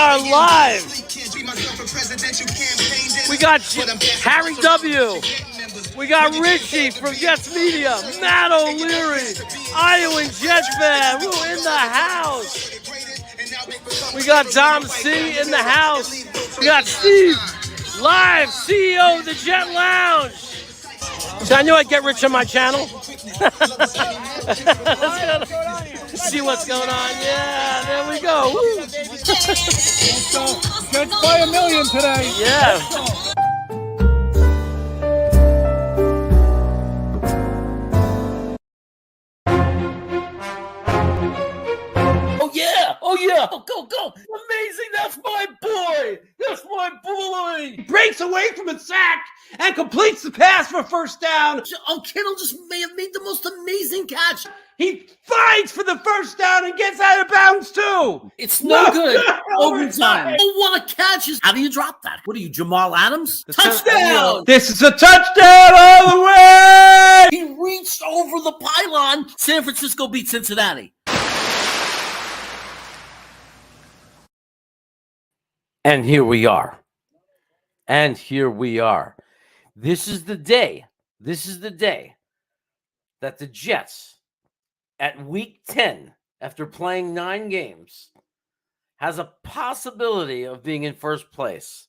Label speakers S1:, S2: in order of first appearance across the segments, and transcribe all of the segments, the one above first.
S1: are live. We got Harry W. We got Richie from Jets Media, Matt O'Leary, Iowa Jets fan, who in the house. We got Dom C in the house. We got Steve, live, CEO of the Jet Lounge. So I knew I'd get rich on my channel. See what's going on. Yeah, there we go.
S2: Jets by 1 million today.
S1: Yeah. Oh yeah. Go. Amazing. That's my boy. He breaks away from a sack and completes the pass for first down.
S3: Oh, Kittle just may have made the most amazing catch.
S1: He fights for the first down and gets out of bounds too.
S3: It's no good. Overtime. Oh, what a catch. How do you drop that? What are you, Jamal Adams? Touchdown.
S1: This is a touchdown all the way.
S3: He reached over the pylon. San Francisco beat Cincinnati.
S1: And here we are. This is the day that the Jets, at week 10, after playing 9 games, has a possibility of being in first place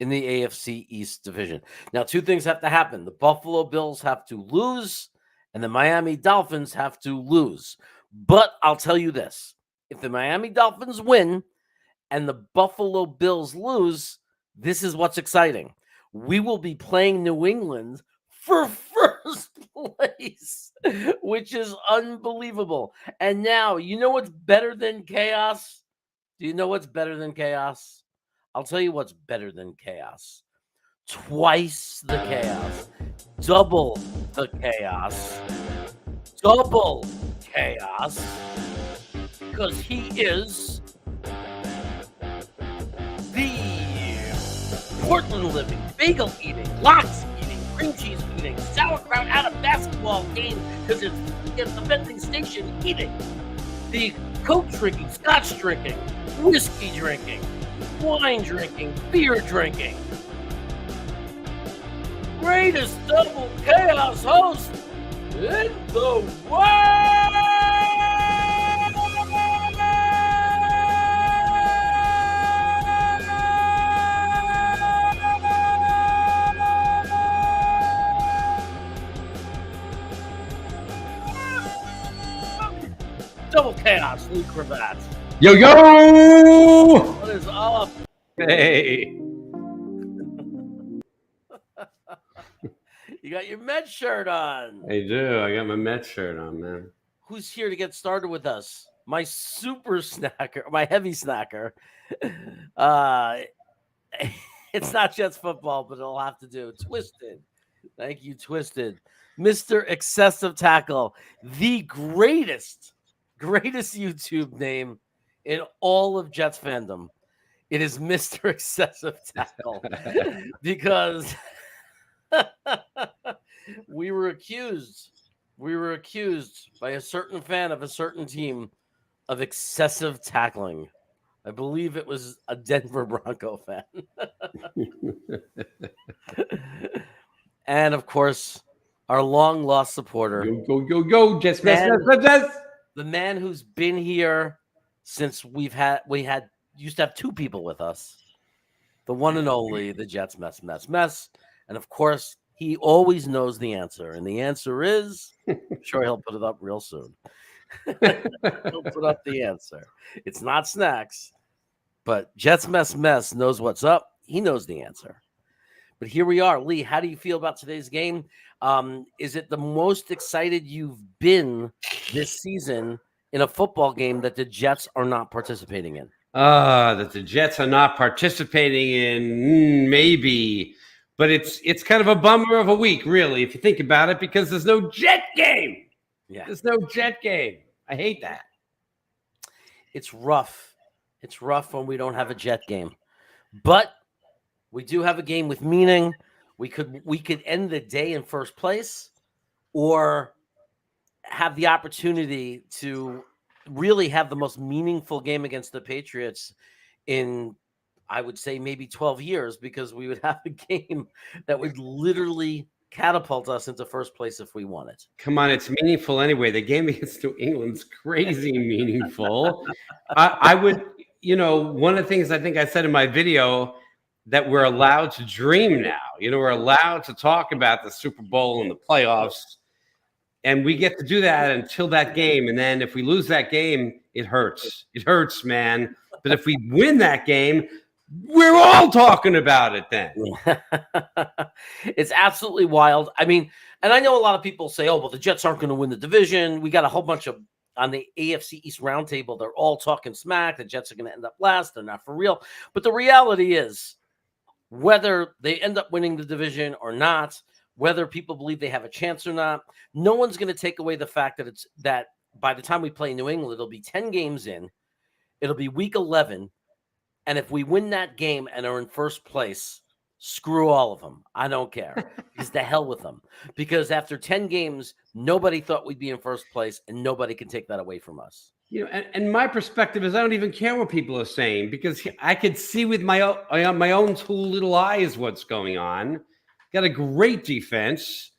S1: in the AFC East division. Now, 2 things have to happen. The Buffalo Bills have to lose, and the Miami Dolphins have to lose. But I'll tell you this. If the Miami Dolphins win and the Buffalo Bills lose, this is what's exciting. We will be playing New England for first place, which is unbelievable. And now, you know what's better than chaos? Do you know what's better than chaos? I'll tell you what's better than chaos. Twice the chaos. Double the chaos. Double chaos. Because he is the Portland living, bagel eating, lox eating, cream cheese eating, sauerkraut at a basketball game because it's the vending station eating, the Coke drinking, Scotch drinking, whiskey drinking, wine drinking, beer drinking, greatest double chaos host in the world. Double chaos, Lee Cravat.
S2: Yo!
S1: What is up?
S2: Hey.
S1: You got your Mets shirt on.
S2: I do. I got my Mets shirt on, man.
S1: Who's here to get started with us? My super snacker, my heavy snacker. It's not Jets football, but it'll have to do. Twisted. Thank you, Twisted. Mr. Excessive Tackle, the greatest YouTube name in all of Jets fandom. It is Mr. Excessive Tackle because we were accused by a certain fan of a certain team of excessive tackling. I believe it was a Denver Bronco fan. And of course, our long lost supporter.
S2: Go, Jets.
S1: The man who's been here since we used to have 2 people with us. The one and only, the Jets mess. And of course, he always knows the answer. And the answer is, I'm sure he'll put it up real soon. He'll put up the answer. It's not snacks, but Jets mess knows what's up. He knows the answer. But here we are. Lee, how do you feel about today's game? Is it the most excited you've been this season in a football game that the Jets are not participating in?
S2: That the Jets are not participating in, maybe. But it's kind of a bummer of a week, really, if you think about it, because there's no Jet game.
S1: Yeah.
S2: There's no Jet game. I hate that.
S1: It's rough. It's rough when we don't have a Jet game. But we do have a game with meaning. We could end the day in first place or have the opportunity to really have the most meaningful game against the Patriots in, I would say, maybe 12 years, because we would have a game that would literally catapult us into first place if we won it.
S2: Come on, it's meaningful anyway. The game against New England's crazy meaningful. I would, one of the things I think I said in my video, that we're allowed to dream now. We're allowed to talk about the Super Bowl and the playoffs, and we get to do that until that game. And then if we lose that game, it hurts. It hurts, man. But if we win that game, we're all talking about it then.
S1: It's absolutely wild. I mean, and I know a lot of people say, oh, well, the Jets aren't going to win the division. We got a whole bunch of, on the AFC East roundtable, they're all talking smack. The Jets are going to end up last. They're not for real. But the reality is, whether they end up winning the division or not, whether people believe they have a chance or not, no one's going to take away the fact that by the time we play New England, it'll be 10 games in. It'll be week 11. And if we win that game and are in first place, screw all of them. I don't care. Because the hell with them. Because after 10 games, nobody thought we'd be in first place, and nobody can take that away from us.
S2: And my perspective is I don't even care what people are saying, because I could see with my own two little eyes what's going on. Got a great defense.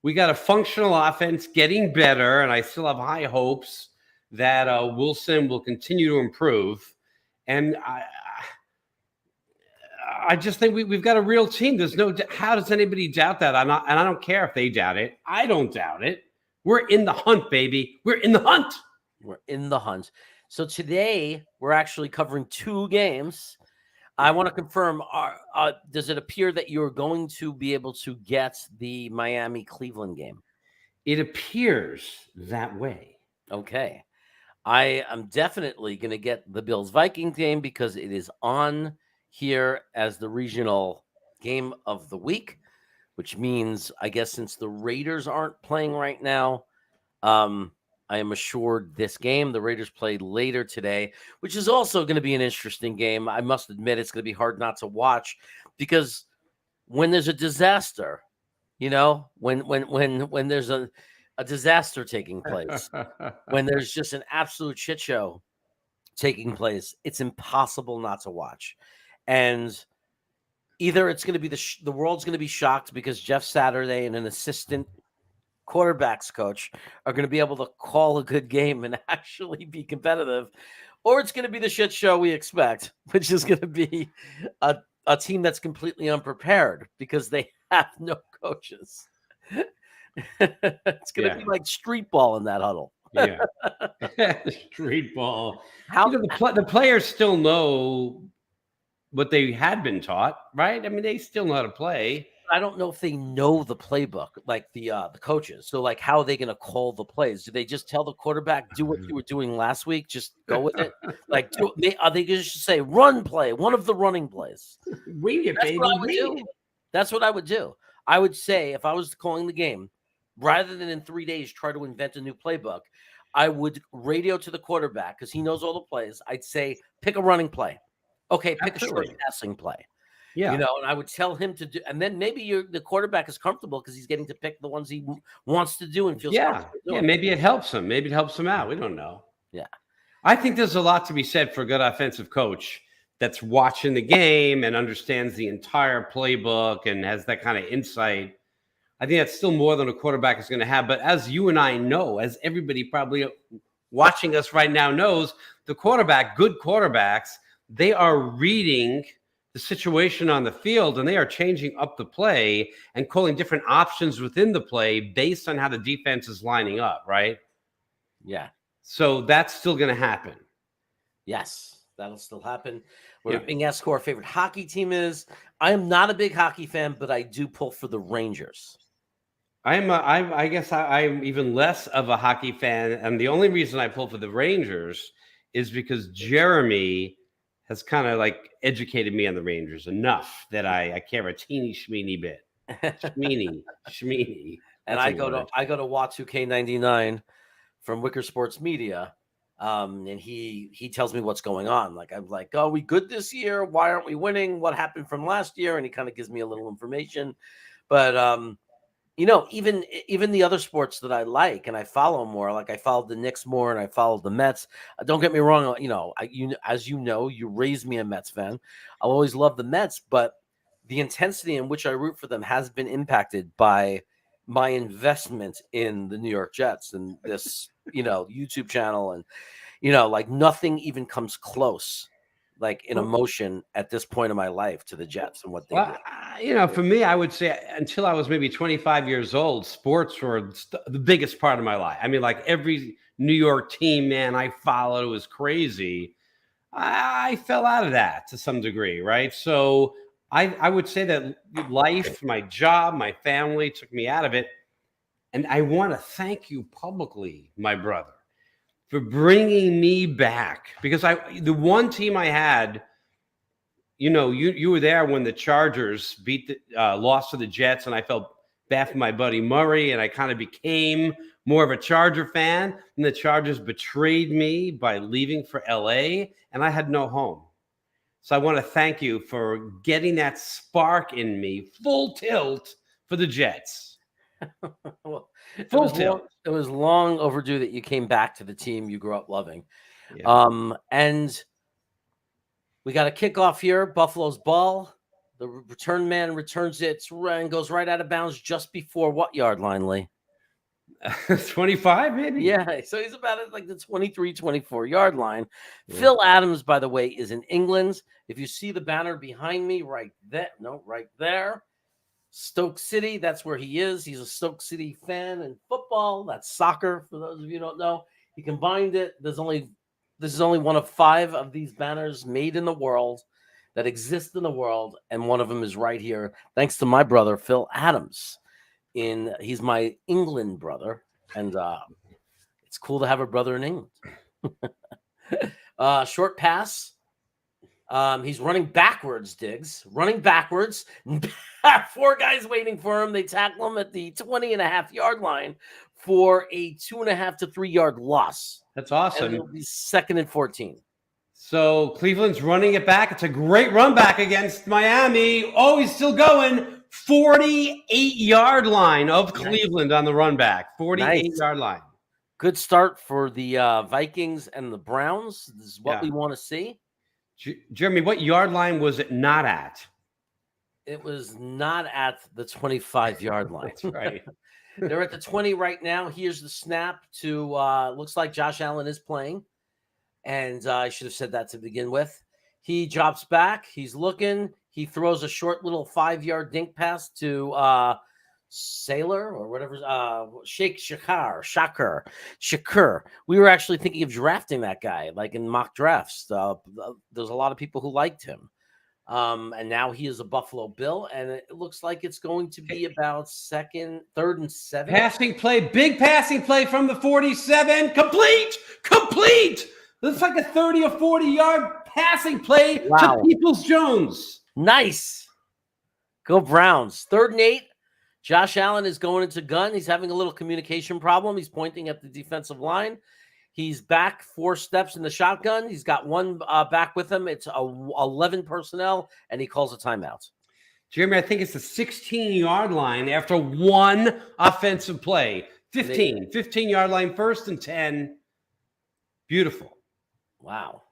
S2: We got a functional offense getting better, and I still have high hopes that Wilson will continue to improve. And I just think we've got a real team. There's how does anybody doubt that? And I don't care if they doubt it. I don't doubt it. We're in the hunt, baby. We're in the hunt.
S1: We're in the hunt. So today we're actually covering 2 games. I want to confirm, does it appear that you're going to be able to get the Miami-Cleveland game?
S2: It appears that way.
S1: Okay. I am definitely going to get the Bills-Vikings game because it is on here as the regional game of the week, which means, I guess, since the Raiders aren't playing right now, I am assured this game. The Raiders play later today, which is also going to be an interesting game. I must admit, it's going to be hard not to watch, because when there's a disaster, when there's a disaster taking place, when there's just an absolute shit show taking place, it's impossible not to watch. And either it's going to be the world's going to be shocked because Jeff Saturday and an assistant quarterbacks coach are going to be able to call a good game and actually be competitive, or it's going to be the shit show we expect, which is going to be a team that's completely unprepared because they have no coaches. It's going to be like street ball in that huddle.
S2: Yeah. Street ball. The players still know what they had been taught, right? I mean, they still know how to play.
S1: I don't know if they know the playbook, like the coaches. So, like, how are they going to call the plays? Do they just tell the quarterback, do what you were doing last week? Just go with it. Like, are they going to say run play, one of the running plays?
S2: Wing it, baby.
S1: That's what I would do. I would say, if I was calling the game, rather than in 3 days try to invent a new playbook, I would radio to the quarterback because he knows all the plays. I'd say, pick a running play. Okay, pick a short passing play. Yeah, and I would tell him to do, and then maybe the quarterback is comfortable because he's getting to pick the ones he wants to do and feels comfortable doing.
S2: Yeah, maybe it helps him. Maybe it helps him out. We don't know.
S1: Yeah,
S2: I think there's a lot to be said for a good offensive coach that's watching the game and understands the entire playbook and has that kind of insight. I think that's still more than a quarterback is going to have. But as you and I know, as everybody probably watching us right now knows, good quarterbacks, they are reading the situation on the field, and they are changing up the play and calling different options within the play based on how the defense is lining up, right?
S1: Yeah.
S2: So that's still going to happen.
S1: Yes, that'll still happen. We're being asked who our favorite hockey team is. I am not a big hockey fan, but I do pull for the Rangers.
S2: I guess I'm even less of a hockey fan, and the only reason I pull for the Rangers is because Jeremy has kind of like educated me on the Rangers enough that I care a teeny schmeeny bit. Schmeeny.
S1: And I go to Watu-K99 from Wicker Sports Media, and he tells me what's going on. Like, I'm like, oh, we good this year? Why aren't we winning? What happened from last year? And he kind of gives me a little information. But even the other sports that I like and I follow more, like I followed the Knicks more and I followed the Mets. Don't get me wrong, as you raised me a Mets fan. I'll always love the Mets, but the intensity in which I root for them has been impacted by my investment in the New York Jets and this, YouTube channel, and like nothing even comes close, like in emotion at this point in my life, to the Jets and what they do.
S2: For me, I would say until I was maybe 25 years old, sports were the biggest part of my life. I mean, like every New York team, man, I followed. It was crazy. I fell out of that to some degree, right? So I would say that life, my job, my family took me out of it. And I want to thank you publicly, my brother, for bringing me back, because the one team I had, you were there when the Chargers lost to the Jets, and I felt bad for my buddy Murray, and I kind of became more of a Charger fan, and the Chargers betrayed me by leaving for LA, and I had no home. So I want to thank you for getting that spark in me, full tilt for the Jets.
S1: Well, it was long overdue that you came back to the team you grew up loving. Yeah. And we got a kickoff here. Buffalo's ball. The return man returns it and goes right out of bounds just before what yard line, Lee?
S2: 25, maybe?
S1: Yeah, so he's about at like the 23, 24 yard line. Yeah. Phil Adams, by the way, is in England. If you see the banner behind me right there. Stoke City, that's where he is. He's a Stoke City fan in football. That's soccer, for those of you who don't know. He combined it. This is only one of 5 of these banners made in the world that exist in the world, and one of them is right here, thanks to my brother, Phil Adams. He's my England brother, and it's cool to have a brother in England. Short pass. He's running backwards, Diggs. Running backwards. 4 guys waiting for him. They tackle him at the 20.5 yard line for a 2.5 to 3 yard loss.
S2: That's awesome.
S1: And it'll be 2nd and 14.
S2: So Cleveland's running it back. It's a great run back against Miami. Oh, he's still going. 48-yard line of Cleveland on the run back. 48-yard line.
S1: Good start for the Vikings and the Browns. This is what we want to see.
S2: Jeremy, what yard line was it not at?
S1: It was not at the 25-yard line.
S2: That's right.
S1: They're at the 20 right now. Here's the snap to looks like Josh Allen is playing. And I should have said that to begin with. He drops back. He's looking. He throws a short little 5-yard dink pass to Sailor or whatever. Shakur. We were actually thinking of drafting that guy, like in mock drafts. There's a lot of people who liked him. And now he is a Buffalo Bill, and it looks like it's going to be about 3rd and 7.
S2: Passing play, big passing play from the 47. Complete. Looks like a 30 or 40-yard passing play to Peoples-Jones.
S1: Nice. Go Browns. 3rd and 8. Josh Allen is going into gun. He's having a little communication problem. He's pointing at the defensive line. He's back 4 steps in the shotgun. He's got one back with him. It's 11 personnel, and he calls a timeout.
S2: Jeremy, I think it's the 16-yard line after one offensive play. 15-yard line, 1st and 10. Beautiful.
S1: Wow.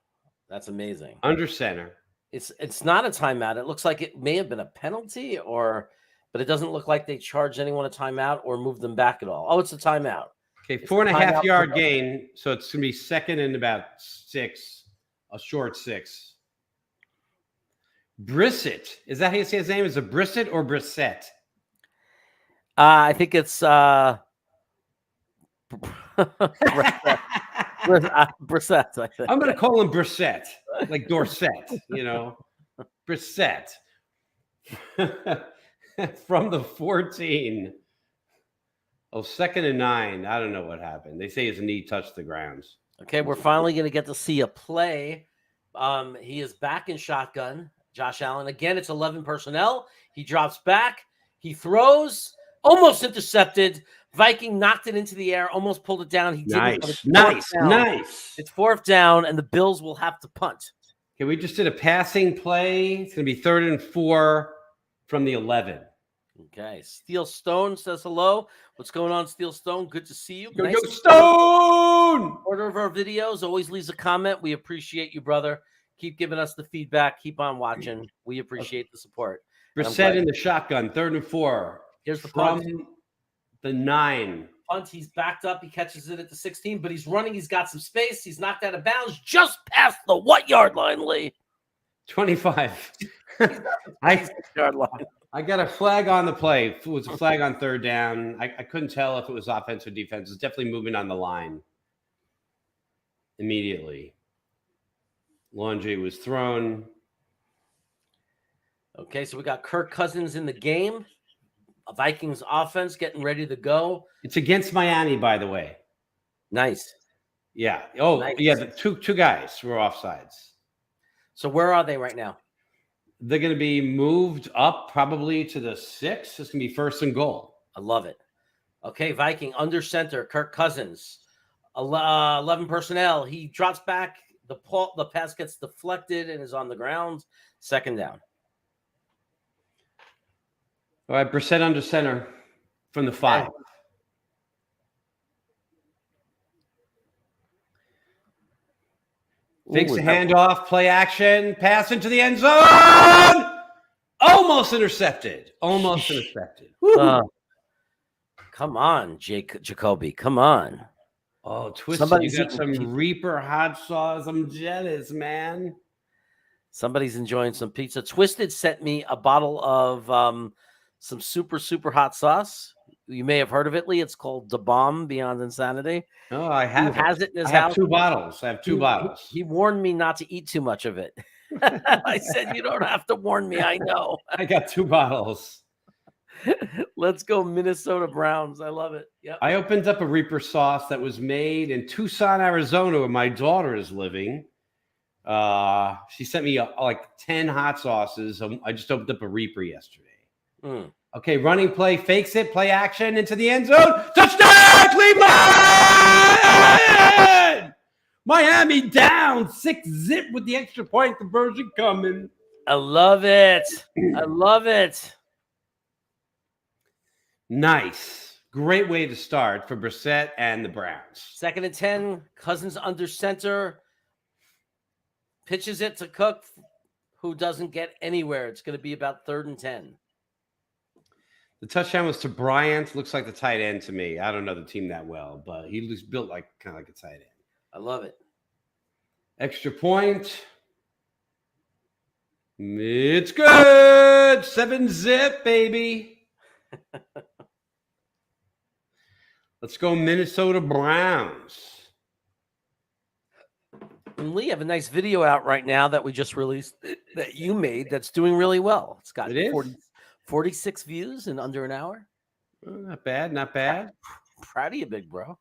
S1: That's amazing.
S2: Under center.
S1: It's not a timeout. It looks like it may have been a penalty, but it doesn't look like they charged anyone a timeout or moved them back at all. Oh, it's a timeout.
S2: Okay, 4.5 yard gain. So it's going to be 2nd and about 6, a short 6. Brissett. Is that how you say his name? Is it Brissett or Brissett?
S1: I think it's Brissett. Brissett. I think.
S2: I'm going to call him Brissett, like Dorset, Brissett. From the 14. Oh, 2nd and 9. I don't know what happened. They say his knee touched the ground.
S1: Okay, we're finally going to get to see a play. He is back in shotgun. Josh Allen. Again, it's 11 personnel. He drops back. He throws. Almost intercepted. Viking knocked it into the air. Almost pulled it down. He didn't.
S2: Nice.
S1: It's 4th down, and the Bills will have to punt.
S2: Okay, we just did a passing play. It's going to be 3rd and 4 from the 11.
S1: Okay. Steel Stone says hello. What's going on, Steel Stone? Good to see you.
S2: Yo,
S1: Nice
S2: yo, Stone!
S1: Order of our videos. Always leaves a comment. We appreciate you, brother. Keep giving us the feedback. Keep on watching. We appreciate the support.
S2: Brissett in the shotgun, 3rd and 4.
S1: Here's the
S2: from
S1: punt.
S2: the 9.
S1: Punt. He's backed up. He catches it at the 16, but he's running. He's got some space. He's knocked out of bounds just past the what yard line, Lee?
S2: 25.
S1: Yard line.
S2: I got a flag on the play. It was a flag on 3rd down. I couldn't tell if it was offense or defense. It's definitely moving on the line immediately. Laundry was thrown.
S1: Okay, so we got Kirk Cousins in the game. A Vikings offense getting ready to go.
S2: It's against Miami, by the way.
S1: Nice.
S2: Yeah. Oh,
S1: Nice.
S2: yeah. The two guys were offsides.
S1: So where are they right now?
S2: They're going to be moved up probably to the 6. It's going to be 1st and goal.
S1: I love it. Okay, Viking under center, Kirk Cousins. 11 personnel. He drops back. The pass gets deflected and is on the ground. 2nd down.
S2: All right, Brissett under center from the 5. Fakes the handoff, play action, pass into the end zone. Almost intercepted. Almost intercepted.
S1: Come on, Jacoby. Come on.
S2: Oh, Twisted,
S1: Somebody's
S2: you got
S1: eating
S2: some
S1: pizza.
S2: Reaper hot sauce. I'm jealous, man.
S1: Somebody's enjoying some pizza. Twisted sent me a bottle of some super, super hot sauce. You may have heard of it, Lee. It's called Da Bomb Beyond Insanity.
S2: Oh, I have
S1: He has it in his
S2: I have
S1: house.
S2: 2 bottles. I have 2 bottles.
S1: He warned me not to eat too much of it. I said, you don't have to warn me. I know.
S2: I got 2 bottles.
S1: Let's go Minnesota Browns. I love it. Yep.
S2: I opened up a Reaper sauce that was made in Tucson, Arizona, where my daughter is living. She sent me like 10 hot sauces. I just opened up a Reaper yesterday. Okay, running play, fakes it, play action into the end zone. Touchdown, Cleveland! Miami down 6-0 with the extra point conversion coming.
S1: I love it. I love it.
S2: Nice. Great way to start for Brissett and the Browns.
S1: 2nd and 10. Cousins under center. Pitches it to Cook, who doesn't get anywhere. It's going to be about 3rd and 10.
S2: The touchdown was to Bryant. Looks like the tight end to me. I don't know the team that well, but he was built like kind of like a tight end.
S1: I love it.
S2: Extra point. It's good. 7-0, baby. Let's go Minnesota Browns.
S1: And Lee, have a nice video out right now that we just released that you made that's doing really well. It's got 46 views in under an hour.
S2: Not bad, not bad.
S1: Proud of you, big bro.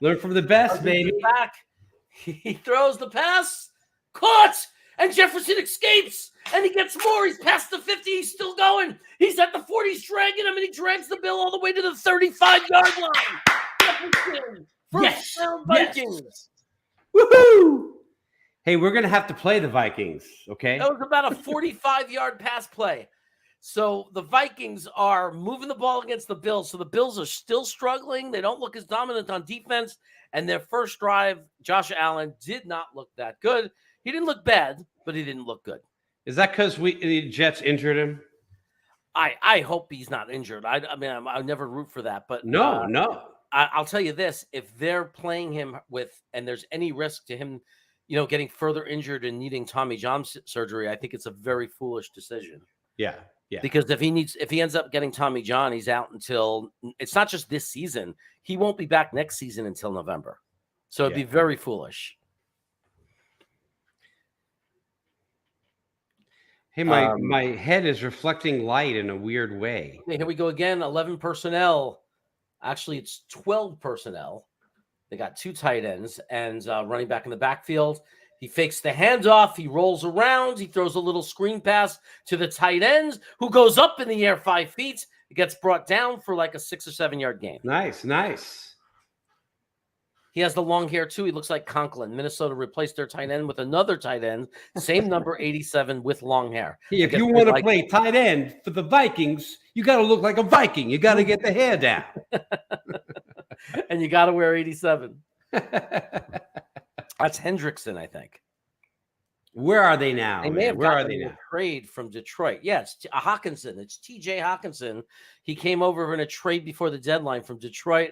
S2: Learn from the best, baby.
S1: Back. He throws the pass. Caught! And Jefferson escapes. And he gets more. He's past the 50. He's still going. He's at the 40. He's dragging him. And he drags the bill all the way to the 35-yard line. Jefferson. First round Vikings.
S2: Yes. Woohoo! Hey, we're going to have to play the Vikings, okay?
S1: That was about a 45-yard pass play. So the Vikings are moving the ball against the Bills. So the Bills are still struggling. They don't look as dominant on defense. And their first drive, Josh Allen did not look that good. He didn't look bad, but he didn't look good.
S2: Is that because the Jets injured him?
S1: I hope he's not injured. I mean, I never root for that. But
S2: No.
S1: I'll tell you this. If they're playing him and there's any risk to him, getting further injured and needing Tommy John surgery, I think it's a very foolish decision.
S2: Yeah.
S1: Because if he ends up getting Tommy John, he's out until it's not just this season. He won't be back next season until November. So it'd be very foolish.
S2: Hey, my head is reflecting light in a weird way.
S1: Okay, here we go again. 11 personnel. Actually, it's 12 personnel. They got 2 tight ends and running back in the backfield. He fakes the handoff. He rolls around. He throws a little screen pass to the tight end, who goes up in the air 5 feet. It gets brought down for like a 6 or 7 yard gain.
S2: Nice.
S1: He has the long hair too. He looks like Conklin. Minnesota replaced their tight end with another tight end, same number 87 with long hair.
S2: If you want to play tight end for the Vikings, you got to look like a Viking. You got to get the hair down.
S1: And you got to wear 87. That's Hendrickson, I think.
S2: Where are they now?
S1: They may have
S2: Where are
S1: gotten
S2: they
S1: a
S2: now?
S1: trade from Detroit. Yeah, it's Hawkinson. It's TJ Hawkinson. He came over in a trade before the deadline from Detroit.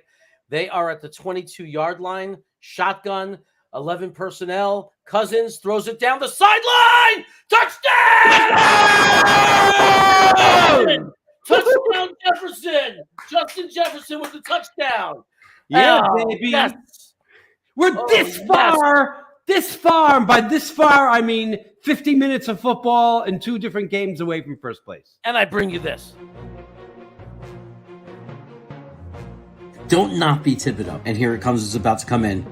S1: They are at the 22-yard line. Shotgun, 11 personnel. Cousins throws it down the sideline. Touchdown! Touchdown Jefferson. Justin Jefferson with the touchdown.
S2: Yeah,
S1: Oh,
S2: baby.
S1: yes.
S2: We're this far. This far. By this far, I mean 50 minutes of football and 2 different games away from first place.
S1: And I bring you this.
S3: Don't not be Thibodeau. And here it comes. It's about to come in.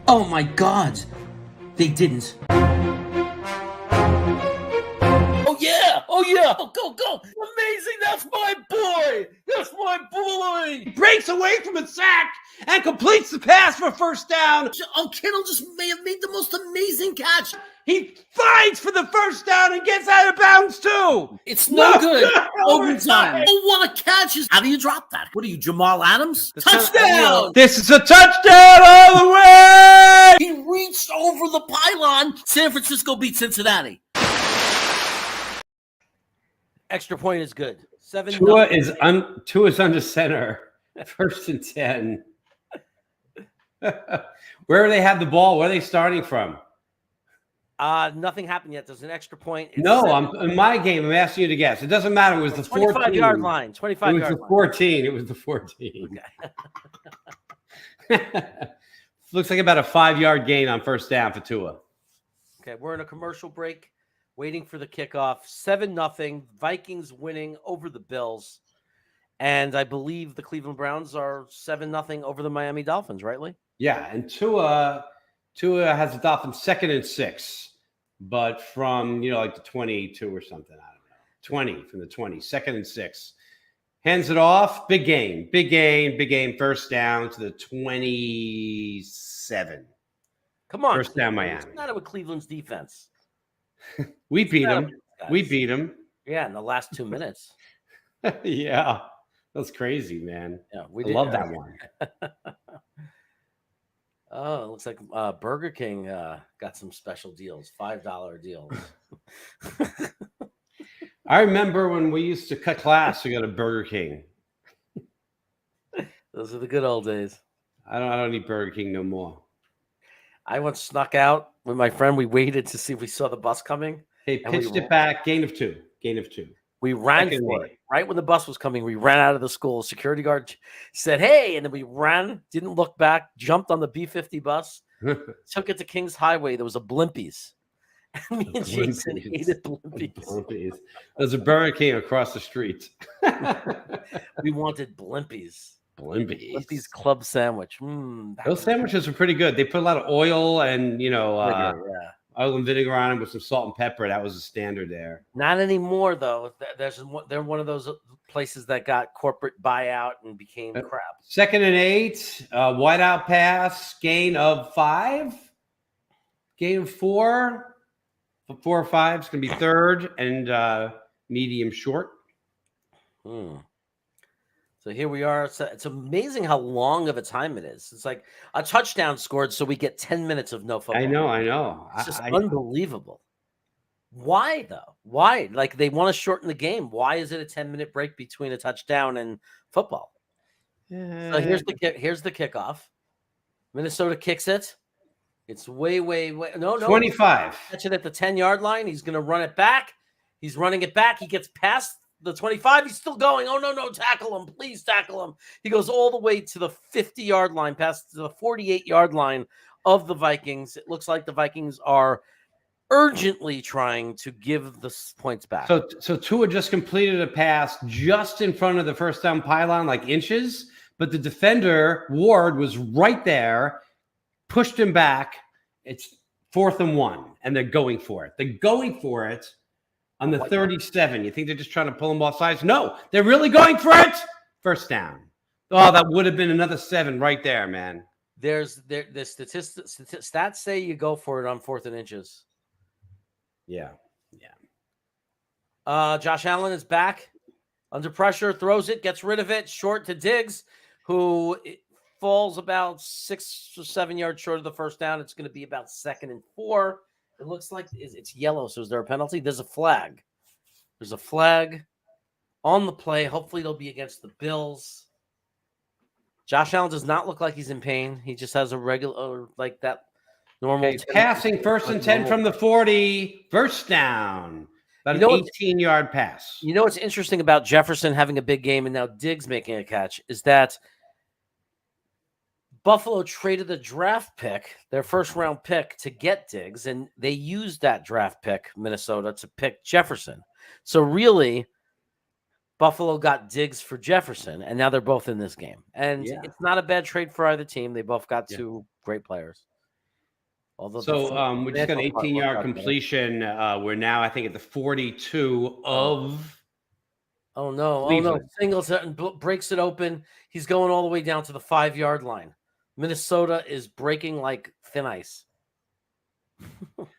S3: Oh my God. They didn't.
S1: Oh, yeah. Oh, yeah. Go. Amazing. That's my boy. That's my boy.
S2: He breaks away from a sack and completes the pass for first down.
S3: Oh, Kittle just may have made the most amazing catch.
S2: He fights for the first down and gets out of bounds too.
S3: It's no good. Overtime. Oh, what a catch. How do you drop that? What are you, Jamal Adams? Touchdown.
S2: This is a touchdown all the way.
S3: He reached over the pylon. San Francisco beat Cincinnati.
S1: Extra point is good. 7.
S2: Tua is under center. 1st and 10. Where do they have the ball? Where are they starting from?
S1: Nothing happened yet. There's an extra point. It's
S2: In my game. I'm asking you to guess. It doesn't matter. It was the
S1: 25-yard line. 25
S2: It was
S1: yard
S2: the
S1: line.
S2: 14. It was the 14.
S1: Okay.
S2: Looks like about a 5-yard gain on first down for Tua.
S1: Okay, we're in a commercial break, waiting for the kickoff. 7-0. Vikings winning over the Bills. And I believe the Cleveland Browns are 7-0 over the Miami Dolphins, right, Lee?
S2: Yeah, and Tua has the Dolphins 2nd and 6, but from like the 22 or something. I don't know. 20 from the 20, 2nd and 6. Hands it off. Big game. First down to the 27.
S1: Come on.
S2: First down, Miami.
S1: It's not with Cleveland's defense.
S2: We beat them.
S1: Yeah, in the last 2 minutes.
S2: Yeah. That's crazy, man.
S1: Yeah,
S2: I love that one.
S1: Oh, it looks like Burger King got some special deals, $5 deals.
S2: I remember when we used to cut class to go to Burger King.
S1: Those are the good old days.
S2: I don't eat Burger King no more.
S1: I once snuck out with my friend. We waited to see if we saw the bus coming.
S2: They pitched it back, gain of two.
S1: We ran for it. Right when the bus was coming, we ran out of the school. Security guard said, "Hey," and then we ran, didn't look back, jumped on the B-50 bus, took it to Kings Highway. There was a Blimpies. And me and Jason hated Blimpies.
S2: There's a Burger King across the street.
S1: We wanted Blimpies.
S2: Blimpies
S1: club sandwich.
S2: Those sandwiches are pretty good. They put a lot of oil and oil and vinegar on them with some salt and pepper. That was the standard there.
S1: Not anymore, though. They're one of those places that got corporate buyout and became crap.
S2: 2nd and 8, wideout pass, gain of 5, gain of 4. 4 or 5 is going to be 3rd and medium short.
S1: So here we are. It's amazing how long of a time it is. It's like a touchdown scored, so we get 10 minutes of no football.
S2: I know.
S1: It's just unbelievable. Why, though? Why? Like, they want to shorten the game. Why is it a 10-minute break between a touchdown and football? So here's the kickoff. Minnesota kicks it. It's way. No.
S2: 25.
S1: Catch it at the 10-yard line. He's going to run it back. He's running it back. He gets past the 25, he's still going. Oh, no, tackle him. Please tackle him. He goes all the way to the 50-yard line, past the 48-yard line of the Vikings. It looks like the Vikings are urgently trying to give the points back.
S2: So Tua just completed a pass just in front of the first down pylon, like inches, but the defender, Ward, was right there, pushed him back. It's 4th and 1, and they're going for it. On the 37, you think they're just trying to pull them off sides? No, they're really going for it. First down. Oh, that would have been another 7 right there, man.
S1: the stats say you go for it on 4th and inches.
S2: Yeah.
S1: Josh Allen is back under pressure, throws it, gets rid of it, short to Diggs, who falls about 6 or 7 yards short of the first down. It's going to be about 2nd and 4. It looks like it's yellow. So is there a penalty? There's a flag. There's a flag on the play. Hopefully it'll be against the Bills. Josh Allen does not look like he's in pain. He just has a regular, like that normal.
S2: Okay, passing 1st and 10 from the 40. First down. About an 18-yard pass.
S1: You know what's interesting about Jefferson having a big game and now Diggs making a catch is that Buffalo traded the draft pick, their 1st-round pick, to get Diggs, and they used that draft pick, Minnesota, to pick Jefferson. So really, Buffalo got Diggs for Jefferson, and now they're both in this game. And it's not a bad trade for either team. They both got 2 great players.
S2: So we just got an 18-yard completion. We're now, I think, at the 42 of.
S1: Oh no!
S2: Cleveland.
S1: Oh no! Singleton breaks it open. He's going all the way down to the 5-yard line. Minnesota is breaking like thin ice.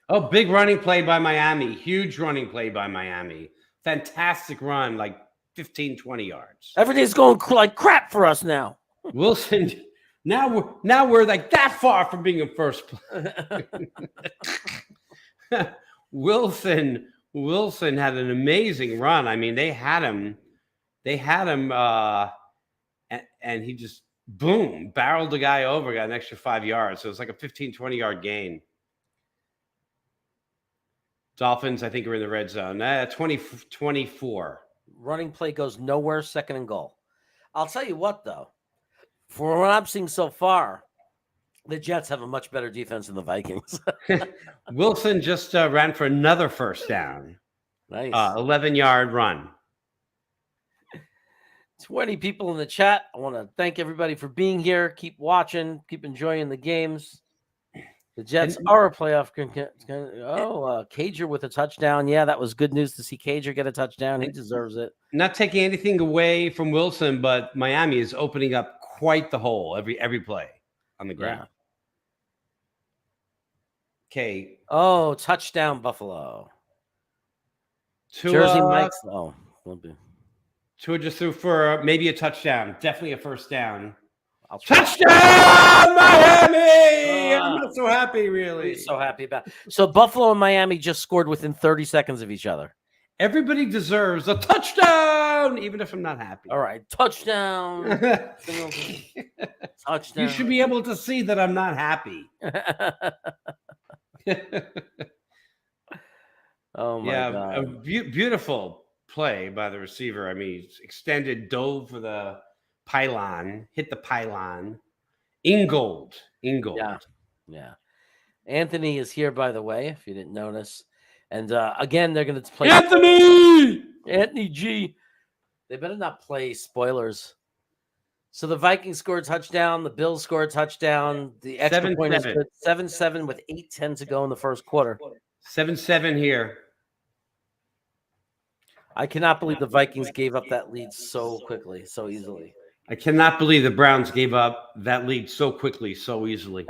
S2: Oh, big running play by Miami. Huge running play by Miami. Fantastic run, like 15, 20 yards.
S1: Everything's going like crap for us now.
S2: Wilson. Now we're like that far from being in first place. Wilson had an amazing run. I mean, they had him, and he just barreled the guy over, got an extra 5 yards. So it was like a 15, 20-yard gain. Dolphins, I think, are in the red zone. 24.
S1: Running play goes nowhere, 2nd and goal. I'll tell you what, though. For what I'm seeing so far, the Jets have a much better defense than the Vikings.
S2: Wilson just ran for another first down.
S1: Nice.
S2: 11-yard run.
S1: 20 people in the chat. I want to thank everybody for being here. Keep watching. Keep enjoying the games. The Jets are a playoff. Cager with a touchdown. Yeah, that was good news to see Cager get a touchdown. He deserves it.
S2: Not taking anything away from Wilson, but Miami is opening up quite the hole every play on the ground. Okay.
S1: Oh, touchdown, Buffalo.
S2: Tua,
S1: Jersey Mike's. Oh,
S2: Tua just threw for maybe a touchdown. Definitely a first down.
S1: Touchdown,
S2: Miami! I'm not so happy, really.
S1: So happy about it. So Buffalo and Miami just scored within 30 seconds of each other.
S2: Everybody deserves a touchdown, even if I'm not happy.
S1: All right, touchdown. Touchdown.
S2: You should be able to see that I'm not happy.
S1: Oh, my God.
S2: A beautiful play by the receiver. I mean, extended, dove for the pylon, hit the pylon. Ingold.
S1: Yeah. Anthony is here, by the way, if you didn't notice. And again, they're going to play Anthony G. They better not play spoilers. So the Vikings scored a touchdown. The Bills scored a touchdown. The extra point is 7-7 with 8:10 to go in the first quarter.
S2: 7-7 here.
S1: I cannot believe the Vikings gave up that lead so quickly, so easily.
S2: I cannot believe the Browns gave up that lead so quickly, so easily.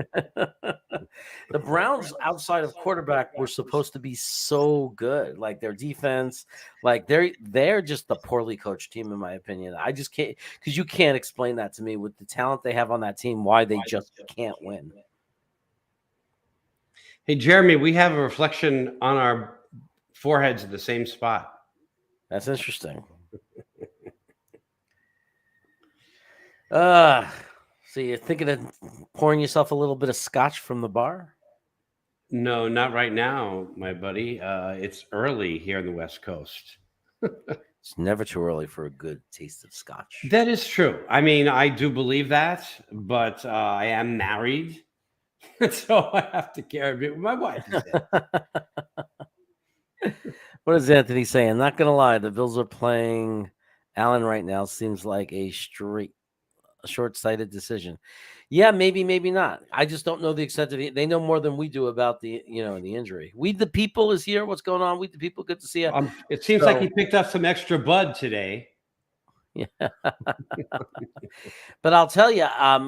S1: The Browns, outside of quarterback, were supposed to be so good. Like their defense, like they're just the poorly coached team, in my opinion. I just can't, because you can't explain that to me with the talent they have on that team, why they just can't win.
S2: Hey, Jeremy, we have a reflection on our foreheads at the same spot.
S1: That's interesting. So you're thinking of pouring yourself a little bit of scotch from the bar?
S2: No, not right now, my buddy. It's early here on the West Coast.
S1: It's never too early for a good taste of scotch.
S2: That is true. I mean, I do believe that, but I am married, so I have to care a bit with my wife.
S1: What is Anthony saying? Not going to lie, the Bills are playing Allen right now. Seems like a short-sighted decision. Yeah, maybe not. I just don't know the extent of it. They know more than we do about the injury. We the people is here. What's going on? We the people. Good to see you.
S2: It seems like he picked up some extra bud today.
S1: Yeah. But I'll tell you,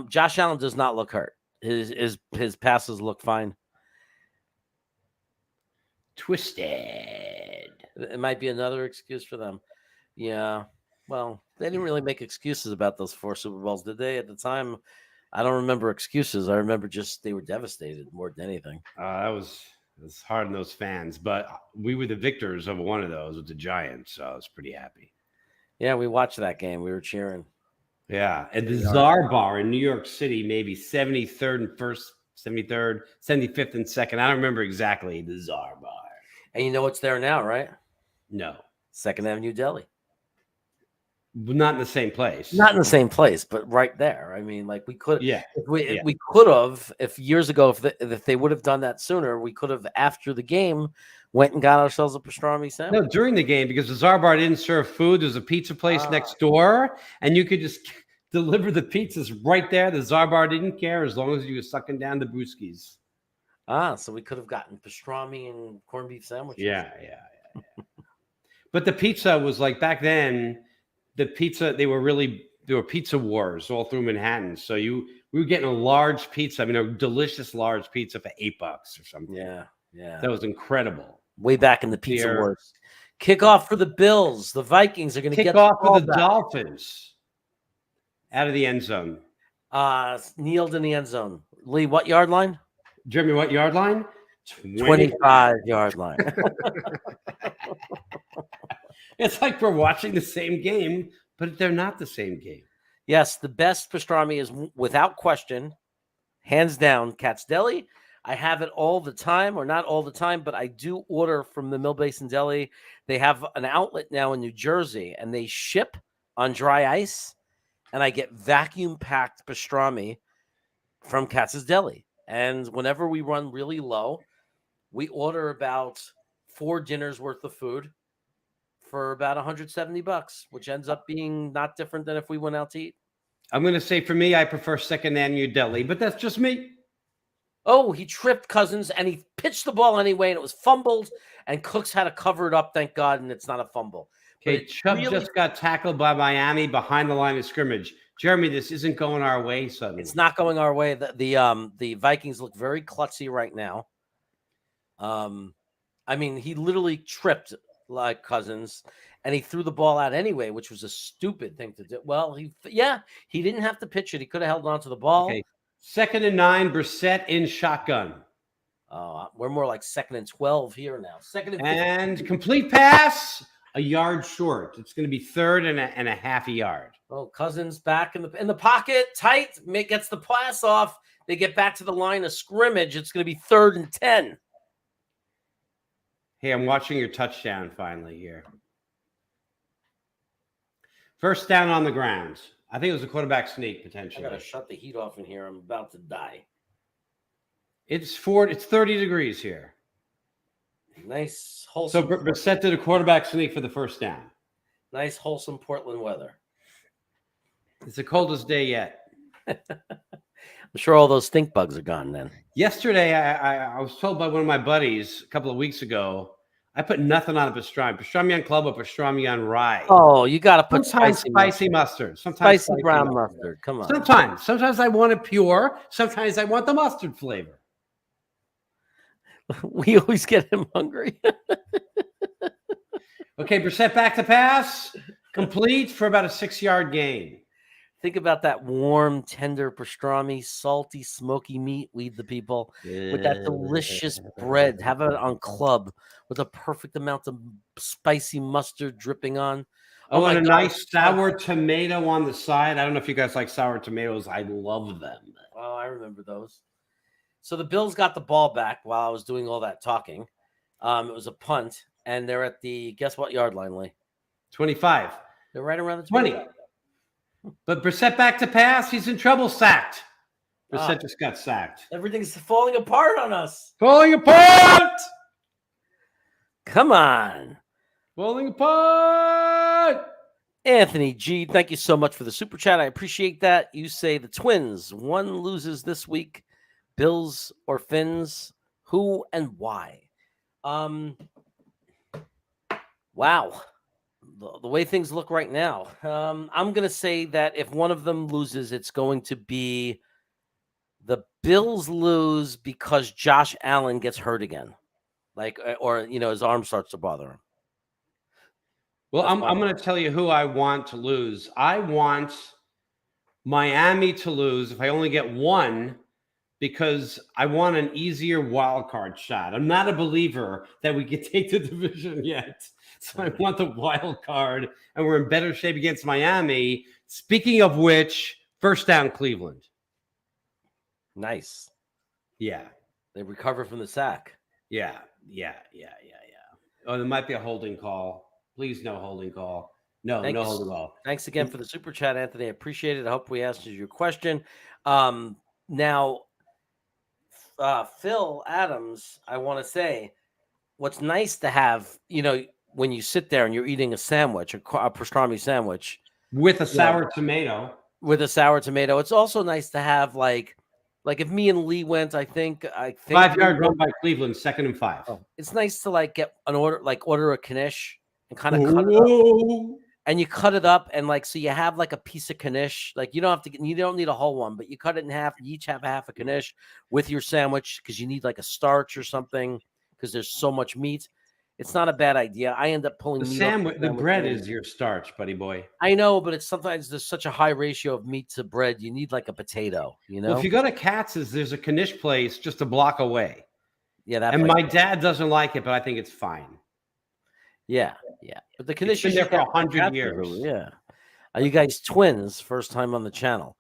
S1: Josh Allen does not look hurt. His passes look fine.
S2: Twisted.
S1: It might be another excuse for them. Yeah. Well, they didn't really make excuses about those 4 Super Bowls, did they? At the time, I don't remember excuses. I remember just they were devastated more than anything.
S2: That was hard on those fans, but we were the victors of one of those with the Giants, so I was pretty happy.
S1: Yeah, we watched that game. We were cheering.
S2: Yeah, at the Czar Bar in New York City, maybe 73rd and 1st, 73rd, 75th and 2nd. I don't remember exactly the Czar Bar.
S1: And you know what's there now, right?
S2: No.
S1: 2nd Avenue Deli.
S2: Not in the same place.
S1: Not in the same place, but right there. I mean, like we could,
S2: Yeah.
S1: We could have, if years ago, if they would have done that sooner, we could have after the game went and got ourselves a pastrami sandwich.
S2: No, during the game, because the Czar Bar didn't serve food. There's a pizza place next door, and you could just deliver the pizzas right there. The Czar Bar didn't care as long as you were sucking down the brewskis.
S1: So we could have gotten pastrami and corned beef sandwiches.
S2: Yeah. But the pizza was like back then. The pizza, there were pizza wars all through Manhattan. So we were getting a large pizza. I mean, a delicious large pizza for $8 or something.
S1: Yeah.
S2: That was incredible.
S1: Way back in the pizza wars. Kickoff for the Bills. The Vikings are going to get
S2: off for the Dolphins out of the end zone.
S1: Kneeled in the end zone. Lee, what yard line?
S2: Jeremy, what yard line?
S1: 25-yard line.
S2: It's like we're watching the same game, but they're not the same game.
S1: Yes, the best pastrami is without question, hands down, Cat's Deli. I have it all the time, or not all the time, but I do order from the Mill Basin Deli. They have an outlet now in New Jersey, and they ship on dry ice, and I get vacuum-packed pastrami from Katz's Deli. And whenever we run really low, we order about 4 dinners worth of food for about $170, which ends up being not different than if we went out to eat.
S2: I'm going to say for me, I prefer 2nd Avenue Deli, but that's just me.
S1: Oh, he tripped Cousins, and he pitched the ball anyway, and it was fumbled, and Cooks had to cover it up, thank God, and it's not a fumble.
S2: Okay, Chubb just got tackled by Miami behind the line of scrimmage. Jeremy, this isn't going our way suddenly.
S1: It's not going our way. The Vikings look very klutzy right now. I mean, he literally tripped like Cousins, and he threw the ball out anyway, which was a stupid thing to do. Well, he didn't have to pitch it. He could have held on to the ball.
S2: Okay. 2nd and 9, Brissett in shotgun.
S1: We're more like 2nd and 12 here now. 2nd
S2: and complete pass, a yard short. It's going to be 3rd and a half a yard.
S1: Oh, Cousins back in the pocket, tight, gets the pass off. They get back to the line of scrimmage. It's going to be 3rd and 10.
S2: Hey, I'm watching your touchdown finally here. First down on the ground. I think it was a quarterback sneak potentially.
S1: I got to shut the heat off in here. I'm about to die.
S2: It's 30 degrees here.
S1: Nice, wholesome.
S2: So Brissett did a quarterback sneak for the first down.
S1: Nice, wholesome Portland weather.
S2: It's the coldest day yet.
S1: I'm sure all those stink bugs are gone then.
S2: Yesterday, I was told by one of my buddies a couple of weeks ago, I put nothing on a pastrami. Pastrami on club or pastrami on rye.
S1: Oh, you got to put
S2: spicy mustard. Sometimes
S1: spicy brown mustard. Come on.
S2: Sometimes I want it pure. Sometimes I want the mustard flavor.
S1: We always get him hungry.
S2: Okay, Brissett back to pass. Complete for about a 6-yard gain.
S1: Think about that warm, tender pastrami, salty, smoky meat. Lead the people with that delicious bread. Have it on club with a perfect amount of spicy mustard dripping on.
S2: Oh, and a nice sour tomato on the side. I don't know if you guys like sour tomatoes. I love them.
S1: Oh, I remember those. So the Bills got the ball back while I was doing all that talking. It was a punt, and they're at the, guess what yard line, Lee?
S2: 25.
S1: They're right around the
S2: 20. But Brissett back to pass. He's in trouble. Sacked. Brissett just got sacked.
S1: Everything's falling apart on us.
S2: Falling apart.
S1: Come on.
S2: Falling apart.
S1: Anthony G, thank you so much for the super chat. I appreciate that. You say the Twins, one loses this week. Bills or Fins? Who and why? Wow. The way things look right now, I'm going to say that if one of them loses, it's going to be the Bills lose because Josh Allen gets hurt again, or his arm starts to bother him.
S2: Well, I'm going to tell you who I want to lose. I want Miami to lose if I only get one, because I want an easier wild card shot. I'm not a believer that we can take the division yet. So I want the wild card, and we're in better shape against Miami. Speaking of which, first down Cleveland.
S1: Nice.
S2: Yeah.
S1: They recover from the sack.
S2: Yeah. Oh, there might be a holding call. Please, no holding call. No holding call.
S1: Thanks again for the super chat, Anthony. I appreciate it. I hope we answered your question. Now, Phil Adams, I want to say, what's nice to have, when you sit there and you're eating a sandwich, a pastrami sandwich
S2: with a sour tomato.
S1: With a sour tomato, it's also nice to have like if me and Lee went, I think
S2: 5-yard run by Cleveland, 2nd and 5.
S1: Oh, it's nice to get an order, order a knish and kind of cut it up. And you cut it up, and so you have a piece of knish. You don't need a whole one, but you cut it in half. You each have half a knish with your sandwich, because you need a starch or something, because there's so much meat. It's not a bad idea. I end up pulling
S2: the bread is your starch, buddy boy.
S1: I know, but sometimes there's such a high ratio of meat to bread. You need a potato,
S2: Well, if you go to Katz's, there's a knish place just a block away.
S1: Yeah,
S2: and my dad doesn't like it, but I think it's fine.
S1: Yeah. But the knish
S2: has been there for 100 years.
S1: Yeah. Are you guys twins? First time on the channel.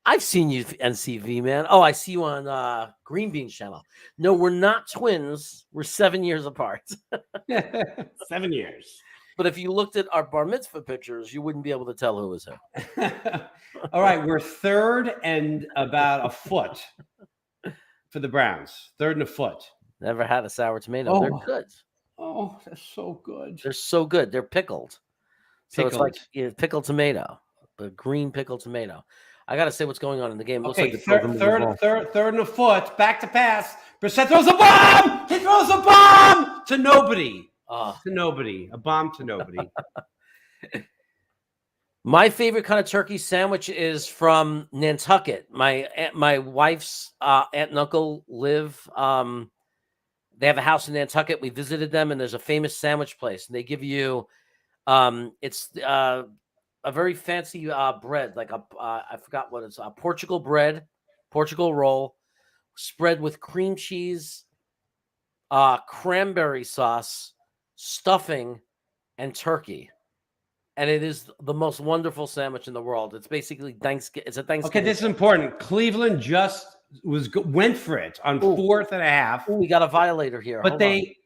S1: I've seen you, NCV, man. Oh, I see you on Green Bean's channel. No, we're not twins. We're 7 years apart.
S2: 7 years.
S1: But if you looked at our bar mitzvah pictures, you wouldn't be able to tell who was who.
S2: All right, we're 3rd and about a foot for the Browns. 3rd and a foot.
S1: Never had a sour tomato. Oh. They're good.
S2: Oh, that's so good.
S1: They're so good. They're pickled. So it's pickled tomato, the green pickled tomato. I got to say what's going on in the game. It looks like
S2: third and a foot, back to pass. Brissett throws a bomb. He throws a bomb to nobody. To nobody. A bomb to nobody.
S1: My favorite kind of turkey sandwich is from Nantucket. My wife's aunt and uncle live. They have a house in Nantucket. We visited them, and there's a famous sandwich place. And they give you, it's a very fancy bread, I forgot what it's, Portugal bread, Portugal roll, spread with cream cheese, cranberry sauce, stuffing, and turkey. And it is the most wonderful sandwich in the world. It's basically Thanksgiving. It's a Thanksgiving.
S2: Okay, this is important. Cleveland just went for it on 4th and a half.
S1: We got a violator here.
S2: But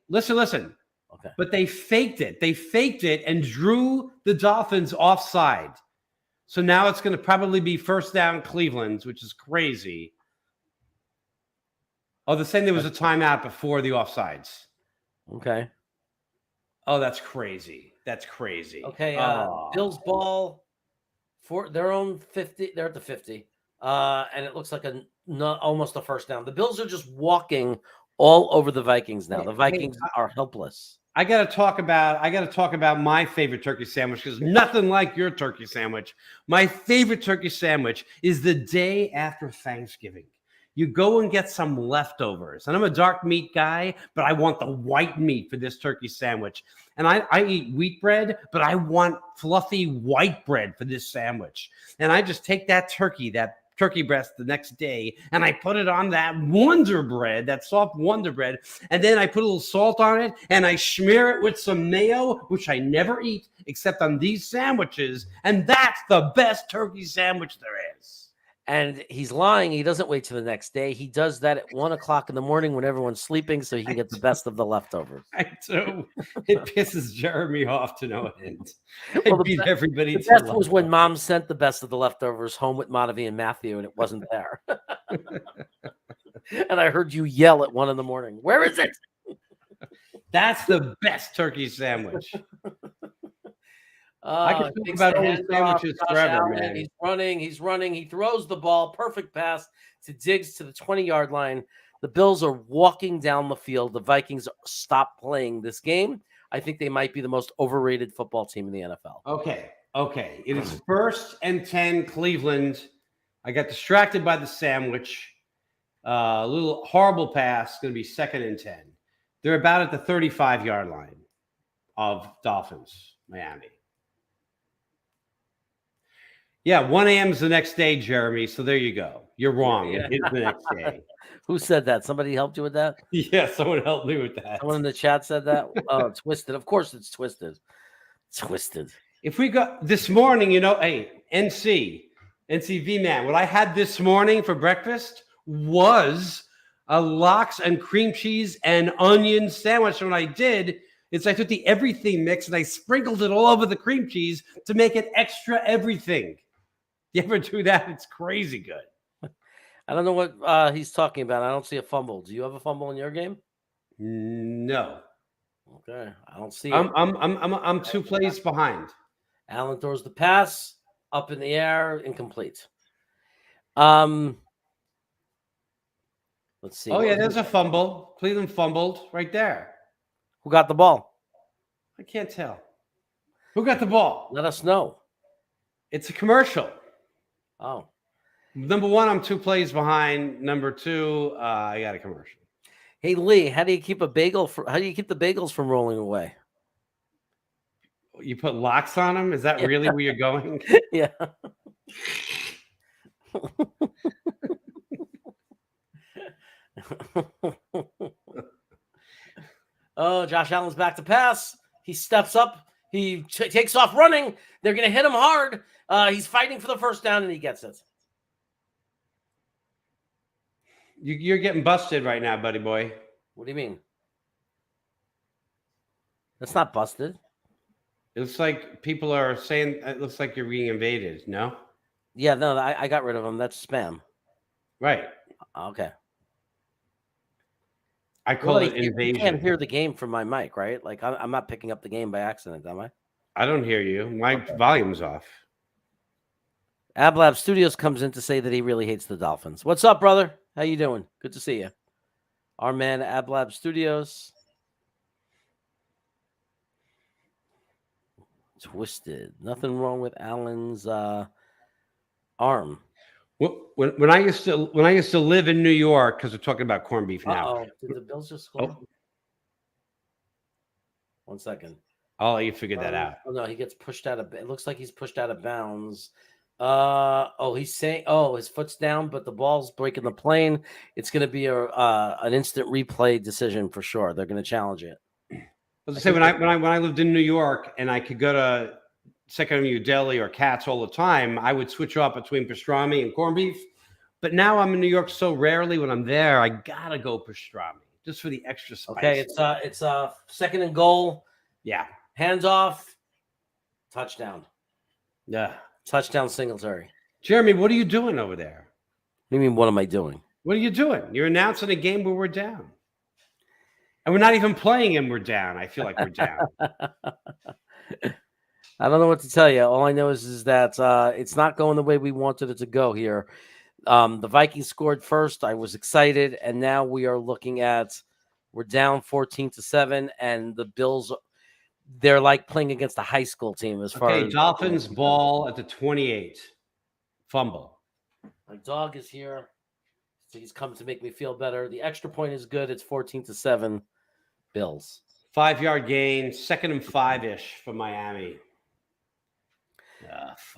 S2: listen.
S1: Okay.
S2: But they faked it. They faked it and drew the Dolphins offside. So now it's going to probably be first down Cleveland, which is crazy. Oh, they're saying there was a timeout before the offsides.
S1: Okay.
S2: Oh, that's crazy. That's crazy.
S1: Okay. Bills ball for their own 50. They're at the 50. And it looks like almost a first down. The Bills are just walking all over the Vikings now. The Vikings are helpless.
S2: I got to talk about my favorite turkey sandwich, because nothing like your turkey sandwich. My favorite turkey sandwich is the day after Thanksgiving. You go and get some leftovers. And I'm a dark meat guy, but I want the white meat for this turkey sandwich. And I eat wheat bread, but I want fluffy white bread for this sandwich. And I just take that turkey breast the next day, and I put it on that Wonder Bread, that soft Wonder Bread, and then I put a little salt on it, and I smear it with some mayo, which I never eat except on these sandwiches, and that's the best turkey sandwich there is.
S1: And he's lying. He doesn't wait till the next day. He does that at 1 o'clock in the morning when everyone's sleeping, so he can get the best of the leftovers.
S2: I do. It pisses Jeremy off to no end. I beat everybody.
S1: The best was when Mom sent the best of the leftovers home with Monavi and Matthew, and it wasn't there. And I heard you yell at 1 in the morning. Where is it?
S2: That's the best turkey sandwich. I can talk about all these sandwiches forever, man.
S1: He's running. He throws the ball. Perfect pass to Diggs to the 20-yard line. The Bills are walking down the field. The Vikings stop playing this game. I think they might be the most overrated football team in the NFL.
S2: Okay. It is 1st and 10 Cleveland. I got distracted by the sandwich. A little horrible pass. Going to be 2nd and 10. They're about at the 35-yard line of Dolphins, Miami. Yeah, 1 a.m. is the next day, Jeremy. So there you go. You're wrong.
S1: Yeah.
S2: It is the next day.
S1: Who said that? Somebody helped you with that?
S2: Yeah, someone helped me with that.
S1: Someone in the chat said that? Oh, Twisted. Of course it's Twisted. Twisted.
S2: If we got this morning, hey, NCV man, what I had this morning for breakfast was a lox and cream cheese and onion sandwich. And what I did is I took the everything mix and I sprinkled it all over the cream cheese to make it extra everything. You ever do that? It's crazy good.
S1: I don't know what he's talking about. I don't see a fumble. Do you have a fumble in your game?
S2: No.
S1: Okay, I don't see it.
S2: I'm 2 plays behind.
S1: Allen throws the pass up in the air, incomplete. Let's see.
S2: Oh yeah, there's a fumble. Cleveland fumbled right there.
S1: Who got the ball?
S2: I can't tell. Who got the ball?
S1: Let us know.
S2: It's a commercial.
S1: Oh,
S2: Number 1, I'm 2 plays behind. Number 2, I got a commercial.
S1: hey Lee, how do you keep the bagels from rolling away?
S2: You put locks on them? Is that really where you're going?
S1: Yeah. Oh, Josh Allen's back to pass. He steps up. He takes off running. They're going to hit him hard. He's fighting for the first down, and he gets it.
S2: You're getting busted right now, buddy boy.
S1: What do you mean? That's not busted.
S2: It looks like people are saying it looks like you're being invaded. No?
S1: Yeah, no, I got rid of him. That's spam.
S2: Right.
S1: Okay.
S2: I call it invasion.
S1: You can't hear the game from my mic, right? Like I'm not picking up the game by accident, am I?
S2: I don't hear you. My volume's off.
S1: Ablab Studios comes in to say that he really hates the Dolphins. What's up, brother? How you doing? Good to see you. Our man Ablab Studios. Twisted. Nothing wrong with Allen's arm.
S2: When I used to live in New York, because we're talking about corned beef now.
S1: Did the Bills just score? Oh. 1 second.
S2: I'll let you figure that out.
S1: Oh no, he gets pushed out of. It looks like he's pushed out of bounds. He's saying, his foot's down, but the ball's breaking the plane. It's going to be an instant replay decision for sure. They're going to challenge it.
S2: I was say when I lived in New York and I could go to Second Avenue Deli or Katz all the time, I would switch up between pastrami and corned beef. But now I'm in New York so rarely. When I'm there, I gotta go pastrami just for the extra spice.
S1: Okay, it's 2nd and goal.
S2: Yeah,
S1: hands off, touchdown.
S2: Yeah,
S1: touchdown Singletary.
S2: Jeremy, what are you doing over there?
S1: What do you mean? What am I doing?
S2: What are you doing? You're announcing a game where we're down. And we're not even playing and we're down. I feel like we're down.
S1: I don't know what to tell you. All I know is that it's not going the way we wanted it to go here. The Vikings scored first. I was excited. And now we are looking at, we're down 14-7. And the Bills, they're like playing against a high school team as far as.
S2: Dolphins ball at the 28. Fumble.
S1: My dog is here. So he's come to make me feel better. The extra point is good. It's 14-7 Bills.
S2: 5-yard gain, 2nd and 5-ish for Miami.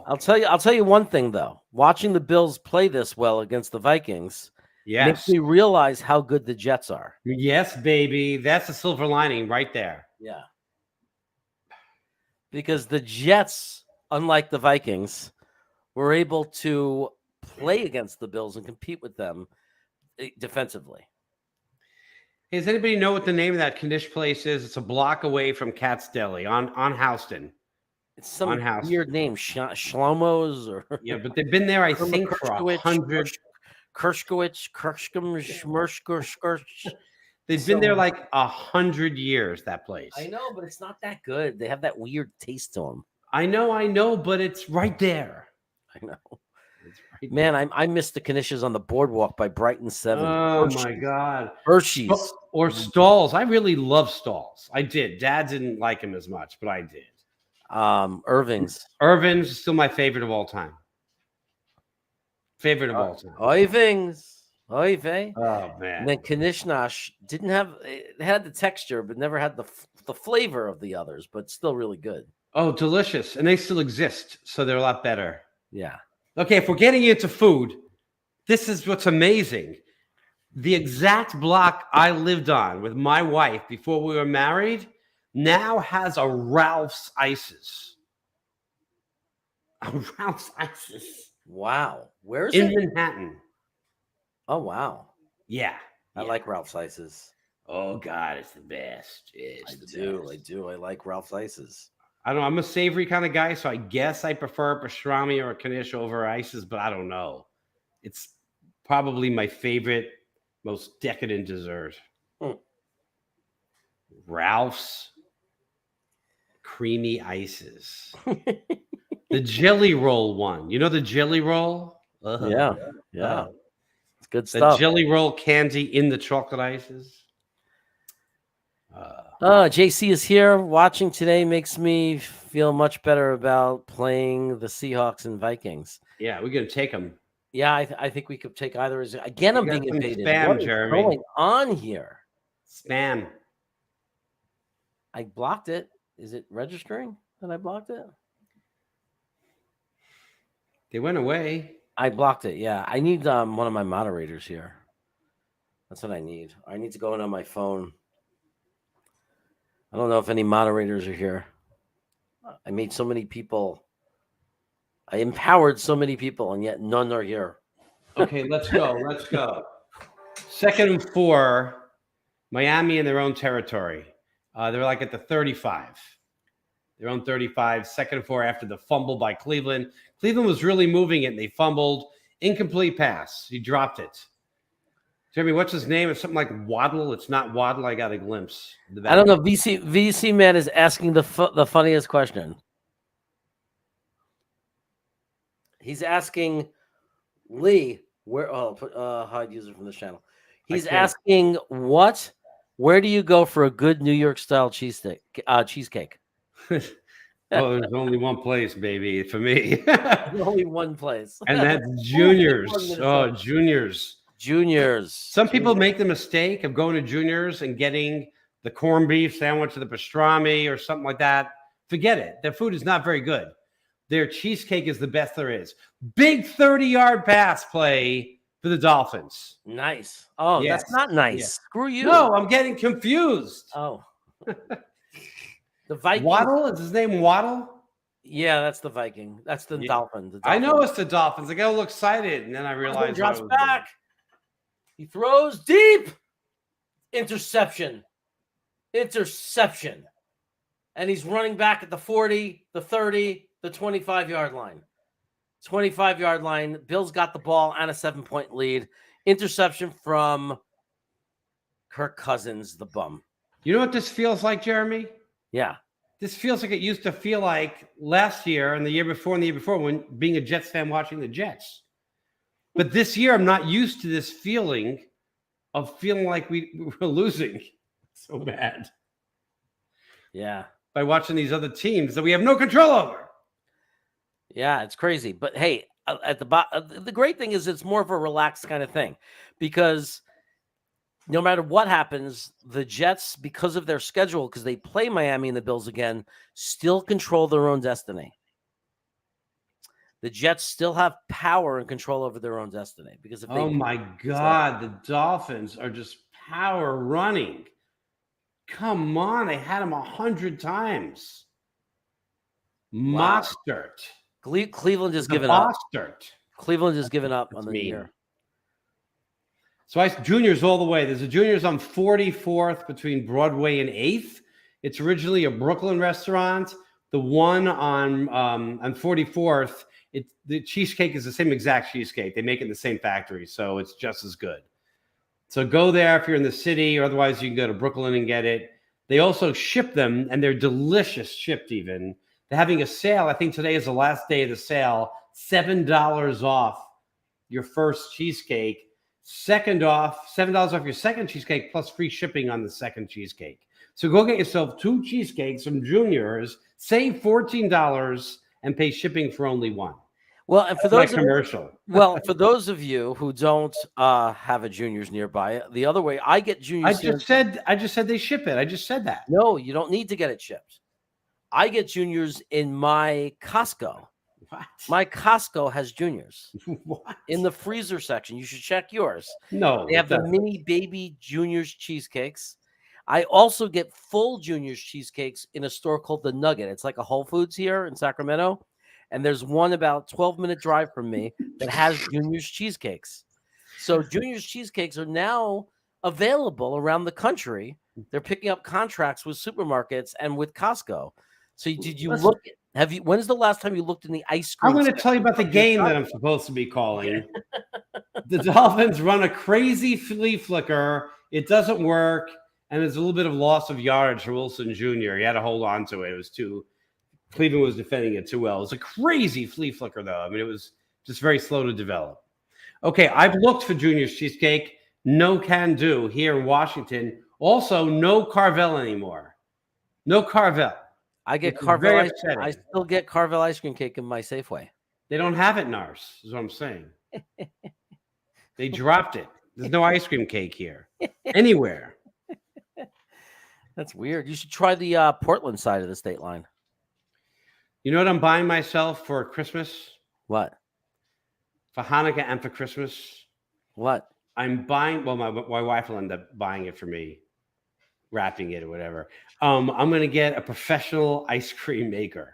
S1: I'll tell you one thing though. Watching the Bills play this well against the Vikings makes me realize how good the Jets are.
S2: Yes, baby. That's the silver lining right there.
S1: Yeah. Because the Jets, unlike the Vikings, were able to play against the Bills and compete with them defensively.
S2: Hey, does anybody know what the name of that Knish place is? It's a block away from Katz Deli on Houston.
S1: It's some weird name, Shlomo's or
S2: but they've been there, I think, for 100. They've been there like 100 years. That place.
S1: I know, but it's not that good. They have that weird taste to them.
S2: I know, but it's right there.
S1: I know. Man, I missed the Knishes on the boardwalk by Brighton 7.
S2: Oh, my God.
S1: Hershey's.
S2: Or Stalls. I really love Stalls. I did. Dad didn't like him as much, but I did.
S1: Irving's.
S2: Irving's is still my favorite of all time. Favorite of all time.
S1: Irving's. Oy vey.
S2: Oh
S1: And
S2: man.
S1: then Kanishnosh didn't have it had the texture, but never had the flavor of the others, but still really good.
S2: Oh, delicious. And they still exist, so they're a lot better.
S1: Yeah.
S2: Okay, if we're getting into food, this is what's amazing. The exact block I lived on with my wife before we were married now has a Ralph's Ices. A Ralph's Ices
S1: Wow. Where's
S2: in
S1: it?
S2: Manhattan.
S1: Oh wow.
S2: Yeah.
S1: I
S2: yeah.
S1: like Ralph's Ices.
S2: Oh God, it's the best. It's the best.
S1: I do. I like Ralph's Ices.
S2: I don't know. I'm a savory kind of guy, so I guess I prefer pastrami or a knish over ices, but I don't know. It's probably my favorite, most decadent dessert. Ralph's creamy ices. The jelly roll one. You know the jelly roll?
S1: Yeah.
S2: Uh,
S1: It's good
S2: the
S1: stuff.
S2: jelly roll candy in the chocolate ices.
S1: JC is here watching today. Makes me feel much better about playing the Seahawks and Vikings.
S2: Yeah, we're going to take them.
S1: Yeah, I think we could take either. Again, I'm being
S2: some
S1: invaded.
S2: spam,
S1: What is
S2: Jeremy.
S1: going on here?
S2: Spam.
S1: I blocked it. Is it registering that I blocked it?
S2: They went away.
S1: I blocked it. Yeah, I need one of my moderators here. That's what I need. I need to go in on my phone. I don't know if any moderators are here. I made so many people. I empowered so many people, and yet none are here.
S2: Okay, let's go. Let's go. 2nd and 4, Miami in their own territory. They're like at the 35. Their own 35. 2nd and 4 after the fumble by Cleveland. Cleveland was really moving it, and they fumbled. Incomplete pass. He dropped it. Jeremy, what's his name? It's something like Waddle. It's not Waddle. I got a glimpse.
S1: I don't know. VC man is asking the funniest question. He's asking Lee where. Oh, hide user from this channel. He's asking where do you go for a good New York style cheesesteak cheesecake?
S2: Oh, there's only one place, baby, for me.
S1: There's only one place,
S2: and that's Junior's. Oh, Junior's.
S1: Junior's.
S2: Some people make the mistake of going to Junior's and getting the corned beef sandwich or the pastrami or something like that. Forget it. Their food is not very good. Their cheesecake is the best there is. Big 30-yard pass play for the Dolphins.
S1: Nice. Oh, yes. That's not nice. Yeah. Screw you.
S2: No, I'm getting confused.
S1: Oh. The Vikings.
S2: Waddle? Is his name Waddle?
S1: Yeah, that's the Viking. That's the Dolphins.
S2: I know it's the Dolphins. I got a little excited, and then I realized
S1: he drops back. He throws deep. Interception. And he's running back at the 40, the 30, the 25-yard line. 25-yard line. Bills got the ball and a 7-point lead. Interception from Kirk Cousins, the bum.
S2: You know what this feels like, Jeremy?
S1: Yeah.
S2: This feels like it used to feel like last year and the year before when being a Jets fan watching the Jets. But this year, I'm not used to this feeling of feeling like we were losing so bad.
S1: Yeah.
S2: By watching these other teams that we have no control over.
S1: Yeah, it's crazy. But hey, at the bottom, the great thing is it's more of a relaxed kind of thing because no matter what happens, the Jets, because of their schedule, because they play Miami and the Bills again, still control their own destiny. The Jets still have power and control over their own destiny because if they
S2: my God, the Dolphins are just power running. Come on, they had him 100 times.
S1: Wow.
S2: Mostert.
S1: Cleveland has given up.
S2: Mostert.
S1: Cleveland has given up on the year.
S2: So Juniors all the way. There's a Juniors on 44th between Broadway and 8th. It's originally a Brooklyn restaurant. The one on 44th, the cheesecake is the same exact cheesecake. They make it in the same factory, so it's just as good. So go there if you're in the city, or otherwise you can go to Brooklyn and get it. They also ship them, and they're delicious shipped even. They're having a sale. I think today is the last day of the sale. $7 off your first cheesecake. $7 off your second cheesecake plus free shipping on the second cheesecake. So go get yourself 2 cheesecakes from Juniors, save $14 and pay shipping for only one.
S1: Well, and for
S2: That's my
S1: those
S2: commercial.
S1: for those of you who don't have a Juniors nearby, the other way I get Juniors here.
S2: I just said they ship it. I just said that.
S1: No, you don't need to get it shipped. I get Juniors in my Costco.
S2: What?
S1: My Costco has Juniors
S2: What?
S1: in the freezer section. You should check yours.
S2: No,
S1: They have the mini baby Juniors cheesecakes. I also get full Juniors cheesecakes in a store called The Nugget. It's like a Whole Foods here in Sacramento. And there's one about 12-minute drive from me that has Juniors cheesecakes. So Juniors cheesecakes are now available around the country. They're picking up contracts with supermarkets and with Costco. So did you
S2: Listen,
S1: look? Have you? When's the last time you looked in the ice
S2: I'm
S1: cream?
S2: going to tell you about the game that I'm supposed to be calling. The Dolphins run a crazy flea flicker. It doesn't work, and there's a little bit of loss of yardage for Wilson Jr. He had to hold on to it. It was too. Cleveland was defending it too well. It was a crazy flea flicker, though. I mean, it was just very slow to develop. Okay, I've looked for Junior's cheesecake. No can do here in Washington. Also, no Carvel anymore. No Carvel.
S1: I get
S2: It's
S1: Carvel
S2: very
S1: ice cream. I
S2: upsetting.
S1: still get Carvel ice cream cake in my Safeway.
S2: They don't have it in ours, is what I'm saying. They dropped it. There's no ice cream cake here. Anywhere.
S1: That's weird. You should try the Portland side of the state line.
S2: You know what I'm buying myself for Christmas?
S1: What?
S2: For Hanukkah and for Christmas?
S1: What?
S2: I'm buying, well, my wife will end up buying it for me, wrapping it or whatever. I'm going to get a professional ice cream maker.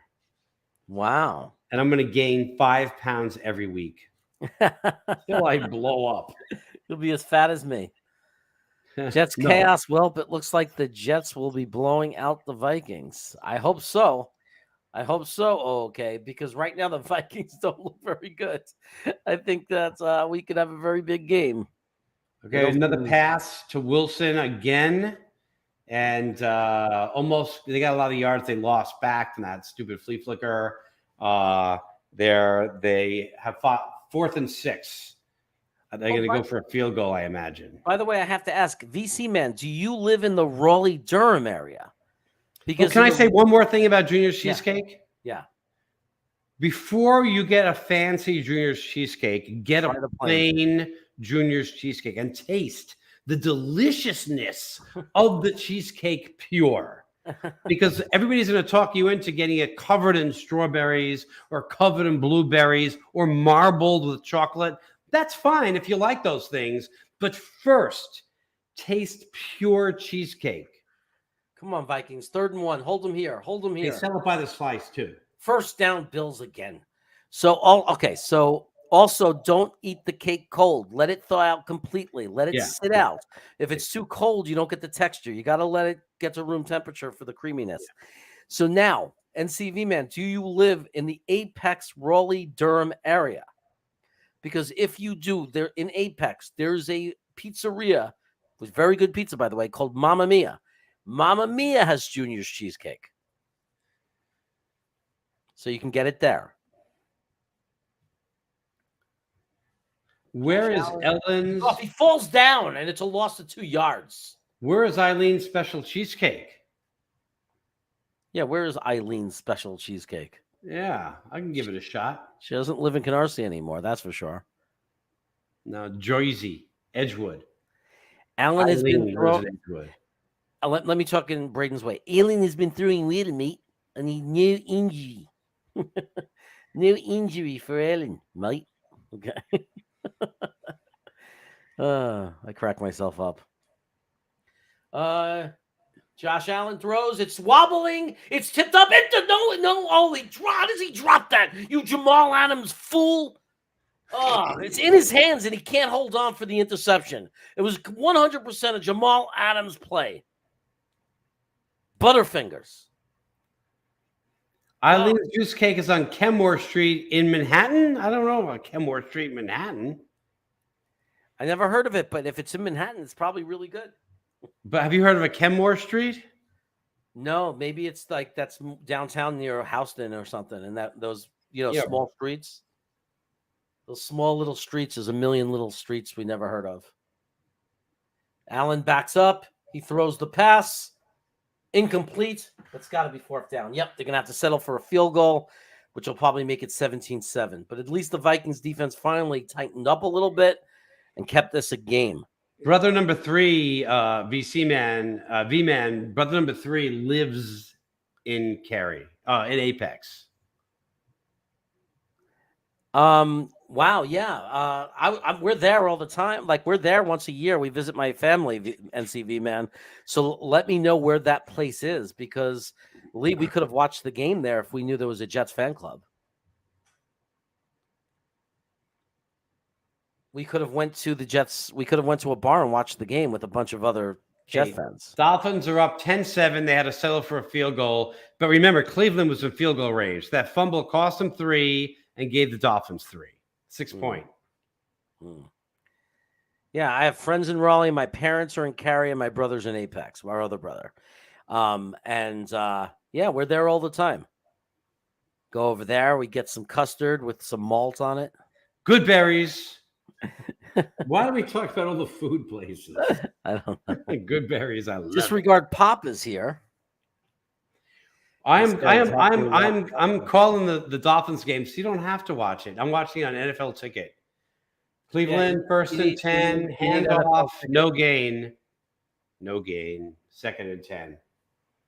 S1: Wow.
S2: And I'm going to gain 5 pounds every week till I blow up.
S1: You'll be as fat as me. Jets
S2: No.
S1: chaos. Well, it looks like the Jets will be blowing out the Vikings. I hope so. I hope so. Okay, because right now the Vikings don't look very good. I think that we could have a very big game.
S2: Okay, another pass to Wilson again. And almost they got a lot of yards they lost back from that stupid flea flicker. They have fought 4th and 6. They're going to go for a field goal, I imagine.
S1: By the way, I have to ask, VC man, do you live in the Raleigh-Durham area? Because
S2: Can I say one more thing about Junior's cheesecake?
S1: Yeah.
S2: Before you get a fancy Junior's cheesecake, get a plain Junior's cheesecake and taste the deliciousness of the cheesecake pure. Because everybody's going to talk you into getting it covered in strawberries or covered in blueberries or marbled with chocolate. That's fine if you like those things. But first, taste pure cheesecake.
S1: Come on, Vikings. 3rd and 1. Hold them here. Hold them here.
S2: They sell it by the slice, too.
S1: First down, Bills again. So also don't eat the cake cold. Let it thaw out completely. Let it sit out. If it's too cold, you don't get the texture. You got to let it get to room temperature for the creaminess. So now, NCV man, do you live in the Apex Raleigh-Durham area? Because if you do, there in Apex, there's a pizzeria with very good pizza, by the way, called Mamma Mia. Mamma Mia has Junior's cheesecake. So you can get it there.
S2: Where is Ellen's?
S1: Oh, he falls down, and it's a loss of 2 yards.
S2: Where is Eileen's special cheesecake?
S1: Yeah, where is Eileen's special cheesecake?
S2: Yeah, I can give it a shot.
S1: She doesn't live in Canarsie anymore, that's for sure.
S2: No, Jersey, Edgewood.
S1: Alan has been throwing.
S2: Edgewood.
S1: Let me talk in Braden's way. Alan has been throwing weird at me, and he no injury. No injury for Alan, mate. Okay. I crack myself up. Josh Allen throws. It's wobbling. It's tipped up into no. Oh, how does he drop that? You Jamal Adams fool. Oh, it's in his hands, and he can't hold on for the interception. It was 100% a Jamal Adams play. Butterfingers.
S2: Eileen's Juice Cake is on Kenmore Street in Manhattan. I don't know about Kenmore Street, Manhattan.
S1: I never heard of it, but if it's in Manhattan, it's probably really good.
S2: But have you heard of a Kenmore Street?
S1: No, maybe it's like that's downtown near Houston or something, and those small streets. Those small little streets. There's a million little streets we never heard of. Allen backs up. He throws the pass. Incomplete. It's got to be 4th down. Yep, they're going to have to settle for a field goal. which will probably make it 17-7. But at least the Vikings defense finally tightened up a little bit and kept this a game.
S2: Brother number 3, V Man. Brother number 3 lives in Cary, in Apex.
S1: Wow, yeah. We're there all the time. Like, we're there once a year. We visit my family, NCV man. So let me know where that place is, because Lee, we could have watched the game there if we knew there was a Jets fan club. We could have went to the Jets. We could have went to a bar and watched the game with a bunch of other Jets fans.
S2: Dolphins are up 10-7. They had to settle for a field goal. But remember, Cleveland was in field goal range. That fumble cost them 3 and gave the Dolphins 3. 6 point.
S1: Yeah, I have friends in Raleigh. My parents are in Cary, and my brother's in Apex, our other brother. Yeah, we're there all the time. Go over there. We get some custard with some malt on it.
S2: Good berries. Why do we talk about all the food places?
S1: I don't know.
S2: Good berries. I love
S1: Disregard Pop is here.
S2: I'm calling the Dolphins game, so you don't have to watch it. I'm watching it on NFL Ticket. Cleveland, first and 10, handoff, no gain. No gain. 2nd and 10.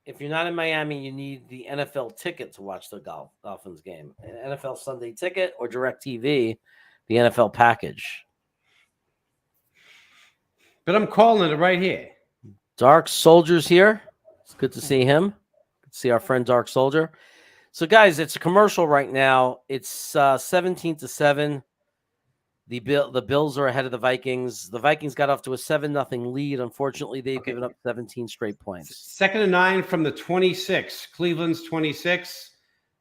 S1: If you're not in Miami, you need the NFL Ticket to watch the Dolphins game. An NFL Sunday Ticket or DirecTV, the NFL package.
S2: But I'm calling it right here.
S1: Dark Soldier's here. It's good to see him. See our friend Dark Soldier. So, guys, it's a commercial right now. It's 17-7. The Bills are ahead of the Vikings. The Vikings got off to a 7-0 lead. Unfortunately, they've given up 17 straight points.
S2: 2nd and 9 from the 26. Cleveland's 26.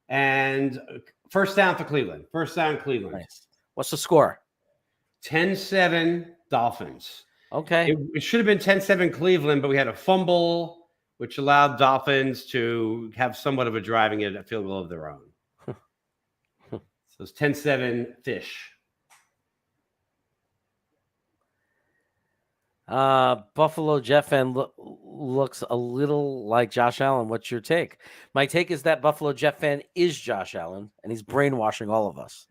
S2: And first down for Cleveland. First down, Cleveland.
S1: Nice. What's the score?
S2: 10-7 Dolphins.
S1: Okay.
S2: It should have been 10-7 Cleveland, but we had a fumble, which allowed Dolphins to have somewhat of a driving at a field goal of their own. So it's 10-7 Fish.
S1: Buffalo Jet fan looks a little like Josh Allen. What's your take? My take is that Buffalo Jet fan is Josh Allen, and he's brainwashing all of us.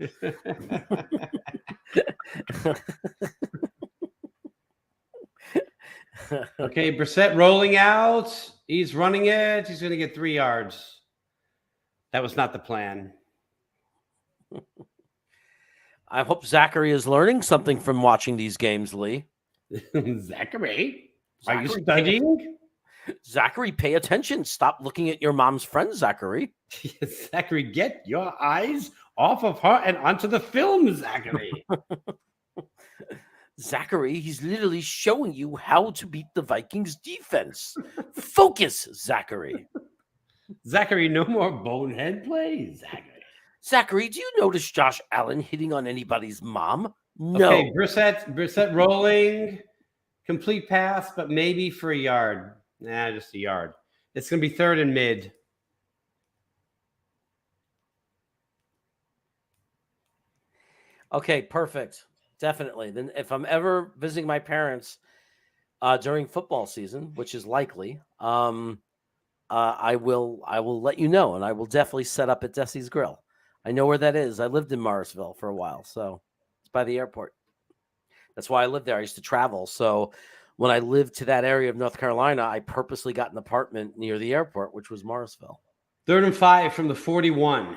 S2: Okay, Brissett rolling out. He's running it. He's going to get 3 yards. That was not the plan.
S1: I hope Zachary is learning something from watching these games, Lee.
S2: Zachary, are you studying?
S1: Zachary, pay attention. Stop looking at your mom's friend, Zachary.
S2: Zachary, get your eyes off of her and onto the film, Zachary.
S1: Zachary, he's literally showing you how to beat the Vikings defense. Focus, Zachary.
S2: Zachary, no more bonehead plays, Zachary.
S1: Zachary, do you notice Josh Allen hitting on anybody's mom? No.
S2: Okay, Brissett rolling. Complete pass, but maybe for a yard. Nah, just a yard. It's going to be 3rd and mid.
S1: Okay, perfect. Definitely. Then if I'm ever visiting my parents during football season, which is likely, I will let you know, and I will definitely set up at Desi's Grill. I know where that is. I lived in Morrisville for a while, so it's by the airport. That's why I lived there. I used to travel. So when I lived to that area of North Carolina, I purposely got an apartment near the airport, which was Morrisville.
S2: 3rd and 5 from the 41.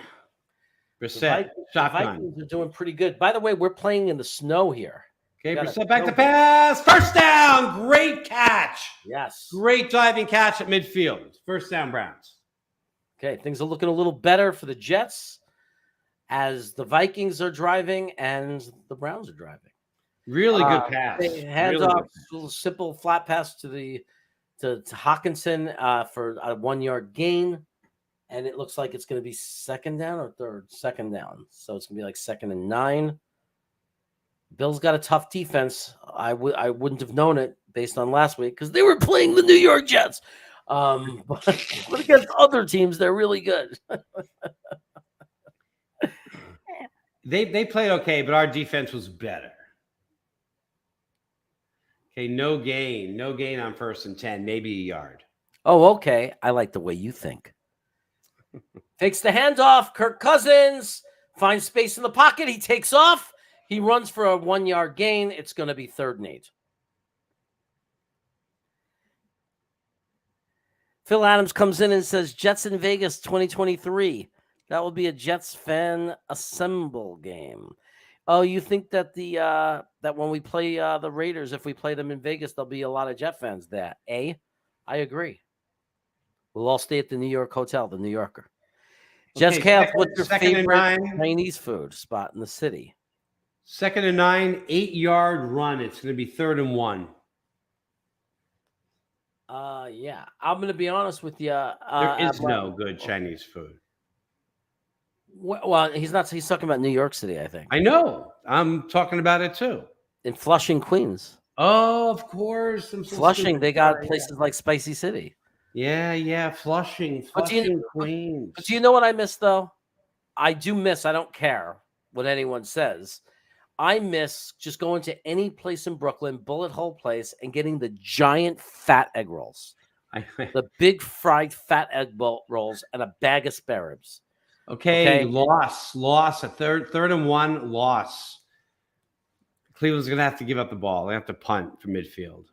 S2: Brissett, shotgun.
S1: The Vikings are doing pretty good. By the way, we're playing in the snow here.
S2: Okay, Brissett back to pass. First down. Great catch.
S1: Yes.
S2: Great diving catch at midfield. First down, Browns.
S1: Okay, things are looking a little better for the Jets as the Vikings are driving and the Browns are driving.
S2: Really good pass.
S1: Hands off, little simple flat pass to Hawkinson for a 1-yard gain. And it looks like it's going to be 2nd down or 3rd? 2nd down. So it's going to be like 2nd and 9. Bill's got a tough defense. I wouldn't have known it based on last week because they were playing the New York Jets. But against other teams, they're really good.
S2: They played okay, but our defense was better. Okay, no gain on 1st and 10, maybe a yard.
S1: Oh, okay. I like the way you think. Takes the handoff. Kirk Cousins finds space in the pocket. He takes off. He runs for a 1-yard gain. It's going to be 3rd and 8. Phil Adams comes in and says, Jets in Vegas 2023. That will be a Jets fan assemble game. Oh, you think that that when we play the Raiders, if we play them in Vegas, there'll be a lot of Jet fans there? I agree. We'll all stay at the New York Hotel, the New Yorker. Jets Calf, what's your favorite Chinese food spot in the city?
S2: 2nd and 9, 8-yard run. It's going to be 3rd and 1.
S1: Yeah, I'm going to be honest with you.
S2: There is no good Chinese food.
S1: Well, he's talking about New York City, I think.
S2: I know. I'm talking about it too.
S1: In Flushing, Queens.
S2: Oh, of course.
S1: Flushing, they got places like Spicy City.
S2: Yeah. Flushing, Queens.
S1: But do you know what I miss, though? I don't care what anyone says. I miss just going to any place in Brooklyn, bullet hole place, and getting the giant fat egg rolls. The big fried fat egg rolls and a bag of spare ribs.
S2: Okay. Loss. A third and 1 loss. Cleveland's going to have to give up the ball. They have to punt for midfield.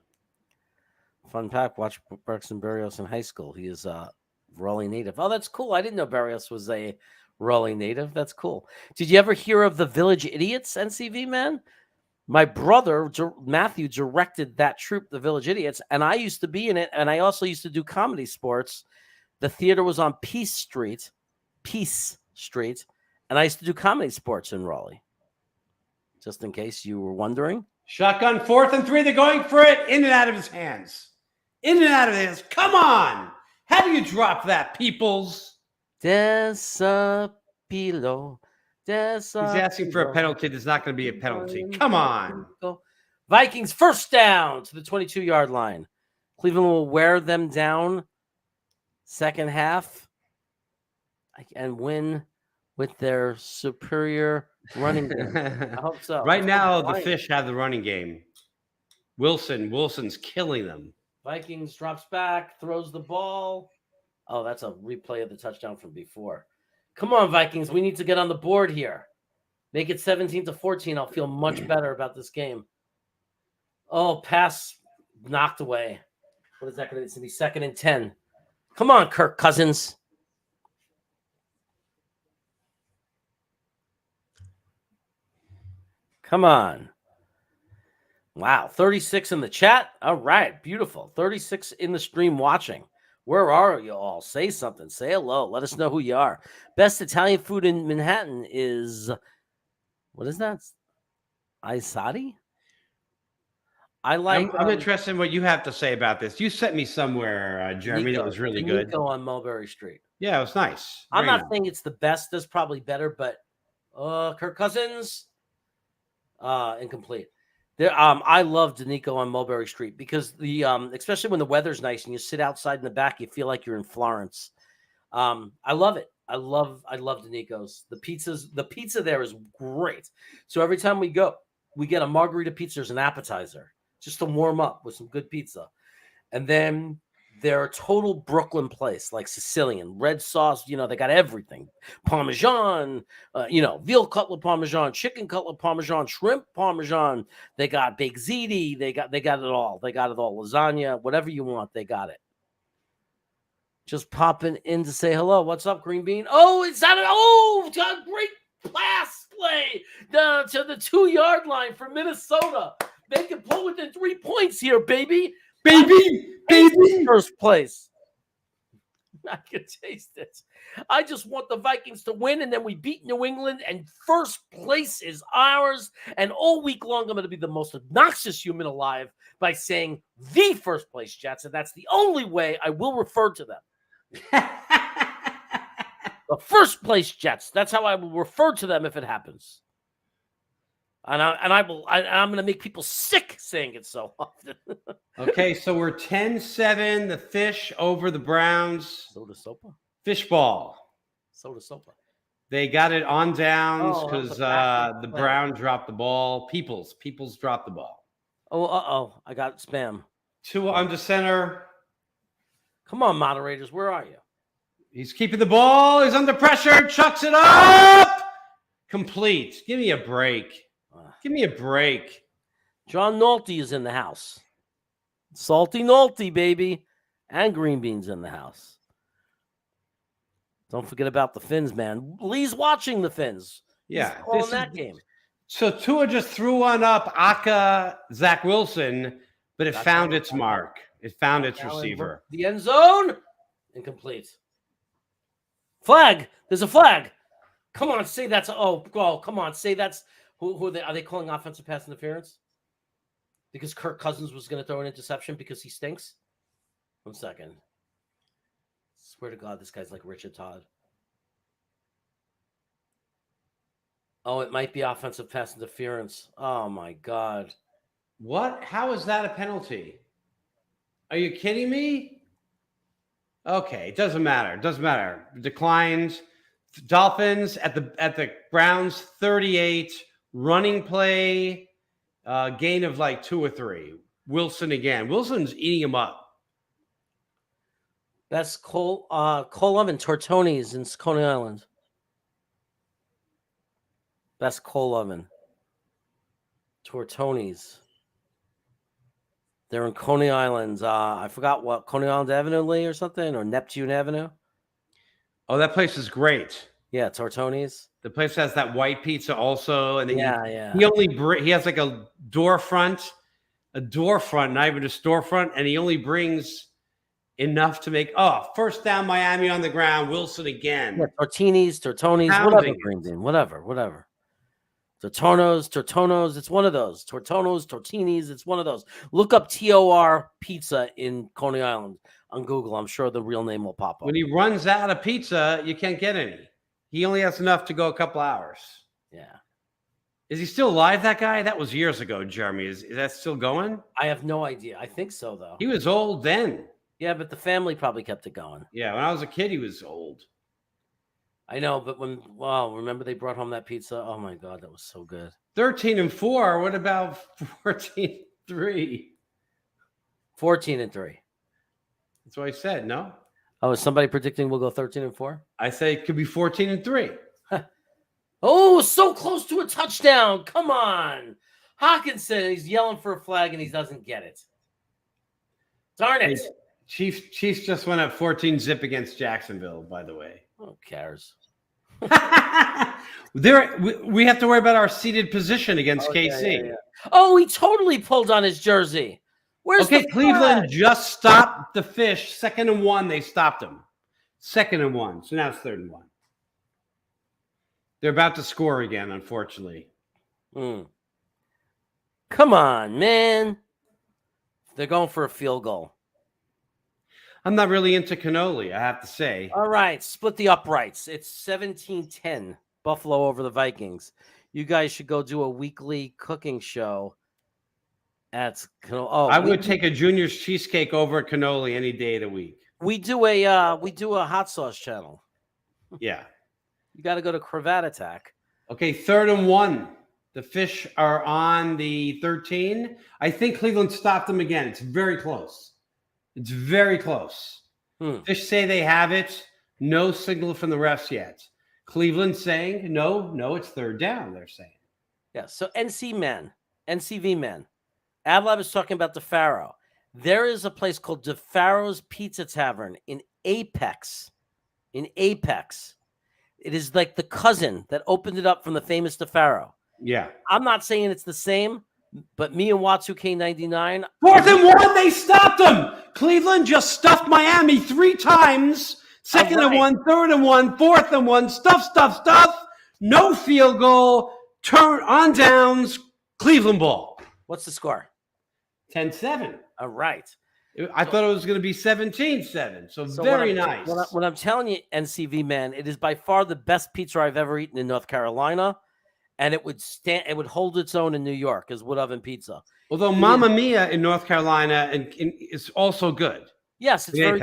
S1: Fun fact, watch Braxton Berrios in high school. He is a Raleigh native. Oh, that's cool. I didn't know Berrios was a Raleigh native. That's cool. Did you ever hear of the Village Idiots, NCV, man? My brother, Matthew, directed that troupe, the Village Idiots, and I used to be in it, and I also used to do comedy sports. The theater was on Peace Street, and I used to do comedy sports in Raleigh. Just in case you were wondering.
S2: Shotgun, 4th and 3. They're going for it. In and out of his hands. Come on. How do you drop that, Peoples?
S1: Desapilo.
S2: He's asking for a penalty. There's not going to be a penalty. Come on.
S1: Vikings 1st down to the 22-yard line. Cleveland will wear them down 2nd half and win with their superior running game. I hope so.
S2: Right now, the Fish have the running game. Wilson's killing them.
S1: Vikings drops back, throws the ball. Oh, that's a replay of the touchdown from before. Come on, Vikings. We need to get on the board here. Make it 17-14. I'll feel much better about this game. Oh, pass knocked away. What is that going to be? It's going to be 2nd and 10. Come on, Kirk Cousins. Come on. Wow, 36 in the chat. All right, beautiful. 36 in the stream watching. Where are you all? Say something. Say hello. Let us know who you are. Best Italian food in Manhattan is, what is that? Isati? I'm
S2: interested in what you have to say about this. You sent me somewhere, Jeremy, that was really good.
S1: Nico on Mulberry Street.
S2: Yeah, it was nice.
S1: I'm not saying it's the best. There's probably better, but Kirk Cousins, incomplete. I love Danico on Mulberry Street because especially when the weather's nice and you sit outside in the back, you feel like you're in Florence. I love it. I love Danico's. The pizza there is great. So every time we go, we get a margarita pizza as an appetizer just to warm up with some good pizza. And then they're a total Brooklyn place, like Sicilian, red sauce, they got everything. Parmesan, veal cutlet Parmesan, chicken cutlet Parmesan, shrimp Parmesan. They got baked ziti. They got it all. They got it all. Lasagna, whatever you want, they got it. Just popping in to say hello. What's up, Green Bean? Oh, great pass play down to the 2-yard line for Minnesota. They can pull within 3 points here, baby. Baby. First place. I can taste it. I just want the Vikings to win, and then we beat New England, and first place is ours. And all week long, I'm going to be the most obnoxious human alive by saying the first place Jets, and that's the only way I will refer to them. The first place Jets. That's how I will refer to them if it happens. And I'm going to make people sick saying it so often.
S2: Okay, so we're 10-7. The Fish over the Browns.
S1: Soda Sopa.
S2: Fishball.
S1: Soda Sopa.
S2: They got it on downs because the Browns dropped the ball. Peoples dropped the ball.
S1: Oh, I got spam.
S2: 2 under center.
S1: Come on, moderators. Where are you?
S2: He's keeping the ball. He's under pressure. Chucks it up. Complete. Give me a break. Give me a break.
S1: John Nolte is in the house. Salty Nolte, baby. And Green Bean's in the house. Don't forget about the Finns, man. Lee's watching the Finns.
S2: Yeah.
S1: He's calling that game.
S2: So Tua just threw one up, Zach Wilson, but it found its mark. It found its receiver.
S1: The end zone. Incomplete. Flag. There's a flag. Come on, say that's come on, say that's who are they calling offensive pass interference? Because Kirk Cousins was going to throw an interception because he stinks. 1 second. Swear to God, this guy's like Richard Todd. Oh, it might be offensive pass interference. Oh my God.
S2: What? How is that a penalty? Are you kidding me? Okay, it doesn't matter. It doesn't matter. Declines. Dolphins at the Browns 38, running play, gain of like 2 or 3. Wilson again. Wilson's eating him up.
S1: That's Cole Oven Tortoni's in Coney Island. Best Cole Oven. Tortoni's. They're in Coney Island. I forgot what, Coney Island Avenue, Lee, or something, or Neptune Avenue.
S2: Oh, that place is great.
S1: Yeah, Tortoni's.
S2: The place has that white pizza also, and then
S1: he
S2: has like a door front, not even a storefront, and he only brings enough to make first down Miami on the ground. Wilson again.
S1: Yeah, Tortoni's, whatever. Tortonos, it's one of those. Tortonos, Tortinis, it's one of those. Look up TOR Pizza in Coney Island on Google. I'm sure the real name will pop up.
S2: When he runs out of pizza, you can't get any. He only has enough to go a couple hours.
S1: Yeah.
S2: Is he still alive, that guy? That was years ago, Jeremy. Is that still going?
S1: I have no idea. I think so, though.
S2: He was old then.
S1: Yeah, but the family probably kept it going.
S2: Yeah, when I was a kid, he was old.
S1: I know, but remember they brought home that pizza? Oh, my God, that was so good.
S2: 13-4. What about 14-3?
S1: 14-3.
S2: That's what I said, no?
S1: Oh, is somebody predicting we'll go 13-4?
S2: I say it could be 14-3.
S1: Oh, so close to a touchdown. Come on. Hawkinson, he's yelling for a flag and he doesn't get it. Darn it.
S2: Hey, Chiefs just went up 14-0 against Jacksonville, by the way.
S1: Who cares?
S2: We have to worry about our seated position against KC.
S1: Yeah. Oh, he totally pulled on his jersey. Where's the
S2: Cleveland just stopped the fish. 2nd and 1, they stopped him. 2nd and 1. So now it's 3rd and 1. They're about to score again, unfortunately.
S1: Come on, man. They're going for a field goal.
S2: I'm not really into cannoli, I have to say.
S1: All right, split the uprights. It's 17-10, Buffalo over the Vikings. You guys should go do a weekly cooking show at
S2: I would take a Junior's cheesecake over cannoli any day of the week.
S1: We do a hot sauce channel.
S2: Yeah.
S1: You got to go to Cravat Attack.
S2: Okay, 3rd and 1. The fish are on the 13. I think Cleveland stopped them again. It's very close. It's very close. Fish say they have it. No signal from the refs yet. Cleveland saying, no, it's 3rd down, they're saying.
S1: Yeah, so NCV man. Adlab is talking about DeFaro. There is a place called DeFaro's Pizza Tavern in Apex. It is like the cousin that opened it up from the famous DeFaro.
S2: Yeah.
S1: I'm not saying it's the same, but me and Watsu K99.
S2: 4th and 1, they stopped them. Cleveland just stuffed Miami 3 times. 2nd and 1, 3rd and 1, 4th and 1. Stuff. No field goal. Turn on downs. Cleveland ball.
S1: What's the score?
S2: 10-7.
S1: All right.
S2: I thought it was going to be 17-7. So very nice.
S1: What I'm telling you, NCV man, it is by far the best pizza I've ever eaten in North Carolina. And it would hold its own in New York as Wood Oven Pizza.
S2: Although Mamma Mia in North Carolina is also good.
S1: Yes, it's very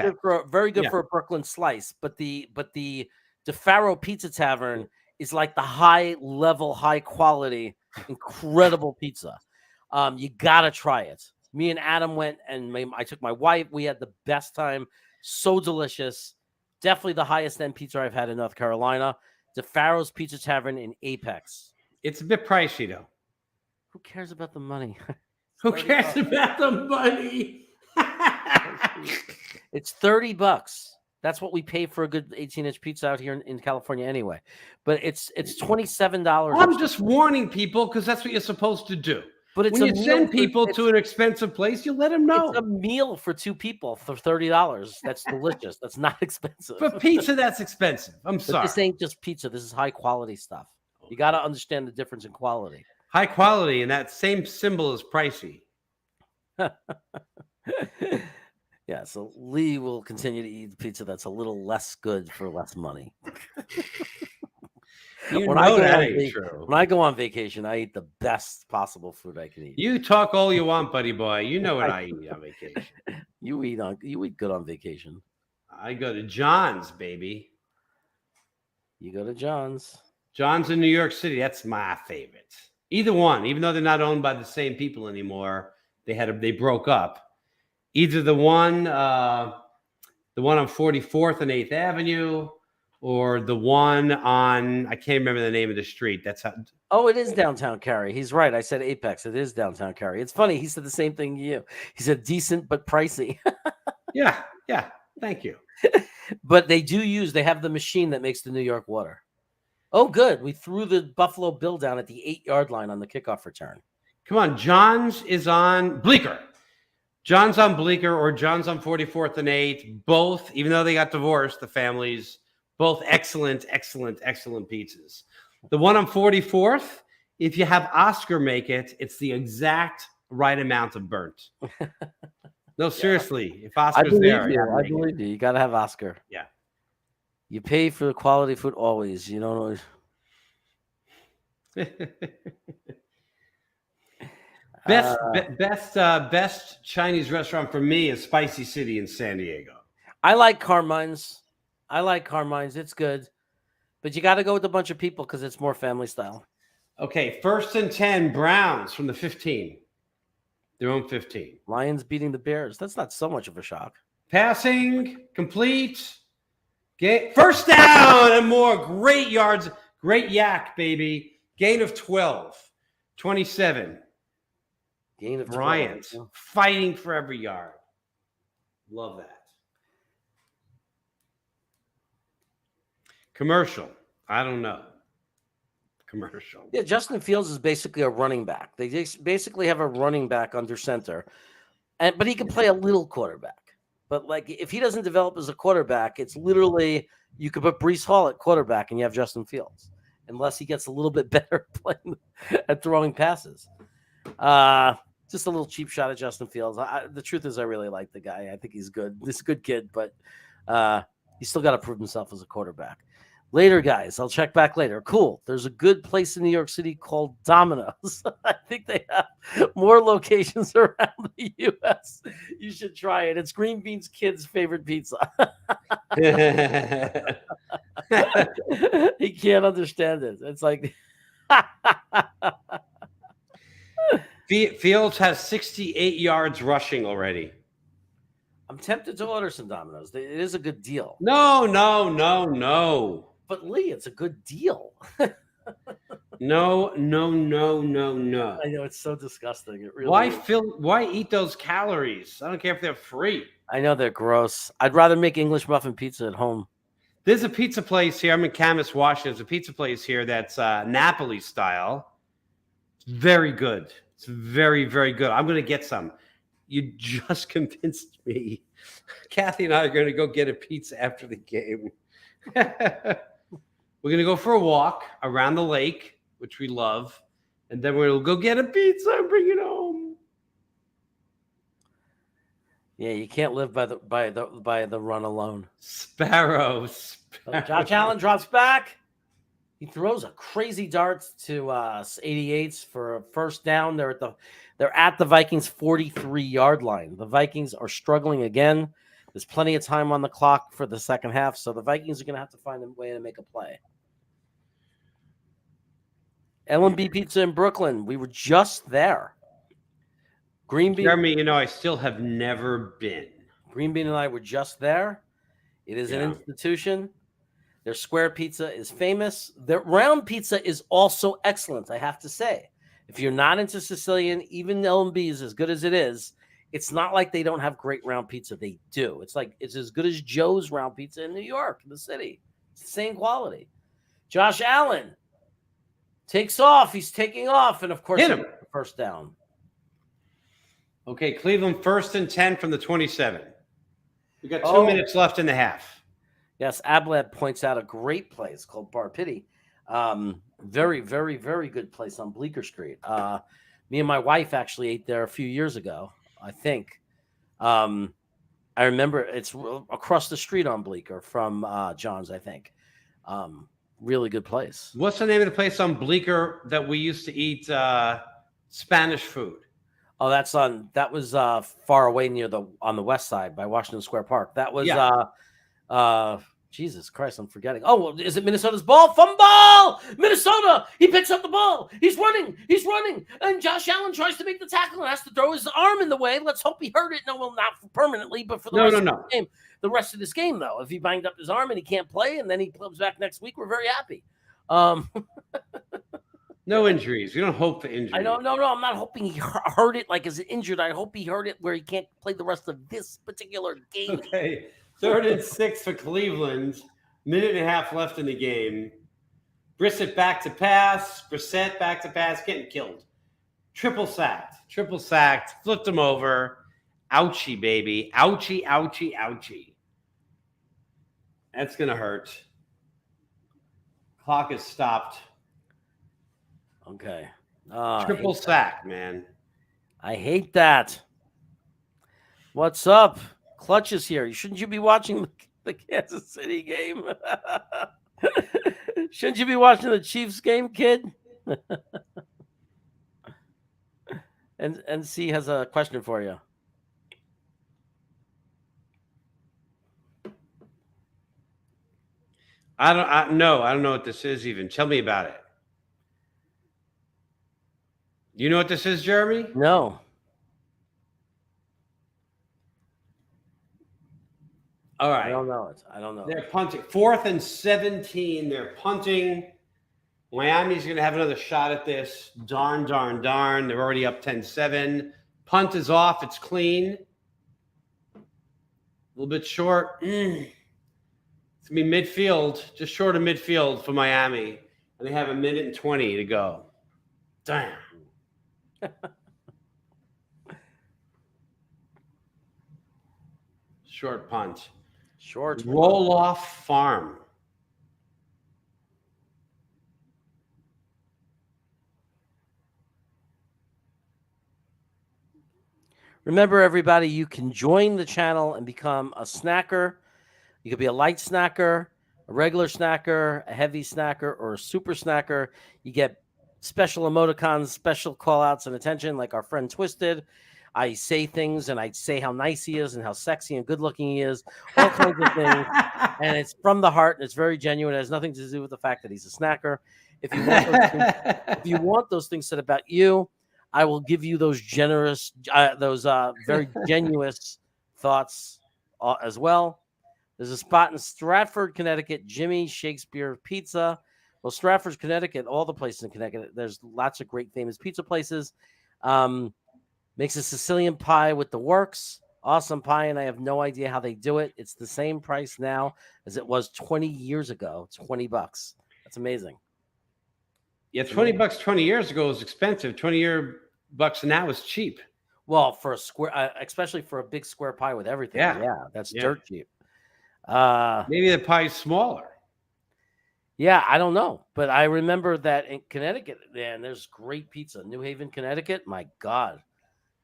S1: good for a Brooklyn slice. But the DeFaro Pizza Tavern is like the high level, high quality, incredible pizza. You gotta try it. Me and Adam went, and I took my wife. We had the best time. So delicious. Definitely the highest end pizza I've had in North Carolina. DeFaro's Pizza Tavern in Apex.
S2: It's a bit pricey, though.
S1: Who cares about the money?
S2: Who cares about the money?
S1: It's $30. That's what we pay for a good 18-inch pizza out here in California anyway. But it's $27.
S2: I'm just warning people because that's what you're supposed to do.
S1: But it's
S2: when
S1: a
S2: you
S1: meal
S2: send people to an expensive place, you let them know.
S1: It's a meal for 2 people for $30. That's delicious. That's not expensive.
S2: For pizza, that's expensive. I'm
S1: But
S2: sorry.
S1: this ain't just pizza. This is high quality stuff. You got to understand the difference in quality.
S2: High quality, and that same symbol is pricey.
S1: Yeah, so Lee will continue to eat pizza that's a little less good for less money. When I go on vacation, I eat the best possible food I can eat.
S2: You talk all you want, buddy boy. You know what I eat on vacation.
S1: You eat good on vacation.
S2: I go to John's, baby.
S1: You go to John's.
S2: John's in New York City. That's my favorite. Either one, even though they're not owned by the same people anymore, they broke up. Either the one on 44th and 8th Avenue, or the one on, I can't remember the name of the street. That's how.
S1: Oh, it is downtown Cary. He's right. I said Apex. It is downtown Cary. It's funny. He said the same thing to you. He said decent but pricey.
S2: Yeah. Thank you.
S1: But they have the machine that makes the New York water. Oh, good. We threw the Buffalo Bill down at the 8-yard line on the kickoff return.
S2: Come on. John's is on Bleecker. John's on Bleecker or John's on 44th and 8th. Both, even though they got divorced, the families, both excellent pizzas. The one on 44th, if you have Oscar make it, it's the exact right amount of burnt. No, seriously. If Oscar's there,
S1: I believe you. You got to have Oscar.
S2: Yeah.
S1: You pay for the quality food always. You don't know.
S2: Best Chinese restaurant for me is Spicy City in San Diego.
S1: I like Carmine's. It's good. But you got to go with a bunch of people because it's more family style.
S2: Okay, 1st and 10, Browns from the 15. Their own 15.
S1: Lions beating the Bears. That's not so much of a shock.
S2: Passing, complete. First down and more. Great yards. Great yak, baby. Gain of 12. 27.
S1: Gain of 12.
S2: Bryant fighting for every yard. Love that. Commercial. I don't know. Commercial.
S1: Yeah, Justin Fields is basically a running back. They just basically have a running back under center, but he can play a little quarterback. But like, if he doesn't develop as a quarterback, it's literally you could put Breece Hall at quarterback and you have Justin Fields, unless he gets a little bit better playing at throwing passes. Just a little cheap shot at Justin Fields. The truth is, I really like the guy. I think he's good. This is a good kid, but he's still got to prove himself as a quarterback. Later, guys. I'll check back later. Cool. There's a good place in New York City called Domino's. I think they have more locations around the U.S. You should try it. It's Green Bean's kid's favorite pizza. He can't understand it. It's like
S2: Fields has 68 yards rushing already.
S1: I'm tempted to order some Domino's. It is a good deal.
S2: No.
S1: But Lee, it's a good deal.
S2: No.
S1: I know, it's so disgusting. It really
S2: Why eat those calories? I don't care if they're free.
S1: I know they're gross. I'd rather make English muffin pizza at home.
S2: There's a pizza place here. I'm in Camas, Washington. There's a pizza place here that's Napoli style. It's very good. It's very, very good. I'm going to get some. You just convinced me. Kathy and I are going to go get a pizza after the game. We're going to go for a walk around the lake, which we love, and then we'll go get a pizza and bring it home.
S1: Yeah, you can't live by the run alone.
S2: Sparrow.
S1: Josh Allen drops back. He throws a crazy dart to 88s for a first down. They're at the Vikings 43-yard line. The Vikings are struggling again. There's plenty of time on the clock for the second half, so the Vikings are going to have to find a way to make a play. L&B Pizza in Brooklyn. We were just there. Green Bean.
S2: Jeremy, I still have never been.
S1: Green Bean and I were just there. It is an
S2: Yeah.
S1: institution. Their square pizza is famous. Their round pizza is also excellent, I have to say. If you're not into Sicilian, even L&B is as good as it is. It's not like they don't have great round pizza. They do. It's as good as Joe's round pizza in New York, the city. It's the same quality. Josh Allen takes off. He's taking off. And, of course,
S2: Hit him.
S1: First down.
S2: Okay, Cleveland 1st and 10 from the 27. We got 2 minutes left in the half.
S1: Yes, Ablad points out a great place called Bar Pity. Very, very, very good place on Bleecker Street. Me and my wife actually ate there a few years ago, I think. I remember it's across the street on Bleecker from John's, I think. Really good place.
S2: What's the name of the place on Bleecker that we used to eat Spanish food?
S1: Oh, that was far away on the west side by Washington Square Park. That was Jesus Christ, I'm forgetting. Oh, well, is it Minnesota's ball? Fumble! Minnesota! He picks up the ball. He's running. And Josh Allen tries to make the tackle and has to throw his arm in the way. Let's hope he hurt it. No, well, not permanently, but for the rest of the game. The rest of this game, though, if he banged up his arm and he can't play and then he comes back next week, we're very happy.
S2: No injuries. We don't hope for injuries.
S1: I don't. No. I'm not hoping he hurt it like as injured. I hope he hurt it where he can't play the rest of this particular game.
S2: Okay. 3rd and 6 for Cleveland. Minute and a half left in the game. Brissett back to pass. Brissett back to pass. Getting killed. Triple sacked. Flipped him over. Ouchie, baby. Ouchie. That's going to hurt. Clock is stopped.
S1: Okay.
S2: Triple sack, man.
S1: I hate that. What's up? Clutch is here. Shouldn't you be watching the Kansas City game? Shouldn't you be watching the Chiefs game, kid? And C has a question for you.
S2: I don't know what this is even. Tell me about it. You know what this is, Jeremy?
S1: No.
S2: All right.
S1: I don't know it.
S2: They're punting. 4th and 17. They're punting. Miami's going to have another shot at this. Darn. They're already up 10-7. Punt is off. It's clean. A little bit short. It's going to be midfield, just short of midfield for Miami. And they have 1:20 to go. Damn. Short punt. Roll off farm.
S1: Remember, everybody, you can join the channel and become a snacker. You could be a light snacker, a regular snacker, a heavy snacker, or a super snacker. You get special emoticons, special call-outs and attention like our friend Twisted. I say things and I say how nice he is and how sexy and good-looking he is, all kinds of things. And it's from the heart and it's very genuine. It has nothing to do with the fact that he's a snacker. If you want those things said about you, I will give you those generous, very genuine thoughts as well. There's a spot in Stratford, Connecticut, Jimmy Shakespeare Pizza. Well, Stratford, Connecticut, all the places in Connecticut, there's lots of great famous pizza places. Makes a Sicilian pie with the works. Awesome pie, and I have no idea how they do it. It's the same price now as it was 20 years ago. $20. That's amazing.
S2: Yeah, $20 20 years ago was expensive. $20 now is cheap.
S1: Well, for a square, especially for a big square pie with everything. Yeah, that's dirt cheap.
S2: Maybe the pie's smaller.
S1: Yeah, I don't know. But I remember that in Connecticut, man, there's great pizza. New Haven, Connecticut, my God.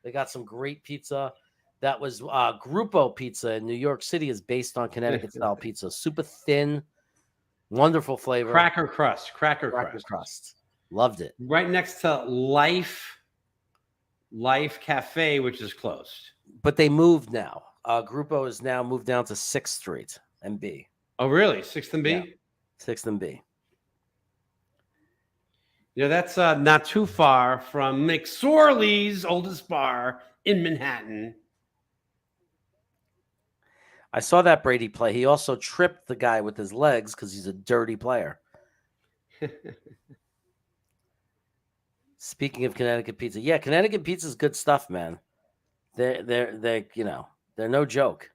S1: They got some great pizza. That was Grupo Pizza in New York City is based on Connecticut-style pizza. Super thin, wonderful flavor.
S2: Cracker crust.
S1: Loved it.
S2: Right next to Life Cafe, which is closed.
S1: But they moved now. Grupo is now moved down to 6th Street and B.
S2: Oh, really? 6th and B?
S1: Yeah. 6th and B.
S2: Yeah, that's not too far from McSorley's oldest bar in Manhattan.
S1: I saw that Brady play. He also tripped the guy with his legs because he's a dirty player. Speaking of Connecticut pizza, yeah, Connecticut pizza is good stuff, man. They're they're no joke.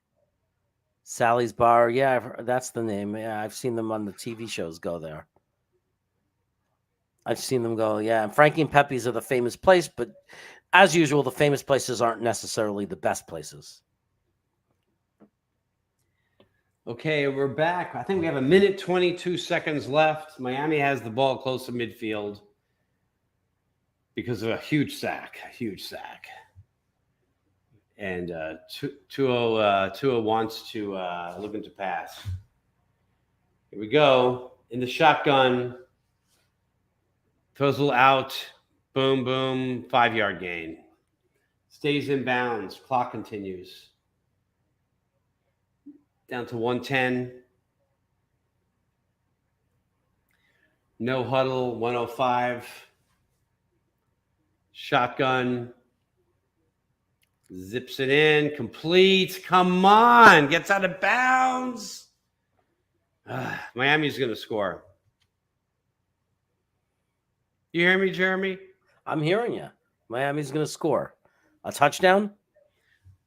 S1: Sally's Bar, yeah, that's the name. Yeah, I've seen them on the TV shows go there. I've seen them go, yeah. And Frankie and Pepe's are the famous place, but as usual, the famous places aren't necessarily the best places.
S2: Okay, we're back. I think we have a minute 22 seconds left. Miami has the ball close to midfield because of a huge sack. And Tua wants to looking to pass. Here we go. In the shotgun. Throws a little out. Boom, boom. 5-yard gain. Stays in bounds. Clock continues. Down to 110. No huddle. 105. Shotgun. Zips it in, complete. Come on, gets out of bounds. Miami's going to score. You hear me, Jeremy?
S1: I'm hearing you. Miami's going to score. A touchdown?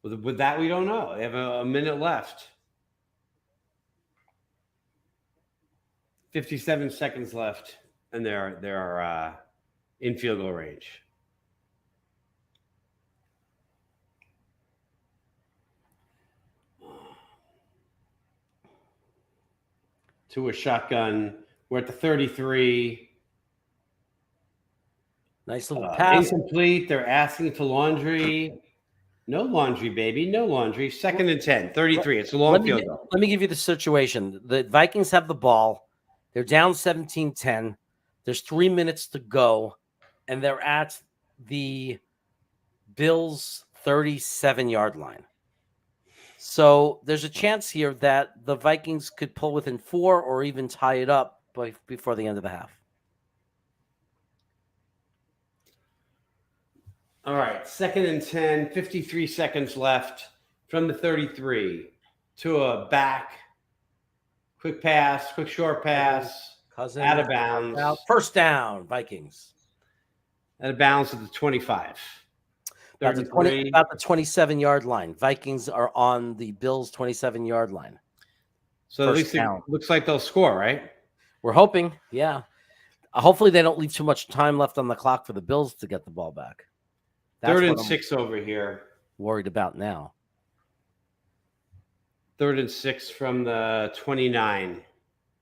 S2: With that, we don't know. They have a minute left. 57 seconds left, and they're in field goal range. To a shotgun. We're at the 33.
S1: Nice little pass.
S2: Incomplete. They're asking to laundry. No laundry, baby. No laundry. 2nd and 10. 33. It's a long field goal.
S1: Let me give you the situation. The Vikings have the ball. They're down 17-10. There's 3 minutes to go, and they're at the Bills' 37-yard line. So there's a chance here that the Vikings could pull within 4 or even tie it up before the end of the half.
S2: All right, 2nd and 10, 53 seconds left from the 33 to a back. Quick pass, quick short pass.
S1: Cousin
S2: out of bounds.
S1: First down, Vikings.
S2: Out of bounds at the 25.
S1: About the 27-yard line. Vikings are on the Bills' 27-yard line.
S2: So at least it looks like they'll score, right?
S1: We're hoping, yeah. Hopefully they don't leave too much time left on the clock for the Bills to get the ball back. That's
S2: 3rd and 6 over here.
S1: Worried about now.
S2: 3rd and 6 from the 29.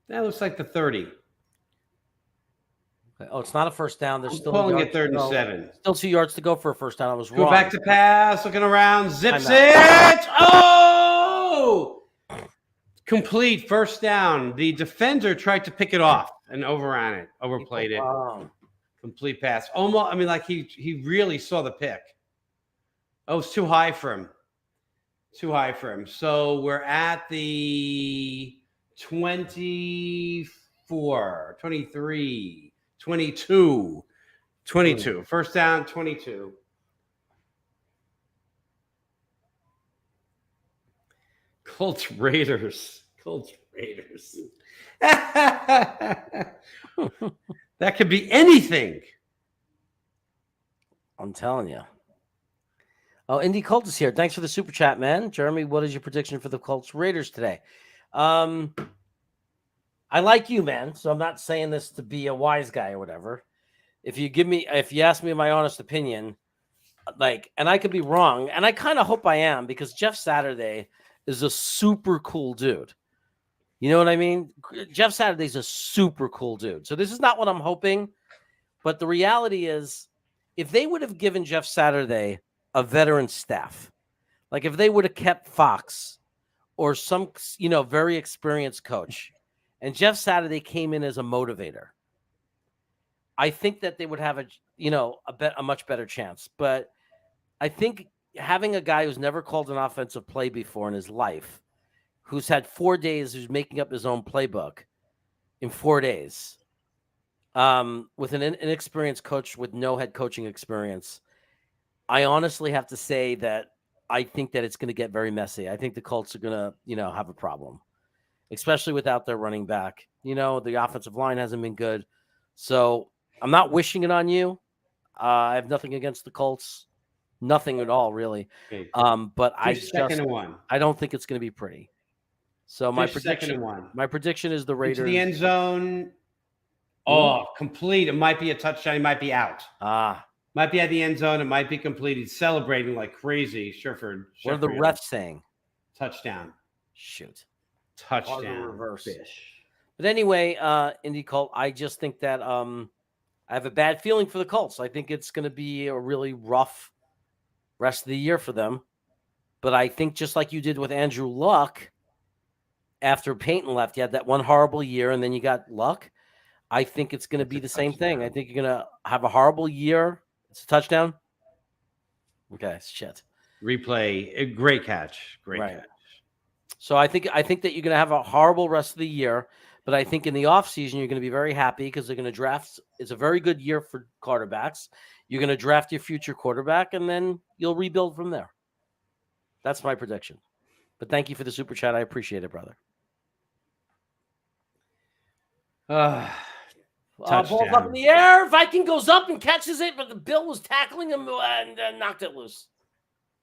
S2: That looks like the 30.
S1: Oh, it's not a first down. There's still
S2: calling it 3rd and 7.
S1: Still 2 yards to go for a first down. I was wrong.
S2: Go back to pass. Looking around. Zips it. Oh! Complete. First down. The defender tried to pick it off and overran it. Overplayed it. Complete pass. Almost. I mean, like he really saw the pick. Oh, it's too high for him. Too high for him. So we're at the 24, 23. 22. First down, 22. Colts Raiders. That could be anything.
S1: I'm telling you. Oh, Indy Colt is here. Thanks for the super chat, man. Jeremy, what is your prediction for the Colts Raiders today? I like you, man. So I'm not saying this to be a wise guy or whatever. If you ask me my honest opinion, and I could be wrong, and I kind of hope I am, because Jeff Saturday is a super cool dude. You know what I mean? Jeff Saturday's a super cool dude. So this is not what I'm hoping, but the reality is, if they would have given Jeff Saturday a veteran staff, like if they would have kept Fox or some, very experienced coach, and Jeff Saturday came in as a motivator, I think that they would have a much better chance. But I think having a guy who's never called an offensive play before in his life, who's had 4 days, who's making up his own playbook in 4 days, with an inexperienced coach with no head coaching experience, I honestly have to say that I think that it's going to get very messy. I think the Colts are going to, have a problem, especially without their running back. The offensive line hasn't been good. So I'm not wishing it on you. I have nothing against the Colts. Nothing at all, really.
S2: Okay.
S1: But
S2: Fish second and one.
S1: I don't think it's going to be pretty. So my
S2: Fish second and
S1: prediction,
S2: one.
S1: my prediction is the Raiders.
S2: Into the end zone. Oh, complete. It might be a touchdown. He might be out. Might be at the end zone. It might be complete. He's celebrating like crazy. Sherford.
S1: What are the refs saying?
S2: Touchdown.
S1: Shoot.
S2: Touchdown.
S1: Reverse.
S2: Fish.
S1: But anyway, Indy Colt, I just think that I have a bad feeling for the Colts. I think it's going to be a really rough rest of the year for them. But I think just like you did with Andrew Luck, after Peyton left, you had that one horrible year, and then you got Luck. I think it's going to be the same thing. I think you're going to have a horrible year. It's a touchdown. Okay, shit.
S2: Replay. Great catch. Great catch.
S1: So I think that you're going to have a horrible rest of the year, but I think in the offseason you're going to be very happy because they're going to draft. It's a very good year for quarterbacks. You're going to draft your future quarterback, and then you'll rebuild from there. That's my prediction. But thank you for the super chat. I appreciate it, brother. Ball's up in the air. Viking goes up and catches it, but the Bill was tackling him and knocked it loose.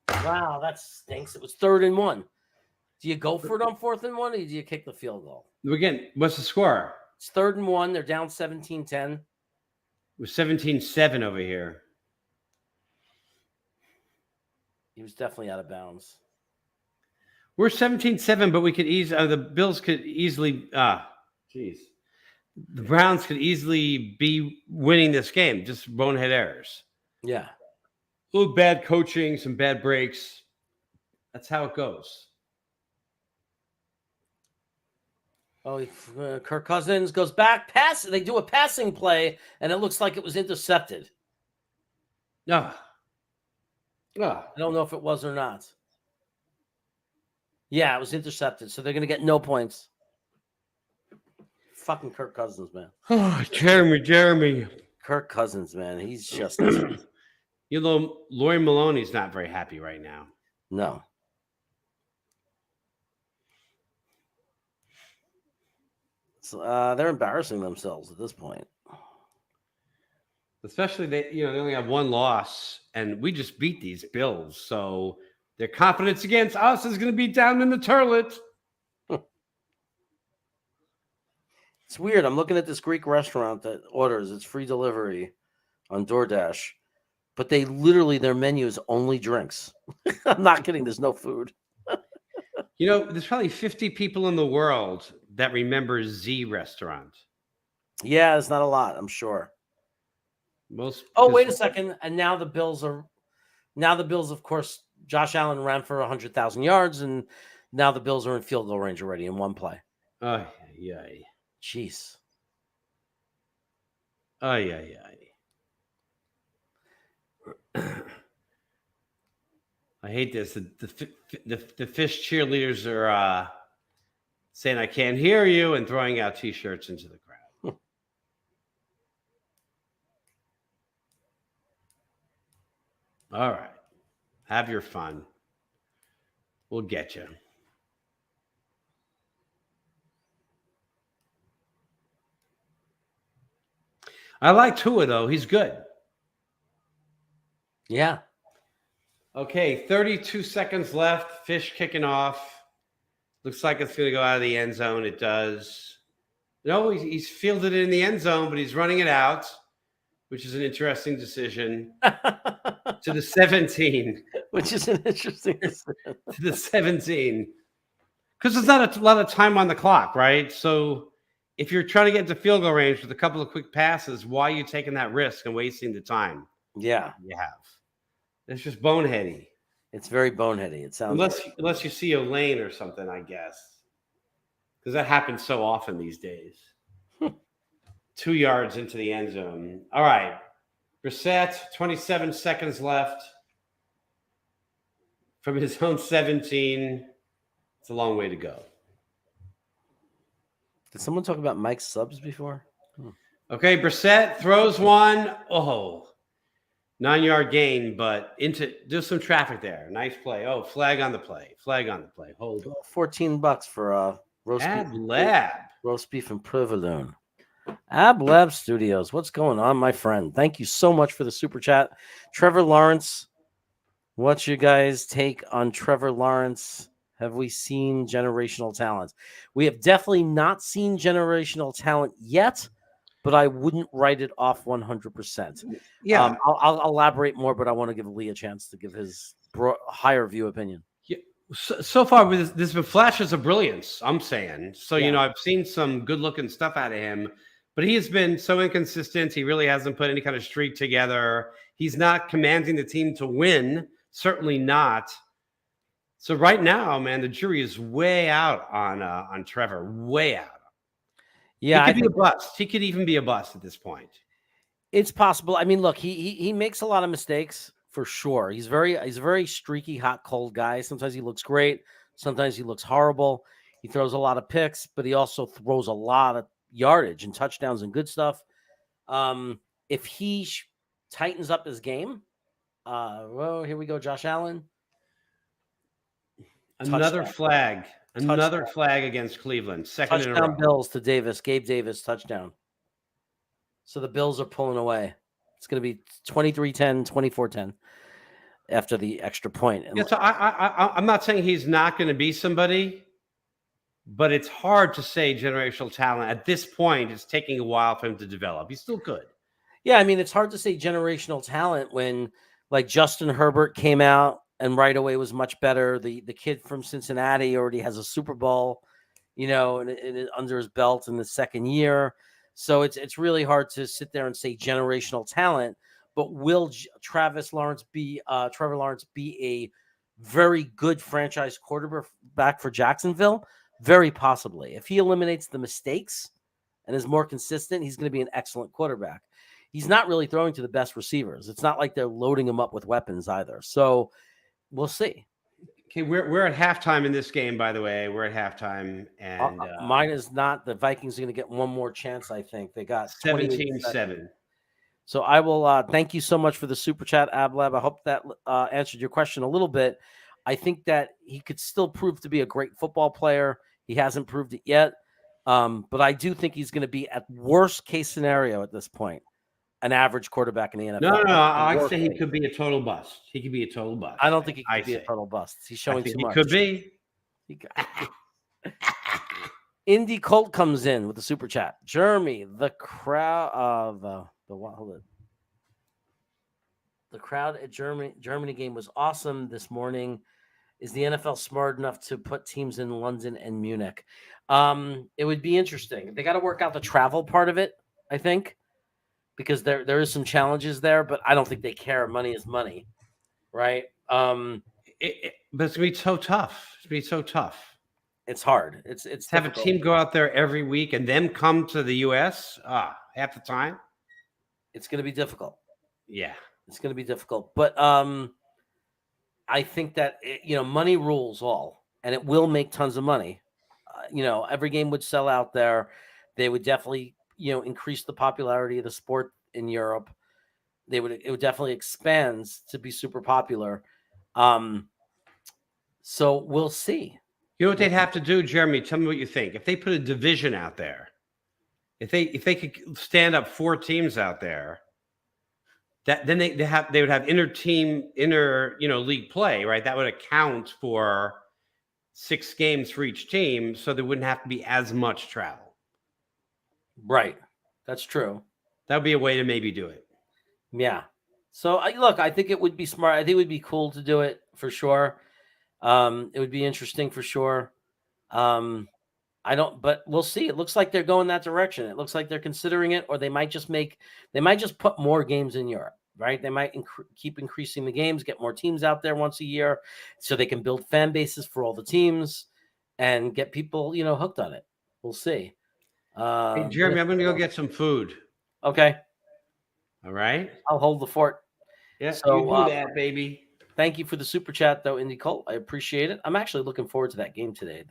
S1: Wow, that stinks. It was 3rd and 1. Do you go for it on 4th and 1, or do you kick the field goal?
S2: Again, what's the score?
S1: It's 3rd and 1. They're down 17-10.
S2: It was 17-7 over here.
S1: He was definitely out of bounds.
S2: We're 17-7, but we could the Bills could easily the Browns could easily be winning this game. Just bonehead errors.
S1: Yeah.
S2: A little bad coaching, some bad breaks. That's how it goes.
S1: Oh, Kirk Cousins goes back, pass. They do a passing play, and it looks like it was intercepted. I don't know if it was or not. Yeah, it was intercepted, so they're going to get no points. Fucking Kirk Cousins, man.
S2: Oh, Jeremy.
S1: Kirk Cousins, man. He's just...
S2: Lori Maloney's not very happy right now.
S1: No. So, they're embarrassing themselves at this point.
S2: Especially they only have one loss, and we just beat these Bills, so their confidence against us is going to be down in the toilet.
S1: It's weird. I'm looking at this Greek restaurant that orders. It's free delivery on DoorDash, but their menu is only drinks. I'm not kidding. There's no food.
S2: There's probably 50 people in the world that remember Z Restaurant.
S1: Yeah, it's not a lot, I'm sure. Wait a second. And now the Bills, of course, Josh Allen ran for 100,000 yards, and now the Bills are in field goal range already in one play. Jeez.
S2: The I hate this. The fish cheerleaders are saying, "I can't hear you," and throwing out T-shirts into the crowd. All right. Have your fun. We'll get you. I like Tua, though. He's good.
S1: Yeah.
S2: Okay, 32 seconds left. Fish kicking off. Looks like it's going to go out of the end zone. It does. No, he's fielded it in the end zone, but he's running it out, which is an interesting decision. To the 17.
S1: Which is an interesting decision.
S2: To the 17. Because there's not a lot of time on the clock, right? So if you're trying to get into field goal range with a couple of quick passes, why are you taking that risk and wasting the time?
S1: Yeah.
S2: You have. It's just boneheady.
S1: It's very boneheady. It sounds
S2: unless you see a lane or something, I guess. Because that happens so often these days. 2 yards into the end zone. All right. Brissett, 27 seconds left from his own 17. It's a long way to go.
S1: Did someone talk about Mike's subs before?
S2: Okay, Brissett throws one. Oh. 9-yard gain, but there's some traffic there. Nice play. Oh, flag on the play. Flag on the play. Hold it.
S1: $14 for
S2: Ad Lab.
S1: roast beef and provolone. Ab Lab Studios. What's going on, my friend? Thank you so much for the super chat. Trevor Lawrence. What's your guys' take on Trevor Lawrence? Have we seen generational talent? We have definitely not seen generational talent yet, but I wouldn't write it off 100%.
S2: Yeah.
S1: I'll elaborate more, but I want to give Lee a chance to give his higher view opinion.
S2: Yeah. So far, there's been flashes of brilliance, I'm saying. So,
S1: Yeah.
S2: I've seen some good-looking stuff out of him, but he has been so inconsistent. He really hasn't put any kind of streak together. He's not commanding the team to win, certainly not. So right now, man, the jury is way out on Trevor, way out.
S1: Yeah,
S2: he could be a bust. He could even be a bust at this point.
S1: It's possible. I mean, look, he makes a lot of mistakes for sure. He's a very streaky, hot, cold guy. Sometimes he looks great. Sometimes he looks horrible. He throws a lot of picks, but he also throws a lot of yardage and touchdowns and good stuff. If he tightens up his game, well, here we go, Josh Allen.
S2: Another flag against Cleveland. Second
S1: touchdown
S2: in a row.
S1: Bills to Davis. Gabe Davis, touchdown. So the Bills are pulling away. It's going to be 23-10, 24-10 after the extra point.
S2: Yeah, so I'm not saying he's not going to be somebody, but it's hard to say generational talent. At this point, it's taking a while for him to develop. He's still good.
S1: Yeah, I mean, it's hard to say generational talent when, like, Justin Herbert came out and right away was much better. The kid from Cincinnati already has a Super Bowl, and under his belt in the second year. So it's really hard to sit there and say generational talent. But will Trevor Lawrence be a very good franchise quarterback for Jacksonville? Very possibly. If he eliminates the mistakes and is more consistent, he's going to be an excellent quarterback. He's not really throwing to the best receivers. It's not like they're loading him up with weapons either. So we'll see.
S2: Okay, we're at halftime in this game, by the way. We're at halftime. And
S1: mine is not. The Vikings are going to get one more chance, I think. They got
S2: 17-7.
S1: So I will thank you so much for the super chat, Ablab. I hope that answered your question a little bit. I think that he could still prove to be a great football player. He hasn't proved it yet. But I do think he's going to be, at worst case scenario at this point, an average quarterback in the NFL.
S2: No. I say he could be a total bust. He could be a total bust.
S1: I don't think he could be a total bust. He's showing too much.
S2: He could be.
S1: Indy Colt comes in with the super chat. Jeremy, the crowd of the crowd at Germany game was awesome this morning. Is the NFL smart enough to put teams in London and Munich? It would be interesting. They got to work out the travel part of it, I think, because there is some challenges there, but I don't think they care. Money is money, right?
S2: But it's gonna be so tough. It's gonna be so tough.
S1: It's hard. It's
S2: have difficult. A team go out there every week and then come to the U.S. Half the time.
S1: It's going to be difficult.
S2: Yeah,
S1: it's going to be difficult. But I think that money rules all, and it will make tons of money. Every game would sell out there. They would definitely increase the popularity of the sport in Europe. It would definitely expand to be super popular. So we'll see.
S2: You know what they'd have to do, Jeremy? Tell me what you think. If they put a division out there, if they could stand up 4 teams out there, then they would have inter league play, right? That would account for 6 games for each team, so there wouldn't have to be as much travel.
S1: Right, that's true.
S2: That would be a way to maybe do it.
S1: Yeah. So I think it would be smart. I think it would be cool to do it for sure. It would be interesting for sure. But we'll see. It looks like they're going that direction. It looks like they're considering it, or they might just put more games in Europe, right? They might keep increasing the games, get more teams out there once a year, so they can build fan bases for all the teams and get people, hooked on it. We'll see.
S2: Hey, Jeremy, I'm going to go get some food.
S1: Okay.
S2: All right.
S1: I'll hold the fort.
S2: Yeah, so, you do that, baby.
S1: Thank you for the super chat, though, Indy Colt. I appreciate it. I'm actually looking forward to that game today.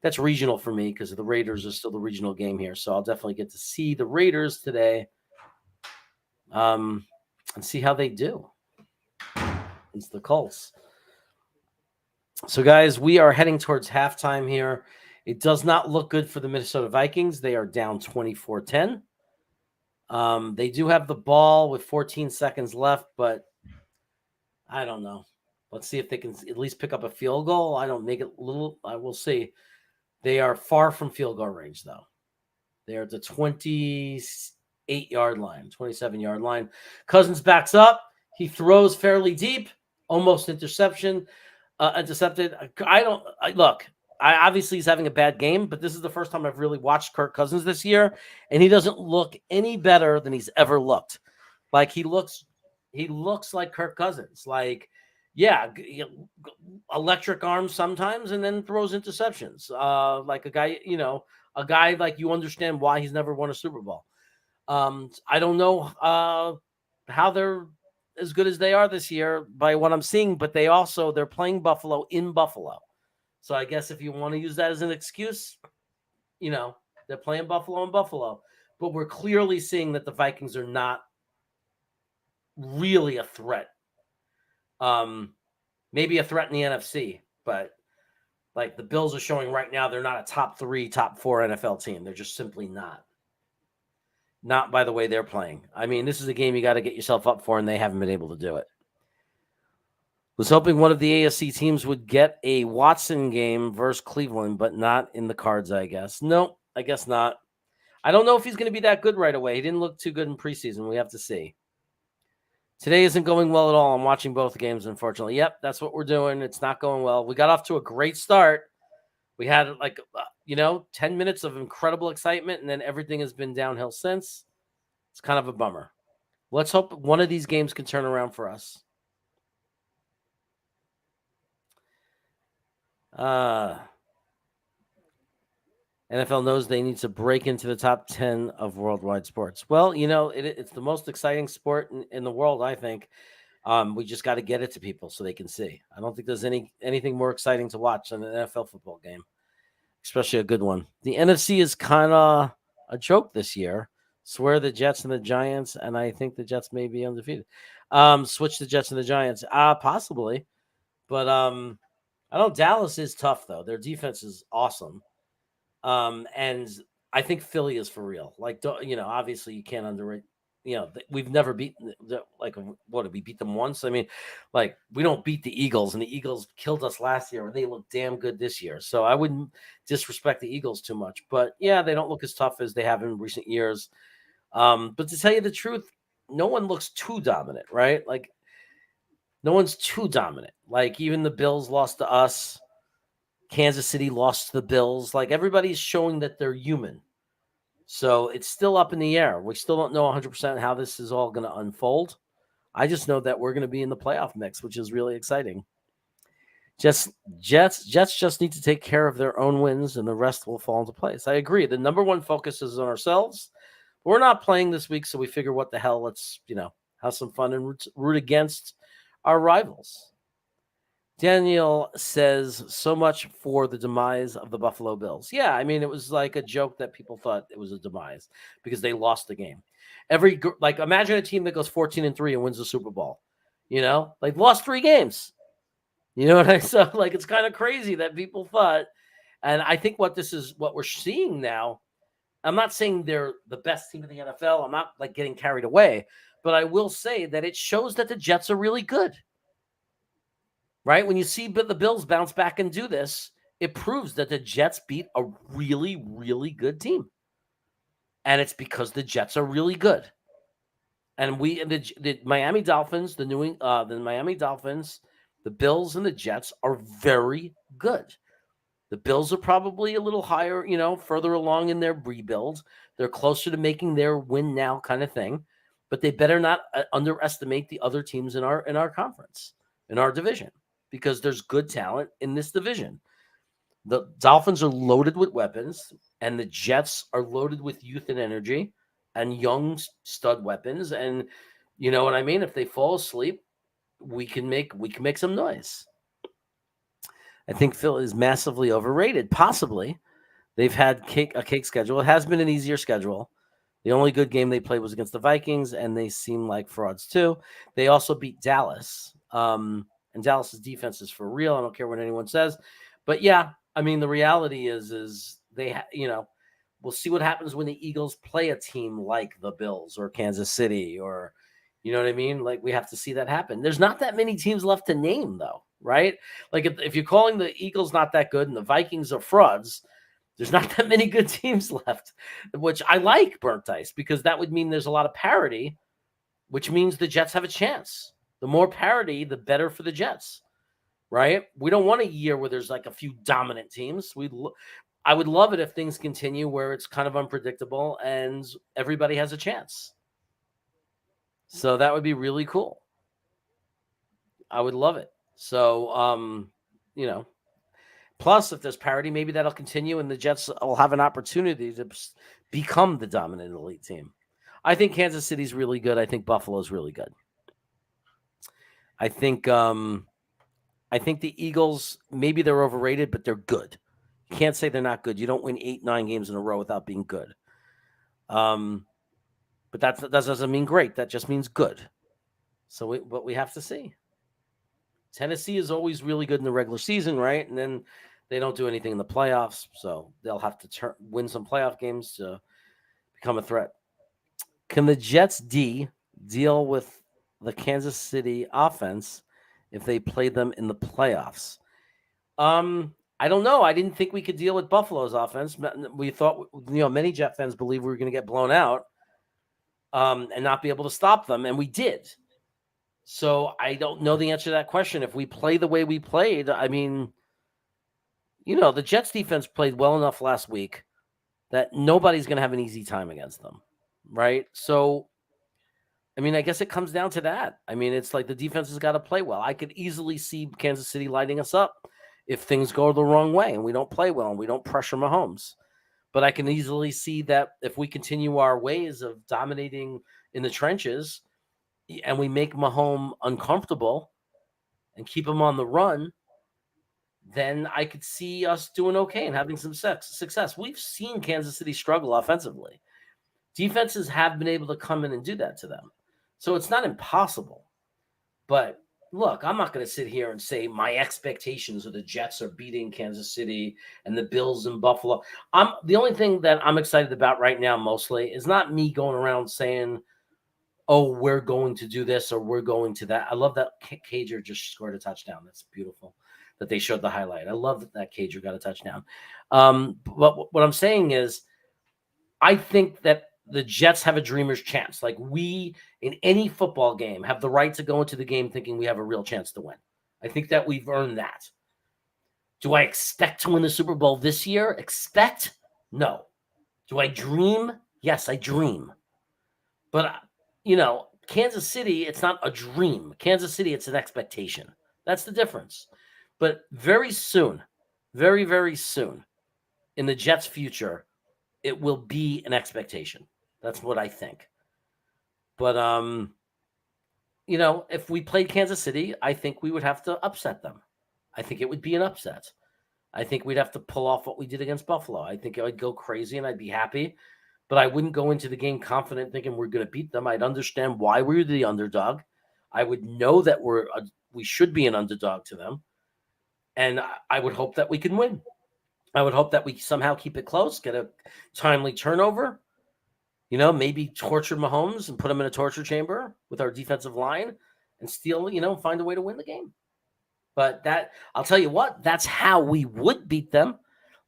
S1: That's regional for me because the Raiders are still the regional game here. So I'll definitely get to see the Raiders today. and see how they do. It's the Colts. So, guys, we are heading towards halftime here. It does not look good for the Minnesota Vikings. They are down 24-10. They do have the ball with 14 seconds left, but I don't know. Let's see if they can at least pick up a field goal. I don't make it a little. I will see. They are far from field goal range, though. They are at the 28-yard line, 27-yard line. Cousins backs up. He throws fairly deep, almost intercepted. Look. Obviously he's having a bad game, but this is the first time I've really watched Kirk Cousins this year, and he doesn't look any better than he's ever looked. Like he looks like Kirk Cousins. Like, yeah, electric arms sometimes, and then throws interceptions. Like a guy like you understand why he's never won a Super Bowl. I don't know how they're as good as they are this year by what I'm seeing, but they're playing Buffalo in Buffalo. So I guess if you want to use that as an excuse, they're playing Buffalo in Buffalo. But we're clearly seeing that the Vikings are not really a threat. Maybe a threat in the NFC, but like the Bills are showing right now, they're not a top 3, top 4 NFL team. They're just simply not. Not by the way they're playing. I mean, this is a game you got to get yourself up for, and they haven't been able to do it. Was hoping one of the AFC teams would get a Watson game versus Cleveland, but not in the cards, I guess. No, I guess not. I don't know if he's going to be that good right away. He didn't look too good in preseason. We have to see. Today isn't going well at all. I'm watching both games, unfortunately. Yep, that's what we're doing. It's not going well. We got off to a great start. We had 10 minutes of incredible excitement, and then everything has been downhill since. It's kind of a bummer. Let's hope one of these games can turn around for us. NFL knows they need to break into the top 10 of worldwide sports. Well, it's the most exciting sport in the world, I think. We just got to get it to people so they can see. I don't think there's anything more exciting to watch than an NFL football game, especially a good one. The NFC is kind of a joke this year. Swear the Jets and the Giants, and I think the Jets may be undefeated. Switch the Jets and the Giants, possibly. But I know Dallas is tough, though. Their defense is awesome. And I think Philly is for real. Like, obviously you can't underrate, we've never beaten, what did we beat them once? I mean, like, we don't beat the Eagles, and the Eagles killed us last year, and they look damn good this year. So I wouldn't disrespect the Eagles too much, but yeah, they don't look as tough as they have in recent years. But to tell you the truth, no one looks too dominant, right? Like, no one's too dominant. Like, even the Bills lost to us. Kansas City lost to the Bills. Like, everybody's showing that they're human. So it's still up in the air. We still don't know 100% how this is all going to unfold. I just know that we're going to be in the playoff mix, which is really exciting. Jets just need to take care of their own wins, and the rest will fall into place. I agree. The number one focus is on ourselves. We're not playing this week, so we figure what the hell, let's, have some fun and root against our rivals. Daniel says, so much for the demise of the Buffalo Bills. Yeah, I mean, it was like a joke that people thought it was a demise because they lost the game. Imagine a team that goes 14-3 and wins the Super Bowl. Lost 3 games. You know what I said? Like, it's kind of crazy that people thought. And I think what we're seeing now, I'm not saying they're the best team in the NFL. I'm not getting carried away, but I will say that it shows that the Jets are really good. Right? When you see the Bills bounce back and do this, it proves that the Jets beat a really, really good team. And it's because the Jets are really good. And the Miami Dolphins, the Miami Dolphins, the Bills and the Jets are very good. The Bills are probably a little higher, further along in their rebuild. They're closer to making their win now kind of thing. But they better not underestimate the other teams in our conference, in our division. Because there's good talent in this division. The Dolphins are loaded with weapons, and the Jets are loaded with youth and energy and young stud weapons. And you know what I mean? If they fall asleep, we can make some noise. I think Phil is massively overrated. Possibly. They've had a cake schedule. It has been an easier schedule. The only good game they played was against the Vikings, and they seem like frauds too. They also beat Dallas, and Dallas's defense is for real. I don't care what anyone says, but yeah, I mean the reality is they we'll see what happens when the Eagles play a team like the Bills or Kansas City or you know what I mean. Like we have to see that happen. There's not that many teams left to name though, right? Like if you're calling the Eagles not that good and the Vikings are frauds. There's not that many good teams left, which I like burnt dice because that would mean there's a lot of parity, which means the Jets have a chance. The more parity, the better for the Jets, right? We don't want a year where there's like a few dominant teams. I would love it if things continue where it's kind of unpredictable and everybody has a chance. So that would be really cool. I would love it. So, plus, if there's parity, maybe that'll continue and the Jets will have an opportunity to become the dominant elite team. I think Kansas City's really good. I think Buffalo's really good. I think the Eagles, maybe they're overrated, but they're good. You can't say they're not good. You don't win 8-9 games in a row without being good. But that doesn't mean great. That just means good. So but we have to see. Tennessee is always really good in the regular season, right? And then they don't do anything in the playoffs, so they'll have to win some playoff games to become a threat. Can the Jets deal with the Kansas City offense if they play them in the playoffs? I don't know. I didn't think we could deal with Buffalo's offense. We thought, many Jet fans believe we were going to get blown out and not be able to stop them, and we did. So I don't know the answer to that question. If we play the way we played, I mean, the Jets defense played well enough last week that nobody's going to have an easy time against them, right? So, I mean, I guess it comes down to that. I mean, it's like the defense has got to play well. I could easily see Kansas City lighting us up if things go the wrong way and we don't play well and we don't pressure Mahomes. But I can easily see that if we continue our ways of dominating in the trenches and we make Mahomes uncomfortable and keep him on the run, then I could see us doing okay and having some success. We've seen Kansas City struggle offensively. Defenses have been able to come in and do that to them. So it's not impossible. But look, I'm not going to sit here and say my expectations of the Jets are beating Kansas City and the Bills and Buffalo. The only thing that I'm excited about right now mostly is not me going around saying, oh, we're going to do this or we're going to that. I love that Cager just scored a touchdown. That's beautiful that they showed the highlight. I love that Cager got a touchdown. But what I'm saying is I think that the Jets have a dreamer's chance. Like we, in any football game, have the right to go into the game thinking we have a real chance to win. I think that we've earned that. Do I expect to win the Super Bowl this year? Expect? No. Do I dream? Yes, I dream. But, Kansas City, it's not a dream. Kansas City, it's an expectation. That's the difference. But very soon, very, very soon, in the Jets' future, it will be an expectation. That's what I think. But, if we played Kansas City, I think we would have to upset them. I think it would be an upset. I think we'd have to pull off what we did against Buffalo. I think I'd go crazy and I'd be happy. But I wouldn't go into the game confident thinking we're going to beat them. I'd understand why we're the underdog. I would know that we should be an underdog to them. And I would hope that we can win. I would hope that we somehow keep it close, get a timely turnover, maybe torture Mahomes and put him in a torture chamber with our defensive line and steal, find a way to win the game. But I'll tell you what, that's how we would beat them.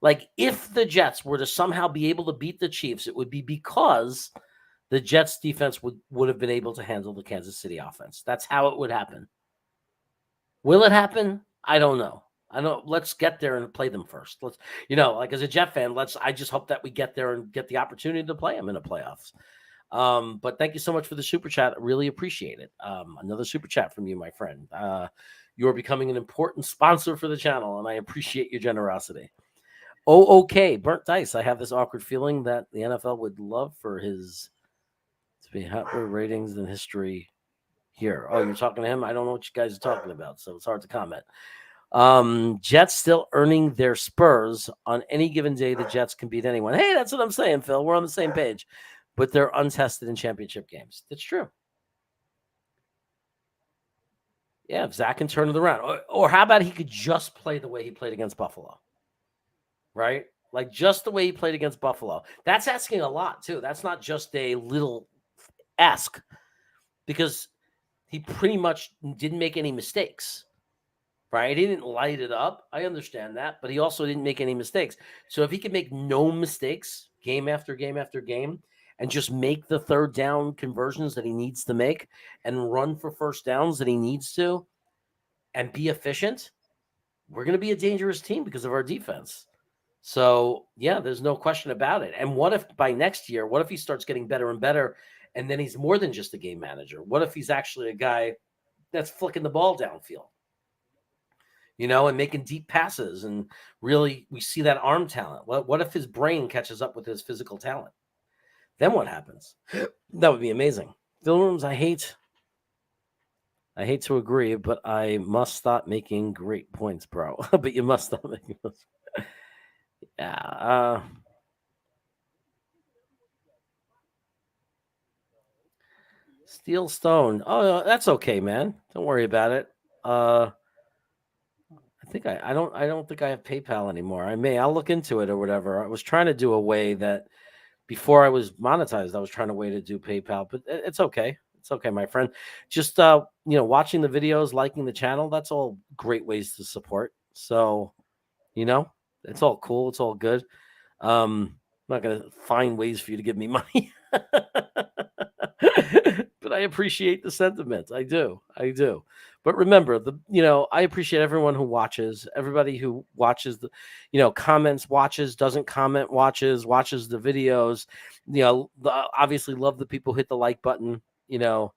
S1: Like if the Jets were to somehow be able to beat the Chiefs, it would be because the Jets defense would have been able to handle the Kansas City offense. That's how it would happen. Will it happen? I don't know. Let's get there and play them first. Let's, like as a Jet fan, I just hope that we get there and get the opportunity to play them in the playoffs. But thank you so much for the super chat. I really appreciate it. Another super chat from you, my friend. You're becoming an important sponsor for the channel, and I appreciate your generosity. Oh, okay. Burnt Dice. I have this awkward feeling that the NFL would love for his to be higher ratings than history here. Oh, you're talking to him? I don't know what you guys are talking about, so it's hard to comment. Jets still earning their spurs on any given day. The Jets can beat anyone. Hey, that's what I'm saying, Phil. We're on the same page. but they're untested in championship games. That's true. Yeah, if Zach can turn it around. Or how about he could just play the way he played against Buffalo? Right? Like just the way he played against Buffalo. That's asking a lot, too. That's not just a little ask, because he pretty much didn't make any mistakes. Right? He didn't light it up. I understand that, but he also didn't make any mistakes. So if he can make no mistakes game after game after game and just make the third down conversions that he needs to make and run for first downs that he needs to and be efficient, we're going to be a dangerous team because of our defense. So, yeah, there's no question about it. And what if by next year, what if he starts getting better and better, and then he's more than just a game manager? What if he's actually a guy that's flicking the ball downfield? And making deep passes, and really we see that arm talent. What if his brain catches up with his physical talent? Then what happens? That would be amazing. Phil Rooms, I hate to agree, but I must stop making great points, bro. But you must stop making those. Yeah. Steel Stone. Oh, that's okay, man. Don't worry about it. I don't think I have PayPal anymore. I'll look into it or whatever. I was trying to do a way that before I was monetized, I was trying to do PayPal, but it's okay. It's okay, my friend. Just watching the videos, liking the channel, that's all great ways to support. So, it's all cool. It's all good. I'm not going to find ways for you to give me money. But I appreciate the sentiment. I do. But remember, I appreciate everyone who watches, everybody who watches the, comments, watches, doesn't comment, watches the videos. Obviously love the people who hit the like button. The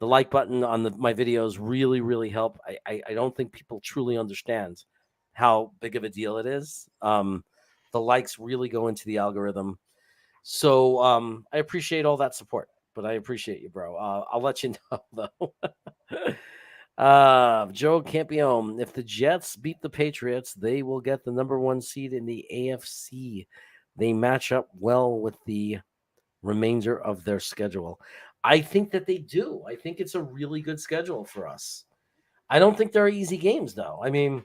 S1: like button on my videos really, really help. I don't think people truly understand how big of a deal it is. The likes really go into the algorithm. So I appreciate all that support, but I appreciate you, bro. I'll let you know, though. Joe Campione, if the Jets beat the Patriots, they will get the number 1 seed in the AFC. They match up well with the remainder of their schedule. I think that they do. I think it's a really good schedule for us. I don't think there are easy games, though. I mean,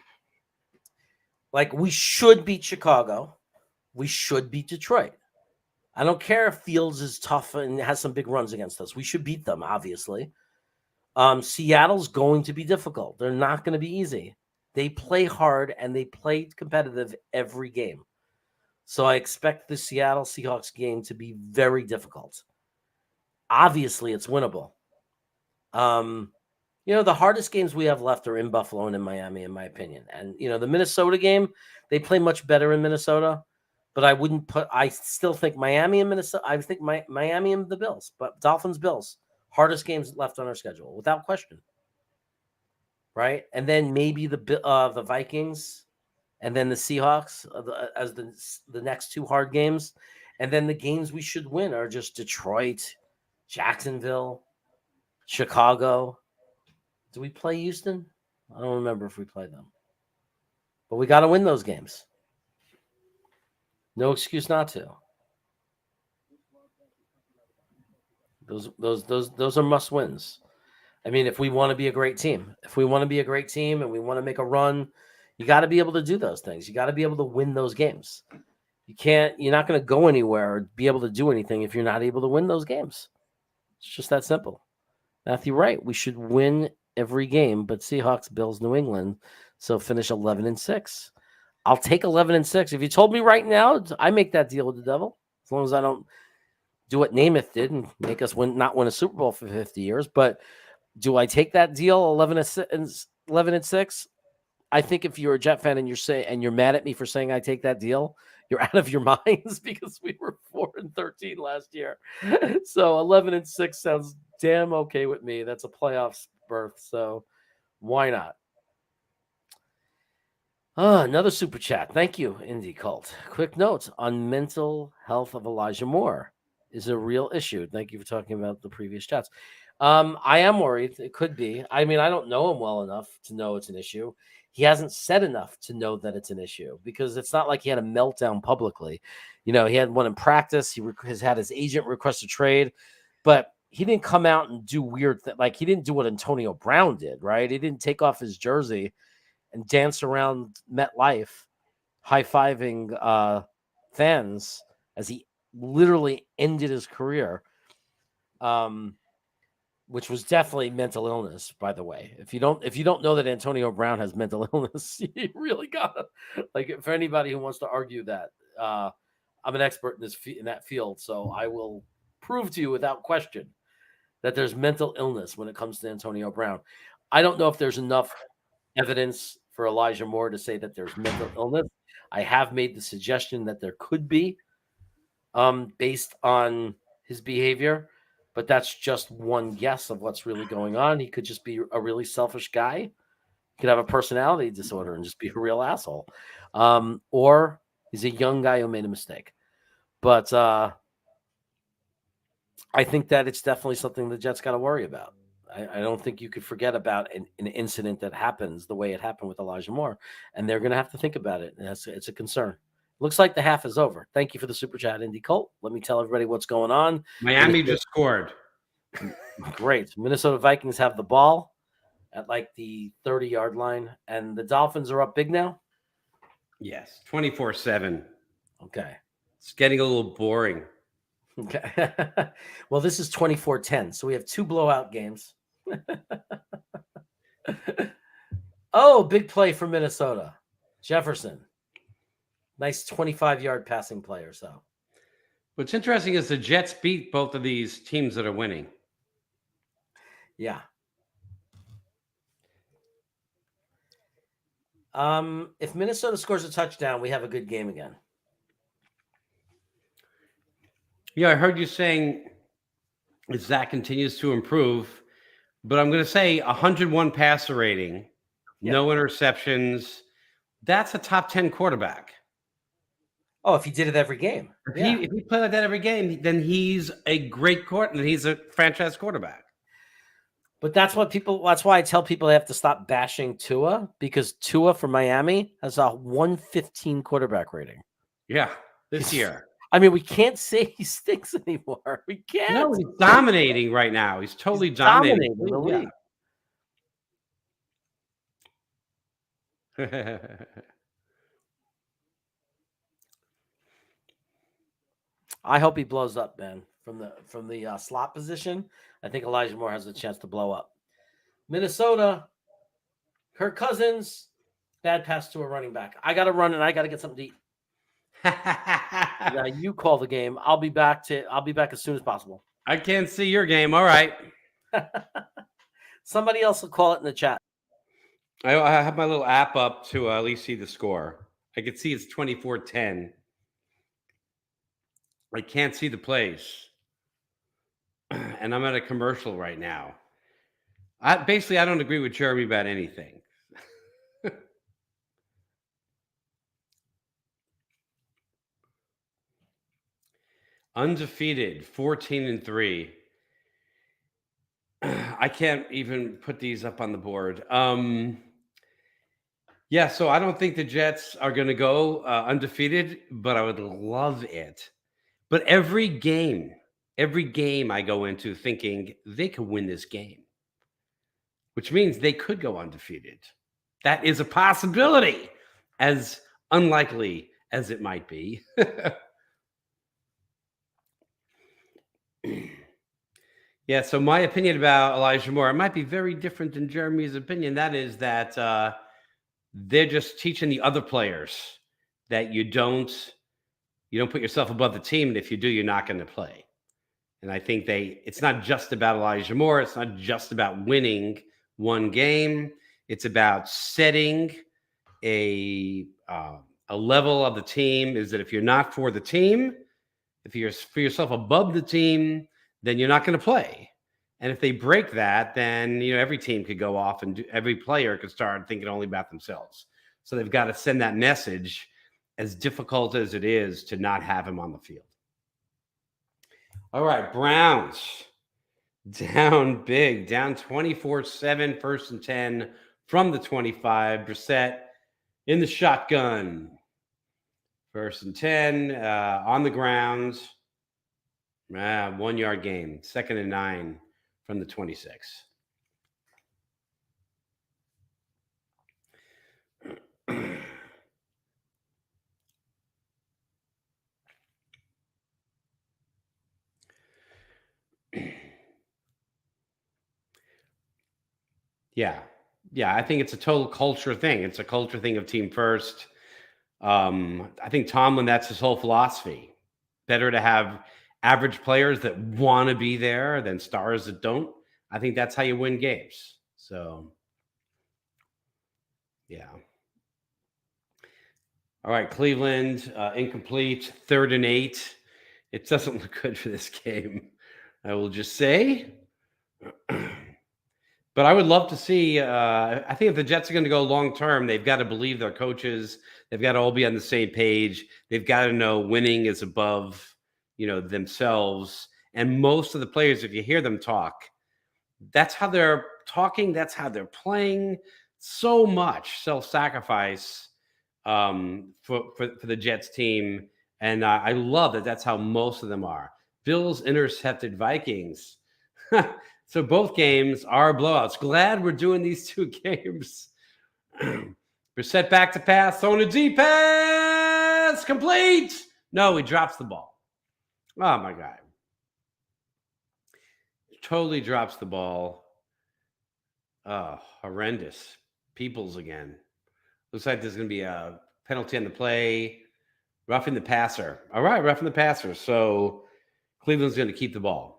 S1: like, we should beat Chicago. We should beat Detroit. I don't care if Fields is tough and has some big runs against us. We should beat them, obviously. Seattle's going to be difficult. They're not going to be easy. They play hard and they play competitive every game. So I expect the Seattle Seahawks game to be very difficult. Obviously, it's winnable. The hardest games we have left are in Buffalo and in Miami, in my opinion. And, the Minnesota game, they play much better in Minnesota. But I still think Miami and Minnesota, I think Miami and the Bills, but Dolphins, Bills, hardest games left on our schedule, without question. Right? And then maybe the Vikings and then the Seahawks as the next 2 hard games. And then the games we should win are just Detroit, Jacksonville, Chicago. Do we play Houston? I don't remember if we played them. But we got to win those games. No excuse not to. Those are must wins. I mean, if we want to be a great team, and we want to make a run, you got to be able to do those things. You got to be able to win those games. You're not going to go anywhere or be able to do anything if you're not able to win those games. It's just that simple. Matthew Wright, we should win every game, but Seahawks, Bills, New England, so finish 11-6. I'll take 11-6. If you told me right now, I make that deal with the devil. As long as I don't do what Namath did and make us not win a Super Bowl for 50 years. But do I take that deal 11-6? I think if you're a Jet fan and you're mad at me for saying I take that deal, you're out of your minds, because we were 4-13 last year. So 11-6 sounds damn okay with me. That's a playoff berth. So why not? Another super chat. Thank you, Indie Cult. Quick note on mental health of Elijah Moore is a real issue. Thank you for talking about the previous chats. I am worried. It could be. I mean, I don't know him well enough to know it's an issue. He hasn't said enough to know that it's an issue because it's not like he had a meltdown publicly. He had one in practice. He has had his agent request a trade, but he didn't come out and do weird things. Like he didn't do what Antonio Brown did, right? He didn't take off his jersey and dance around MetLife, high-fiving fans as he literally ended his career. Which was definitely mental illness, by the way. If you don't know that Antonio Brown has mental illness, you really gotta for anybody who wants to argue that. I'm an expert in that field, so I will prove to you without question that there's mental illness when it comes to Antonio Brown. I don't know if there's enough evidence for Elijah Moore to say that there's mental illness. I have made the suggestion that there could be, based on his behavior. But that's just one guess of what's really going on. He could just be a really selfish guy. He could have a personality disorder and just be a real asshole. Or he's a young guy who made a mistake. But I think that it's definitely something the Jets got to worry about. I don't think you could forget about an incident that happens the way it happened with Elijah Moore. And they're going to have to think about it. And it's a concern. Looks like the half is over. Thank you for the super chat, Indy Colt. Let me tell everybody what's going on.
S2: Miami just scored.
S1: Great. Minnesota Vikings have the ball at the 30-yard line, and the Dolphins are up big now?
S2: Yes, 24-7.
S1: Okay.
S2: It's getting a little boring.
S1: Okay. Well, this is 24-10, so we have 2 blowout games. Oh, big play for Minnesota. Jefferson. Nice 25-yard passing play or so.
S2: What's interesting is the Jets beat both of these teams that are winning.
S1: Yeah. If Minnesota scores a touchdown, we have a good game again.
S2: Yeah, I heard you saying as Zach continues to improve, but I'm going to say 101 passer rating, no interceptions. That's a top 10 quarterback.
S1: Oh, if he did it every game.
S2: If he played like that every game, then he's a great quarterback. He's a franchise quarterback.
S1: But that's why I tell people they have to stop bashing Tua, because Tua for Miami has a 115 quarterback rating.
S2: Yeah, this year.
S1: I mean, we can't say he stinks anymore. We can't.
S2: No, he's dominating right now. He's totally dominating
S1: the league. I hope he blows up, man, from the slot position. I think Elijah Moore has a chance to blow up. Minnesota, Kirk Cousins, bad pass to a running back. I got to run and I got to get something to eat. Yeah, you call the game. I'll be back as soon as possible.
S2: I can't see your game. All right.
S1: Somebody else will call it in the chat.
S2: I have my little app up to at least see the score. I can see it's 24-10. I can't see the plays. And I'm at a commercial right now. I don't agree with Jeremy about anything. Undefeated, 14-3. I can't even put these up on the board. Yeah, so I don't think the Jets are going to go undefeated, but I would love it. But every game I go into thinking they could win this game, which means they could go undefeated. That is a possibility, as unlikely as it might be. Yeah, so my opinion about Elijah Moore, it might be very different than Jeremy's opinion. That is that they're just teaching the other players that you don't put yourself above the team, and if you do, you're not going to play. And I think it's not just about Elijah Moore. It's not just about winning one game. It's about setting a level of the team. Is that if you're not for the team, if you're for yourself above the team, then you're not going to play. And if they break that, then every team could go off and every player could start thinking only about themselves. So they've got to send that message, as difficult as it is to not have him on the field. All right, Browns Down big, down 24-7, 1st and 10 from the 25. Brissett in the shotgun. 1st and 10 on the ground. 1 yard gain. 2nd and 9 from the 26. Yeah, I think it's a total culture thing. It's a culture thing of team first. I think Tomlin, that's his whole philosophy. Better to have average players that want to be there than stars that don't. I think that's how you win games. So, yeah. All right, Cleveland, incomplete, 3rd and 8. It doesn't look good for this game, I will just say. But I would love to see, I think if the Jets are going to go long term, they've got to believe their coaches. They've got to all be on the same page. They've got to know winning is above, themselves. And most of the players, if you hear them talk, that's how they're talking. That's how they're playing. So much self-sacrifice for the Jets team. And I love that that's how most of them are. Bills intercepted Vikings. So both games are blowouts. Glad we're doing these 2 games. Brissett back to pass. Throwing a deep pass. Complete. No, he drops the ball. Oh, my God. Totally drops the ball. Oh, horrendous. Peoples again. Looks like there's going to be a penalty on the play. Roughing the passer. All right, roughing the passer. So Cleveland's going to keep the ball.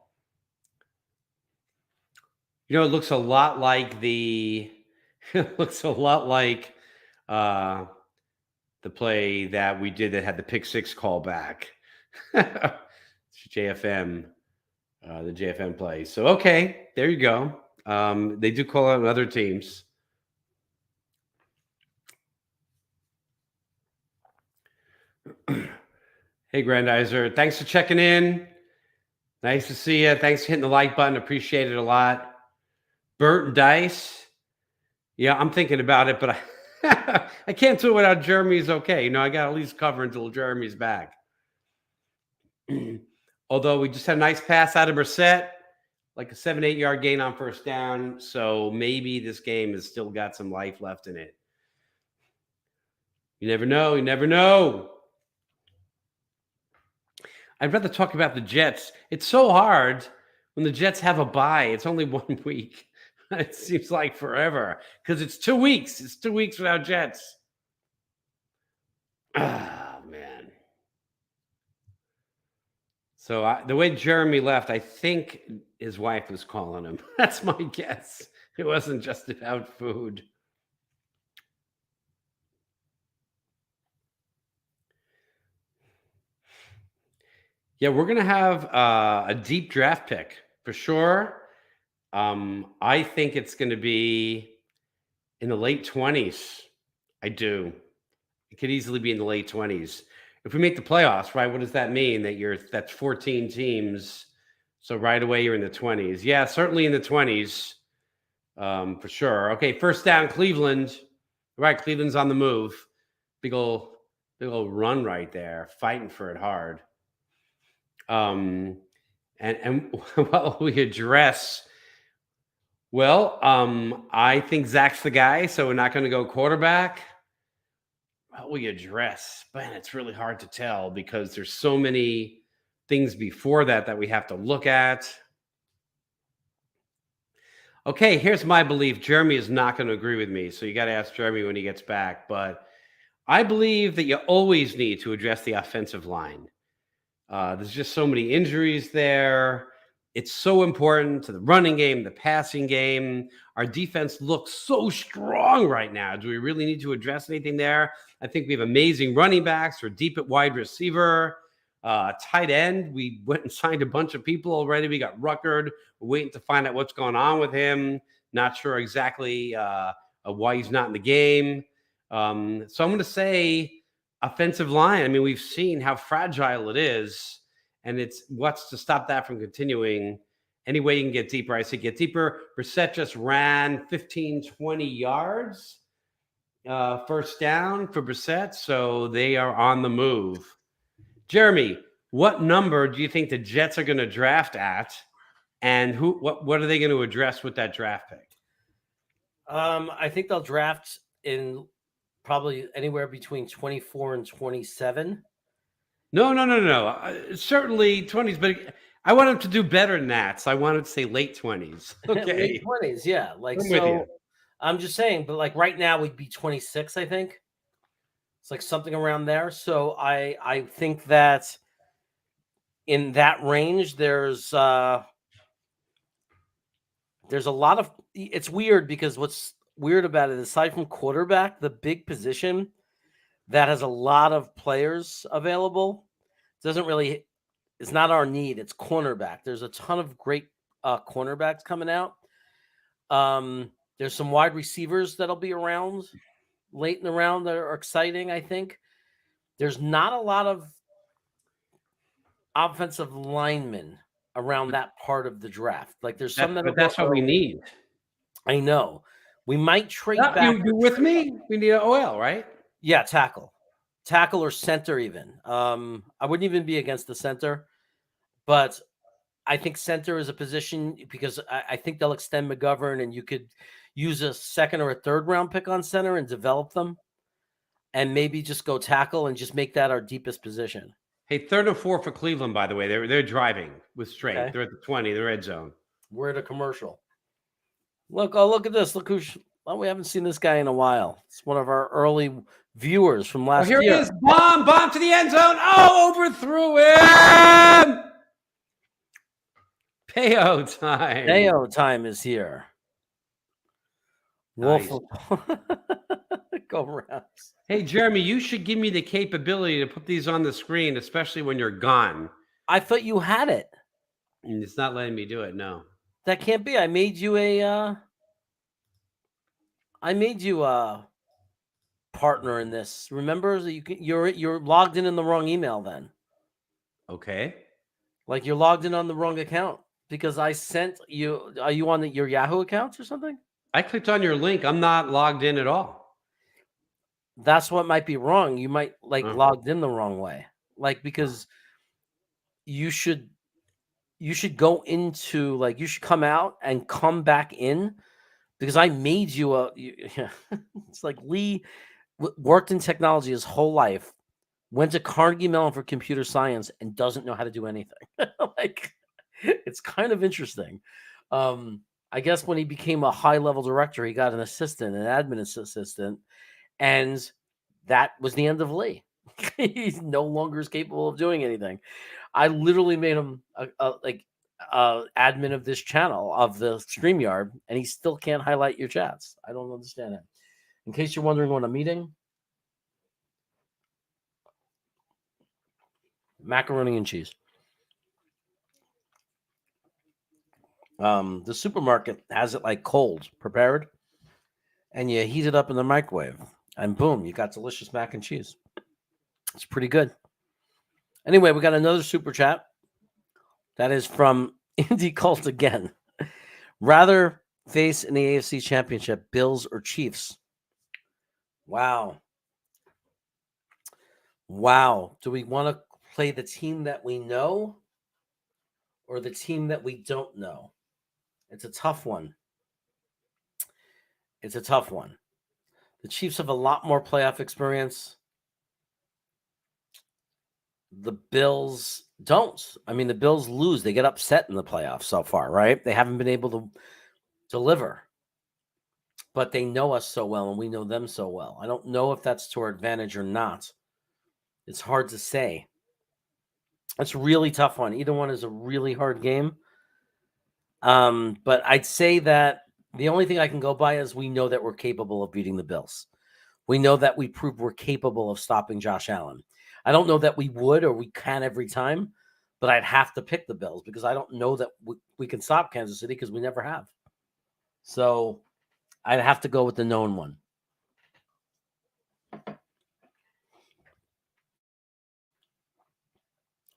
S2: It looks a lot like the play that we did that had the pick 6 call back. JFM, the JFM play. So, okay, there you go. They do call out other teams. Hey, Grandizer, thanks for checking in. Nice to see you. Thanks for hitting the like button. Appreciate it a lot. Bert and Dice. Yeah, I'm thinking about it, but I can't do it without Jeremy's okay. I got to at least cover until Jeremy's back. Although we just had a nice pass out of Brissett, like a 7-8 yard gain on 1st down. So maybe this game has still got some life left in it. You never know. You never know. I'd rather talk about the Jets. It's so hard when the Jets have a bye. It's only 1 week. It seems like forever because it's 2 weeks. It's 2 weeks without Jets. Oh, man. So the way Jeremy left, I think his wife was calling him. That's my guess. It wasn't just about food. Yeah, we're going to have a deep draft pick for sure. I think it's going to be in the late 20s. I do. It could easily be in the late 20s. If we make the playoffs, right, what does that mean? That's 14 teams. So right away you're in the 20s. Yeah, certainly in the 20s. For sure. Okay, 1st down, Cleveland. Right, Cleveland's on the move. Big old run right there, fighting for it hard. And what will we address? Well, I think Zach's the guy, so we're not going to go quarterback. What will you address? Man, it's really hard to tell because there's so many things before that we have to look at. Okay, here's my belief. Jeremy is not going to agree with me, so you got to ask Jeremy when he gets back. But I believe that you always need to address the offensive line. There's just so many injuries there. It's so important to the running game, the passing game. Our defense looks so strong right now. Do we really need to address anything there? I think we have amazing running backs. We're deep at wide receiver. Tight end, we went and signed a bunch of people already. We got Ruckert. We're waiting to find out what's going on with him. Not sure exactly why he's not in the game. So I'm going to say offensive line. I mean, we've seen how fragile it is, and it's what's to stop that from continuing. Any way you can get deeper, I say get deeper. Brissett just ran 15, 20 yards. First down for Brissett, so they are on the move. Jeremy, what number do you think the Jets are going to draft at? And what are they going to address with that draft pick?
S1: I think they'll draft in probably anywhere between 24 and 27.
S2: No. Certainly 20s, but I want them to do better than that. So I wanted to say late 20s. Okay.
S1: Late 20s, yeah. Like,
S2: I'm with you.
S1: I'm just saying, but like right now we'd be 26, I think. It's like something around there. So I think that in that range, there's a lot of, it's weird because what's weird about it, aside from quarterback, the big position that has a lot of players available doesn't really, it's not our need. It's cornerback. There's a ton of great cornerbacks coming out. There's some wide receivers that'll be around late in the round that are exciting, I think. There's not a lot of offensive linemen around that part of the draft. Like there's some that,
S2: but that's what we need.
S1: I know. We might trade back.
S2: You with me? We need an OL, right?
S1: Yeah, tackle or center even. I wouldn't even be against the center, but I think center is a position because I think they'll extend McGovern and you could use a second or a third round pick on center and develop them and maybe just go tackle and just make that our deepest position.
S2: Hey, 3rd and 4 for Cleveland, by the way. They're driving with straight. Okay. They're at the 20, the red zone.
S1: We're at a commercial. Look at this. Look we haven't seen this guy in a while. It's one of our early viewers from last year.
S2: Here he is. Bomb to the end zone. Oh, overthrew him. Payo time.
S1: Payo time is here.
S2: Nice.
S1: Go Rams.
S2: Hey, Jeremy, you should give me the capability to put these on the screen, especially when you're gone.
S1: I thought you had it.
S2: It's not letting me do it, no.
S1: That can't be. I made you a partner in this. Remember, you're logged in the wrong email then.
S2: Okay.
S1: Like you're logged in on the wrong account because I sent you. Are you on your Yahoo account or something?
S2: I clicked on your link. I'm not logged in at all.
S1: That's what might be wrong. You might logged in the wrong way. Like because you should go into you should come out and come back in because I made you it's like Lee worked in technology his whole life, went to Carnegie Mellon for computer science and doesn't know how to do anything. It's kind of interesting. I guess when he became a high-level director, he got an assistant, an admin assistant, and that was the end of Lee. He's no longer capable of doing anything. I literally made him admin of this channel, of the StreamYard, and he still can't highlight your chats. I don't understand it. In case you're wondering what I'm eating, macaroni and cheese. The supermarket has it cold, prepared, and you heat it up in the microwave, and boom, you got delicious mac and cheese. It's pretty good. Anyway, we got another super chat. That is from Indie Cult again. Rather face in the AFC Championship, Bills or Chiefs? Wow. Do we want to play the team that we know or the team that we don't know? It's a tough one. The Chiefs have a lot more playoff experience. The Bills don't. I mean, the Bills lose. They get upset in the playoffs so far, right? They haven't been able to deliver. But they know us so well, and we know them so well. I don't know if that's to our advantage or not. It's hard to say. It's a really tough one. Either one is a really hard game. But I'd say that the only thing I can go by is we know that we're capable of beating the Bills. We know that we proved we're capable of stopping Josh Allen. I don't know that we would or we can every time, but I'd have to pick the Bills because I don't know that we can stop Kansas City because we never have. So I'd have to go with the known one.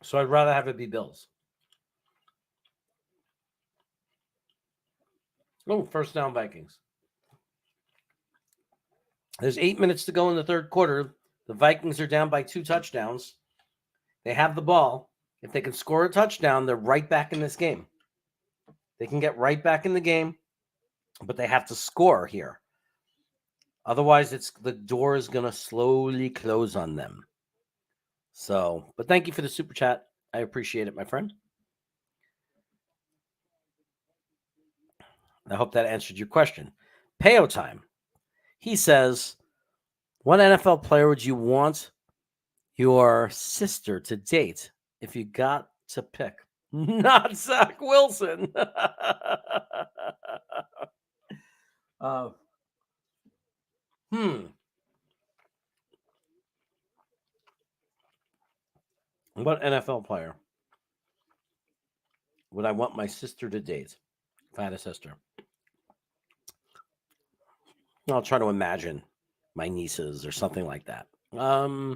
S1: So I'd rather have it be Bills. Oh, first down Vikings. There's 8 minutes to go in the third quarter. The Vikings are down by 2 touchdowns. They have the ball. If they can score a touchdown, they're right back in this game. They can get right back in the game, but they have to score here. Otherwise, the door is going to slowly close on them. So, but thank you for the super chat. I appreciate it, my friend. I hope that answered your question. Payo time. He says, what NFL player would you want your sister to date if you got to pick? Not Zach Wilson. What NFL player would I want my sister to date if I had a sister? I'll try to imagine my nieces or something like that. I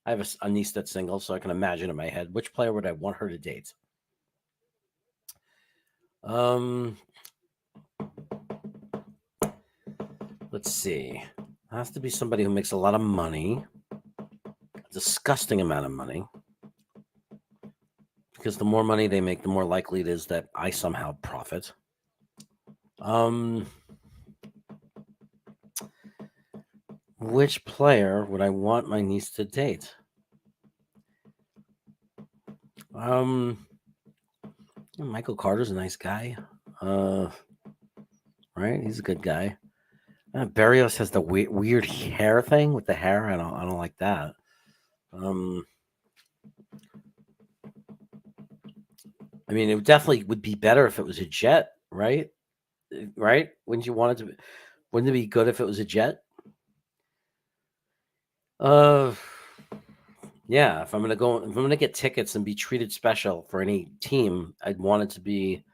S1: have a niece that's single, so I can imagine in my head which player would I want her to date. Let's see. It has to be somebody who makes a lot of money, a disgusting amount of money, because the more money they make, the more likely it is that I somehow profit. Which player would I want my niece to date? Michael Carter's a nice guy. Right? He's a good guy. Berrios has the weird hair thing with the hair. I don't like that. I mean, it definitely would be better if it was a Jet, right? Right? Wouldn't you want it to be? Wouldn't it be good if it was a Jet? Yeah. If I'm gonna get tickets and be treated special for any team, I'd want it to be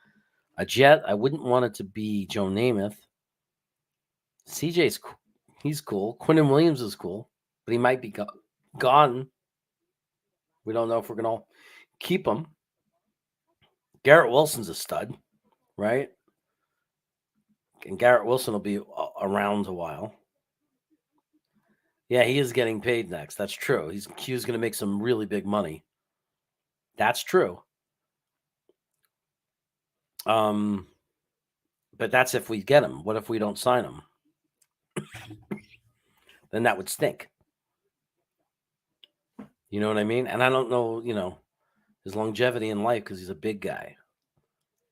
S1: a Jet. I wouldn't want it to be Joe Namath. CJ's he's cool. Quinnen Williams is cool, but he might be gone. We don't know if we're gonna keep him. Garrett Wilson's a stud, right? And Garrett Wilson will be around a while. Yeah, he is getting paid next. That's true. He's going to make some really big money. That's true. But that's if we get him. What if we don't sign him? Then that would stink. You know what I mean? And I don't know, his longevity in life because he's a big guy.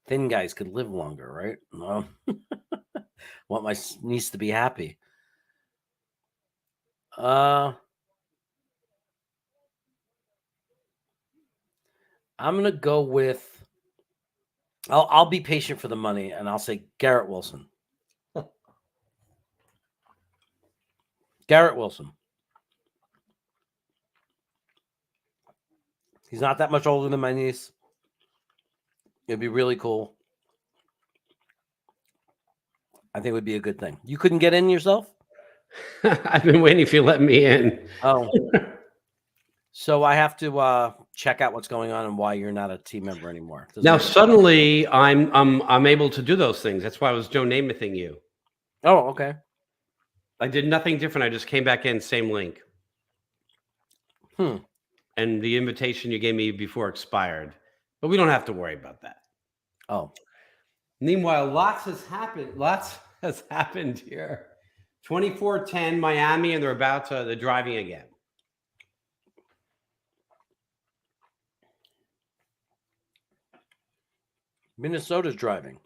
S1: Thin guys could live longer, right? No. Want my niece to be happy. I'm gonna go with. I'll be patient for the money, and I'll say Garrett Wilson. Garrett Wilson. He's not that much older than my niece. It'd be really cool. I think it would be a good thing. You couldn't get in yourself?
S2: I've been waiting if you let me in.
S1: Oh. So I have to check out what's going on and why you're not a team member anymore.
S2: Now suddenly I'm able to do those things. That's why I was Joe Namathing you.
S1: Oh, okay.
S2: I did nothing different. I just came back in, same link. And the invitation you gave me before expired. But we don't have to worry about that.
S1: Oh.
S2: Meanwhile, lots has happened here. 24-10 Miami, and they're driving again.
S1: Minnesota's driving.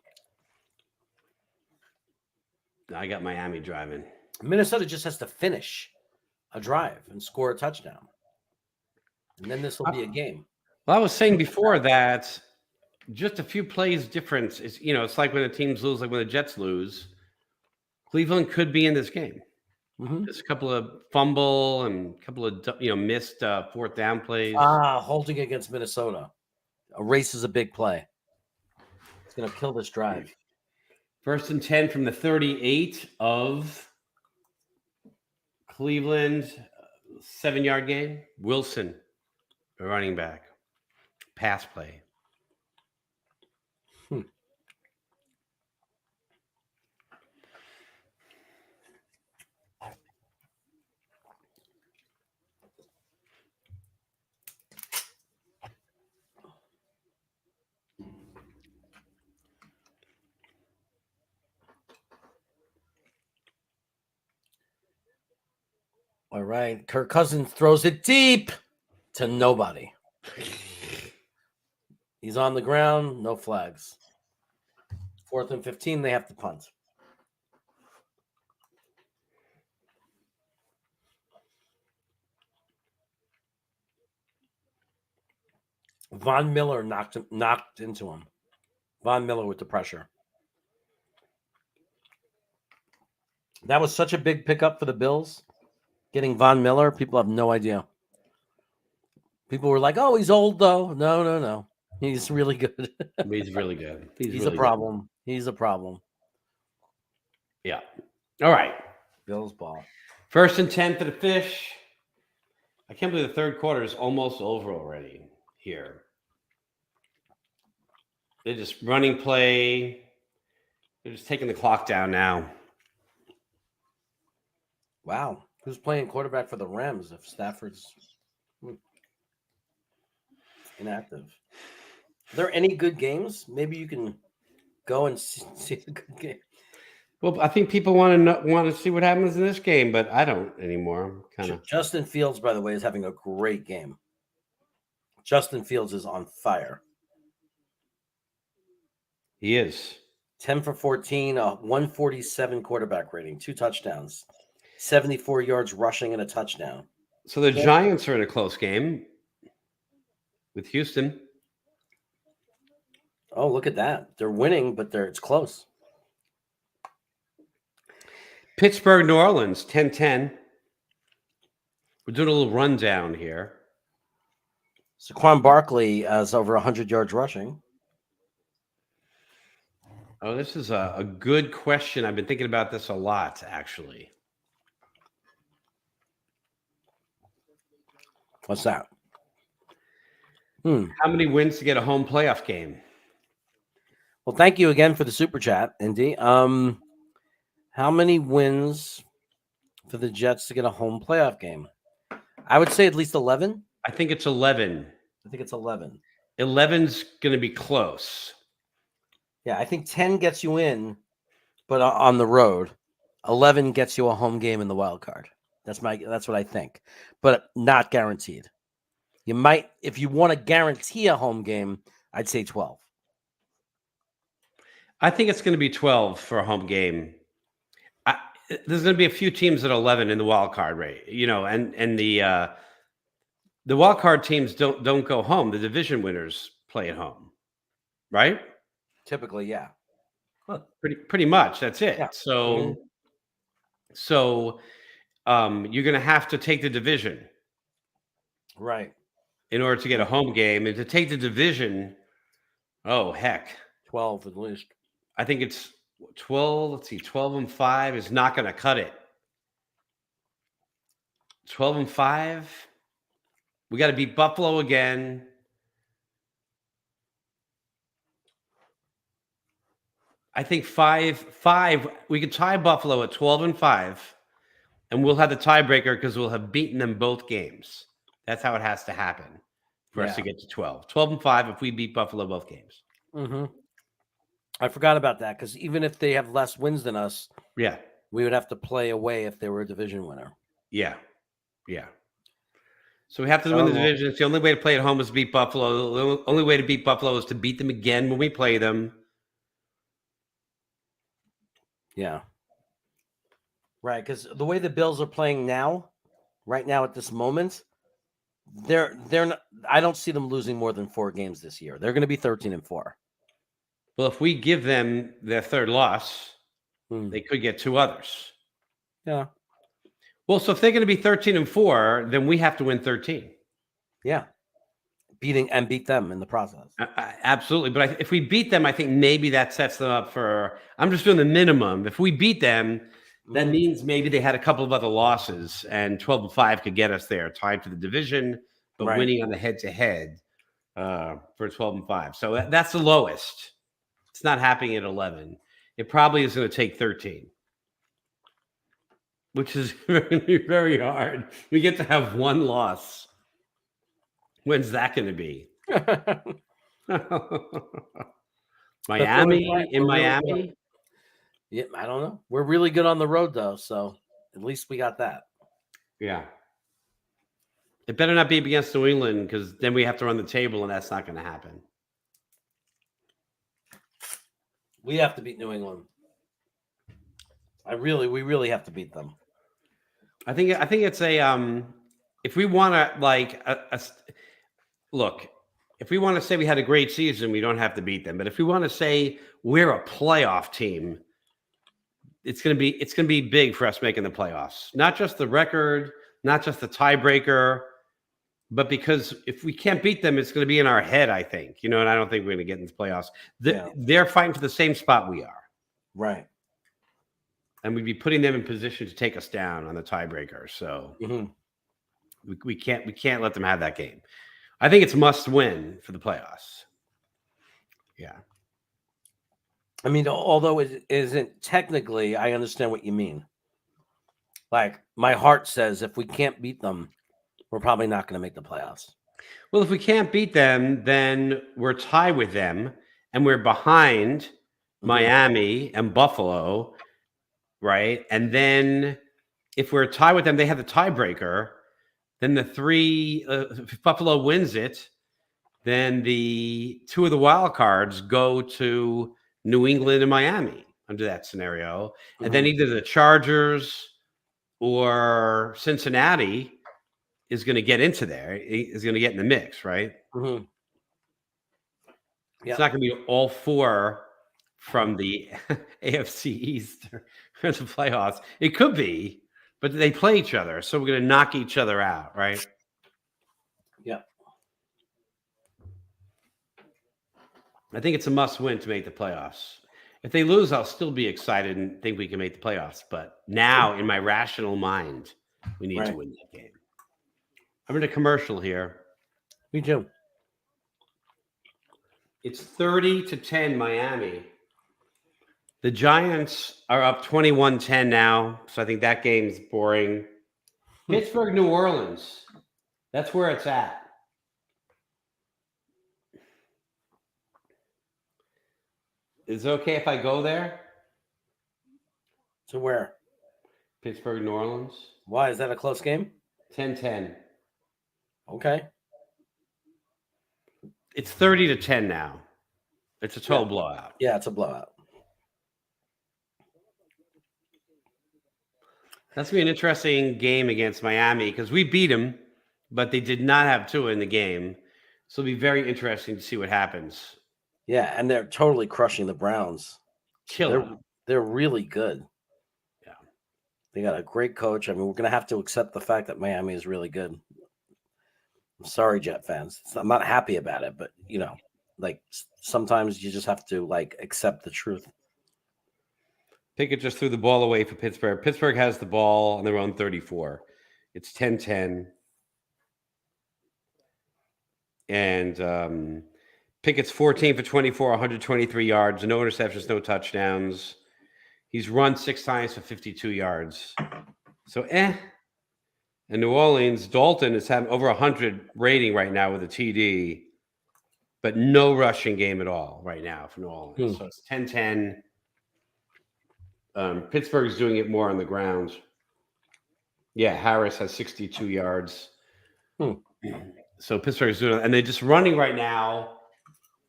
S2: I got Miami driving.
S1: Minnesota just has to finish a drive and score a touchdown. And then this will be a game.
S2: Well, I was saying before that just a few plays difference is, it's like when the teams lose, like when the Jets lose, Cleveland could be in this game.
S1: Mm-hmm.
S2: Just a couple of fumble and a couple of, missed fourth down plays.
S1: Holding against Minnesota. A race is a big play. It's going to kill this drive.
S2: 1st and 10 from the 38 of Cleveland, 7-yard gain. Wilson, the running back. Pass play.
S1: All right. Kirk Cousins throws it deep to nobody. He's on the ground, no flags. 4th and 15, they have to punt. Von Miller knocked into him. Von Miller with the pressure. That was such a big pickup for the Bills. Getting Von Miller, people have no idea. People were like, "Oh, he's old though." No. He's really good.
S2: He's really good.
S1: He's
S2: really
S1: a problem. Good. He's a problem.
S2: Yeah. All right.
S1: Bills ball.
S2: 1st and 10 for the Fish. I can't believe the third quarter is almost over already here. They're just running play. They're just taking the clock down now.
S1: Wow. Who's playing quarterback for the Rams if Stafford's inactive? Are there any good games? Maybe you can go and see a good game.
S2: Well, I think people want to see what happens in this game, but I don't anymore. Kind of.
S1: Justin Fields, by the way, is having a great game. Justin Fields is on fire.
S2: He is.
S1: 10 for 14, a 147 quarterback rating, 2 touchdowns, 74 yards rushing and a touchdown.
S2: So the Giants are in a close game with Houston.
S1: Oh, look at that. They're winning, but it's close.
S2: Pittsburgh, New Orleans, 10-10. We're doing a little rundown here.
S1: Saquon Barkley has over 100 yards rushing.
S2: Oh, this is a good question. I've been thinking about this a lot, actually.
S1: What's that?
S2: How many wins to get a home playoff game?
S1: Well, thank you again for the super chat, Indy. How many wins for the Jets to get a home playoff game? I would say at least 11.
S2: I think it's 11.
S1: I think it's 11.
S2: 11's going to be close.
S1: Yeah, I think 10 gets you in, but on the road. 11 gets you a home game in the wild card. That's what I think, but not guaranteed. You might, if you want to guarantee a home game, I'd say 12.
S2: I think it's going to be 12 for a home game. There's going to be a few teams at 11 in the wild card, right? And the wild card teams don't go home. The division winners play at home, right?
S1: Typically, yeah.
S2: Huh. Pretty much. That's it.
S1: Yeah.
S2: So you're going to have to take the division,
S1: right,
S2: in order to get a home game, and to take the division. Oh heck,
S1: 12 at least. I
S2: think it's 12. Let's see, 12-5 is not going to cut it. 12-5. We got to beat Buffalo again. I think 5. We could tie Buffalo at 12-5, and we'll have the tiebreaker because we'll have beaten them both games. That's how it has to happen for us to get to 12. 12-5 if we beat Buffalo both games.
S1: Mm-hmm. I forgot about that because even if they have less wins than us,
S2: yeah,
S1: we would have to play away if they were a division winner.
S2: Yeah. So we have to win the division. It's the only way to play at home is to beat Buffalo. The only way to beat Buffalo is to beat them again when we play them.
S1: Yeah. Right, because the way the Bills are playing now, right now at this moment, they're not, I don't see them losing more than 4 games this year. They're going to be 13-4.
S2: Well, if we give them their third loss, they could get 2 others.
S1: Yeah.
S2: Well, so if they're going to be 13-4, then we have to win 13.
S1: Yeah. Beat them in the process.
S2: Absolutely. But if we beat them, I think maybe that sets them up for, I'm just doing the minimum. If we beat them, that means maybe they had a couple of other losses, and 12-5 could get us there, tied for the division, but winning on the head-to-head for 12-5. So that's the lowest. It's not happening at 11. It probably is going to take 13, which is very, very hard. We get to have 1 loss. When's that going to be? Miami? In Miami?
S1: Yeah, I don't know. We're really good on the road, though, so at least we got that.
S2: Yeah. It better not be against New England because then we have to run the table, and that's not going to happen.
S1: We have to beat New England. We really have to beat them.
S2: I think it's a if we want to look, if we want to say we had a great season, we don't have to beat them. But if we want to say we're a playoff team, it's going to be big for us making the playoffs. Not just the record, not just the tiebreaker, but because if we can't beat them, it's going to be in our head, I think. And I don't think we're going to get into the playoffs. They're fighting for the same spot we are.
S1: Right.
S2: And we'd be putting them in position to take us down on the tiebreaker. So we can't let them have that game. I think it's must win for the playoffs. Yeah.
S1: I mean, although it isn't technically, I understand what you mean. Like, my heart says if we can't beat them, we're probably not going to make the playoffs.
S2: Well, if we can't beat them, then we're tied with them, and we're behind Miami and Buffalo, right? And then if we're tied with them, they have the tiebreaker. Then if Buffalo wins it, then the two of the wild cards go to New England and Miami under that scenario. And then either the Chargers or Cincinnati is going to get into there, is going to get in the mix, right?
S1: Yep.
S2: It's not going to be all four from the AFC East for the playoffs. It could be, but they play each other, so we're going to knock each other out, right?
S1: Yeah.
S2: I think it's a must-win to make the playoffs. If they lose, I'll still be excited and think we can make the playoffs. But now, in my rational mind, we need to win that game. I'm in a commercial here.
S1: Me too.
S2: It's 30-10 Miami. The Giants are up 21-10 now, so I think that game's boring. Pittsburgh, New Orleans. That's where it's at. Is it okay if I go there?
S1: To where?
S2: Pittsburgh, New Orleans.
S1: Why? Is that a close game?
S2: 10-10.
S1: Okay.
S2: It's 30-10 now. It's a total blowout.
S1: Yeah, it's a blowout.
S2: That's going to be an interesting game against Miami because we beat them, but they did not have Tua in the game. So it'll be very interesting to see what happens.
S1: Yeah, and they're totally crushing the Browns. They're really good.
S2: Yeah.
S1: They got a great coach. I mean, we're going to have to accept the fact that Miami is really good. I'm sorry, Jet fans. I'm not happy about it, but, sometimes you just have to, accept the truth.
S2: Pickett just threw the ball away for Pittsburgh. Pittsburgh has the ball on their own 34. It's 10-10. And Pickett's 14 for 24, 123 yards, no interceptions, no touchdowns. He's run 6 times for 52 yards. So, And New Orleans, Dalton is having over 100 rating right now with a TD, but no rushing game at all right now for New Orleans. So it's 10-10. Pittsburgh is doing it more on the ground. Yeah, Harris has 62 yards. So Pittsburgh is doing it, and they're just running right now.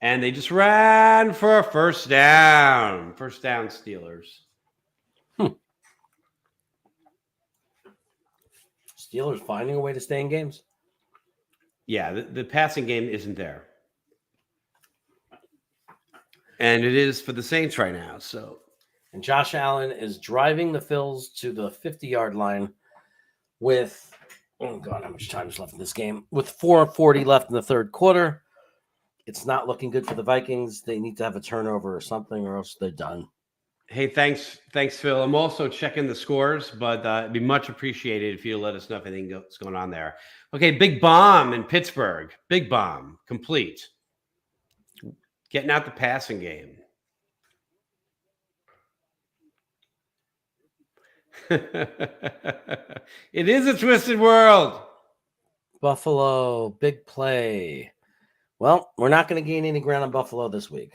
S2: And they just ran for a first down. First down, Steelers.
S1: Steelers finding a way to stay in games.
S2: Yeah, the passing game isn't there. And it is for the Saints right now.
S1: And Josh Allen is driving the Phils to the 50-yard line with, oh God, how much time is left in this game? With 4:40 left in the third quarter. It's not looking good for the Vikings. They need to have a turnover or something, or else they're done.
S2: Hey, thanks, Phil. I'm also checking the scores, but it'd be much appreciated if you let us know if anything's going on there. Okay, big bomb in Pittsburgh. Big bomb, complete. Getting out the passing game. It is a twisted world.
S1: Buffalo, big play. Well, we're not going to gain any ground on Buffalo this week.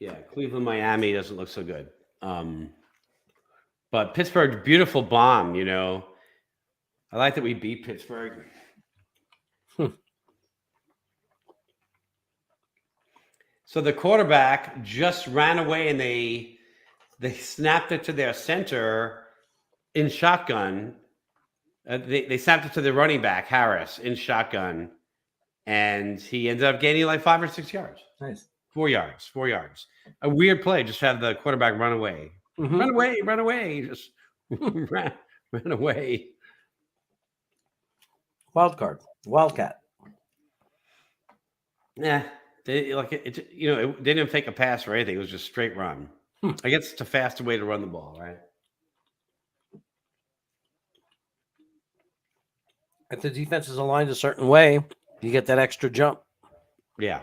S2: Yeah, Cleveland, Miami doesn't look so good. But Pittsburgh, beautiful bomb, you know. I like that we beat Pittsburgh. So the quarterback just ran away and they snapped it to their center in shotgun. They snapped it to the running back, Harris, in shotgun. And he ended up gaining like 5 or 6 yards.
S1: Nice.
S2: 4 yards. A weird play. Just have the quarterback run away.
S1: Mm-hmm.
S2: Run away. Just ran away.
S1: Wildcat.
S2: Yeah. They didn't fake a pass or anything. It was just straight run. I guess it's a faster way to run the ball, right?
S1: If the defense is aligned a certain way, you get that extra jump.
S2: Yeah.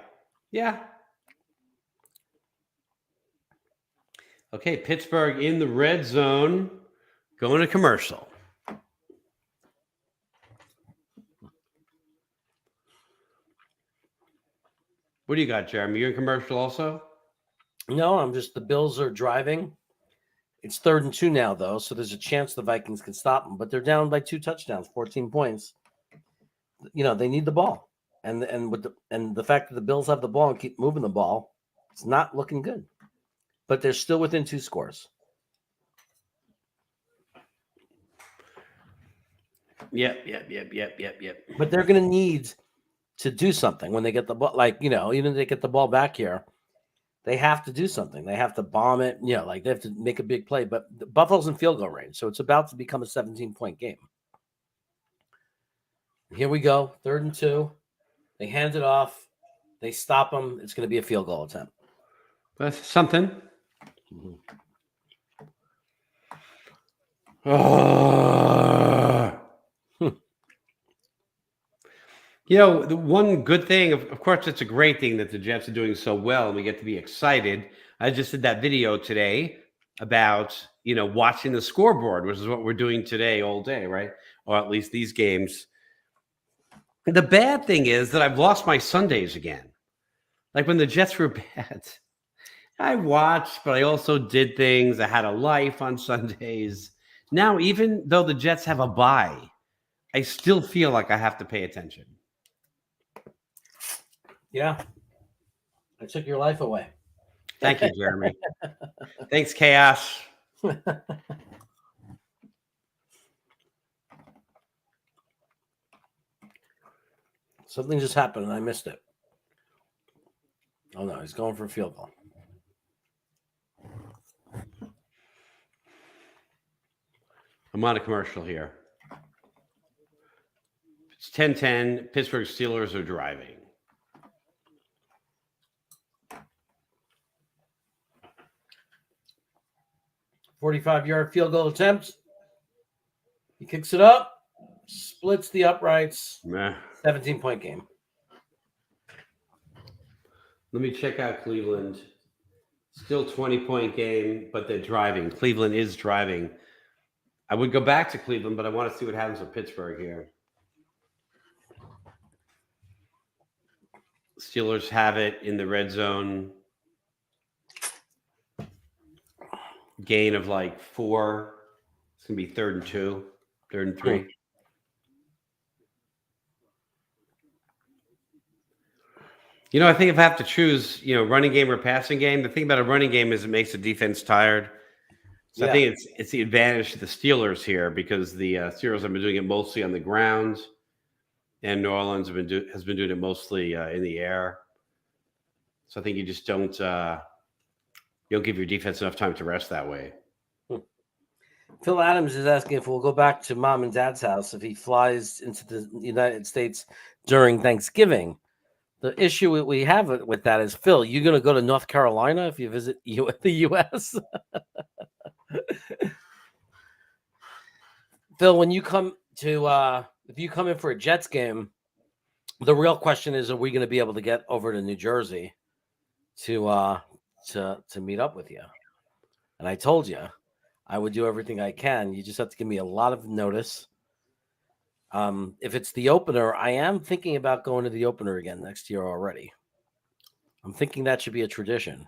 S2: Okay, Pittsburgh in the red zone, going to commercial. What do you got, Jeremy? You're in commercial also?
S1: No, the Bills are driving. It's 3rd and 2 now, though, so there's a chance the Vikings can stop them. But they're down by 2 touchdowns, 14 points. You know, they need the ball. And the fact that the Bills have the ball and keep moving the ball, it's not looking good. But they're still within 2 scores.
S2: Yep.
S1: But they're going to need to do something when they get the ball. Like, you know, even if they get the ball back here, they have to do something. They have to bomb it. You know, like they have to make a big play. But Buffalo's in field goal range, so it's about to become a 17-point game. Here we go, 3rd and 2. They hand it off. They stop them. It's going to be a field goal attempt.
S2: That's something.
S1: Mm-hmm.
S2: You know, the one good thing, of course, it's a great thing that the Jets are doing so well and we get to be excited. I just did that video today about, you know, watching the scoreboard, which is what we're doing today all day, right? Or at least these games. The bad thing is that I've lost my Sundays again. Like when the Jets were bad, I watched, but I also did things. I had a life on Sundays. Now, even though the Jets have a bye, I still feel like I have to pay attention.
S1: Yeah. I took your life away.
S2: Thank you, Jeremy. Thanks, Chaos.
S1: Something just happened and I missed it. Oh, no, he's going for a field goal.
S2: I'm on a commercial here. It's 10-10. Pittsburgh Steelers are driving.
S1: $45-yard field goal attempt. He kicks it up, splits the uprights. 17-point game.
S2: Let me check out Cleveland. Still 20-point game, but they're driving. Cleveland is driving. I would go back to Cleveland, but I want to see what happens with Pittsburgh here. Steelers have it in the red zone. Gain of like 4. It's going to be 3rd and 2, 3rd and 3. You know, I think if I have to choose, you know, running game or passing game, the thing about a running game is it makes the defense tired. So I think it's the advantage to the Steelers here because the Steelers have been doing it mostly on the ground, and New Orleans has been doing it mostly in the air. So I think you just don't give your defense enough time to rest that way.
S1: Phil Adams is asking if we'll go back to mom and dad's house if he flies into the United States during Thanksgiving. The issue we have with that is, Phil, you're going to go to North Carolina if you visit the U.S.? Phil, when you come to if you come in for a Jets game, the real question is, are we going to be able to get over to New Jersey to meet up with you? And I told you I would do everything I can. You just have to give me a lot of notice. If it's the opener, I am thinking about going to the opener again next year already. I'm thinking that should be a tradition.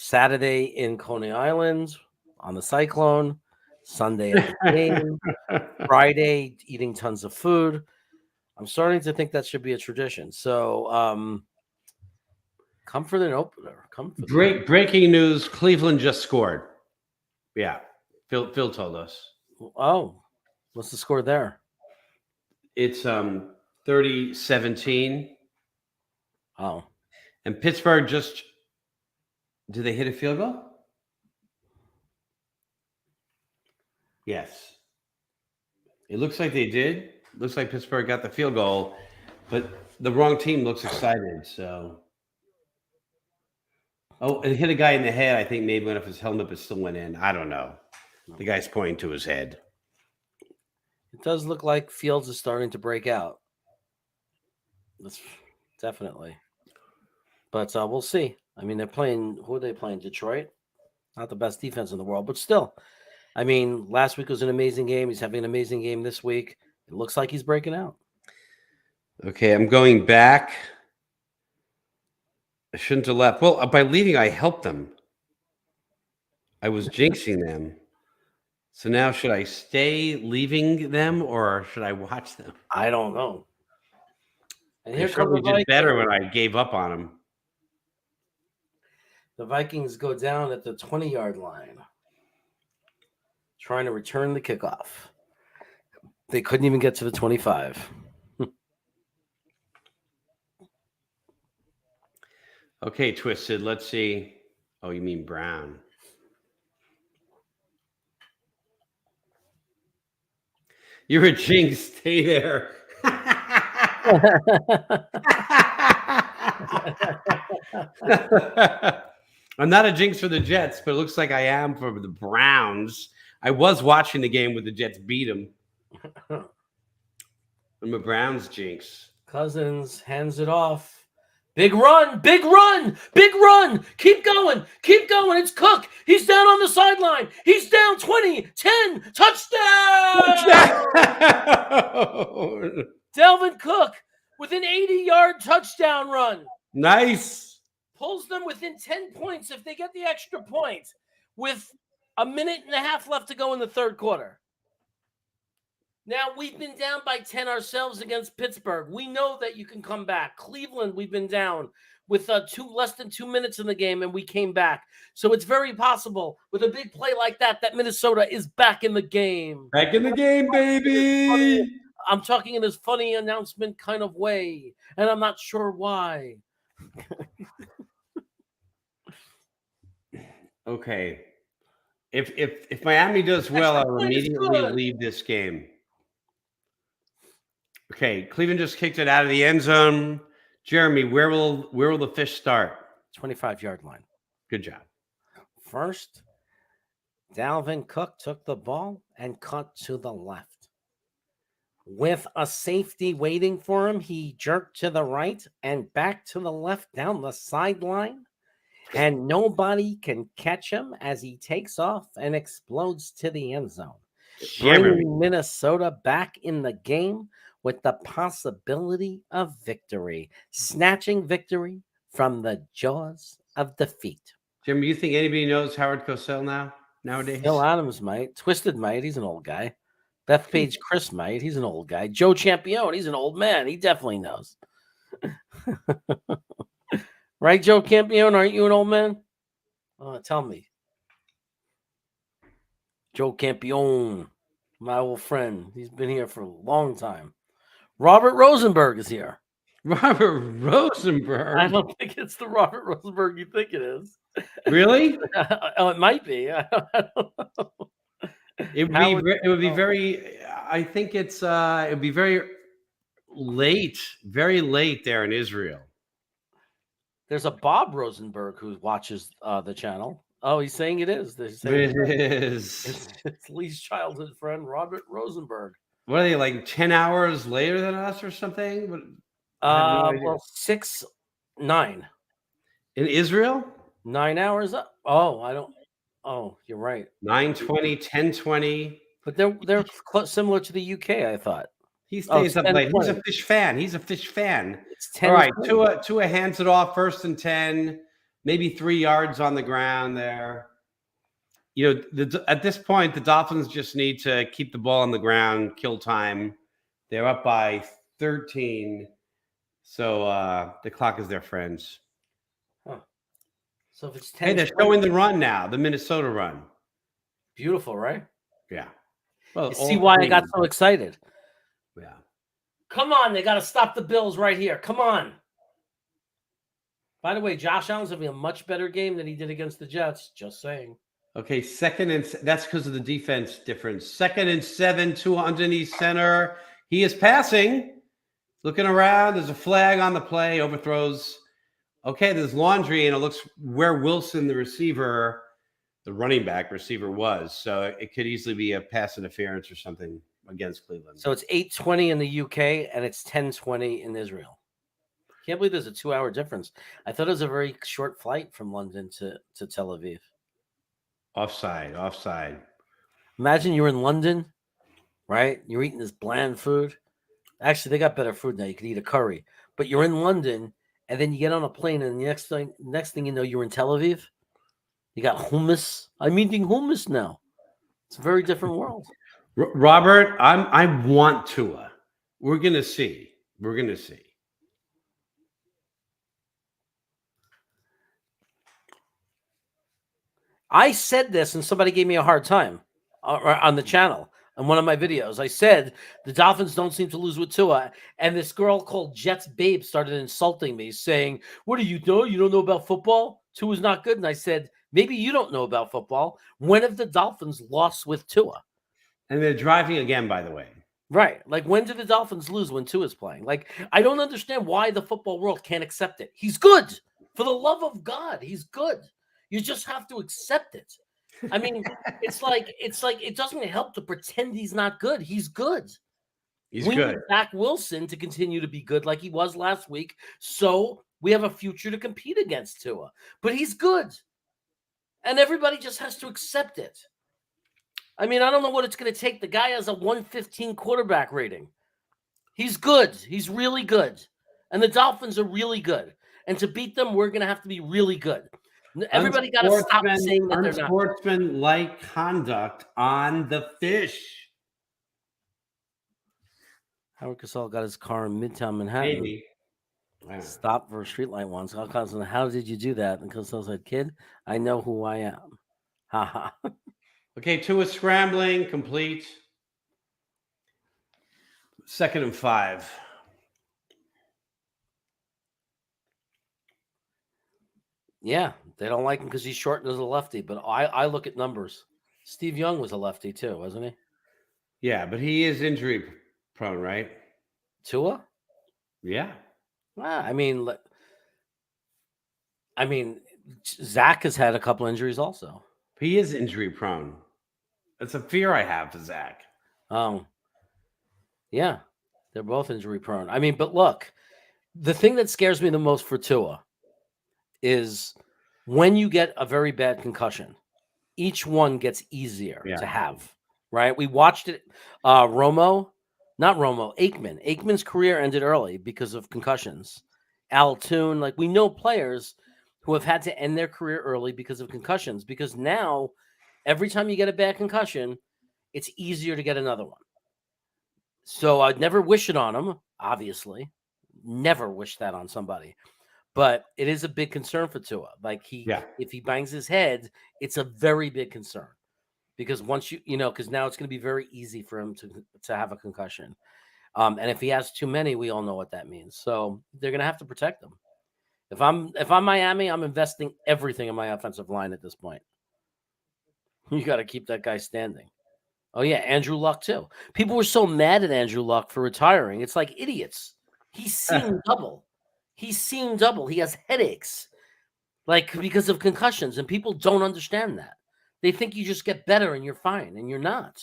S1: Saturday in Coney Island on the Cyclone. Sunday at the game. Friday eating tons of food. I'm starting to think that should be a tradition. So come for the opener.
S2: Breaking news: Cleveland just scored. Yeah, Phil told us.
S1: Oh, what's the score there?
S2: It's 30-17.
S1: Oh,
S2: And Pittsburgh just did they hit a field goal? Yes. It looks like they did. Looks like Pittsburgh got the field goal, but the wrong team looks excited. So, it hit a guy in the head. I think maybe went off his helmet, but still went in. I don't know. The guy's pointing to his head.
S1: it does look like Fields is starting to break out. That's definitely. But we'll see. I mean, they're playing. Who are they playing? Detroit. Not the best defense in the world, but still. I mean, last week was an amazing game. He's having an amazing game this week. It looks like he's breaking out.
S2: Okay, I'm going back. I shouldn't have left. Well, by leaving, I helped them. I was jinxing them. So now, should I stay leaving them or should I watch them?
S1: I don't know. And
S2: I certainly did better when I gave up on them.
S1: The Vikings go down at the 20-yard line, trying to return the kickoff. They couldn't even get to the 25.
S2: Okay, Twisted. Let's see. Oh, you mean Brown. You're a jinx. Stay there. I'm not a jinx for the Jets, but it looks like I am for the Browns. I was watching the game where the Jets beat them. I'm a Browns jinx.
S1: Cousins hands it off. Big run, big run, big run. Keep going, keep going. It's Cook. He's down on the sideline. He's down 20, 10, touchdown. Dalvin Cook with an 80-yard touchdown run.
S2: Nice.
S1: Pulls them within 10 points if they get the extra point with a minute and a half left to go in the third quarter. Now, we've been down by 10 ourselves against Pittsburgh. We know that you can come back. Cleveland, we've been down with less than 2 minutes in the game, and we came back. So it's very possible with a big play like that Minnesota is back in the game.
S2: Back in the game, baby.
S1: I'm talking in this funny announcement kind of way, and I'm not sure why.
S2: Okay. If Miami does well, I'll immediately leave this game. Okay, Cleveland just kicked it out of the end zone. Jeremy, where will the fish start?
S1: 25-yard line.
S2: Good job.
S1: First, Dalvin Cook took the ball and cut to the left. With a safety waiting for him, he jerked to the right and back to the left down the sideline. And nobody can catch him as he takes off and explodes to the end zone. Bringing Minnesota back in the game with the possibility of victory, snatching victory from the jaws of defeat.
S2: Jim, you think anybody knows Howard Cosell nowadays?
S1: Phil Adams might. Twisted might. He's an old guy. Beth Page Chris might. He's an old guy. Joe Champion. He's an old man. He definitely knows. Right, Joe Campione? Aren't you an old man? Tell me. Joe Campione, my old friend. He's been here for a long time. Robert Rosenberg is here.
S2: Robert Rosenberg?
S1: I don't think it's the Robert Rosenberg you think it is.
S2: Really?
S1: Oh, it might be. I don't know.
S2: It would be very. I think it would be very late there in Israel.
S1: There's a Bob Rosenberg who watches the channel. Oh, he's saying it is.
S2: It is.
S1: It's Lee's childhood friend, Robert Rosenberg.
S2: What are they, like 10 hours later than us or something?
S1: Well, 6, 9.
S2: In Israel?
S1: 9 hours up. Oh, I don't. Oh, you're right.
S2: 9:20, 10:20.
S1: But they're similar to the UK, I thought.
S2: He stays up late. He's a fish fan. It's 10. All right, Tua hands it off, 1st and 10 maybe 3 yards on the ground there. You know, at this point, the Dolphins just need to keep the ball on the ground, kill time. They're up by 13, so the clock is their friends.
S1: Huh. So if it's 10,
S2: Hey, they're showing the run now, the Minnesota run.
S1: Beautiful, right?
S2: Yeah. Well,
S1: You see why I got so excited.
S2: Yeah.
S1: Come on, they got to stop the Bills right here. Come on. By the way, Josh Allen's having a much better game than he did against the Jets. Just saying.
S2: Okay, that's because of the defense difference. 2nd and 7, 2 underneath center. He is passing, looking around. There's a flag on the play, overthrows. Okay, there's laundry, and it looks where Wilson, the running back receiver was. So it could easily be a pass interference or something against Cleveland.
S1: So it's 8:20 in the UK and it's 10:20 in Israel. Can't believe there's a 2-hour difference. I thought it was a very short flight from London to Tel Aviv.
S2: Offside.
S1: Imagine you're in London, right? You're eating this bland food. Actually, they got better food now. You could eat a curry. But you're in London, and then you get on a plane, and the next thing you know, you're in Tel Aviv. You got hummus. I'm eating hummus now. It's a very different world.
S2: Robert, I want Tua. We're gonna see.
S1: I said this, and somebody gave me a hard time on the channel on one of my videos. I said the Dolphins don't seem to lose with Tua, and this girl called Jets Babe started insulting me, saying, "What do you know? You don't know about football? Tua's not good." And I said, "Maybe you don't know about football. When have the Dolphins lost with Tua?"
S2: And they're driving again, by the way.
S1: Right. Like, when did the Dolphins lose when Tua's playing? Like, I don't understand why the football world can't accept it. He's good. For the love of God, he's good. You just have to accept it. I mean, it's like it doesn't help to pretend he's not good. He's good.
S2: He's
S1: We
S2: good.
S1: need Zach Wilson to continue to be good like he was last week, so we have a future to compete against Tua. But he's good. And everybody just has to accept it. I mean, I don't know what it's going to take. The guy has a 115 quarterback rating. He's good. He's really good. And the Dolphins are really good. And to beat them, we're going to have to be really good. Everybody got to stop saying that they're not.
S2: Unsportsmanlike conduct on the fish.
S1: Howard Cosell got his car in Midtown Manhattan.
S2: Maybe.
S1: Stopped for a streetlight once. How did you do that? And Cosell said, "Kid, I know who I am." Ha ha.
S2: Okay, Tua scrambling, complete. 2nd and 5.
S1: Yeah, they don't like him because he's short and is a lefty. But I look at numbers. Steve Young was a lefty too, wasn't he?
S2: Yeah, but he is injury prone, right?
S1: Tua?
S2: Yeah.
S1: Well, I mean, Zach has had a couple injuries also.
S2: He is injury prone. That's a fear I have for Zach.
S1: Yeah, they're both injury prone. I mean, but look, the thing that scares me the most for Tua is when you get a very bad concussion, each one gets easier to have, right? We watched it. Aikman. Aikman's career ended early because of concussions. Al Toon, like, we know players who have had to end their career early because of concussions, because now every time you get a bad concussion, it's easier to get another one. So I'd never wish it on them, obviously. Never wish that on somebody. But it is a big concern for Tua. Like, if he bangs his head, it's a very big concern. Because once because now it's going to be very easy for him to have a concussion. And if he has too many, we all know what that means. So they're going to have to protect him. If I'm Miami, I'm investing everything in my offensive line at this point. You got to keep that guy standing. Oh, yeah, Andrew Luck, too. People were so mad at Andrew Luck for retiring. It's like idiots. He's seeing double. He's seeing double. He has headaches, like, because of concussions, and people don't understand that. They think you just get better and you're fine, and you're not.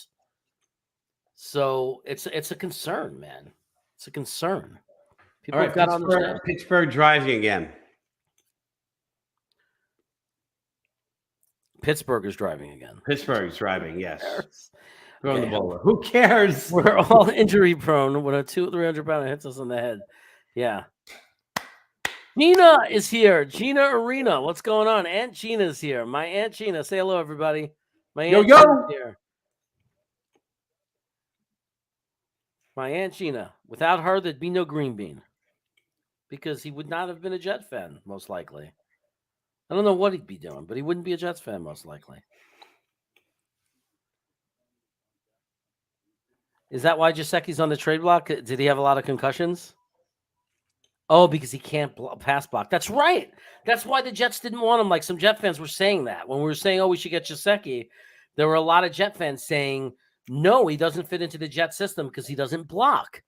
S1: So it's a concern, man. It's a concern. People
S2: All right, Pittsburgh driving again.
S1: Pittsburgh is driving again.
S2: Pittsburgh's driving, yes. Throwing the ball. Who cares?
S1: We're all injury prone when a 300-pounder hits us on the head. Yeah. Gina is here. Gina Arena. What's going on? Aunt Gina's here. My Aunt Gina. Say hello, everybody. My
S2: Yo,
S1: Aunt
S2: yo.
S1: Gina's here. My Aunt Gina. Without her, there'd be no Green Bean. Because he would not have been a Jet fan, most likely. I don't know what he'd be doing, but he wouldn't be a Jets fan, most likely. Is that why Jasecki's on the trade block? Did he have a lot of concussions? Oh, because he can't pass block. That's right. That's why the Jets didn't want him. Like some Jet fans were saying that. When we were saying, oh, we should get Jasecki, there were a lot of Jet fans saying, no, he doesn't fit into the Jet system because he doesn't block.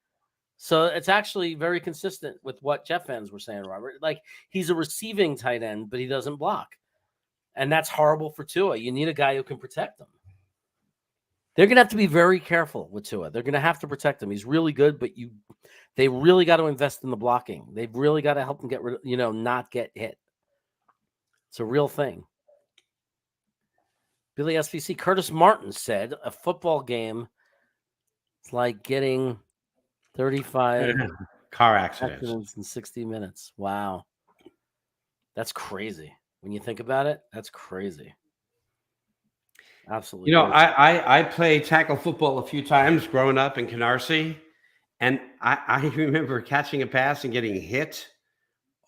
S1: So it's actually very consistent with what Jet fans were saying, Robert. Like he's a receiving tight end, but he doesn't block. And that's horrible for Tua. You need a guy who can protect him. They're going to have to be very careful with Tua. They're going to have to protect him. He's really good, but they really got to invest in the blocking. They've really got to help him get rid of, not get hit. It's a real thing. Billy SVC, Curtis Martin said a football game is like getting 35
S2: car accidents
S1: in 60 minutes. Wow. That's crazy. When you think about it, that's crazy. Absolutely.
S2: I played tackle football a few times growing up in Canarsie, and I remember catching a pass and getting hit.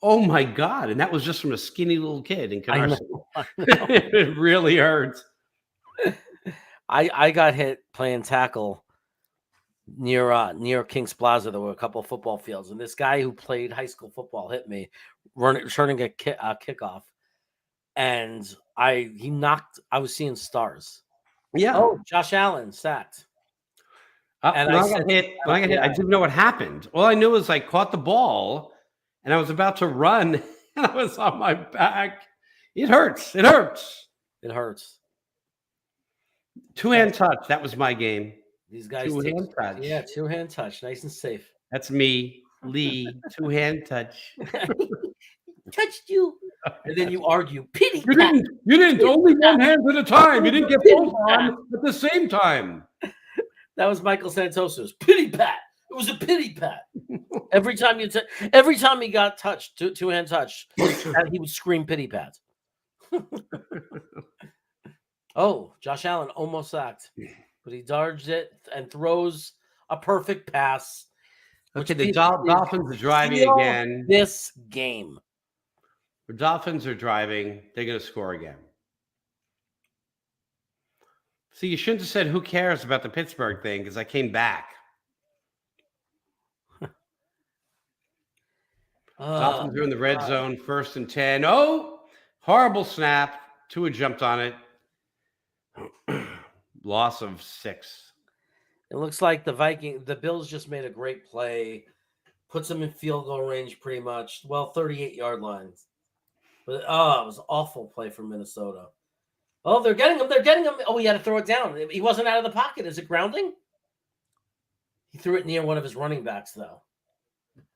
S2: Oh my God. And that was just from a skinny little kid in Canarsie.
S1: I know.
S2: It really hurt.
S1: I got hit playing tackle near Kings Plaza. There were a couple of football fields, and this guy who played high school football hit me, returning a kickoff, and I was seeing stars.
S2: Yeah.
S1: Oh, Josh Allen sacked.
S2: And I got hit. I didn't know what happened. All I knew was I caught the ball, and I was about to run, and I was on my back. It hurts. It hurts.
S1: It hurts.
S2: Two-hand touch. That was my game.
S1: These guys
S2: two-hand touch.
S1: Yeah, two-hand touch. Nice and safe.
S2: That's me, Lee. Two-hand touch.
S1: Touched you. And then you argue. Pity.
S2: You didn't. Only one hand at a time. You didn't get both on at the same time.
S1: That was Michael Santosa's pity pat. It was a pity pat. Every time he got touched, two-hand touch, he would scream pity pat. Oh, Josh Allen almost sacked, but he dodged it and throws a perfect pass.
S2: Okay, the Dolphins are driving again.
S1: This game.
S2: The Dolphins are driving. They're going to score again. See, you shouldn't have said who cares about the Pittsburgh thing because I came back. Dolphins are in the red zone, 1st and 10. Oh, horrible snap. Tua jumped on it. Loss of 6.
S1: It looks like the Bills just made a great play, puts them in field goal range pretty much. Well, 38-yard lines. But it was an awful play from Minnesota. Oh, they're getting him. Oh, he had to throw it down. He wasn't out of the pocket. Is it grounding? He threw it near one of his running backs, though.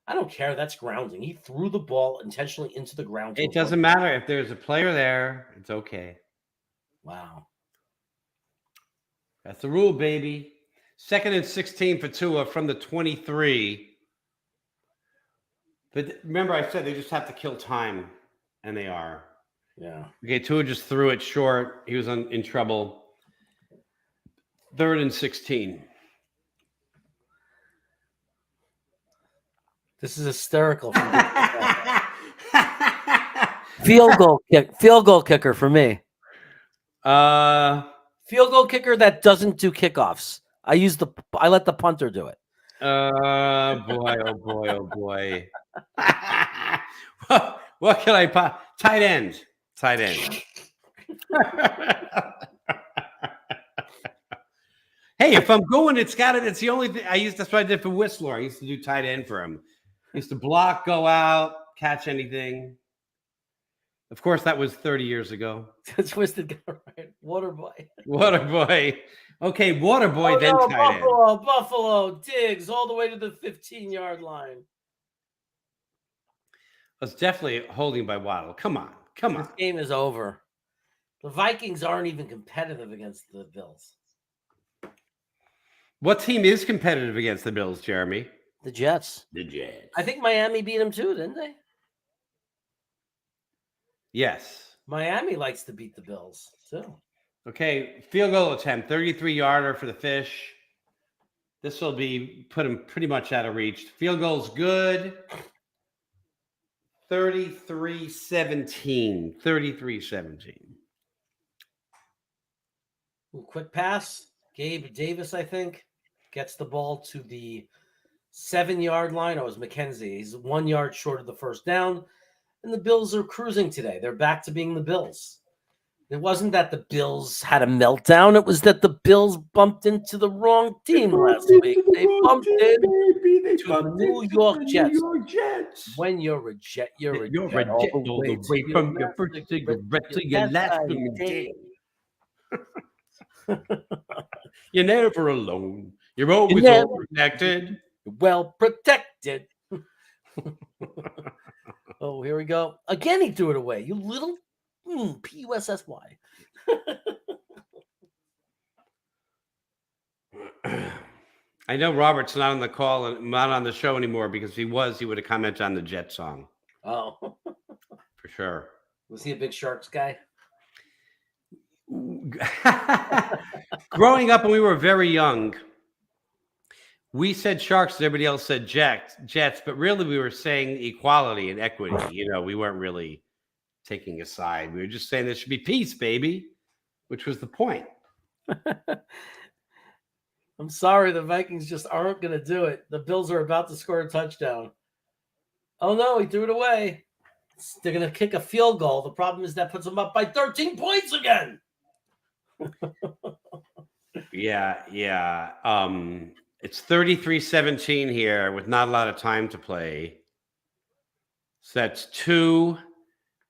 S1: I don't care. That's grounding. He threw the ball intentionally into the ground.
S2: It doesn't matter. If there's a player there, it's okay.
S1: Wow.
S2: That's the rule, baby. 2nd and 16 for Tua from the 23. But remember, I said they just have to kill time, and they are.
S1: Yeah.
S2: Okay, Tua just threw it short. He was in trouble. 3rd and 16.
S1: This is hysterical. Field goal kicker for me. Field goal kicker that doesn't do kickoffs. I let the punter do it.
S2: Boy, oh boy, oh boy. What can I put? Tight end. Hey, if I'm going, it's the only thing that's what I did for Whistler. I used to do tight end for him. I used to block, go out, catch anything. Of course, that was 30 years ago.
S1: Twisted guy, right? Waterboy.
S2: Okay, Waterboy, then tight end.
S1: Buffalo, Diggs, all the way to the 15-yard line.
S2: It's definitely holding by Waddle. Come on.
S1: This game is over. The Vikings aren't even competitive against the Bills.
S2: What team is competitive against the Bills, Jeremy?
S1: The Jets.
S2: The Jets.
S1: I think Miami beat them too, didn't they?
S2: Yes.
S1: Miami likes to beat the Bills, too.
S2: Okay, field goal attempt, 33-yarder for the Fish. This will be put him pretty much out of reach. Field goal's good. 33-17. 33-17.
S1: Ooh, quick pass. Gabe Davis, I think, gets the ball to the 7-yard line. Oh, it was McKenzie. He's 1 yard short of the first down. And the Bills are cruising today. They're back to being the Bills. It wasn't that the Bills had a meltdown. It was that the Bills bumped into the wrong team last week. They bumped into the New York Jets. When you're a Jet, you're a Jet all the way
S2: from your first cigarette to your last day. You're never alone. You're always all protected.
S1: Well protected. Oh, here we go. Again, he threw it away. You little P-U-S-S-Y.
S2: I know Robert's not on the call and not on the show anymore, because if he was, he would have commented on the Jet song.
S1: Oh.
S2: For sure.
S1: Was he a big Sharks guy?
S2: Growing up when we were very young, we said Sharks, everybody else said Jets, but really we were saying equality and equity. You know, we weren't really taking a side. We were just saying there should be peace, baby, which was the point.
S1: I'm sorry, the Vikings just aren't going to do it. The Bills are about to score a touchdown. Oh, no, he threw it away. They're going to kick a field goal. The problem is that puts them up by 13 points again.
S2: Yeah. It's 33-17 here with not a lot of time to play. So that's 2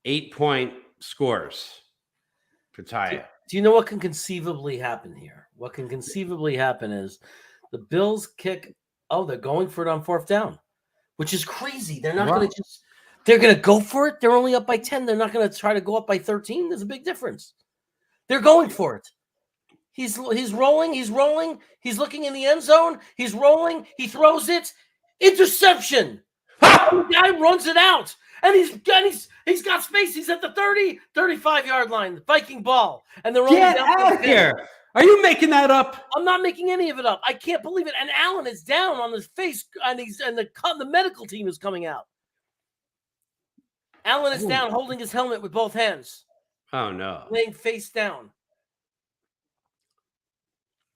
S2: 8-point scores to tie it.
S1: Do you know what can conceivably happen here? What can conceivably happen is the Bills kick. Oh, they're going for it on 4th down, which is crazy. They're not going to they're going to go for it. They're only up by 10. They're not going to try to go up by 13. There's a big difference. They're going for it. He's rolling. He's looking in the end zone. He's rolling. He throws it. Interception. The guy runs it out. And he's got space. He's at the 30, 35-yard line. The Viking ball. And they're
S2: Get out of here. Are you making that up?
S1: I'm not making any of it up. I can't believe it. And Allen is down on his face, and the medical team is coming out. Allen is down, holding his helmet with both hands.
S2: Oh, no.
S1: Laying face down.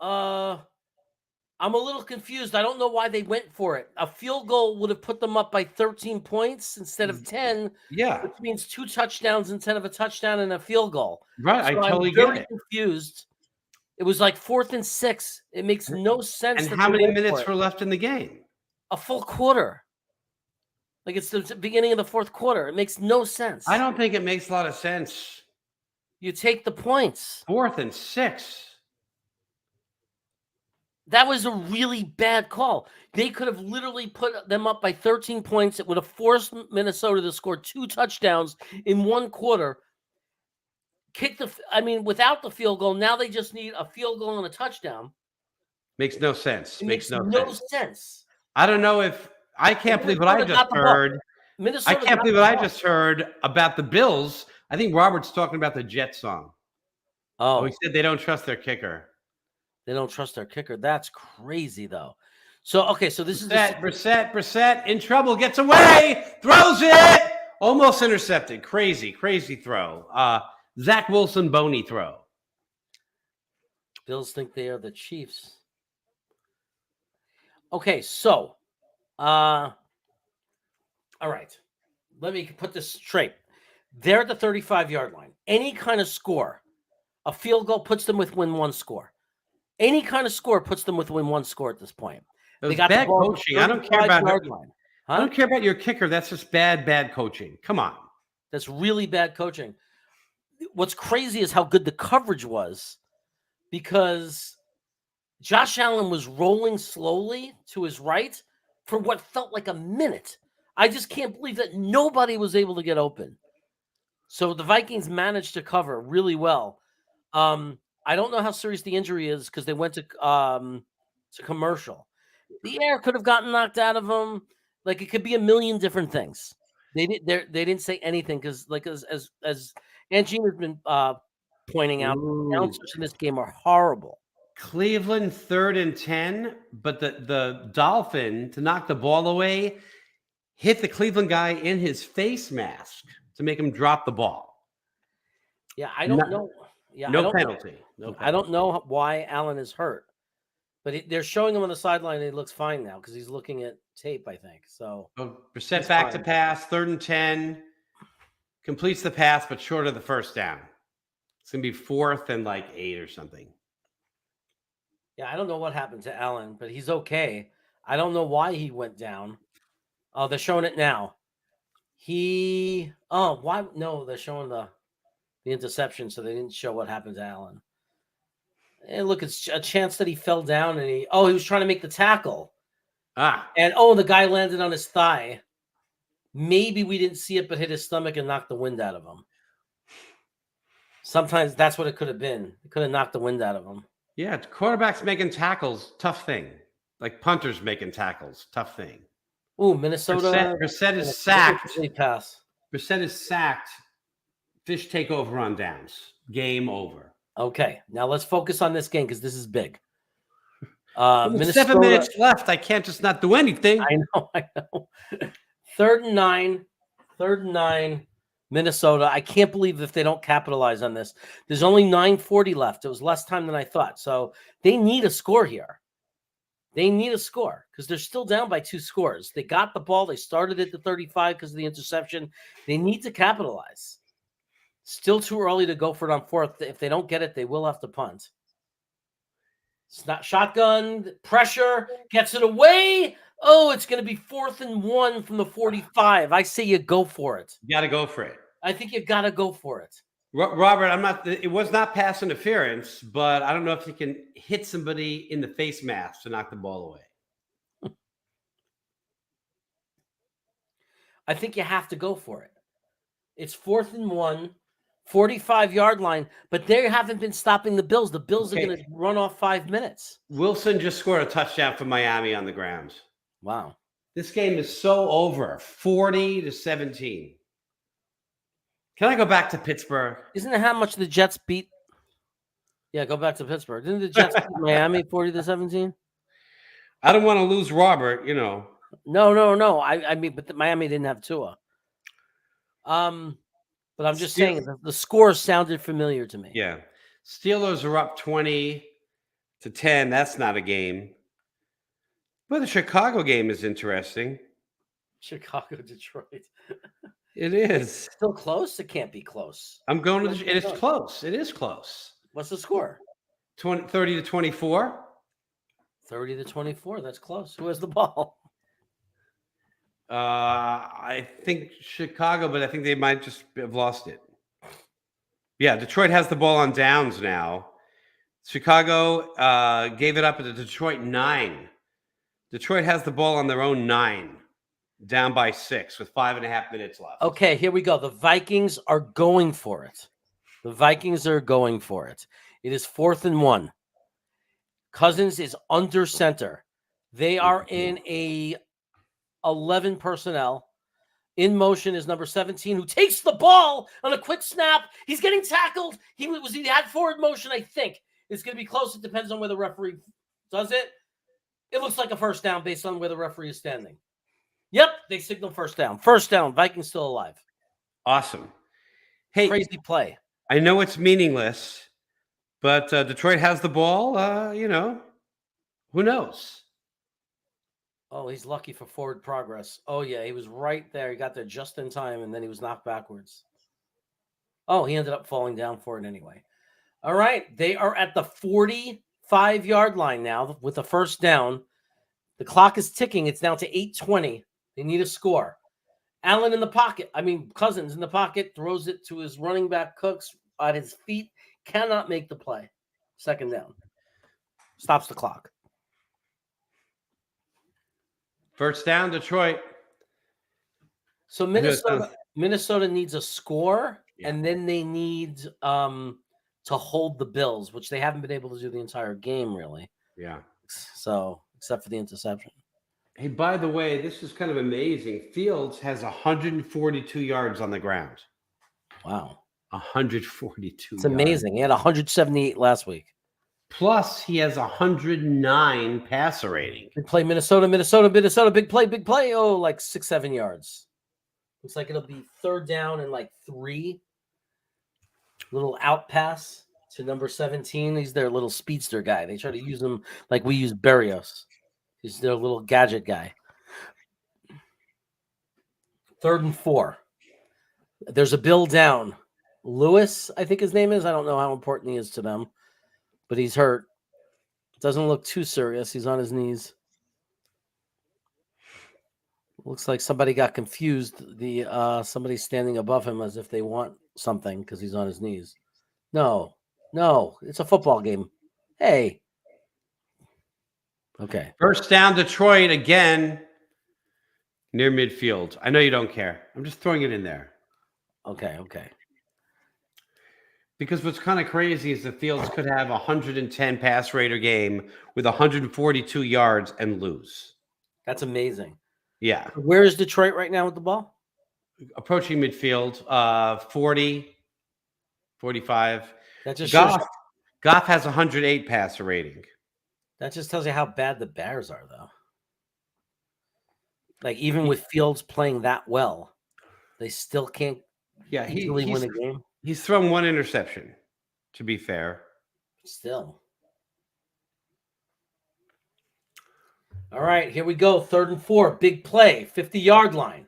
S1: I'm a little confused. I don't know why they went for it. A field goal would have put them up by 13 points instead of 10.
S2: Yeah.
S1: Which means 2 touchdowns instead of a touchdown and a field goal.
S2: Right.
S1: So
S2: I totally
S1: I'm
S2: get
S1: very
S2: it.
S1: confused. It was like 4th and 6. It makes no sense.
S2: And how many minutes were left in the game?
S1: A full quarter. Like it's the beginning of the 4th quarter. It makes no sense.
S2: I don't think it makes a lot of sense.
S1: You take the points.
S2: 4th and 6.
S1: That was a really bad call. They could have literally put them up by 13 points. It would have forced Minnesota to score 2 touchdowns in 1 quarter. Without the field goal, now they just need a field goal and a touchdown.
S2: Makes no sense.
S1: Makes no sense.
S2: I don't know if I can't believe what I just heard. I can't believe what I just heard about the Bills. I think Robert's talking about the Jet song. Oh, he said they don't trust their kicker.
S1: They don't trust their kicker. That's crazy, though. So this is
S2: Brissett in trouble, gets away, throws it, almost intercepted. Crazy throw. Zach Wilson bony throw.
S1: Bills think they are the Chiefs. Okay, so, all right. Let me put this straight. They're at the 35-yard line. Any kind of score, a field goal puts them within 1 score. Any kind of score puts them within 1 score at this point.
S2: They got bad coaching. I don't care about I don't care about your kicker. That's just bad coaching. Come on.
S1: That's really bad coaching. What's crazy is how good the coverage was, because Josh Allen was rolling slowly to his right for what felt like a minute. I just can't believe that nobody was able to get open. So the Vikings managed to cover really well. I don't know how serious the injury is because they went to commercial. The air could have gotten knocked out of them. Like, it could be a million different things. They didn't say anything because, like, as Angina's been pointing out, the
S2: Ooh.
S1: announcers in this game are horrible.
S2: Cleveland 3rd and 10, but the Dolphin to knock the ball away hit the Cleveland guy in his face mask to make him drop the ball.
S1: Yeah, I don't know. Yeah, I
S2: No
S1: don't
S2: penalty. No penalty.
S1: I don't know why Allen is hurt, but they're showing him on the sideline. And he looks fine now because he's looking at tape, I think. So
S2: Brissett
S1: he's
S2: back to
S1: fine.
S2: pass, 3rd and 10, completes the pass, but short of the first down. It's gonna be 4th and like 8 or something.
S1: Yeah, I don't know what happened to Allen, but he's okay. I don't know why he went down. Oh, they're showing it now. Why? No, they're showing the interception, so they didn't show what happened to Allen. And look, it's a chance that he fell down and he was trying to make the tackle. And the guy landed on his thigh. Maybe we didn't see it, but hit his stomach and knocked the wind out of him. Sometimes that's what it could have been. It could have knocked the wind out of him.
S2: Yeah, quarterbacks making tackles, tough thing. Like punters making tackles, tough thing.
S1: Ooh, Minnesota.
S2: Brissett is sacked.
S1: Pass.
S2: Brissett is sacked. Fish take over on downs. Game over.
S1: Okay, now let's focus on this game because this is big.
S2: Minnesota, 7 minutes left. I can't just not do anything.
S1: I know. 3rd and 9. Minnesota. I can't believe if they don't capitalize on this. There's only 9:40 left. It was less time than I thought. So they need a score here. They need a score because they're still down by 2 scores. They got the ball. They started at the 35 because of the interception. They need to capitalize. Still too early to go for it on 4th. If they don't get it, they will have to punt. It's not shotgun. Pressure gets it away. Oh, it's going to be 4th and 1 from the 45. I say you go for it.
S2: You got to go for it.
S1: I think you got to go for it.
S2: Robert, it was not pass interference, but I don't know if you can hit somebody in the face mask to knock the ball away.
S1: I think you have to go for it. It's 4th and 1, 45-yard line, but they haven't been stopping the Bills. The Bills are going to run off 5 minutes.
S2: Wilson just scored a touchdown for Miami on the ground.
S1: Wow.
S2: This game is so over, 40-17. Can I go back to Pittsburgh?
S1: Isn't it how much the Jets beat? Yeah, go back to Pittsburgh. Didn't the Jets beat Miami 40-17?
S2: I don't want to lose Robert, you know.
S1: No. I mean, but Miami didn't have Tua. But I'm just saying the score sounded familiar to me.
S2: Yeah. Steelers are up 20-10. That's not a game. But the Chicago game is interesting.
S1: Chicago, Detroit.
S2: It is.
S1: It's still close? It can't be close.
S2: I'm going to it's close. It is close.
S1: What's the score?
S2: 30-24.
S1: 30-24. That's close. Who has the ball?
S2: I think Chicago, but I think they might just have lost it. Yeah, Detroit has the ball on downs now. Chicago gave it up at the Detroit 9. Detroit has the ball on their own 9, down by 6 with 5.5 minutes left.
S1: Okay, here we go. The Vikings are going for it. The Vikings are going for it. It is 4th and 1. Cousins is under center. They are in a 11 personnel. In motion is number 17, who takes the ball on a quick snap. He's getting tackled. He had forward motion, I think. It's going to be close. It depends on where the referee does it. It looks like a first down based on where the referee is standing. Yep, they signal first down. First down, Vikings still alive.
S2: Awesome. Hey,
S1: crazy play.
S2: I know it's meaningless, but Detroit has the ball. Who knows?
S1: Oh, he's lucky for forward progress. Oh, yeah, he was right there. He got there just in time, and then he was knocked backwards. Oh, he ended up falling down for it anyway. All right, they are at the 45-yard line now with a first down. The clock is ticking. It's down to 8:20. They need a score. Allen in the pocket. Cousins in the pocket, throws it to his running back Cooks at his feet. Cannot make the play. Second down. Stops the clock.
S2: First down, Detroit.
S1: So Minnesota needs a score, and then they need to hold the Bills, which they haven't been able to do the entire game, really.
S2: Yeah.
S1: So, except for the interception.
S2: Hey, by the way, this is kind of amazing. Fields has 142 yards on the ground.
S1: Wow.
S2: 142
S1: It's
S2: yards.
S1: amazing. He had 178 last week.
S2: Plus, he has 109 passer rating.
S1: Big play, Minnesota. Big play. Oh, like 6-7 yards. Looks like it'll be third down and like 3. Little out pass to number 17. He's their little speedster guy. They try to use him like we use Berrios. He's their little gadget guy. 3rd and 4. There's a bill down. Lewis, I think his name is. I don't know how important he is to them, but he's hurt. Doesn't look too serious. He's on his knees. Looks like somebody got confused. Somebody standing above him as if they want something because he's on his knees. No, it's a football game. Hey. Okay.
S2: First down, Detroit again near midfield. I know you don't care. I'm just throwing it in there.
S1: Okay.
S2: Because what's kind of crazy is the Fields could have a 110 pass rater game with 142 yards and lose.
S1: That's amazing.
S2: Yeah.
S1: Where is Detroit right now with the ball?
S2: Approaching midfield, 40, 45.
S1: That just
S2: Goff has 108 passer rating.
S1: That just tells you how bad the Bears are, though. Like, even with Fields playing that well, they still can't easily win a game.
S2: He's thrown 1 interception, to be fair.
S1: Still. All right, here we go. 3rd and 4. Big play. 50-yard line.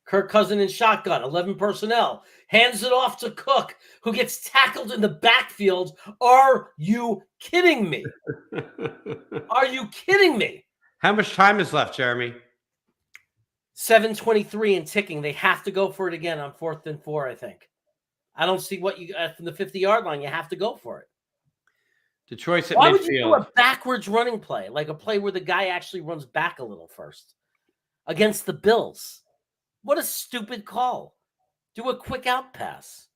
S1: Kirk Cousins in shotgun. 11 personnel. Hands it off to Cook, who gets tackled in the backfield. Are you kidding me? Are you kidding me?
S2: How much time is left, Jeremy?
S1: 7:23 and ticking. They have to go for it again on 4th and 4, I think. I don't see what you from the 50-yard line. You have to go for it.
S2: Detroit's at
S1: Why
S2: midfield.
S1: would you do a backwards running play, like a play where the guy actually runs back a little first against the Bills? What a stupid call. Do a quick out pass.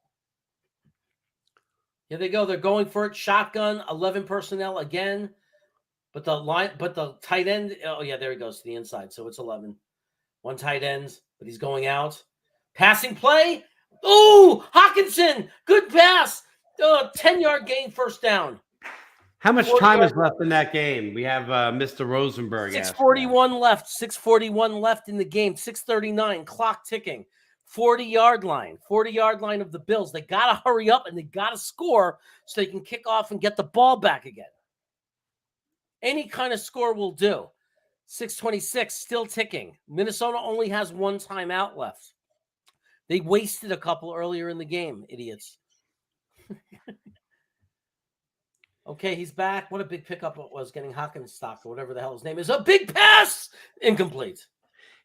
S1: Here they go. They're going for it. Shotgun, 11 personnel again. But the tight end, oh yeah, there he goes to the inside. So it's 11. 1 tight end, but he's going out. Passing play. Oh, Hawkinson, good pass. 10-yard gain, first down.
S2: How much time is left in that game? We have Mr. Rosenberg.
S1: 6:41 left. 6:41 left in the game. 6:39. Clock ticking. 40-yard line. 40-yard line of the Bills. They got to hurry up and they got to score so they can kick off and get the ball back again. Any kind of score will do. 6:26, still ticking. Minnesota only has 1 timeout left. They wasted a couple earlier in the game, idiots. Okay, he's back. What a big pickup it was getting Hockenstock or whatever the hell his name is. A big pass! Incomplete.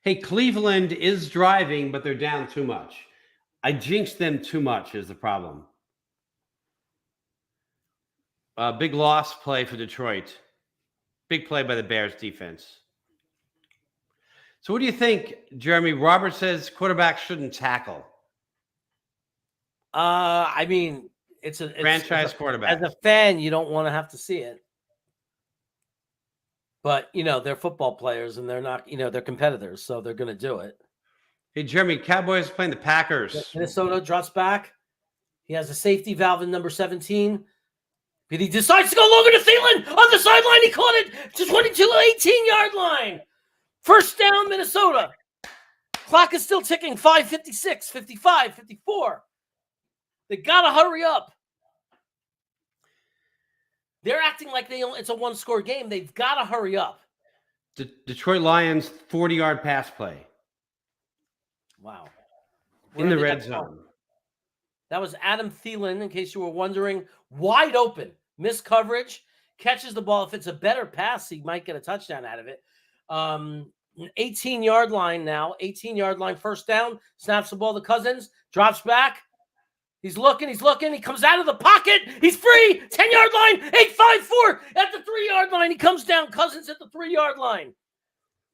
S2: Hey, Cleveland is driving, but they're down too much. I jinxed them too much is the problem. Big loss play for Detroit. Big play by the Bears defense. So what do you think, Jeremy? Robert says quarterbacks shouldn't tackle.
S1: I mean, it's
S2: franchise quarterback.
S1: As a fan, you don't want to have to see it. But, they're football players and they're not, they're competitors, so they're going to do it.
S2: Hey, Jeremy, Cowboys playing the Packers.
S1: Minnesota drops back. He has a safety valve in number 17. But he decides to go longer to Thielen on the sideline. He caught it to 18-yard line. First down, Minnesota. Clock is still ticking. 5:56, 55, 54. They got to hurry up. They're acting like it's a 1-score game. They've got to hurry up.
S2: Detroit Lions 40-yard pass play.
S1: Wow.
S2: In the red zone.
S1: That was Adam Thielen, in case you were wondering. Wide open. Missed coverage. Catches the ball. If it's a better pass, he might get a touchdown out of it. 18-yard line now. 18-yard line, first down. Snaps the ball to Cousins. Drops back. He's looking. He comes out of the pocket. He's free. 10-yard line. 8-5-4 at the 3-yard line. He comes down. Cousins at the 3-yard line.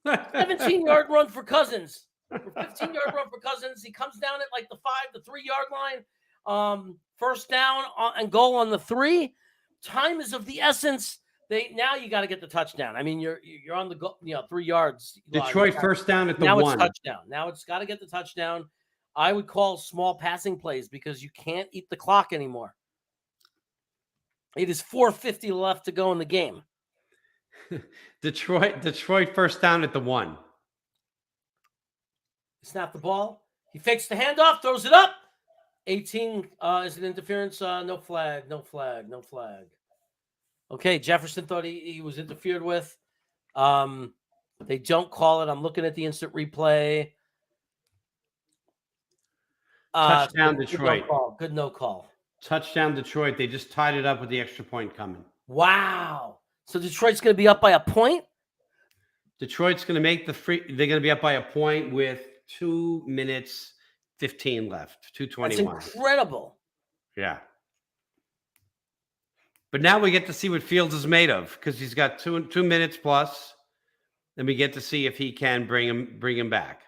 S1: 17-yard run for Cousins. 15-yard run for Cousins. He comes down at like the 3-yard line. First down and goal on the 3. Time is of the essence. Now you got to get the touchdown. I mean, you're on the go, 3 yards.
S2: Detroit first down at the
S1: now
S2: 1.
S1: It's touchdown. Now it's got to get the touchdown. I would call small passing plays because you can't eat the clock anymore. It is 4:50 left to go in the game.
S2: Detroit first down at the 1.
S1: Snap the ball. He fakes the handoff, throws it up. 18 is an interference. No flag. Okay, Jefferson thought he was interfered with. They don't call it. I'm looking at the instant replay.
S2: Touchdown Detroit.
S1: Good no call.
S2: Touchdown Detroit. They just tied it up with the extra point coming.
S1: Wow. So Detroit's going to be up by a point?
S2: Detroit's going to make they're going to be up by a point with 2 minutes 15 left. 2:21.
S1: That's incredible.
S2: Yeah. But now we get to see what Fields is made of because he's got 2 minutes plus. Then we get to see if he can bring him back.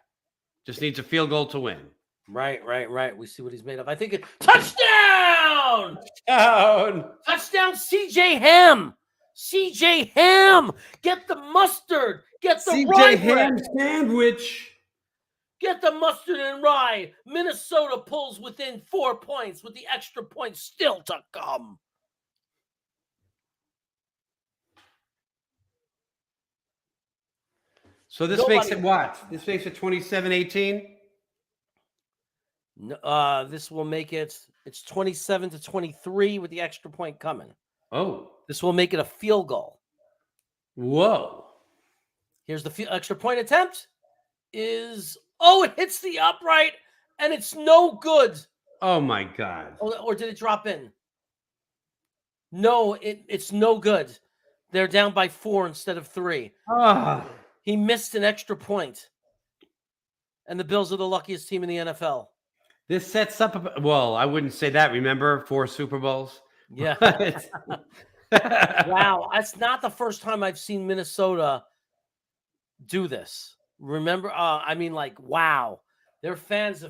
S2: Just needs a field goal to win.
S1: Right. We see what he's made of. I think touchdown! Touchdown, CJ Ham! CJ Ham! Get the mustard! Get the
S2: CJ Ham sandwich!
S1: Get the mustard and rye! Minnesota pulls within 4 points with the extra point still to come.
S2: So this makes it what? This makes it 27-18?
S1: This will make it's 27-23 with the extra point coming.
S2: Oh.
S1: This will make it a field goal.
S2: Whoa.
S1: Here's the extra point attempt. It hits the upright, and it's no good.
S2: Oh, my God.
S1: Or did it drop in? No, it's no good. They're down by 4 instead of 3. He missed an extra point. And the Bills are the luckiest team in the NFL.
S2: This sets up I wouldn't say that. Remember 4 Super Bowls?
S1: Yeah. Wow. That's not the first time I've seen Minnesota do this. Remember? Wow. Their fans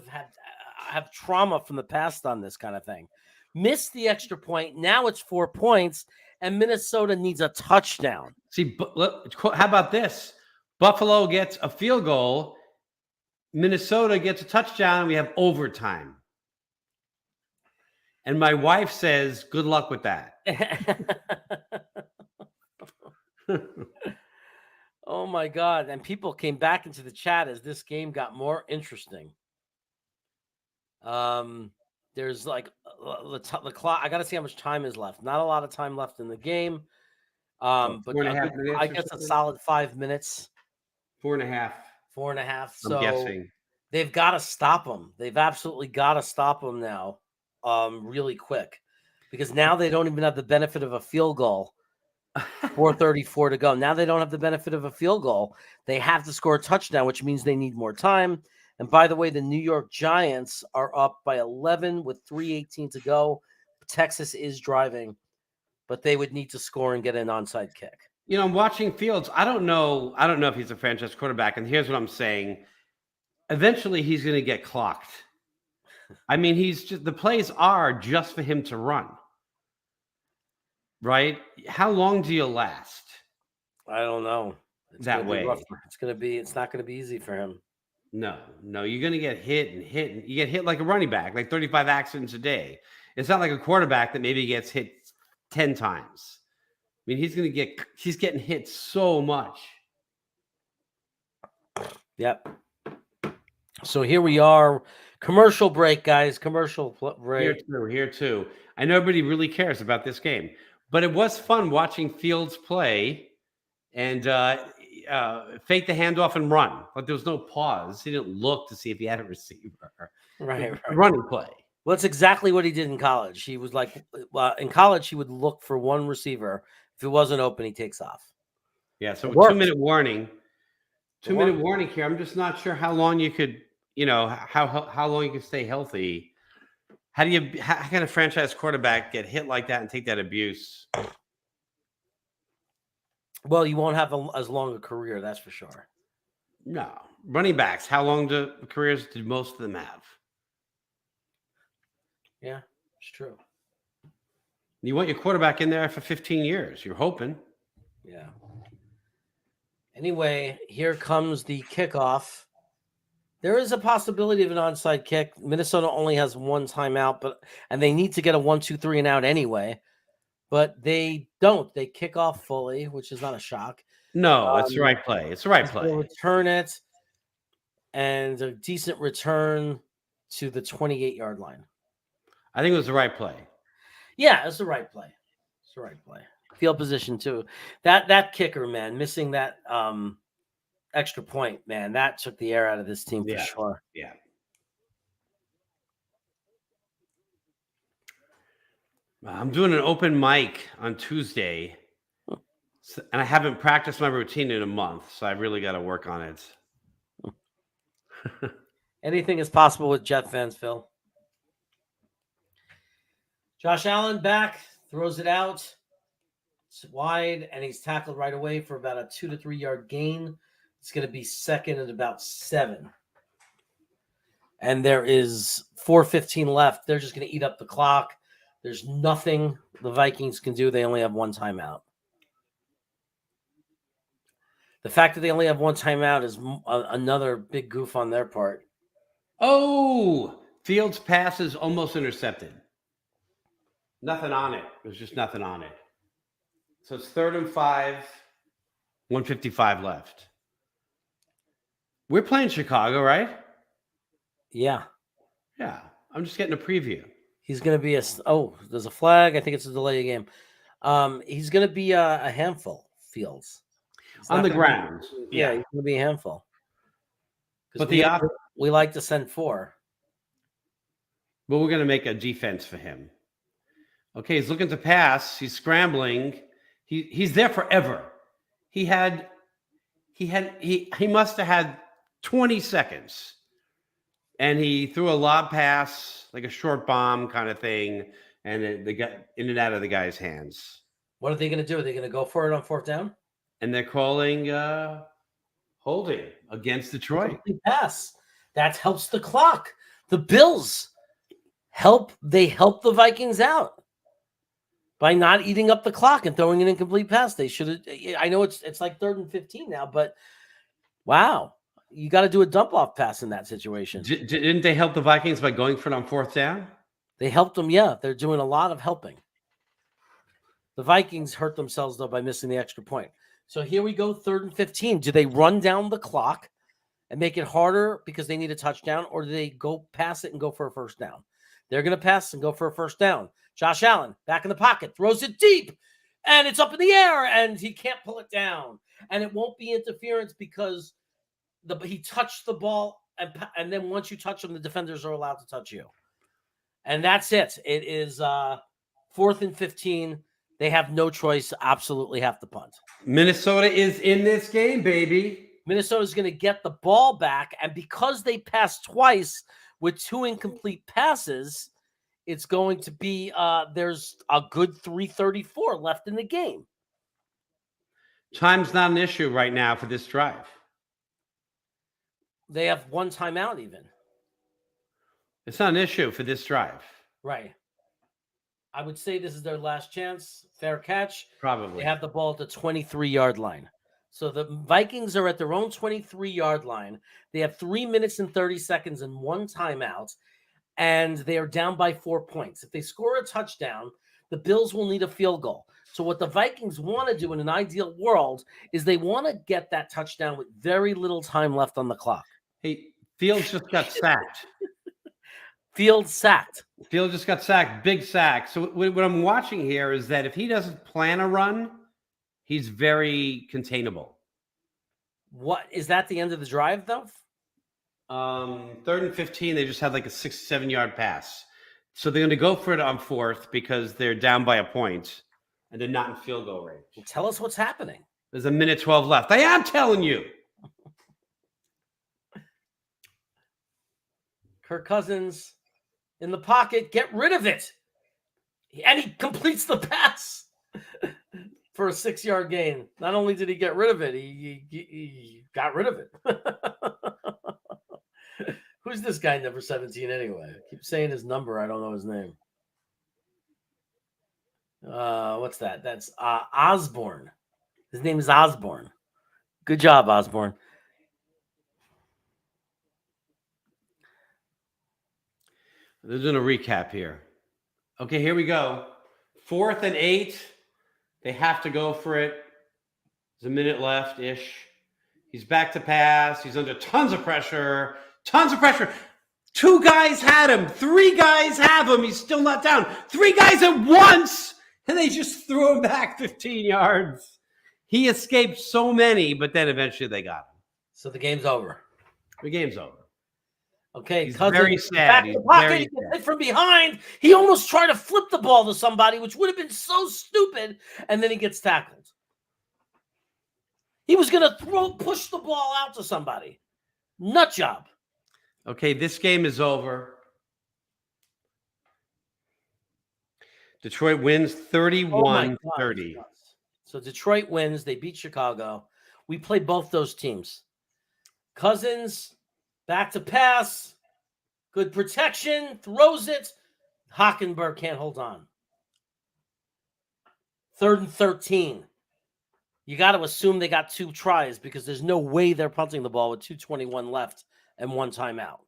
S1: have trauma from the past on this kind of thing. Missed the extra point. Now it's 4 points, and Minnesota needs a touchdown.
S2: See, how about this? Buffalo gets a field goal. Minnesota gets a touchdown. We have overtime. And my wife says, good luck with that.
S1: Oh, my God. And people came back into the chat as this game got more interesting. There's the clock. I got to see how much time is left. Not a lot of time left in the game. But
S2: 4.5 minutes.
S1: I guess a solid 5 minutes.
S2: 4.5.
S1: 4.5.
S2: I'm guessing.
S1: They've got to stop them. They've absolutely got to stop them now, really quick, because now they don't even have the benefit of a field goal. 4:34 to go. Now they don't have the benefit of a field goal. They have to score a touchdown, which means they need more time. And by the way, the New York Giants are up by 11 with 3:18 to go. Texas is driving, but they would need to score and get an onside kick.
S2: I'm watching Fields. I don't know if he's a franchise quarterback. And here's what I'm saying. Eventually, he's going to get clocked. I mean, the plays are just for him to run. Right? How long do you last?
S1: I don't know.
S2: It's that way.
S1: It's not going to be easy for him.
S2: No, you're going to get hit. And you get hit like a running back, like 35 accidents a day. It's not like a quarterback that maybe gets hit 10 times. I mean, he's getting hit so much.
S1: Yep. So here we are. Commercial break, guys. Commercial break.
S2: Here too. I know nobody really cares about this game, but it was fun watching Fields play and fake the handoff and run. But there was no pause. He didn't look to see if he had a receiver.
S1: Right.
S2: Running play.
S1: Well, that's exactly what he did in college. He was in college, he would look for one receiver. If it wasn't open, he takes off.
S2: Yeah, so 2-minute warning. 2-minute warning here. I'm just not sure how long you could, how long you can stay healthy. How can a franchise quarterback get hit like that and take that abuse?
S1: Well, you won't have as long a career, that's for sure.
S2: No. Running backs, how long careers did most of them have?
S1: Yeah, it's true.
S2: You want your quarterback in there for 15 years. You're hoping.
S1: Yeah. Anyway, here comes the kickoff. There is a possibility of an onside kick. Minnesota only has one timeout, and they need to get a 1-2-3 and out anyway. But they don't. They kick off fully, which is not a shock.
S2: No, it's the right play. It's the right play.
S1: Return it, and a decent return to the 28-yard line.
S2: I think it was the right play.
S1: Yeah, it's the right play. It's the right play. Field position too. That kicker, man, missing that extra point, man, that took the air out of this team for sure.
S2: Yeah. I'm doing an open mic on Tuesday, and I haven't practiced my routine in a month, so I really got to work on it.
S1: Anything is possible with Jet fans, Phil. Josh Allen back, throws it out. It's wide, and he's tackled right away for about a 2 to 3 yard gain. It's going to be second at about 7. And there is 4:15 left. They're just going to eat up the clock. There's nothing the Vikings can do. They only have one timeout. The fact that they only have one timeout is another big goof on their part.
S2: Oh, Fields' pass is almost intercepted. Nothing on it. There's just nothing on it. So it's 3rd and 5, 1:55 left. We're playing Chicago, right?
S1: Yeah.
S2: Yeah. I'm just getting a preview.
S1: He's going to be there's a flag. I think it's a delay game. He's going to be a handful, Fields.
S2: On the ground.
S1: Yeah, he's going to be a handful.
S2: But
S1: we like to send 4.
S2: But we're going to make a defense for him. Okay, he's looking to pass. He's scrambling. He's there forever. He must have had 20 seconds. And he threw a lob pass, like a short bomb kind of thing, and they got in and out of the guy's hands.
S1: What are they going to do? Are they going to go for it on 4th down?
S2: And they're calling holding against Detroit.
S1: Pass. That helps the clock. The Bills help the Vikings out by not eating up the clock and throwing an incomplete pass. They should have. I know it's like 3rd and 15 now, but wow. You got to do a dump-off pass in that situation.
S2: Didn't they help the Vikings by going for it on 4th down?
S1: They helped them, yeah. They're doing a lot of helping. The Vikings hurt themselves, though, by missing the extra point. So here we go, 3rd and 15. Do they run down the clock and make it harder because they need a touchdown, or do they go pass it and go for a 1st down? They're going to pass and go for a 1st down. Josh Allen, back in the pocket, throws it deep, and it's up in the air, and he can't pull it down. And it won't be interference because he touched the ball, and then once you touch them, the defenders are allowed to touch you. And that's it. It is 4th and 15. They have no choice. Absolutely have to punt.
S2: Minnesota is in this game, baby.
S1: Minnesota's going to get the ball back, and because they passed twice with 2 incomplete passes, it's going to be there's a good 3:34 left in the game.
S2: Time's not an issue right now for this drive.
S1: They have one timeout even.
S2: It's not an issue for this drive.
S1: Right. I would say this is their last chance. Fair catch.
S2: Probably.
S1: They have the ball at the 23-yard line. So the Vikings are at their own 23-yard line. They have 3 minutes and 30 seconds and 1 timeout, and they are down by 4 points. If they score a touchdown, the Bills will need a field goal. So what the Vikings want to do in an ideal world is they want to get that touchdown with very little time left on the clock.
S2: Hey, Fields just got sacked.
S1: Fields
S2: just got sacked. Big sack. So what I'm watching here is that if he doesn't plan a run, he's very containable.
S1: What is that the end of the drive, though?
S2: 3rd and 15, they just had like a 6-7 yard pass. So they're going to go for it on 4th because they're down by a point and they're not in field goal range.
S1: Well, tell us what's happening.
S2: There's a minute 12 left. I am telling you.
S1: Kirk Cousins in the pocket. Get rid of it. And he completes the pass for a 6-yard gain. Not only did he get rid of it, he got rid of it. Who's this guy, number 17, anyway? I keep saying his number. I don't know his name. What's that? That's Osborne. His name is Osborne. Good job, Osborne.
S2: They're doing a recap here. Okay, here we go. 4th and 8. They have to go for it. There's a minute left-ish. He's back to pass. He's under tons of pressure. Tons of pressure. 2 guys had him. 3 guys have him. He's still not down. 3 guys at once, and they just threw him back 15 yards. He escaped so many, but then eventually they got him.
S1: So the game's over.
S2: The game's over.
S1: Okay,
S2: He's
S1: Cousins
S2: very sad. He's very
S1: he gets hit from behind. He almost tried to flip the ball to somebody, which would have been so stupid, and then he gets tackled. He was going to push the ball out to somebody. Nut job.
S2: Okay, this game is over. Detroit wins 31-30.
S1: So Detroit wins. They beat Chicago. We played both those teams. Cousins, back to pass. Good protection. Throws it. Hockenberg can't hold on. 3rd and 13. You got to assume they got 2 tries because there's no way they're punting the ball with 2:21 left and 1 timeout.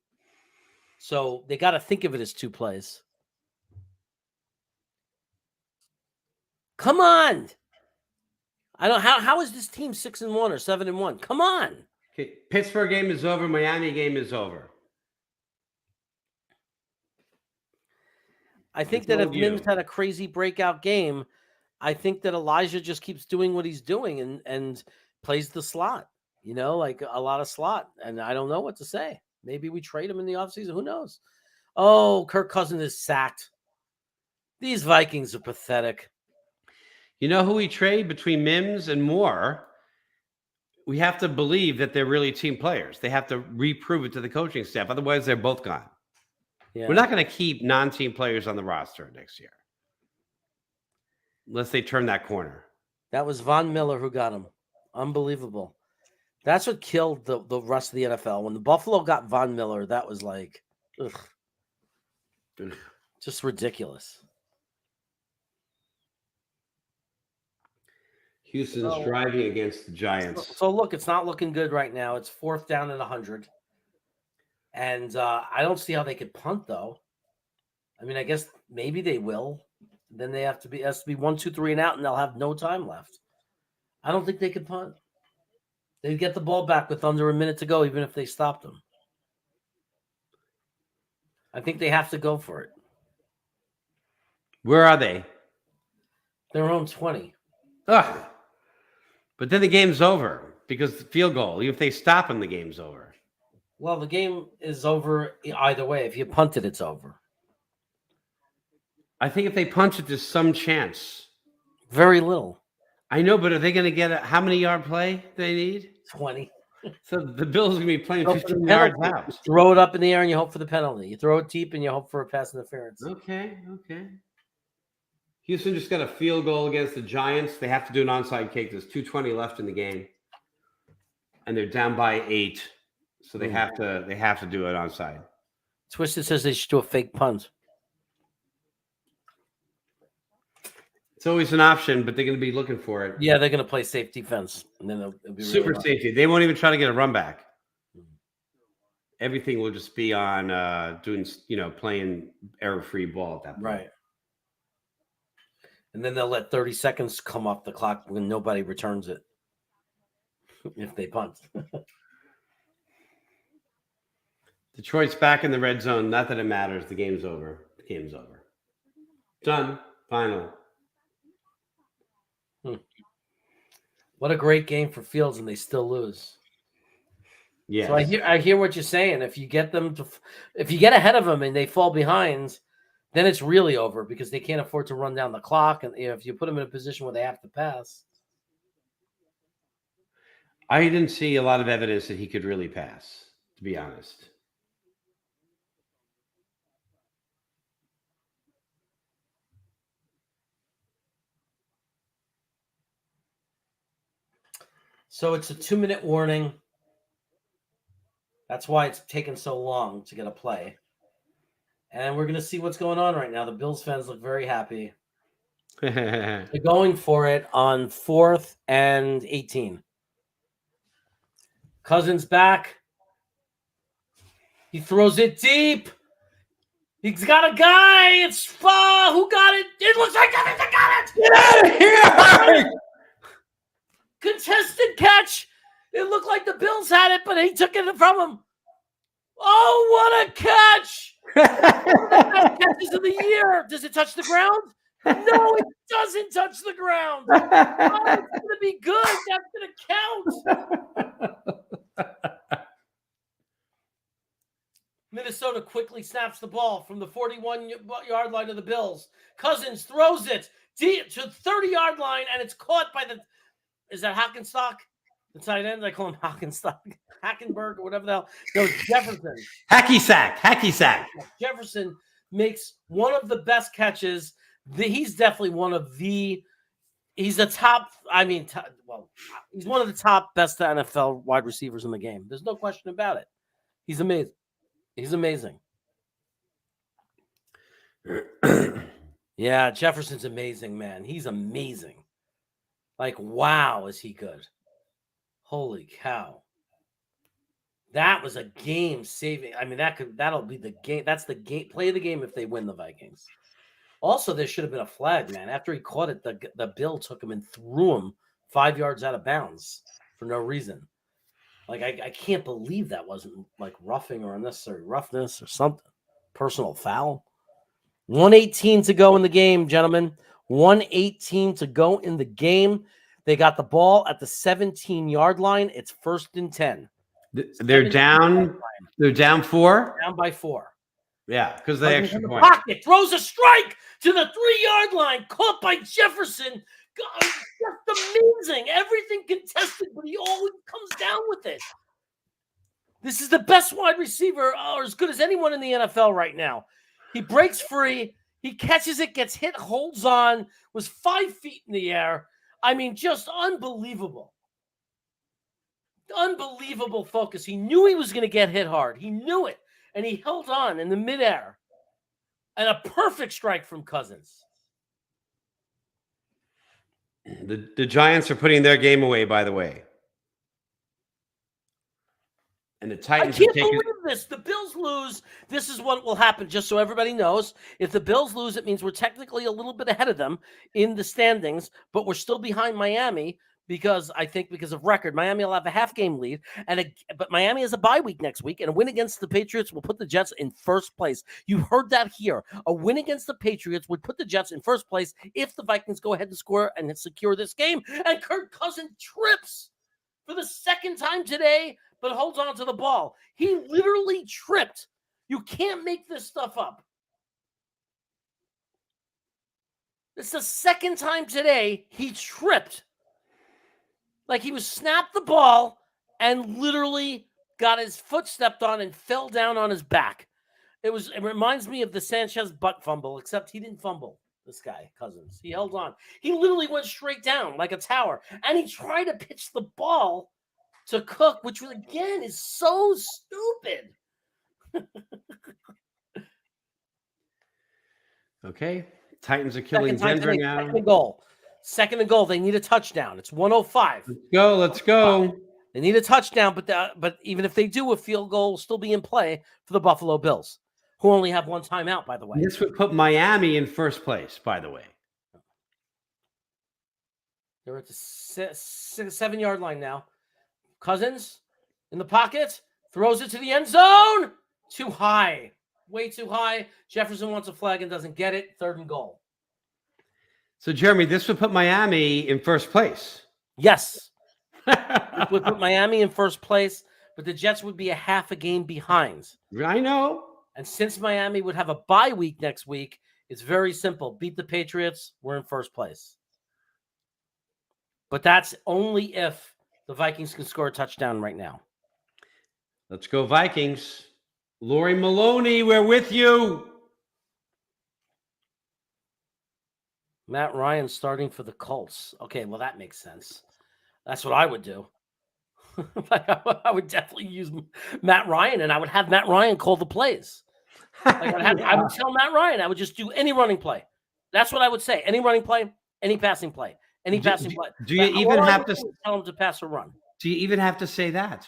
S1: So they got to think of it as 2 plays. Come on. I don't. How is this team 6-1 or 7-1? Come on.
S2: Okay, Pittsburgh game is over. Miami game is over.
S1: I think that if Mims had a crazy breakout game, I think that Elijah just keeps doing what he's doing and plays the slot, like a lot of slot. And I don't know what to say. Maybe we trade him in the offseason. Who knows? Oh, Kirk Cousins is sacked. These Vikings are pathetic.
S2: You know who we trade between Mims and Moore? We have to believe that they're really team players. They have to reprove it to the coaching staff. Otherwise, they're both gone. Yeah. We're not going to keep non-team players on the roster next year. Unless they turn that corner.
S1: That was Von Miller who got him. Unbelievable. That's what killed the rest of the NFL. When the Buffalo got Von Miller, that was like, just ridiculous.
S2: Houston's driving against the Giants.
S1: So look, it's not looking good right now. It's 4th down and 100. And I don't see how they could punt, though. I mean, I guess maybe they will. Then they has to be 1, 2, 3 and out, and they'll have no time left. I don't think they could punt. They'd get the ball back with under a minute to go, even if they stopped them. I think they have to go for it.
S2: Where are they?
S1: They're on 20.
S2: Ugh. But then the game's over because the field goal. Even if they stop them, the game's over.
S1: Well, the game is over either way. If you punt it, it's over.
S2: I think if they punch it, there's some chance.
S1: Very little.
S2: I know, but are they going to get how many yard play do they need?
S1: 20.
S2: So the Bills are going to be playing 15 yards out.
S1: You throw it up in the air and you hope for the penalty. You throw it deep and you hope for a pass interference.
S2: Okay. Houston just got a field goal against the Giants. They have to do an onside kick. There's 2:20 left in the game, and they're down by 8, so they have to do it onside.
S1: Twisted says they should do a fake punt.
S2: It's always an option, but they're going to be looking for it.
S1: Yeah, they're going to play safe defense, and then it'll be
S2: super safety. They won't even try to get a run back. Everything will just be on playing error-free ball at that point.
S1: Right. And then they'll let 30 seconds come off the clock when nobody returns it if they punt.
S2: Detroit's back in the red zone. Not that it matters. The game's over. Done. Final.
S1: What a great game for Fields, and they still lose.
S2: Yeah.
S1: So I hear what you're saying. If you get ahead of them and they fall behind, then it's really over because they can't afford to run down the clock. And if you put them in a position where they have to pass.
S2: I didn't see a lot of evidence that he could really pass, to be honest.
S1: So it's a 2-minute warning. That's why it's taken so long to get a play. And we're going to see what's going on right now. The Bills fans look very happy. They're going for it on 4th and 18. Cousins back. He throws it deep. He's got a guy. It's far. Who got it? It looks like Evans got it.
S2: Get out of here!
S1: Contested catch. It looked like the Bills had it, but he took it from him. Oh, what a catch! One of the best catches of the year. Does it touch the ground? No, it doesn't touch the ground. Oh, it's going to be good. That's going to count. Minnesota quickly snaps the ball from the 41-yard line of the Bills. Cousins throws it deep to the 30-yard line, and it's caught by is that Hackenstock? The tight end? I call him Hackenstock. Hackenberg or whatever the hell. No, Jefferson.
S2: Hacky sack.
S1: Jefferson makes one of the best catches. He's definitely one of the – he's the top – he's one of the top best NFL wide receivers in the game. There's no question about it. He's amazing. He's amazing. Yeah, Jefferson's amazing, man. He's amazing. Like, wow, is he good. Holy cow. That was a game saving. I mean, that'll be the game. That's the game. Play of the game if they win the Vikings. Also, there should have been a flag, man. After he caught it, the Bill took him and threw him 5 yards out of bounds for no reason. Like, I can't believe that wasn't like roughing or unnecessary roughness or something. Personal foul. 1:18 to go in the game, gentlemen. 1:18 to go in the game. They got the ball at the 17-yard line. It's 1st and 10.
S2: They're down. They're down 4.
S1: Down by 4.
S2: Yeah, because they extra point.
S1: Pocket throws a strike to the 3-yard line, caught by Jefferson. God, just amazing. Everything contested, but he always comes down with it. This is the best wide receiver, or as good as anyone in the NFL right now. He breaks free. He catches it, gets hit, holds on, was 5 feet in the air. I mean, just unbelievable. Unbelievable focus. He knew he was going to get hit hard. He knew it. And he held on in the midair. And a perfect strike from Cousins.
S2: The Giants are putting their game away, by the way. And the Titans
S1: I can't believe this. The Bills lose. This is what will happen, just so everybody knows. If the Bills lose, it means we're technically a little bit ahead of them in the standings, but we're still behind Miami because of record. Miami will have a half-game lead, but Miami has a bye week next week, and a win against the Patriots will put the Jets in first place. You heard that here. A win against the Patriots would put the Jets in first place if the Vikings go ahead and score and secure this game. And Kirk Cousins trips for the second time today, but holds on to the ball. He literally tripped. You can't make this stuff up. It's the second time today he tripped. Like he was snapped the ball and literally got his foot stepped on and fell down on his back. It reminds me of the Sanchez butt fumble, except he didn't fumble. This guy, Cousins. He held on. He literally went straight down like a tower. And he tried to pitch the ball to Cook, which again is so stupid.
S2: Okay. Titans are killing Denver now.
S1: Second and goal. They need a touchdown. It's 105.
S2: Let's go.
S1: They need a touchdown, but even if they do, a field goal will still be in play for the Buffalo Bills, who only have one timeout, by the way.
S2: This would put Miami in first place, by the way.
S1: They're at the 7-yard line now. Cousins in the pocket, throws it to the end zone. Too high. Way too high. Jefferson wants a flag and doesn't get it. 3rd and goal.
S2: So, Jeremy, this would put Miami in first place.
S1: Yes. It would put Miami in first place, but the Jets would be a half a game behind.
S2: I know.
S1: And since Miami would have a bye week next week, it's very simple. Beat the Patriots, we're in first place. But that's only if the Vikings can score a touchdown right now.
S2: Let's go, Vikings. Lori Maloney, we're with you.
S1: Matt Ryan starting for the Colts. Okay, well, that makes sense. That's what I would do. I would definitely use Matt Ryan, and I would have Matt Ryan call the plays. I would tell Matt Ryan, I would just do any running play. That's what I would say. Any running play, any passing play, any passing play.
S2: Do you even
S1: All I
S2: have
S1: would
S2: to
S1: do is tell him to pass or run?
S2: Do you even have to say that?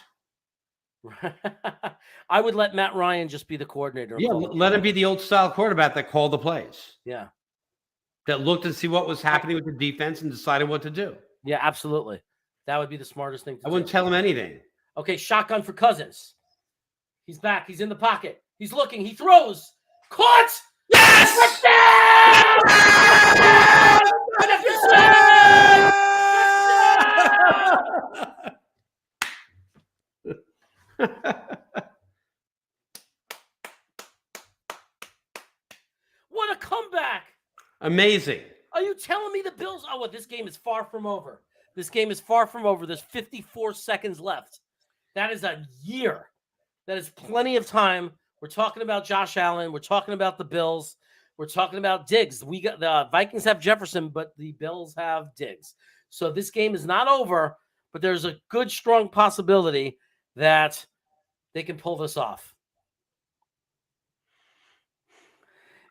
S1: I would let Matt Ryan just be the coordinator.
S2: Yeah, let him be the old style quarterback that called the plays.
S1: Yeah.
S2: That looked and see what was happening with the defense and decided what to do.
S1: Yeah, absolutely. That would be the smartest thing to do.
S2: I wouldn't tell him anything.
S1: Okay, shotgun for Cousins. He's back. He's in the pocket. He's looking. He throws. Caught!
S2: Yes!
S1: What a comeback!
S2: Amazing.
S1: Are you telling me the Bills? Oh, well, this game is far from over. This game is far from over. There's 54 seconds left. That is a year. That is plenty of time. We're talking about Josh Allen. We're talking about the Bills. We're talking about Diggs. We got the Vikings have Jefferson, but the Bills have Diggs. So this game is not over, but there's a good, strong possibility that they can pull this off.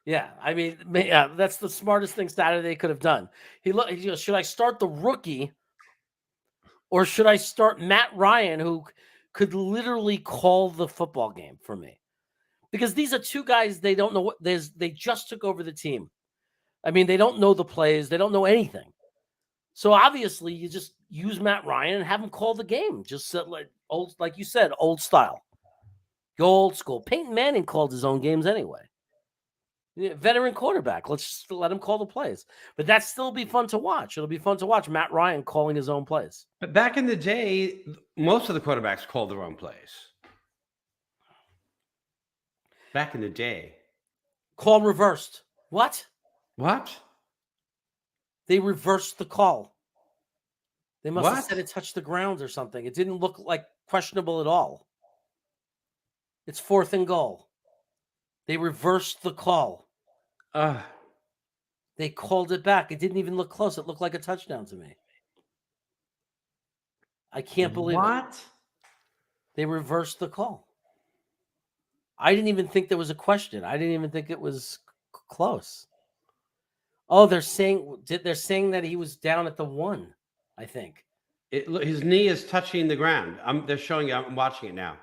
S1: Yeah, I mean, that's the smartest thing Saturday could have done. He goes, should I start the rookie or should I start Matt Ryan, who could literally call the football game for me? Because these are two guys, they don't know what they just took over the team. I mean, they don't know the plays, they don't know anything. So obviously, you just use Matt Ryan and have him call the game. Just like you said, old style. Go old school. Peyton Manning called his own games anyway. Yeah, veteran quarterback. Let's just let him call the plays. But that still be fun to watch. It'll be fun to watch Matt Ryan calling his own plays.
S2: But back in the day, most of the quarterbacks called their own plays. Back in the day.
S1: Call reversed. What?
S2: What?
S1: They reversed the call. They must have
S2: What?
S1: said it touched the ground or something. It didn't look like questionable at all. It's 4th and goal. They reversed the call. They called it back. It didn't even look close. It looked like a touchdown to me. I can't believe it.
S2: What?
S1: They reversed the call. I didn't even think there was a question. I didn't even think it was close. Oh, they're saying that he was down at the 1, I think.
S2: His knee is touching the ground. They're showing you. I'm watching it now.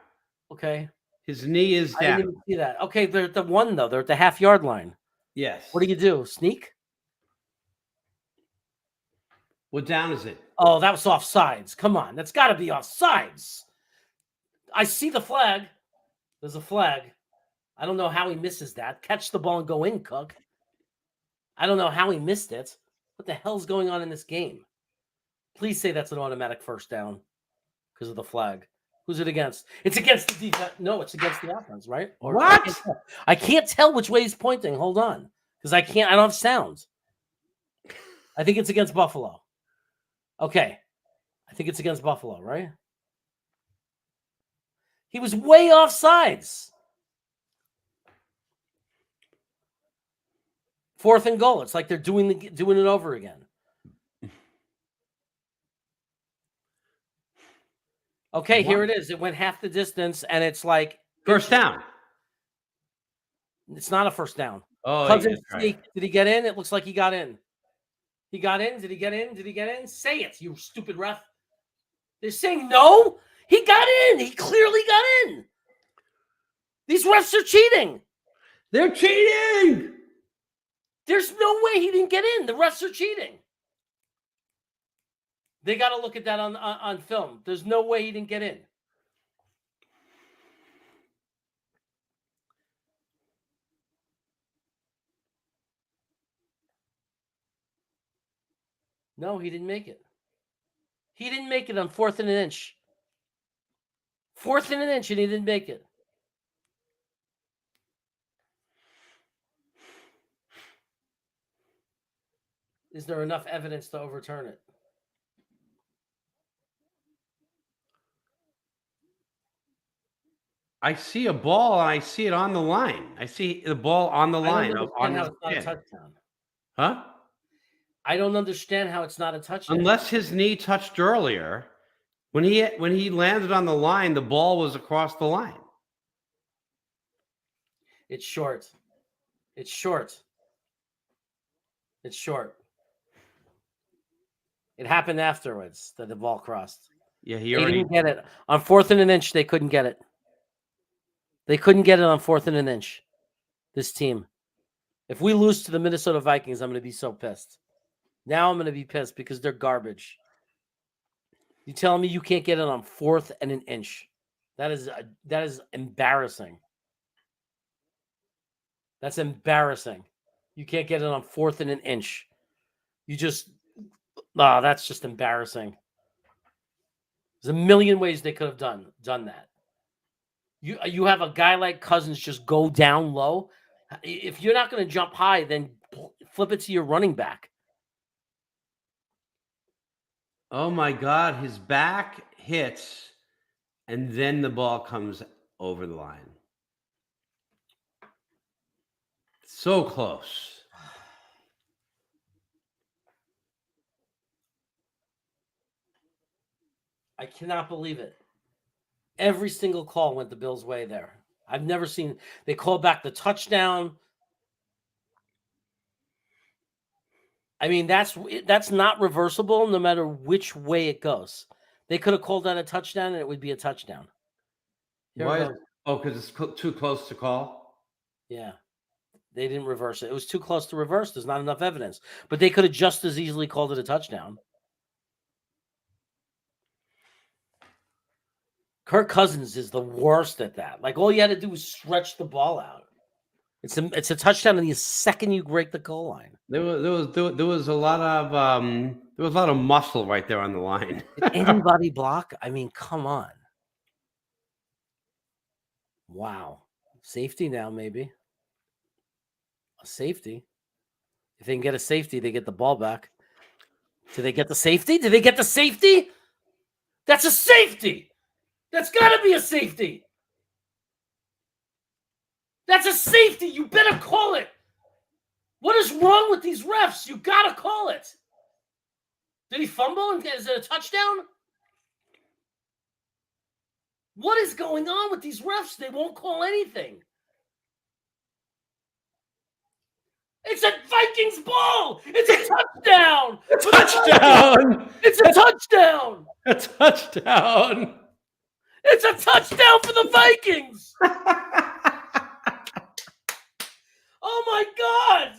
S1: Okay.
S2: His knee is down.
S1: I didn't even see that. Okay, they're at the 1, though. They're at the half-yard line.
S2: Yes.
S1: What do? Sneak?
S2: What down is it?
S1: Oh, that was offsides. Come on. That's got to be offsides. I see the flag. There's a flag. I don't know how he misses that. Catch the ball and go in, Cook. I don't know how he missed it. What the hell's going on in this game? Please say that's an automatic first down because of the flag. Who's it against? It's against the defense. No, it's against the offense, right? Or
S2: What?
S1: I can't tell which way he's pointing. Hold on. Because I don't have sound. I think it's against Buffalo. Okay. I think it's against Buffalo, right? He was way off sides. 4th and goal. It's like they're doing it over again. Okay, here it is. It went half the distance, and it's like
S2: First down.
S1: It's not a first down.
S2: Oh,
S1: Cousins
S2: right.
S1: Did he get in? It looks like he got in. He got in. Did he get in? Did he get in? Say it, you stupid ref. They're saying no. He got in. He clearly got in. These refs are cheating.
S2: They're cheating.
S1: There's no way he didn't get in. The refs are cheating. They got to look at that on film. There's no way he didn't get in. No, he didn't make it. He didn't make it on 4th and an inch. 4th and an inch, and he didn't make it. Is there enough evidence to overturn it?
S2: I see a ball, and I see it on the line. I see the ball on the line.
S1: I don't understand how it's not a touchdown.
S2: Huh?
S1: I don't understand how it's not a touchdown.
S2: Unless his knee touched earlier. When he landed on the line, the ball was across the line.
S1: It's short. It's short. It's short. It happened afterwards that the ball crossed.
S2: Yeah,
S1: They didn't get it. On 4th and an inch, they couldn't get it. They couldn't get it on 4th and an inch, this team. If we lose to the Minnesota Vikings, I'm going to be so pissed. Now I'm going to be pissed because they're garbage. You telling me you can't get it on 4th and an inch? That is embarrassing. That's embarrassing. You can't get it on 4th and an inch. That's just embarrassing. There's a million ways they could have done that. You have a guy like Cousins just go down low. If you're not going to jump high, then flip it to your running back.
S2: Oh my God, his back hits, and then the ball comes over the line. So close.
S1: I cannot believe it. Every single call went the Bills' way there. I've never seen they call back the touchdown. I mean, that's not reversible no matter which way it goes. They could have called that a touchdown and it would be a touchdown.
S2: Why? Oh, because it's too close to call?
S1: Yeah. They didn't reverse it. It was too close to reverse. There's not enough evidence. But they could have just as easily called it a touchdown. Kirk Cousins is the worst at that. Like, all you had to do was stretch the ball out. It's a touchdown in the second you break the goal line.
S2: There was a lot of muscle right there on the line.
S1: Did anybody block? I mean, come on. Wow. Safety now, maybe. A safety. If they can get a safety, they get the ball back. Do they get the safety? Did they get the safety? That's a safety. That's got to be a safety. That's a safety. You better call it. What is wrong with these refs? You got to call it. Did he fumble? Is it a touchdown? What is going on with these refs? They won't call anything. It's a Vikings ball. It's a touchdown.
S2: Touchdown.
S1: It's a touchdown.
S2: A touchdown.
S1: It's a touchdown for the Vikings. Oh, my God.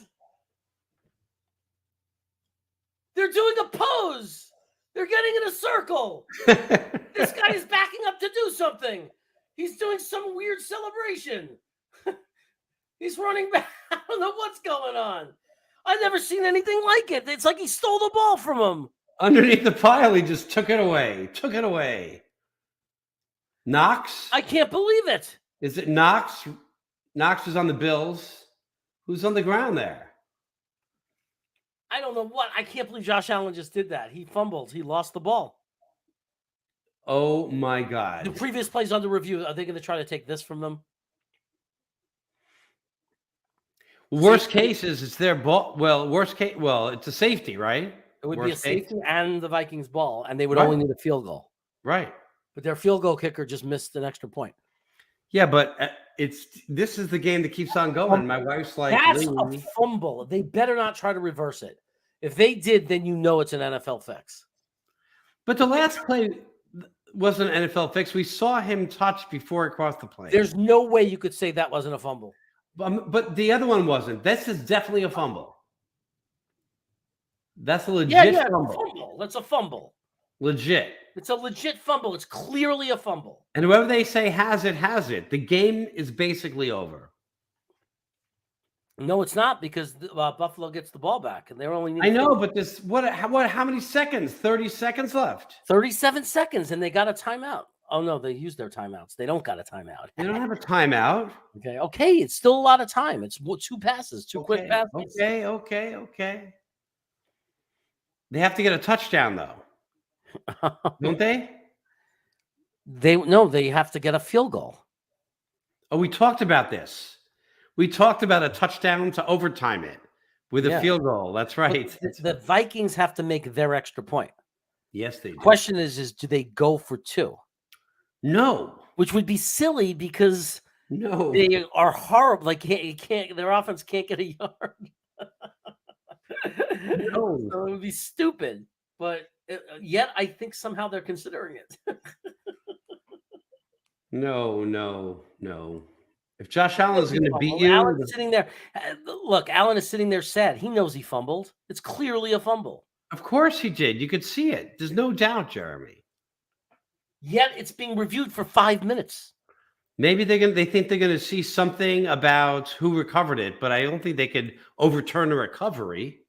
S1: They're doing a pose. They're getting in a circle. This guy is backing up to do something. He's doing some weird celebration. He's running back. I don't know what's going on. I've never seen anything like it. It's like he stole the ball from him.
S2: Underneath the pile, he just took it away. Knox?
S1: I can't believe it.
S2: Is it Knox? Knox is on the Bills. Who's on the ground there?
S1: I don't know what. I can't believe Josh Allen just did that. He fumbled. He lost the ball.
S2: Oh, my God.
S1: The previous plays under review. Are they going to try to take this from them?
S2: Worst case is it's their ball. Well, worst case, it's a safety, right?
S1: It would
S2: worst
S1: be a safety and the Vikings ball, and they would
S2: Right.
S1: only need a field goal.
S2: Right.
S1: But their field goal kicker just missed an extra point.
S2: Yeah, but this is the game that keeps on going. My wife's like,
S1: that's a fumble. They better not try to reverse it. If they did, then you know it's an NFL fix.
S2: But the last play wasn't an NFL fix. We saw him touch before he crossed the plane.
S1: There's no way you could say that wasn't a fumble.
S2: But the other one wasn't. This is definitely a fumble. That's a legit fumble.
S1: That's a fumble.
S2: Legit.
S1: It's a legit fumble. It's clearly a fumble.
S2: And whoever they say has it, has it. The game is basically over.
S1: No, it's not, because Buffalo gets the ball back, and they're only.
S2: I know, but how many seconds? 30 seconds left.
S1: 37 seconds, and they got a timeout. Oh no, they used their timeouts. They don't got a timeout.
S2: They don't have a timeout.
S1: Okay. It's still a lot of time. It's two passes, two quick passes.
S2: Okay. They have to get a touchdown though, don't they?
S1: They have to get a field goal.
S2: Oh, we talked about this. We talked about a touchdown to overtime it with a field goal. That's right.
S1: The Vikings have to make their extra point.
S2: Yes, they do.
S1: Question is do they go for two?
S2: No.
S1: Which would be silly because
S2: no,
S1: they are horrible. Like their offense can't get a yard.
S2: No.
S1: So it would be stupid. But yet I think somehow they're considering it.
S2: No. If Josh Allen's going to beat you,
S1: Allen's sitting there. Look, Allen is sitting there sad. He knows he fumbled. It's clearly a fumble.
S2: of course he did. You could see it. There's no doubt, Jeremy.
S1: Yet it's being reviewed for 5 minutes.
S2: Maybe they think they're going to see something about who recovered it, but I don't think they could overturn a recovery.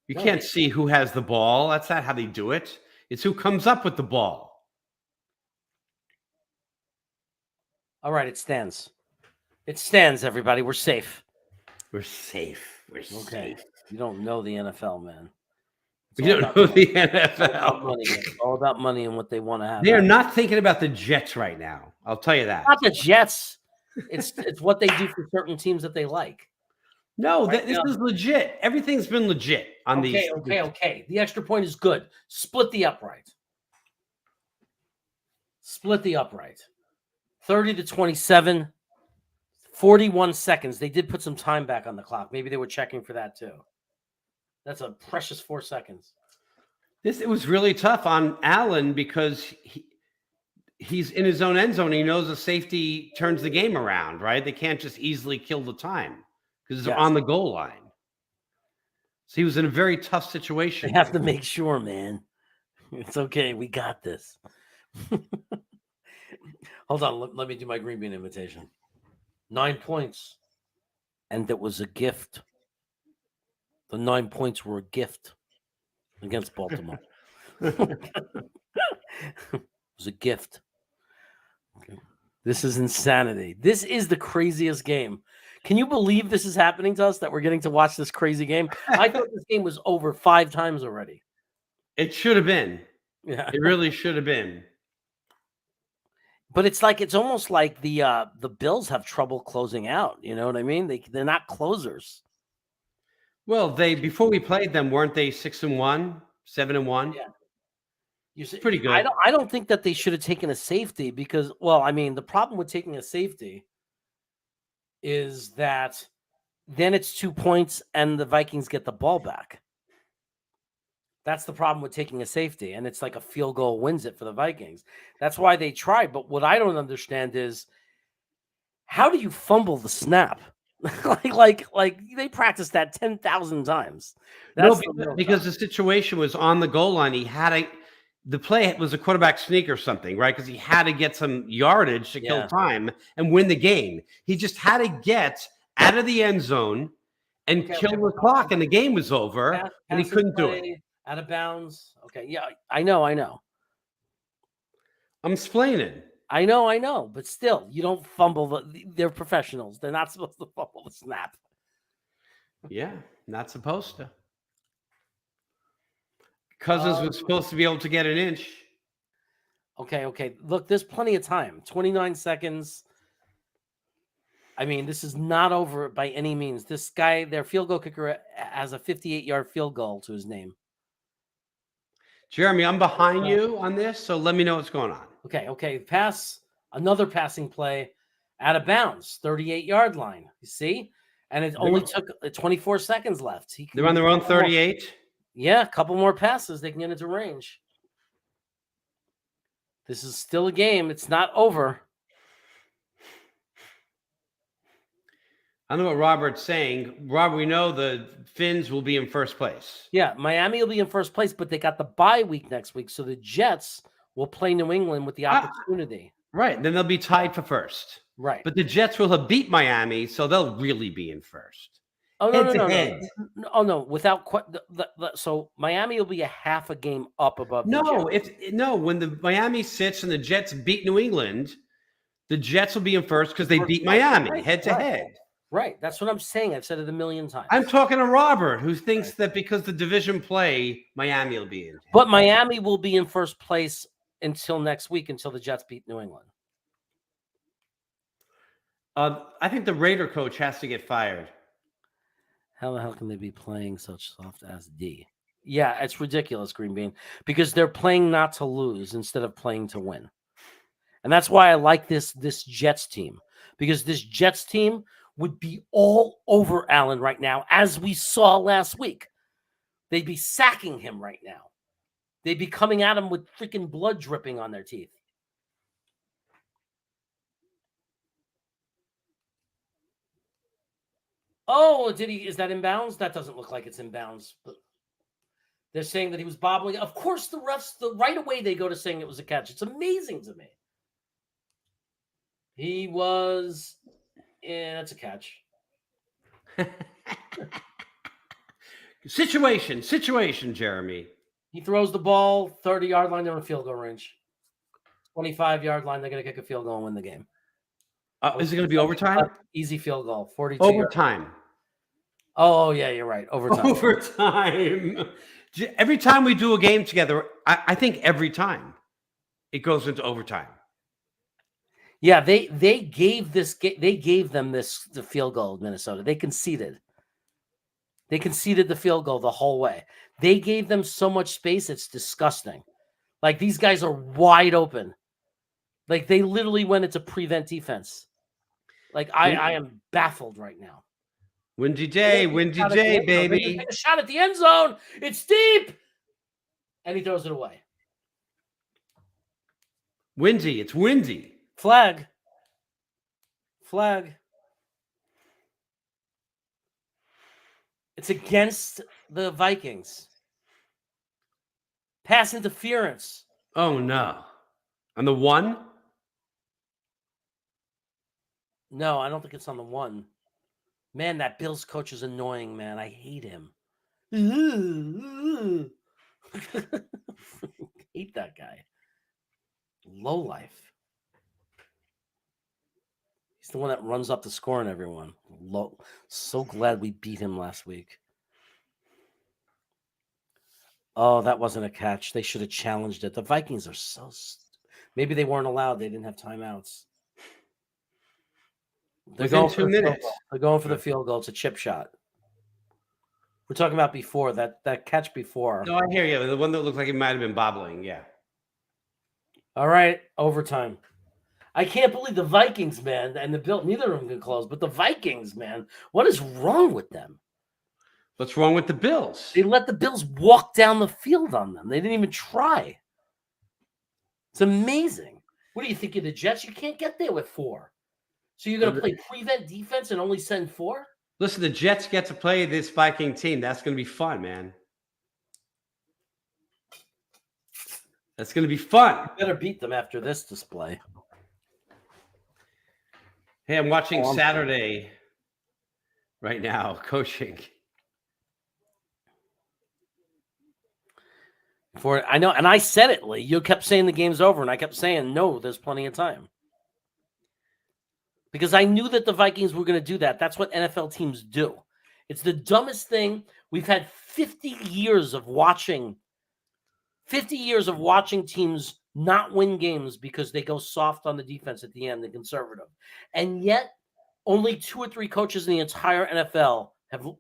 S2: You can't see who has the ball. That's not how they do it. It's who comes up with the ball.
S1: All right, it stands. It stands, everybody. We're safe.
S2: We're safe. We're safe.
S1: You don't know the NFL, man.
S2: You don't know the NFL.
S1: It's all about money and what they want to have.
S2: They are not thinking about the Jets right now. I'll tell you that.
S1: Not the Jets. It's what they do for certain teams that they like.
S2: No, this is legit. Everything's been legit on these.
S1: Okay. The extra point is good. Split the upright. 30-27, 41 seconds. They did put some time back on the clock. Maybe they were checking for that too. That's a precious 4 seconds.
S2: It was really tough on Allen because he's in his own end zone. He knows the safety turns the game around, right? They can't just easily kill the time because they're on the goal line. So he was in a very tough situation.
S1: They have to make sure, man. It's okay. We got this. Hold on. Let me do my green bean invitation. 9 points. And it was a gift. The 9 points were a gift against Baltimore. It was a gift. Okay. This is insanity. This is the craziest game. Can you believe this is happening to us, that we're getting to watch this crazy game? I thought this game was over 5 times already.
S2: It should have been.
S1: Yeah.
S2: It really should have been.
S1: But it's almost like the Bills have trouble closing out. You know what I mean? They're not closers.
S2: Well, before we played them, weren't they 6-1, 7-1?
S1: Yeah. You see,
S2: pretty good.
S1: I don't think that they should have taken a safety because, the problem with taking a safety is that then it's 2 points and the Vikings get the ball back. That's the problem with taking a safety, and it's like a field goal wins it for the Vikings. That's why they tried. But what I don't understand is, how do you fumble the snap? like they practiced that 10,000 times.
S2: Because the situation was on the goal line. The play was a quarterback sneak or something, right? Because he had to get some yardage to kill time and win the game. He just had to get out of the end zone and kill the clock, and the game was over, and he couldn't do it.
S1: Out of bounds. Okay, yeah, I know.
S2: I'm explaining.
S1: I know, but still, you don't fumble. They're professionals. They're not supposed to fumble the snap.
S2: Yeah, not supposed to. Cousins was supposed to be able to get an inch.
S1: Okay. Look, there's plenty of time. 29 seconds. I mean, this is not over by any means. This guy, their field goal kicker, has a 58-yard field goal to his name.
S2: Jeremy, I'm behind you on this, so let me know what's going on.
S1: Okay. Pass, another passing play out of bounds, 38-yard line. You see? And it only took 24 seconds left.
S2: They're on their own 38?
S1: Yeah, a couple more passes. They can get into range. This is still a game. It's not over.
S2: I know what Robert's saying. Rob, we know the Finns will be in first place.
S1: Yeah, Miami will be in first place, but they got the bye week next week, so the Jets will play New England with the opportunity.
S2: Right, then they'll be tied for first.
S1: Right.
S2: But the Jets will have beat Miami, so they'll really be in first.
S1: Oh, no. Oh, no, without so Miami will be a half a game up above the Jets.
S2: When the Miami sits and the Jets beat New England, the Jets will be in first because they beat Miami head to head.
S1: Right. That's what I'm saying. I've said it a million times.
S2: I'm talking to Robert, who thinks that because the division play, Miami will be in.
S1: But Miami will be in first place until next week, until the Jets beat New England.
S2: I think the Raider coach has to get fired.
S1: How the hell can they be playing such soft ass D? Yeah, it's ridiculous, Green Bean, because they're playing not to lose instead of playing to win. And that's why I like this Jets team, because this Jets team would be all over Allen right now, as we saw last week. They'd be sacking him right now. They'd be coming at him with freaking blood dripping on their teeth. Oh, is that inbounds? That doesn't look like it's inbounds. But they're saying that he was bobbling. Of course, the refs, right away, they go to saying it was a catch. It's amazing to me. He was, that's a catch.
S2: Situation, Jeremy.
S1: He throws the ball 30-yard line, they're on a field goal range. 25-yard line, they're going to kick a field goal and win the game.
S2: Is it going to be overtime?
S1: Easy field goal, 42.
S2: Overtime.
S1: Oh, yeah, you're right. Overtime.
S2: Overtime. Every time we do a game together, I think every time it goes into overtime.
S1: Yeah, they gave them the field goal, Minnesota. They conceded. They conceded the field goal the whole way. They gave them so much space, it's disgusting. Like, these guys are wide open. Like, they literally went into prevent defense. Like, I am baffled right now.
S2: Windy day, baby.
S1: Take a shot at the end zone. It's deep. And he throws it away.
S2: Windy. It's windy.
S1: Flag. It's against the Vikings. Pass interference.
S2: Oh, no. On the 1?
S1: No, I don't think it's on the 1. Man, that Bills coach is annoying, man. I hate him. Hate that guy. Low life. He's the one that runs up the score on everyone. So glad we beat him last week. Oh, that wasn't a catch. They should have challenged it. The Vikings are so... Maybe they weren't allowed. They didn't have timeouts. They're
S2: Within
S1: going
S2: 2 minutes.
S1: They're going for the field goal. It's a chip shot. We're talking about before, that catch before.
S2: No, I hear you. The one that looked like it might have been bobbling, yeah.
S1: All right, overtime. I can't believe the Vikings, man, and the Bills, neither of them can close, but the Vikings, man, what is wrong with them?
S2: What's wrong with the Bills?
S1: They let the Bills walk down the field on them. They didn't even try. It's amazing. What do you think of the Jets? You can't get there with 4. So you're going to play prevent defense and only send 4?
S2: Listen, the Jets get to play this Viking team. That's going to be fun, man. That's going to be fun.
S1: You better beat them after this display.
S2: Hey, I'm watching Saturday right now, coaching.
S1: I know, and I said it, Lee. You kept saying the game's over, and I kept saying, no, there's plenty of time. Because I knew that the Vikings were going to do that. That's what NFL teams do. It's the dumbest thing. We've had 50 years of watching teams not win games because they go soft on the defense at the end, the conservative. And yet, only 2 or 3 coaches in the entire NFL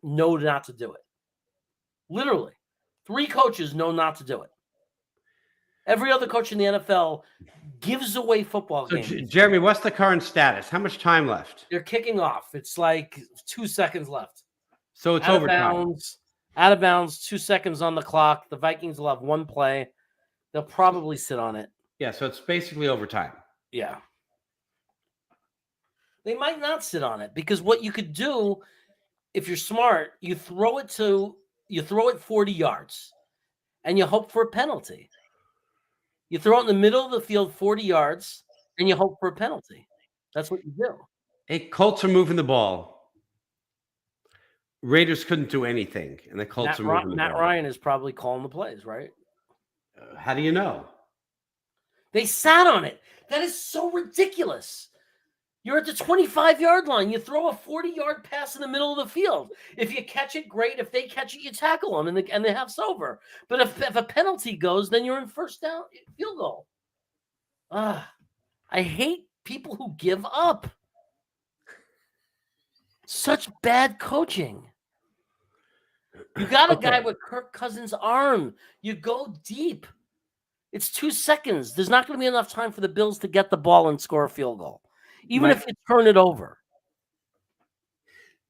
S1: know not to do it. Literally. 3 coaches know not to do it. Every other coach in the NFL gives away football games.
S2: Jeremy, what's the current status? How much time left?
S1: They're kicking off. It's like 2 seconds left.
S2: So it's overtime.
S1: Out of bounds, 2 seconds on the clock. The Vikings will have 1 play. They'll probably sit on it.
S2: Yeah, so it's basically overtime.
S1: Yeah. They might not sit on it because what you could do, if you're smart, you throw it 40 yards and you hope for a penalty. You throw it in the middle of the field 40 yards and you hope for a penalty. That's what you do.
S2: Hey, Colts are moving the ball. Raiders couldn't do anything, and the Colts are moving the ball.
S1: Matt Ryan is probably calling the plays, right?
S2: How do you know?
S1: They sat on it. That is so ridiculous. You're at the 25-yard line. You throw a 40-yard pass in the middle of the field. If you catch it, great. If they catch it, you tackle them, and the half's over. But if a penalty goes, then you're in first down field goal. I hate people who give up. Such bad coaching. You got a guy with Kirk Cousins' arm. You go deep. It's 2 seconds. There's not going to be enough time for the Bills to get the ball and score a field goal, even if you turn it over.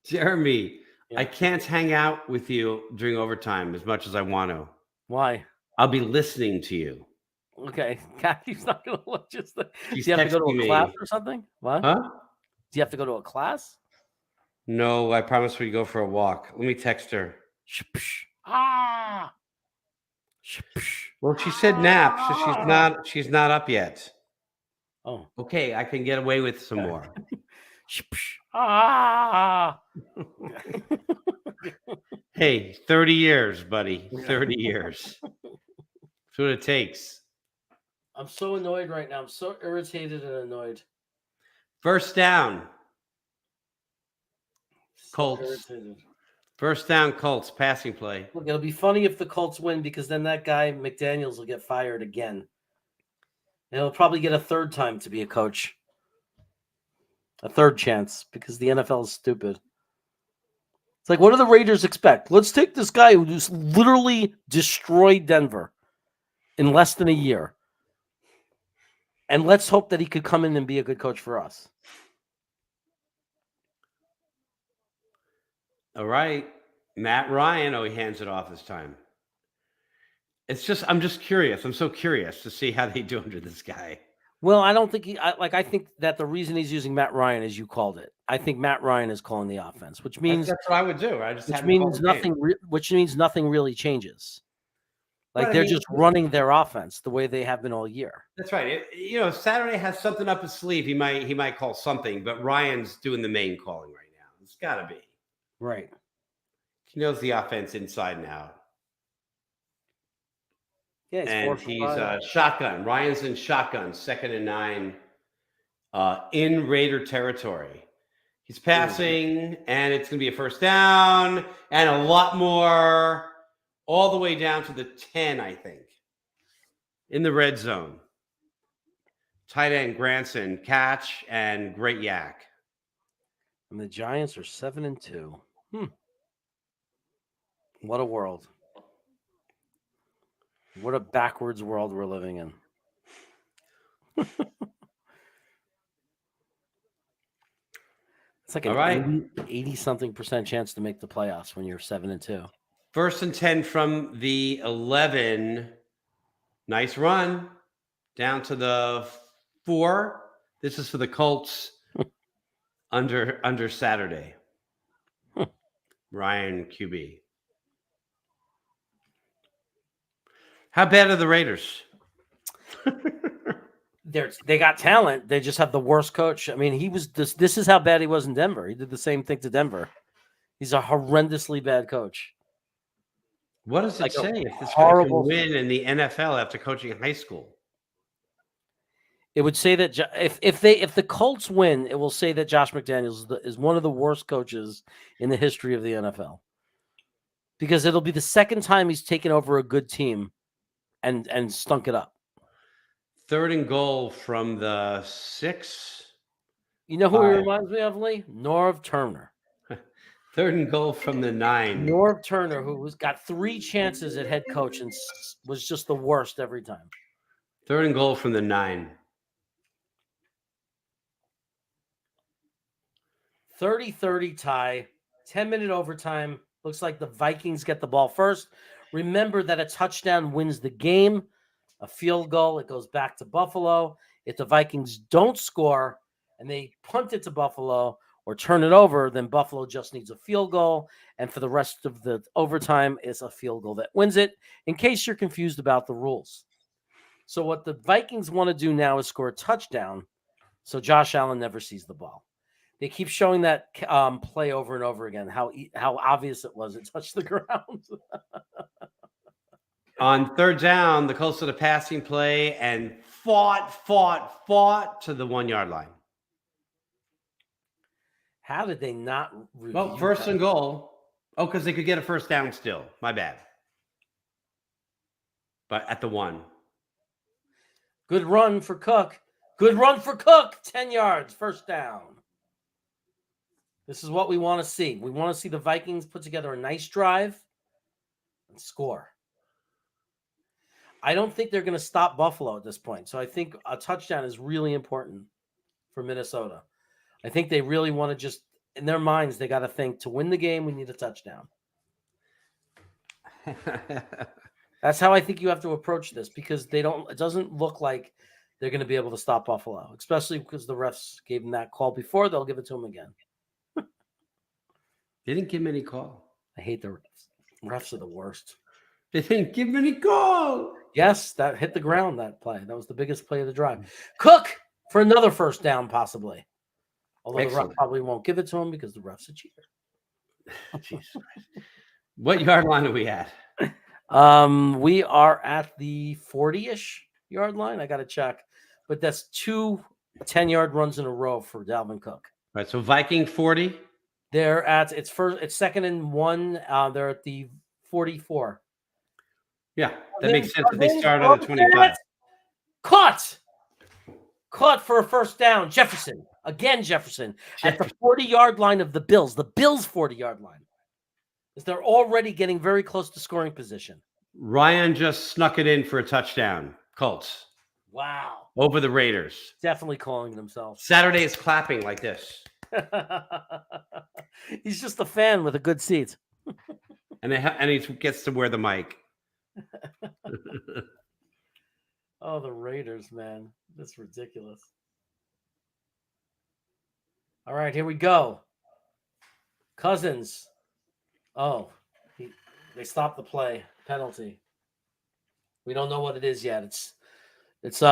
S2: Jeremy,
S1: Yeah.
S2: I can't hang out with you during overtime as much as I want to.
S1: Why?
S2: I'll be listening to you.
S1: Okay. Kathy's not going to look just the. Do
S2: She's
S1: you have to go to
S2: texting
S1: a class
S2: me.
S1: or something? What?
S2: Huh?
S1: Do you have to go to a class?
S2: No, I promised we'd go for a walk. Let me text her.
S1: Ah.
S2: Well, she said nap, so she's not up yet.
S1: Oh.
S2: Okay, I can get away with some more.
S1: Ah.
S2: Hey, 30 years, buddy. 30 years. That's what it takes.
S1: I'm so annoyed right now. I'm so irritated and annoyed.
S2: First down.
S1: So
S2: Colts.
S1: irritated.
S2: First down, Colts, passing play.
S1: Look, it'll be funny if the Colts win because then that guy McDaniels will get fired again. And he'll probably get a third time to be a coach. A third chance because the NFL is stupid. It's like, what do the Raiders expect? Let's take this guy who just literally destroyed Denver in less than a year. And let's hope that he could come in and be a good coach for us.
S2: All right. Matt Ryan. Oh, he hands it off this time. I'm just curious. I'm so curious to see how they do under this guy.
S1: Well, I don't think I think that the reason he's using Matt Ryan, as you called it, I think Matt Ryan is calling the offense, which means
S2: that's what I would do. I just
S1: which means nothing really changes. Like
S2: But,
S1: they're just running their offense the way they have been all year.
S2: That's right. If Saturday has something up his sleeve, he might call something, but Ryan's doing the main calling right now. It's got to be.
S1: Right.
S2: He knows the offense inside and out.
S1: Yeah,
S2: and he's shotgun. Ryan's in shotgun, 2nd and 9 in Raider territory. He's passing, and it's going to be a first down and a lot more all the way down to the 10, I think, in the red zone. Tight end Granson, catch, and great yak.
S1: And the Giants are 7-2. What a world. What a backwards world we're living in. It's like an 80-something% chance to make the playoffs when you're 7-2.
S2: 1st and 10 from the 11. Nice run down to the 4. This is for the Colts under Saturday. Ryan QB. How bad are the Raiders?
S1: They got talent. They just have the worst coach. I mean, this is how bad he was in Denver. He did the same thing to Denver. He's a horrendously bad coach.
S2: What does it say if this guy can win in the NFL after coaching in high school?
S1: It would say that if the Colts win, it will say that Josh McDaniels is one of the worst coaches in the history of the NFL. Because it'll be the second time he's taken over a good team and stunk it up.
S2: 3rd and goal from the 6.
S1: You know who he reminds me of, Lee? Norv Turner.
S2: 3rd and goal from the 9.
S1: Norv Turner, who got 3 chances at head coach and was just the worst every time.
S2: 3rd and goal from the 9.
S1: 30-30 tie, 10-minute overtime. Looks like the Vikings get the ball first. Remember that a touchdown wins the game. A field goal, it goes back to Buffalo. If the Vikings don't score and they punt it to Buffalo or turn it over, then Buffalo just needs a field goal. And for the rest of the overtime, it's a field goal that wins it, in case you're confused about the rules. So what the Vikings want to do now is score a touchdown so Josh Allen never sees the ball. They keep showing that play over and over again, how obvious it was. It touched the ground.
S2: On 3rd down, the Colts did a passing play and fought to the 1-yard line.
S1: How did they not review
S2: Well, 1st and goal. Oh, because they could get a first down still. My bad. But at the 1.
S1: Good run for Cook. Good run for Cook. 10 yards, first down. This is what we want to see. We want to see the Vikings put together a nice drive and score. I don't think they're going to stop Buffalo at this point. So I think a touchdown is really important for Minnesota. I think they really want to just in their minds, they got to think to win the game, we need a touchdown. That's how I think you have to approach this because it doesn't look like they're going to be able to stop Buffalo, especially because the refs gave them that call before. They'll give it to them again.
S2: They didn't give him any call.
S1: I hate the refs. Refs are the worst.
S2: They didn't give him any call.
S1: Yes, that hit the ground, that play. That was the biggest play of the drive. Cook for another first down, possibly. Although
S2: Excellent.
S1: the ref probably won't give it to him because the ref's a cheater.
S2: Jesus Christ. What yard line are we at?
S1: We are at the 40-ish yard line. I got to check. But that's 2 10-yard runs in a row for Dalvin Cook.
S2: All right, so Viking 40.
S1: They're at it's 2nd and 1. They're at the 44.
S2: Yeah, that makes sense. If they started on the 25.
S1: Caught for a first down. Jefferson. Again, Jefferson. At the 40-yard line of the Bills. The Bills' 40-yard line. They're already getting very close to scoring position.
S2: Ryan just snuck it in for a touchdown. Colts.
S1: Wow.
S2: Over the Raiders.
S1: Definitely calling themselves.
S2: Saturday is clapping like this.
S1: He's just a fan with a good seat.
S2: And he gets to wear the mic.
S1: Oh, the Raiders, man. That's ridiculous. All right, here we go. Cousins. Oh, they stopped the play. Penalty. We don't know what it is yet. It's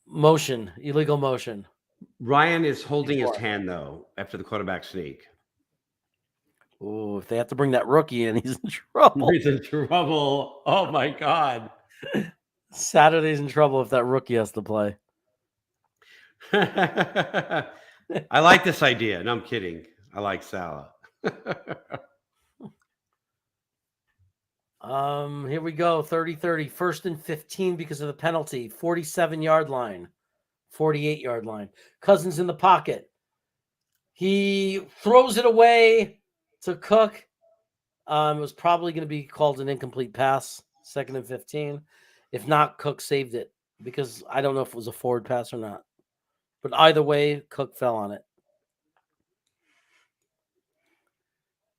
S1: motion, illegal motion.
S2: Ryan is holding his hand, though, after the quarterback sneak.
S1: Oh, if they have to bring that rookie in, he's in trouble.
S2: He's in trouble. Oh, my God.
S1: Saturday's in trouble if that rookie has to play.
S2: I like this idea. No, I'm kidding. I like Salah.
S1: Here we go. 30-30. 1st and 15 because of the penalty. 47-yard line. 48-yard line. Cousins in the pocket. He throws it away to Cook. It was probably going to be called an incomplete pass. 2nd and 15. If not, Cook saved it because I don't know if it was a forward pass or not. But either way, Cook fell on it.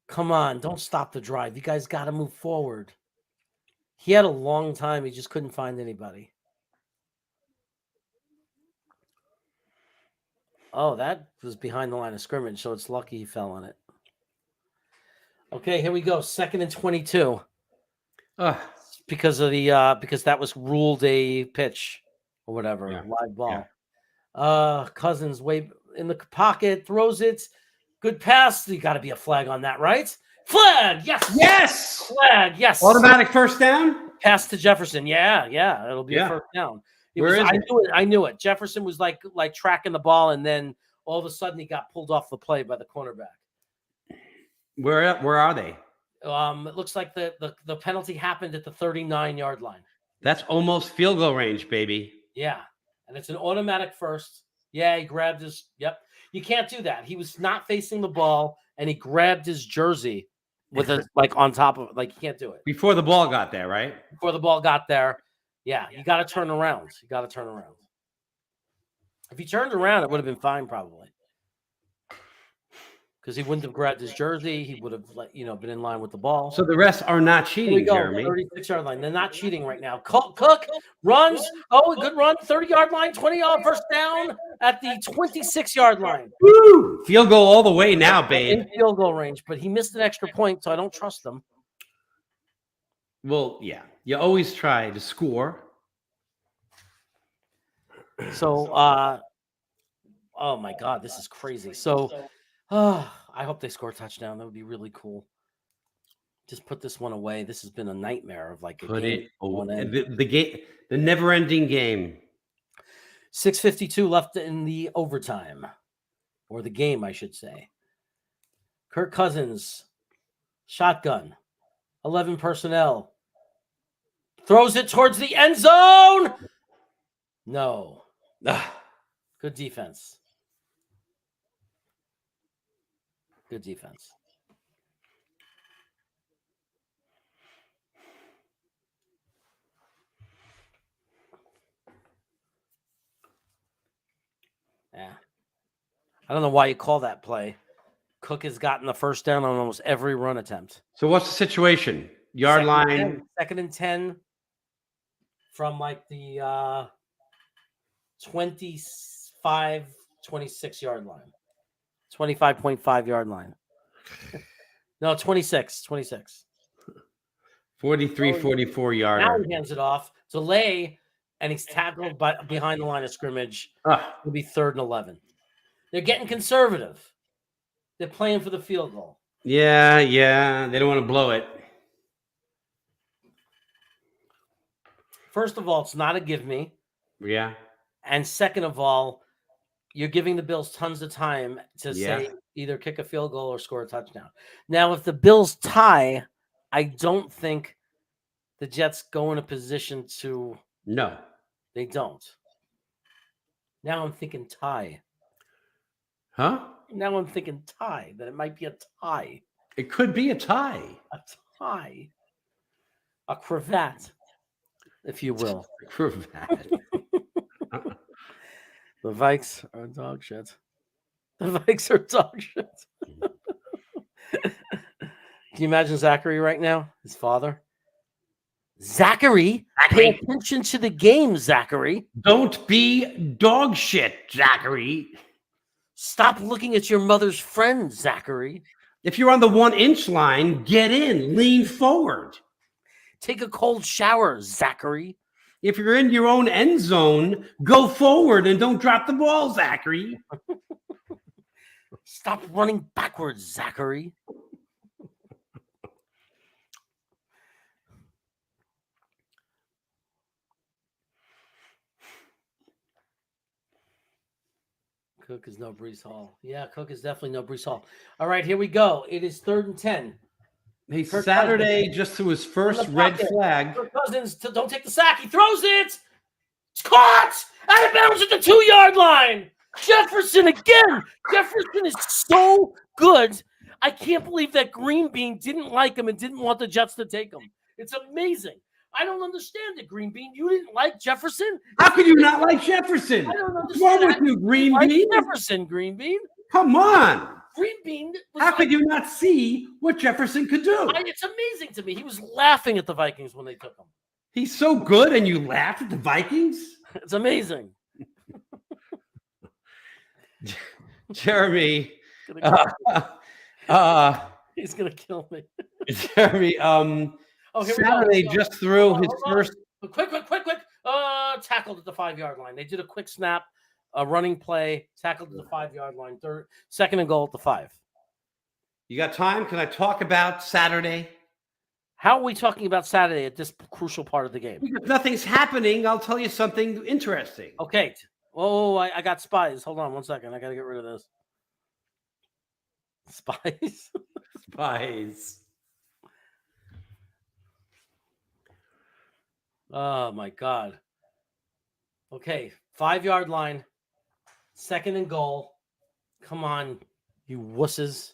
S1: Come on, don't stop the drive. You guys got to move forward. He had a long time. He just couldn't find anybody. Oh, that was behind the line of scrimmage, so it's lucky he fell on it. Okay, here we go. 2nd and 22. Because that was ruled a pitch or whatever, live ball. Yeah. Cousins way in the pocket, throws it. Good pass. You got to be a flag on that, right? Flag, yes.
S2: Yes.
S1: Flag, yes.
S2: Automatic first down?
S1: Pass to Jefferson. Yeah. It'll be a first down. I knew it. Jefferson was like tracking the ball, and then all of a sudden he got pulled off the play by the cornerback.
S2: Where are they?
S1: It looks like the penalty happened at the 39-yard line.
S2: That's almost field goal range, baby.
S1: Yeah, and it's an automatic first. Yeah, he grabbed his. Yep, you can't do that. He was not facing the ball, and he grabbed his jersey with it on top of it. Like, you can't do it
S2: before the ball got there, right?
S1: Before the ball got there. Yeah, you got to turn around. If he turned around, it would have been fine, probably. Because he wouldn't have grabbed his jersey. He would have, been in line with the ball.
S2: So the refs are not cheating, Jeremy.
S1: 36-yard line. They're not cheating right now. Cook runs. Oh, a good run. 30-yard line. 20-yard first down at the 26-yard line.
S2: Woo! Field goal all the way now, babe.
S1: In field goal range, but he missed an extra point, so I don't trust him.
S2: Well, yeah. You always try to score.
S1: So, oh my God, this is crazy. So, I hope they score a touchdown. That would be really cool. Just put this one away. This has been a nightmare of like a
S2: put
S1: game.
S2: The game, the never-ending game.
S1: 6:52 left in the overtime, or the game, I should say. Kirk Cousins, shotgun, 11 personnel, throws it towards the end zone. No. Good defense. Good defense. Yeah. I don't know why you call that play. Cook has gotten the first down on almost every run attempt.
S2: So what's the situation? Yard line.
S1: Second and 10 from like the 25, 26 yard line. 25.5 yard line. No, 26.
S2: 43, 44 yarder.
S1: Now he hands it off to Lay, and he's tackled behind the line of scrimmage. It'll be 3rd and 11. They're getting conservative. They're playing for the field goal.
S2: Yeah. They don't want to blow it.
S1: First of all, it's not a give me.
S2: Yeah.
S1: And second of all, you're giving the Bills tons of time to say either kick a field goal or score a touchdown. Now, if the Bills tie, I don't think the Jets go in a position to.
S2: No.
S1: They don't. Now I'm thinking tie.
S2: Huh?
S1: Now I'm thinking tie, that it might be a tie.
S2: It could be a tie.
S1: A tie. A cravat, if you will.
S2: Cravat.
S1: The Vikes are dog shit. The Vikes are dog shit. Can you imagine Zachary right now? His father? Zachary, pay attention to the game, Zachary.
S2: Don't be dog shit, Zachary.
S1: Stop looking at your mother's friend, Zachary.
S2: If you're on the 1-inch line, get in, lean forward.
S1: Take a cold shower, Zachary.
S2: If you're in your own end zone, go forward and don't drop the ball, Zachary.
S1: Stop running backwards, Zachary. Cook is no Breece Hall. Yeah, Cook is definitely no Breece Hall. All right, here we go. It is 3rd and 10.
S2: Hey, Saturday just threw his first red flag.
S1: Kirk Cousins, don't take the sack. He throws it. It's caught out of bounds at the 2-yard line. Jefferson again. Jefferson is so good. I can't believe that Green Bean didn't like him and didn't want the Jets to take him. It's amazing. I don't understand it, Green Bean. You didn't like Jefferson?
S2: How could you not like Jefferson?
S1: I don't
S2: What's wrong
S1: understand.
S2: with you, Green Bean?
S1: Jefferson, Green Bean.
S2: Come on.
S1: Green Bean.
S2: How could you not see what Jefferson could do?
S1: It's amazing to me. He was laughing at the Vikings when they took him.
S2: He's so good, and you laughed at the Vikings?
S1: It's amazing.
S2: Jeremy.
S1: He's gonna kill me.
S2: Jeremy, Saturday just threw his first.
S1: Quick. Tackled at the 5-yard line. They did a quick snap, a running play, tackled at the 5-yard line, 2nd and goal at the 5.
S2: You got time? Can I talk about Saturday?
S1: How are we talking about Saturday at this crucial part of the game?
S2: Because nothing's happening. I'll tell you something interesting.
S1: Okay. Oh, I got spies. Hold on 1 second. I got to get rid of this. Spies?
S2: Spies.
S1: Oh, my God. Okay. 5-yard line. 2nd and goal. Come on, you wusses.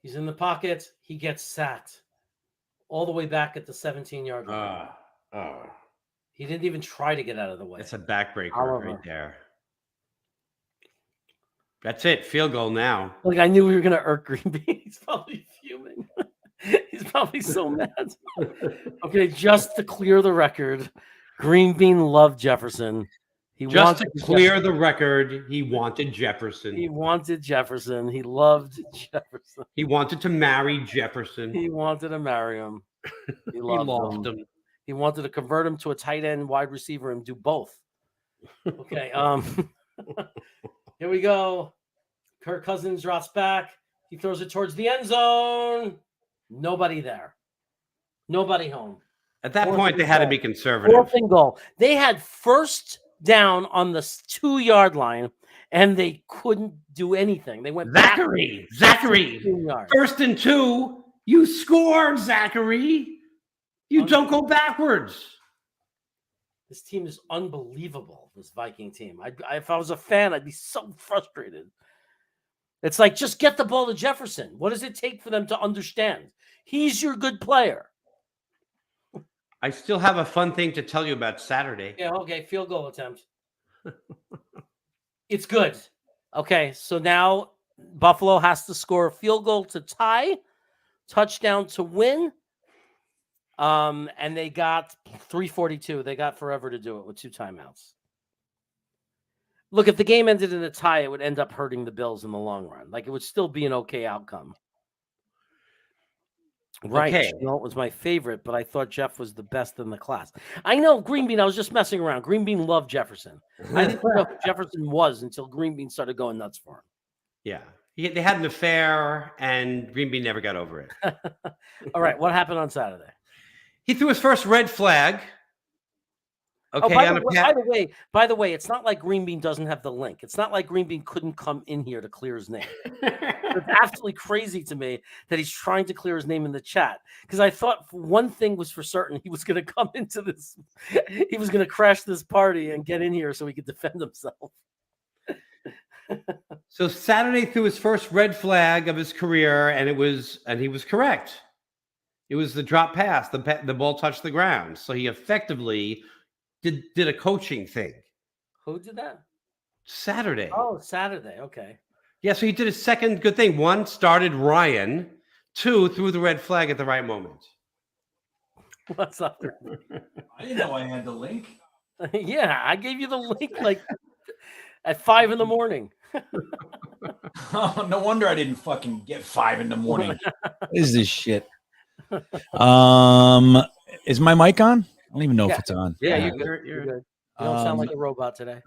S1: He's in the pocket. He gets sacked all the way back at the 17-yard line. He didn't even try to get out of the way.
S2: That's a backbreaker right there. That's it. Field goal now.
S1: Look, I knew we were going to irk Green Bean. He's probably fuming. He's probably so mad. Okay, just to clear the record, Green Bean loved Jefferson.
S2: Just to clear the record, he wanted Jefferson.
S1: He wanted Jefferson. He loved Jefferson.
S2: He wanted to marry Jefferson.
S1: He wanted to marry him.
S2: He loved him.
S1: He wanted to convert him to a tight end, wide receiver, and do both. Okay. Here we go. Kirk Cousins drops back. He throws it towards the end zone. Nobody there. Nobody home.
S2: At that point, they had to be conservative.
S1: 4th and goal. They had first down on the 2-yard line, and they couldn't do anything. They went
S2: Zachary. 1st and 2. You scored, Zachary. You don't go backwards.
S1: This team is unbelievable, this Viking team. If I was a fan, I'd be so frustrated. It's like, just get the ball to Jefferson. What does it take for them to understand? He's your good player.
S2: I still have a fun thing to tell you about Saturday.
S1: Yeah, okay, field goal attempt. It's good. Okay, so now Buffalo has to score a field goal to tie, touchdown to win. And they got 3:42. They got forever to do it with 2 timeouts. Look, if the game ended in a tie, it would end up hurting the Bills in the long run. Like, it would still be an okay outcome. Right.
S2: Okay.
S1: It was my favorite, but I thought Jeff was the best in the class. I know Green Bean. I was just messing around. Green Bean loved Jefferson. I didn't know who Jefferson was until Green Bean started going nuts for him.
S2: Yeah. They had an affair, and Green Bean never got over it.
S1: All right. What happened on Saturday?
S2: He threw his first red flag. Okay.
S1: By the way, it's not like Green Bean doesn't have the link. It's not like Green Bean couldn't come in here to clear his name. It's absolutely crazy to me that he's trying to clear his name in the chat, because I thought one thing was for certain: he was going to come into this, he was going to crash this party and get in here so he could defend himself.
S2: So Saturday threw his first red flag of his career, and he was correct. It was the drop pass. The ball touched the ground, so he effectively did a coaching thing.
S1: Who did that?
S2: Saturday.
S1: Oh, Saturday. Okay.
S2: Yeah, so he did a second good thing. 1, started Ryan. 2, threw the red flag at the right moment.
S1: What's up?
S4: I didn't know I had the link.
S1: Yeah, I gave you the link like at 5 a.m.
S4: Oh, no wonder I didn't fucking get 5 a.m.
S5: What is this shit? Is my mic on? I don't even know if it's on.
S1: Yeah, you're good. You're good. You don't sound like a robot today.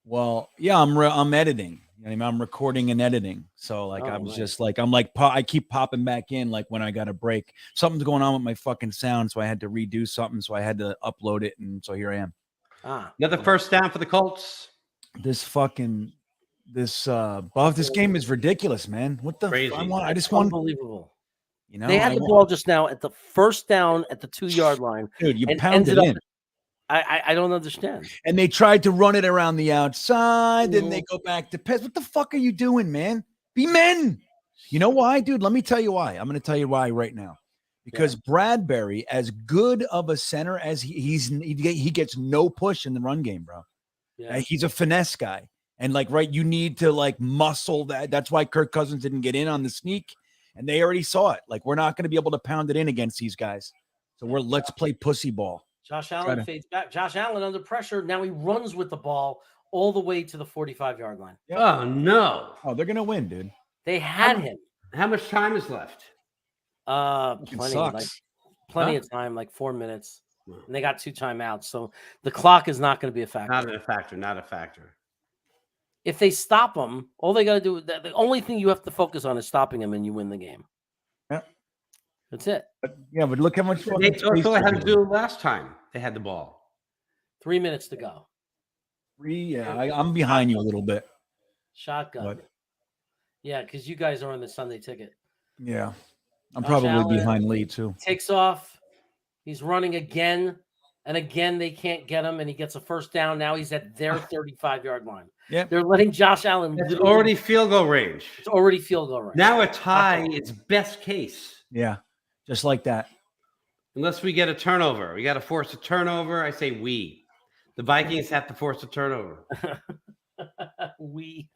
S5: Well, yeah, I'm editing. I mean, I'm recording and editing. So like, I was just like, I keep popping back in like when I got a break. Something's going on with my fucking sound, so I had to redo something. So I had to upload it, and so here I am.
S2: Another first down for the Colts.
S5: This game is ridiculous, man. What the?
S2: Crazy.
S5: I just want
S1: unbelievable.
S5: You know,
S1: they had the ball just now at the first down at the 2-yard line.
S5: Dude, you pounded in.
S1: I don't understand.
S5: And they tried to run it around the outside. Then they go back to pass. What the fuck are you doing, man? Be men. You know why, dude? Let me tell you why. I'm going to tell you why right now. Because Bradbury, as good of a center as he gets no push in the run game, bro. Yeah. He's a finesse guy. And you need to muscle that. That's why Kirk Cousins didn't get in on the sneak. And they already saw it. We're not going to be able to pound it in against these guys. So let's play pussy ball.
S1: Josh Allen fades back. Josh Allen under pressure. Now he runs with the ball all the way to the 45-yard line.
S2: Yep. Oh, no.
S5: Oh, they're going to win, dude.
S1: They had him.
S2: How much time is left?
S1: Plenty of time, like 4 minutes. And they got 2 timeouts. So the clock is not going to be a factor.
S2: Not a factor.
S1: If they stop them, all they got to do, the only thing you have to focus on is stopping them, and you win the game.
S5: Yeah.
S1: That's it.
S5: But look how much
S2: they had to do last time they had the ball.
S1: 3 minutes to go.
S5: I'm behind you a little bit.
S1: Shotgun. What? Yeah, because you guys are on the Sunday ticket.
S5: Yeah. I'm probably behind Lee, too.
S1: Takes off. He's running again. And again, they can't get him, and he gets a first down. Now he's at their 35-yard line.
S5: Yeah,
S1: they're letting Josh Allen.
S2: It's already field goal range.
S1: It's already field goal range.
S2: Now a tie, it's best case.
S5: Yeah, just like that.
S2: Unless we get a turnover. We got to force a turnover. I say we. The Vikings have to force a turnover.
S1: We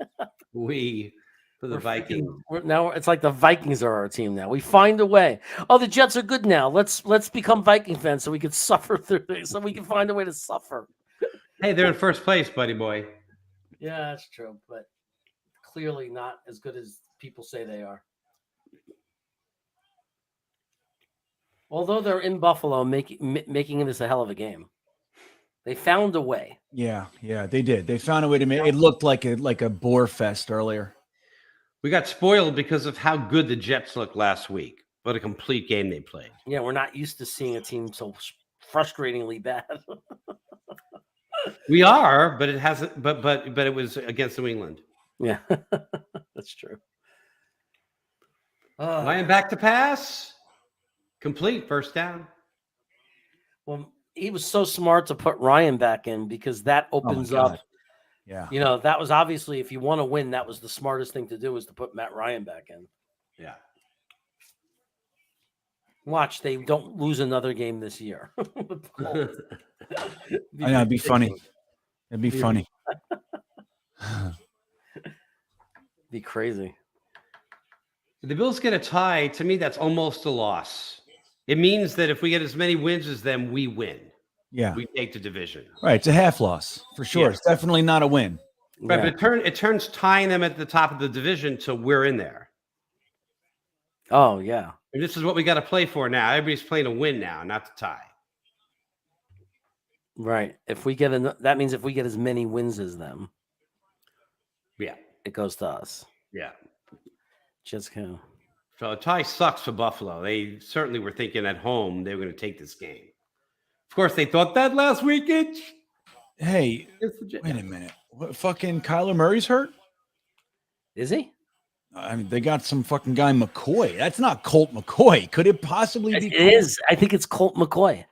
S1: for the
S2: Vikings.
S1: Now it's like the Vikings are our team now. We find a way. Oh, the Jets are good now. Let's become Viking fans so we can suffer through this. So we can find a way to suffer.
S2: Hey, they're in first place, buddy boy.
S1: Yeah, that's true, but clearly not as good as people say they are. Although they're in Buffalo, making this a hell of a game. They found a way.
S5: Yeah, they did. They found a way to make it looked like a bore fest earlier.
S2: We got spoiled because of how good the Jets looked last week. What a complete game they played.
S1: Yeah, we're not used to seeing a team so frustratingly bad.
S2: We are, but it hasn't. But it was against New England.
S1: Yeah, that's true.
S2: Ryan back to pass, complete first down.
S1: Well, he was so smart to put Ryan back in because that opens up.
S5: Yeah,
S1: that was obviously, if you want to win, that was the smartest thing to do, is to put Matt Ryan back in.
S2: Yeah.
S1: Watch, they don't lose another game this year.
S5: I know, it'd be funny. It'd be funny.
S1: Be crazy.
S2: If the Bills get a tie, to me, that's almost a loss. It means that if we get as many wins as them, we win.
S5: Yeah.
S2: We take the division.
S5: Right. It's a half loss for sure.
S2: Yeah.
S5: It's definitely not a win.
S2: Right,
S1: Yeah.
S2: but it turns tying them at the top of the division to we're in there.
S1: Oh, yeah.
S2: And this is what we got to play for now. Everybody's playing a win now, not to tie.
S1: Right. If we get that means if we get as many wins as them,
S2: Yeah.
S1: it goes to us.
S2: Yeah.
S1: Just kind of.
S2: So a tie sucks for Buffalo. They certainly were thinking at home they were going to take this game. Of course, they thought that last weekend.
S5: Hey, wait a minute. What, fucking Kyler Murray's hurt?
S1: Is he?
S5: I mean, they got some fucking guy McCoy. That's not Colt McCoy. Could it possibly be?
S1: It is. I think it's Colt McCoy.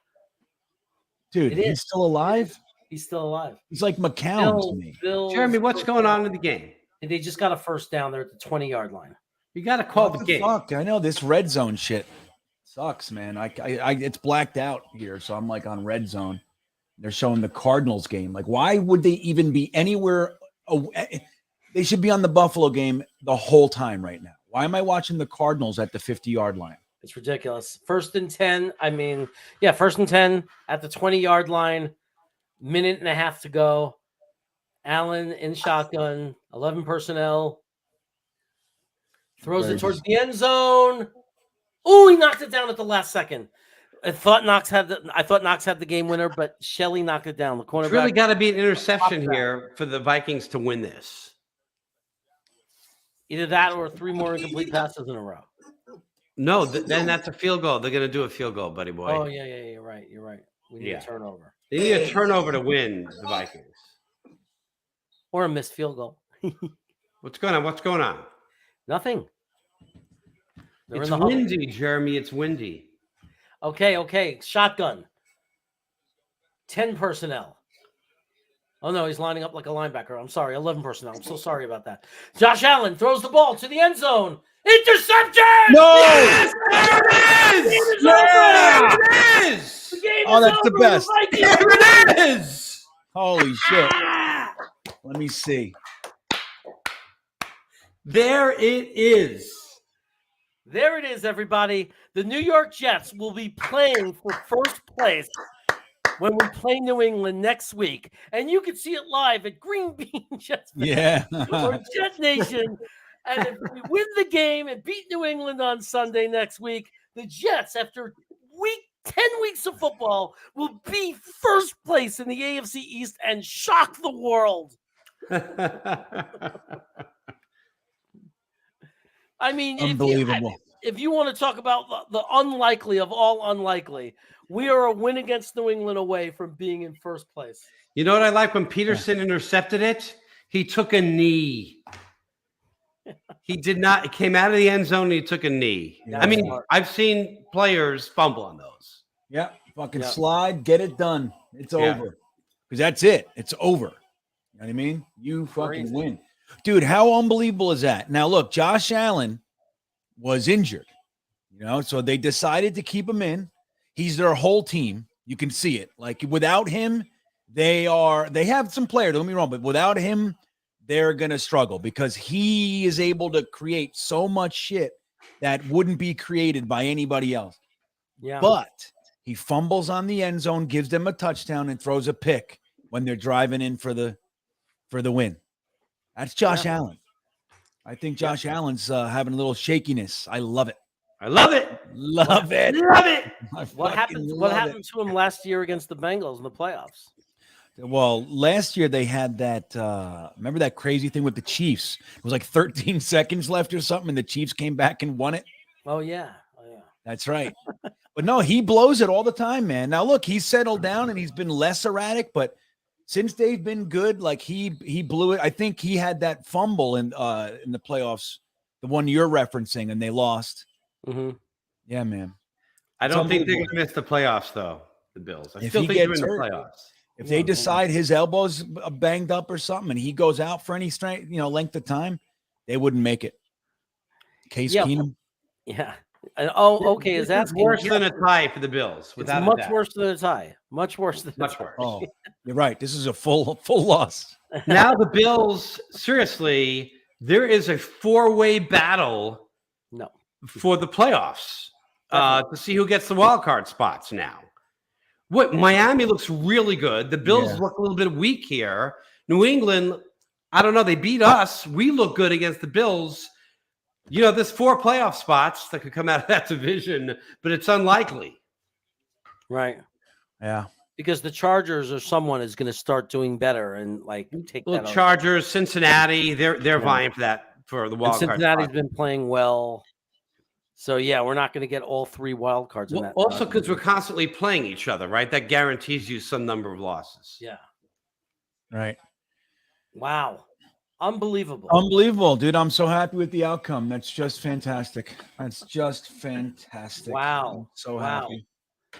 S5: Dude,
S1: It
S5: he's
S1: is.
S5: still alive?
S1: He's still alive.
S5: He's like McCown to me.
S2: Jeremy, what's going on in the game?
S1: They just got a first down there at the 20-yard line.
S2: You got to call
S5: What
S2: the
S5: the
S2: game.
S5: fuck? I know this red zone shit sucks, man. I it's blacked out here, so I'm like on red zone. They're showing the Cardinals game. Like, why would they even be anywhere? They should be on the Buffalo game the whole time right now. Why am I watching the Cardinals at the 50-yard line?
S1: It's ridiculous. First and 10. I mean, yeah, first and 10 at the 20-yard line. Minute and a half to go. Allen in shotgun. 11 personnel. Throws it towards the end zone. Oh, he knocked it down at the last second. I thought Knox had the game winner, but Shelley knocked it down. The cornerback.
S2: It's really got to be an interception here for the Vikings to win this.
S1: Either that or 3 more incomplete passes in a row.
S2: No, then that's a field goal. They're going to do a field goal, buddy boy.
S1: Oh, yeah, you're right. You're right. We need a turnover.
S2: They need a turnover to win the Vikings.
S1: Or a missed field goal.
S2: What's going on? What's going on?
S1: Nothing. They're
S2: It's
S1: in the huddle.
S2: windy, Jeremy. It's windy.
S1: Okay. Shotgun. 10 personnel. Oh, no, he's lining up like a linebacker. I'm sorry, 11 personnel. I'm so sorry about that. Josh Allen throws the ball to the end zone. Interception!
S5: No!
S1: Yes! There it is!
S5: Yeah!
S1: It is! The game
S5: Oh,
S1: is
S5: that's the
S1: over.
S5: best.
S1: Vikings
S2: There it is!
S5: Holy shit. Let me see.
S2: There it is.
S1: There it is, everybody. The New York Jets will be playing for first place when we play New England next week. And you can see it live at Green Bean Jets
S5: Yeah.
S1: or Jet Nation. And if we win the game and beat New England on Sunday next week, the Jets, after 10 weeks of football, will be first place in the AFC East and shock the world. I mean,
S5: Unbelievable.
S1: If you want to talk about the unlikely of all unlikely, we are a win against New England away from being in first place.
S2: You know what I like when Peterson intercepted it? He took a knee. He did not. It came out of the end zone and he took a knee.
S5: Yeah,
S2: I mean,
S1: smart.
S2: I've seen players fumble on those.
S5: Yeah. Fucking
S1: Yeah.
S5: slide, get it done. It's
S2: Yeah.
S5: over. Because that's it. It's over. You know what I mean? You fucking
S1: Crazy.
S5: win. Dude, how unbelievable is that? Now, look, Josh Allen was injured, so they decided to keep him in. He's their whole team. You can see it. Like, without him, they have some players, don't get me wrong, but without him, they're going to struggle because he is able to create so much shit that wouldn't be created by anybody else.
S1: Yeah.
S5: But he fumbles on the end zone, gives them a touchdown, and throws a pick when they're driving in for the win. That's Josh Allen. I think Josh Allen's having a little shakiness. I love it.
S2: I love it.
S5: Love it.
S2: Love it.
S5: I
S1: What
S5: fucking
S1: happened
S5: love
S1: to him last year against the Bengals in the playoffs?
S5: it. Well, last year they had that. Remember that crazy thing with the Chiefs? It was like 13 seconds left or something, and the Chiefs came back and won it.
S1: Oh, yeah.
S5: That's right. But no, he blows it all the time, man. Now, look, he's settled down and he's been less erratic, but since they've been good, like he blew it. I think he had that fumble in the playoffs, the one you're referencing, and they lost.
S1: Mm-hmm.
S5: Yeah, man.
S2: I don't think they're going to miss the playoffs, though, the Bills. I
S5: If
S2: still
S5: he
S2: think they're in
S5: gets
S2: the
S5: hurt,
S2: playoffs.
S5: If they decide his elbow's banged up or something and he goes out for any strength, length of time, they wouldn't make it. Case Keenum.
S1: Yeah. And okay. Is
S2: This
S1: that
S2: is worse than a tie for the Bills,
S1: It's
S2: without a
S1: much
S2: doubt.
S1: worse than a tie. Much worse than
S2: Much
S1: a tie.
S2: worse.
S5: Oh, you're right. This is a full loss.
S2: Now the Bills, seriously, there is a 4-way battle
S1: No.
S2: for the playoffs
S1: Definitely.
S2: to see who gets the wild card spots now. What Miami looks really good. The Bills look a little bit weak here. New England, I don't know. They beat us. We look good against the Bills. You know, there's 4 playoff spots that could come out of that division, but it's unlikely.
S1: Right.
S5: Yeah.
S1: Because the Chargers or someone is going to start doing better and like take
S2: Well,
S1: that over.
S2: Chargers, Cincinnati, they're vying for that for the
S1: And
S2: wild card.
S1: Cincinnati's
S2: spot.
S1: been playing well. So yeah, we're not going to get all 3 wild cards in
S2: Well,
S1: that.
S2: also because we're constantly playing each other, right? That guarantees you some number of losses.
S1: Yeah.
S5: Right.
S1: Wow. Unbelievable.
S5: Unbelievable, dude. I'm so happy with the outcome. That's just fantastic. That's just fantastic.
S1: Wow.
S5: I'm so
S1: Wow.
S5: happy.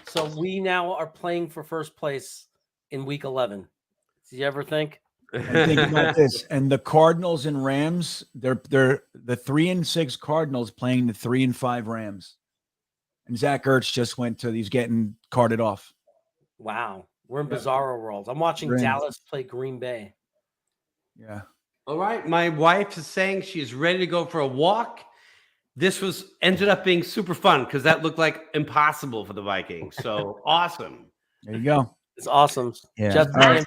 S1: So we now are playing for first place in week 11. Did you ever think?
S5: And think about this. And the Cardinals and Rams, they're the 3-6 Cardinals playing the 3-5 Rams. And Zach Ertz just he's getting carted off.
S1: Wow. We're in bizarro world. I'm watching
S5: We're in.
S1: Dallas play Green Bay.
S5: Yeah.
S2: All right. My wife is saying she's ready to go for a walk. This ended up being super fun because that looked like impossible for the Vikings. So awesome.
S5: There you go.
S1: It's awesome.
S5: Yeah.
S1: Just
S5: All right.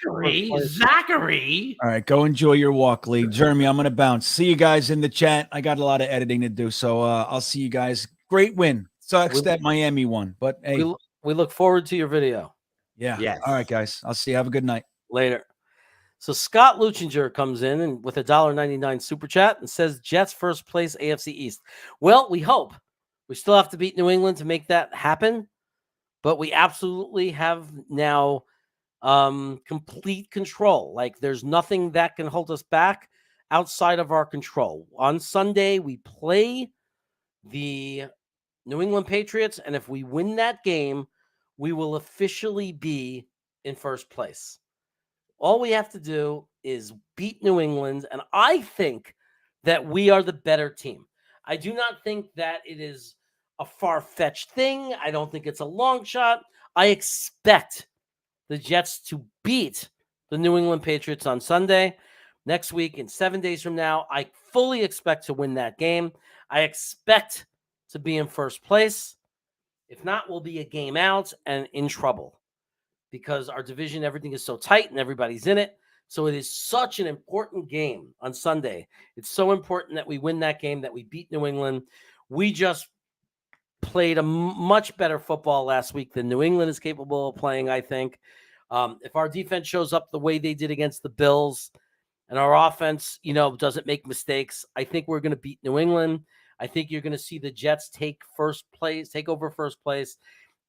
S2: Zachary.
S5: All right. Go enjoy your walk, Lee. Jeremy, I'm going to bounce. See you guys in the chat. I got a lot of editing to do. So I'll see you guys. Great win. Sucks that Miami won. But hey.
S1: We look forward to your video.
S5: Yeah.
S2: Yes.
S5: All right, guys. I'll see you. Have a good night.
S1: Later. So Scott Luchinger comes in and with a $1.99 super chat and says Jets first place AFC East. Well, we hope. We still have to beat New England to make that happen, but we absolutely have now complete control. Like there's nothing that can hold us back outside of our control. On Sunday, we play the New England Patriots, and if we win that game, we will officially be in first place. All we have to do is beat New England, and I think that we are the better team. I do not think that it is a far-fetched thing. I don't think it's a long shot. I expect the Jets to beat the New England Patriots on Sunday. Next week, in 7 days from now, I fully expect to win that game. I expect to be in first place. If not, we'll be a game out and in trouble because our division, everything is so tight and everybody's in it. So it is such an important game on Sunday. It's so important that we win that game, that we beat New England. We just played a much better football last week than New England is capable of playing, I think. If our defense shows up the way they did against the Bills and our offense, doesn't make mistakes, I think we're going to beat New England. I think you're going to see the Jets take over first place.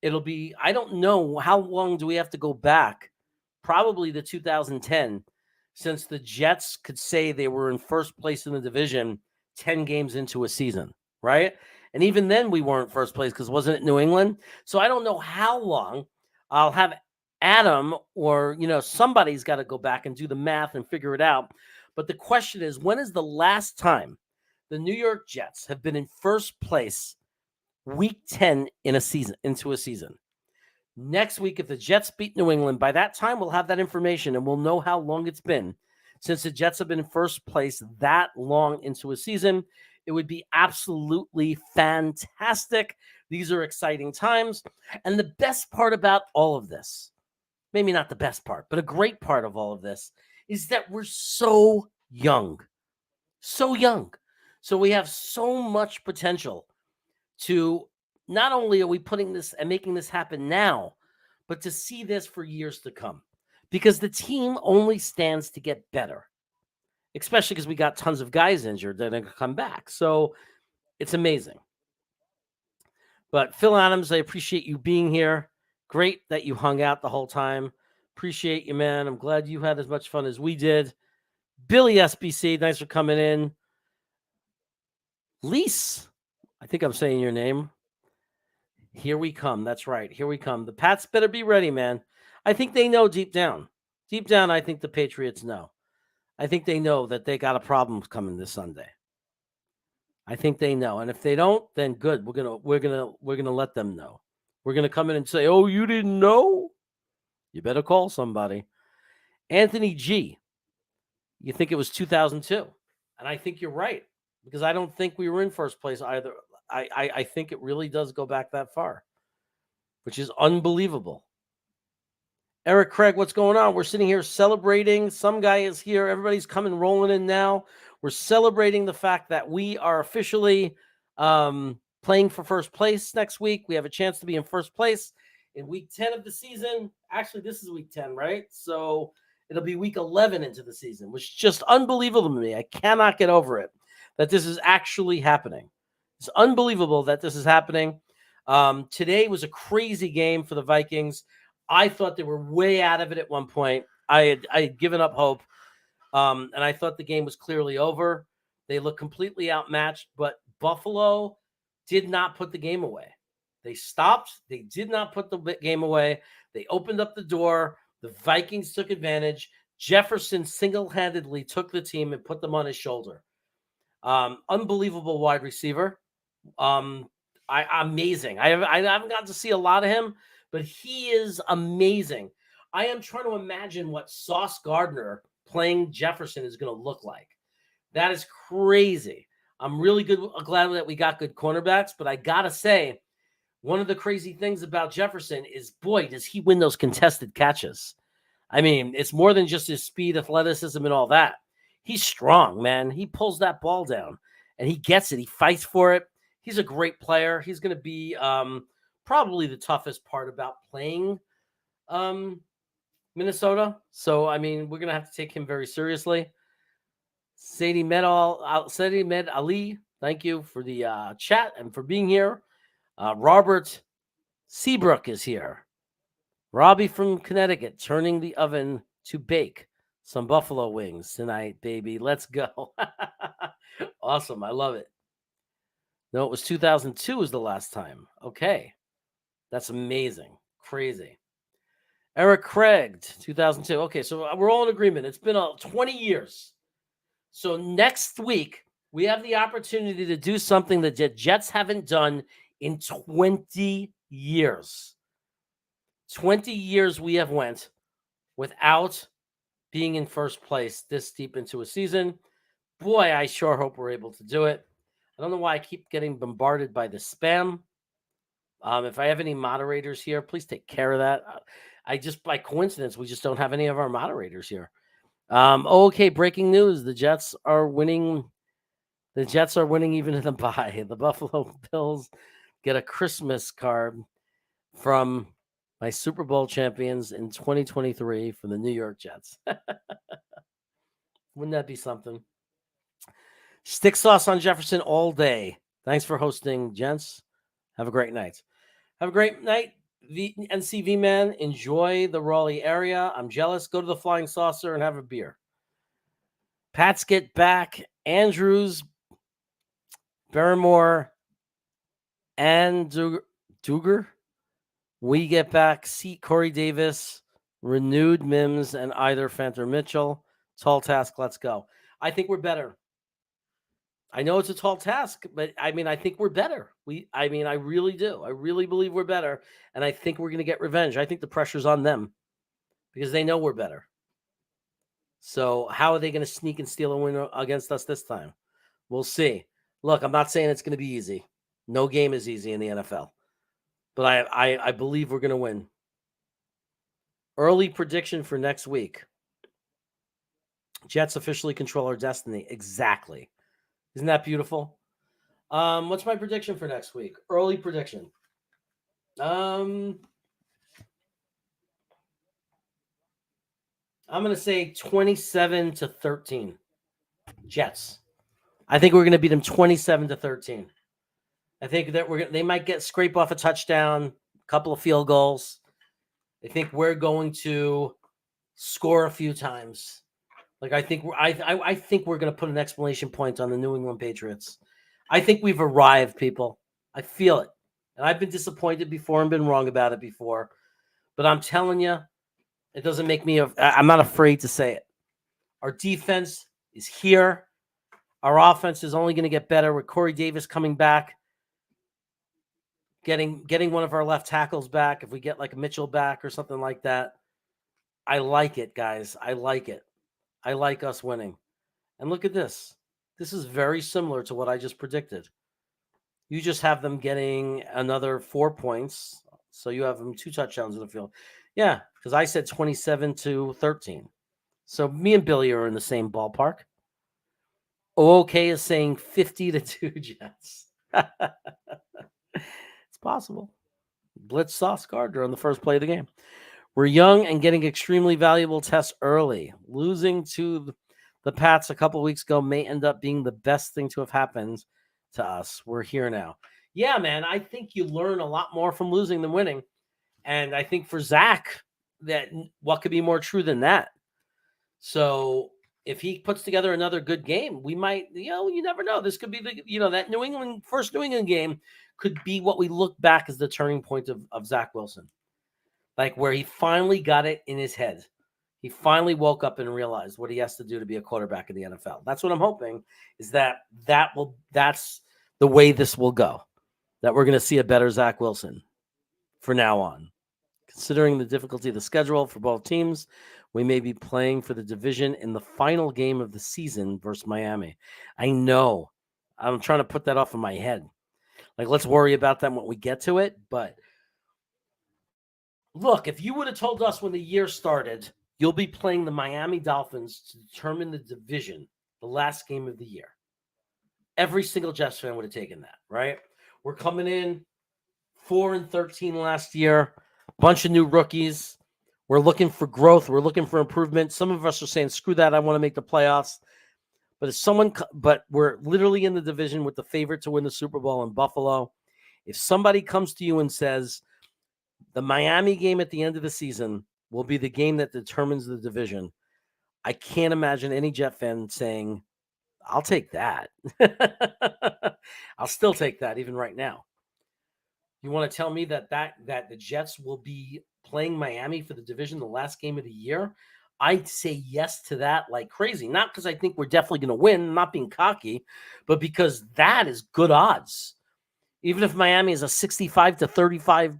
S1: It'll be, I don't know, how long do we have to go back? Probably the 2010, since the Jets could say they were in first place in the division 10 games into a season, right? And even then we weren't first place because wasn't it New England? So I don't know how long. I'll have Adam or, somebody's got to go back and do the math and figure it out. But the question is, when is the last time the New York Jets have been in first place week 10 into a season? Next week, if the Jets beat New England, by that time, we'll have that information and we'll know how long it's been since the Jets have been in first place that long into a season. It would be absolutely fantastic. These are exciting times. And the best part about all of this, maybe not the best part, but a great part of all of this, is that we're so young. So young. So we have so much potential to not only are we putting this and making this happen now, but to see this for years to come, because the team only stands to get better, especially because we got tons of guys injured that are going to come back. So it's amazing. But Phil Adams, I appreciate you being here. Great that you hung out the whole time. Appreciate you, man. I'm glad you had as much fun as we did. Billy SBC, thanks for coming in. Lise, I think I'm saying your name. Here we come. That's right. Here we come. The Pats better be ready, man. I think they know deep down. Deep down, I think the Patriots know. I think they know that they got a problem coming this Sunday. I think they know. And if they don't, then good. We're gonna let them know. We're gonna come in and say, "Oh, you didn't know? You better call somebody." Anthony G, you think it was 2002. And I think you're right, because I don't think we were in first place either. I think it really does go back that far, which is unbelievable. Eric Craig, what's going on? We're sitting here celebrating. Some guy is here. Everybody's coming rolling in now. We're celebrating the fact that we are officially playing for first place next week. We have a chance to be in first place in week 10 of the season. Actually, this is week 10, right? So it'll be week 11 into the season, which is just unbelievable to me. I cannot get over it that this is actually happening. It's unbelievable that this is happening. Today was a crazy game for the Vikings. I thought they were way out of it at one point. I had given up hope, and I thought the game was clearly over. They looked completely outmatched, but Buffalo did not put the game away. They stopped. They did not put the game away. They opened up the door. The Vikings took advantage. Jefferson single-handedly took the team and put them on his shoulder. Unbelievable wide receiver. Amazing. I haven't gotten to see a lot of him, but he is amazing. I am trying to imagine what Sauce Gardner playing Jefferson is going to look like. That is crazy. I'm really glad that we got good cornerbacks, but I got to say, one of the crazy things about Jefferson is, boy, does he win those contested catches. I mean, it's more than just his speed, athleticism, and all that. He's strong, man. He pulls that ball down, and he gets it. He fights for it. He's a great player. He's going to be probably the toughest part about playing Minnesota. So, I mean, we're going to have to take him very seriously. Sadie Med Ali, thank you for the chat and for being here. Robert Seabrook is here. Robbie from Connecticut, turning the oven to bake some buffalo wings tonight, baby. Let's go. Awesome. I love it. No, it was 2002 was the last time. Okay. That's amazing. Crazy. Eric Craig, 2002. Okay, so we're all in agreement. It's been 20 years. So next week, we have the opportunity to do something that the Jets haven't done in 20 years. 20 years we have went without being in first place this deep into a season. Boy, I sure hope we're able to do it. I don't know why I keep getting bombarded by the spam. If I have any moderators here, please take care of that. I just, by coincidence, we just don't have any of our moderators here. Okay, breaking news. The Jets are winning. The Jets are winning even in the bye. The Buffalo Bills get a Christmas card from my Super Bowl champions in 2023 from the New York Jets. Wouldn't that be something? Stick sauce on Jefferson all day. Thanks for hosting, gents. Have a great night. Have a great night, NCV man. Enjoy the Raleigh area. I'm jealous. Go to the Flying Saucer and have a beer. Pats get back. Andrews, Barrymore, and Duger. We get back. Seat Corey Davis, renewed Mims, and either Fanter Mitchell. Tall task. Let's go. I think we're better. I know it's a tall task, but I mean, I think we're better. I really do. I really believe we're better, and I think we're going to get revenge. I think the pressure's on them because they know we're better. So how are they going to sneak and steal a win against us this time? We'll see. Look, I'm not saying it's going to be easy. No game is easy in the NFL, but I believe we're going to win. Early prediction for next week. Jets officially control our destiny. Exactly. Isn't that beautiful? What's my prediction for next week? Early prediction. I'm going to say 27-13. Jets. I think we're going to beat them 27-13. I think that they might scrape off a touchdown, a couple of field goals. I think we're going to score a few times. Like I think we're going to put an exclamation point on the New England Patriots. I think we've arrived, people. I feel it. And I've been disappointed before and been wrong about it before. But I'm telling you, it doesn't make me I'm not afraid to say it. Our defense is here. Our offense is only going to get better with Corey Davis coming back, getting one of our left tackles back. If we get like a Mitchell back or something like that, I like it, guys. I like it. I like us winning. And look at this. This is very similar to what I just predicted. You just have them getting another 4 points. So you have them 2 touchdowns in the field. Yeah, because I said 27-13. So me and Billy are in the same ballpark. OK is saying 50-2 Jets. It's possible. Blitz Sauce Gardner on the first play of the game. We're young and getting extremely valuable tests early. Losing to the Pats a couple weeks ago may end up being the best thing to have happened to us. We're here now. Yeah, man, I think you learn a lot more from losing than winning. And I think for Zach, that what could be more true than that? So if he puts together another good game, we might, you never know. This could be that first New England game could be what we look back as the turning point of Zach Wilson. Like where he finally got it in his head. He finally woke up and realized what he has to do to be a quarterback in the NFL. That's what I'm hoping is that's the way this will go. That we're going to see a better Zach Wilson for now on. Considering the difficulty of the schedule for both teams, we may be playing for the division in the final game of the season versus Miami. I know. I'm trying to put that off in my head. Like, let's worry about that when we get to it. But look, if you would have told us when the year started, you'll be playing the Miami Dolphins to determine the division, the last game of the year, every single Jets fan would have taken that, right? We're coming in 4-13 last year, bunch of new rookies. We're looking for growth. We're looking for improvement. Some of us are saying, screw that, I want to make the playoffs. But we're literally in the division with the favorite to win the Super Bowl in Buffalo. If somebody comes to you and says the Miami game at the end of the season will be the game that determines the division, I can't imagine any Jet fan saying, I'll take that. I'll still take that even right now. You want to tell me that the Jets will be playing Miami for the division the last game of the year? I'd say yes to that like crazy. Not because I think we're definitely going to win, not being cocky, but because that is good odds. Even if Miami is a 65-35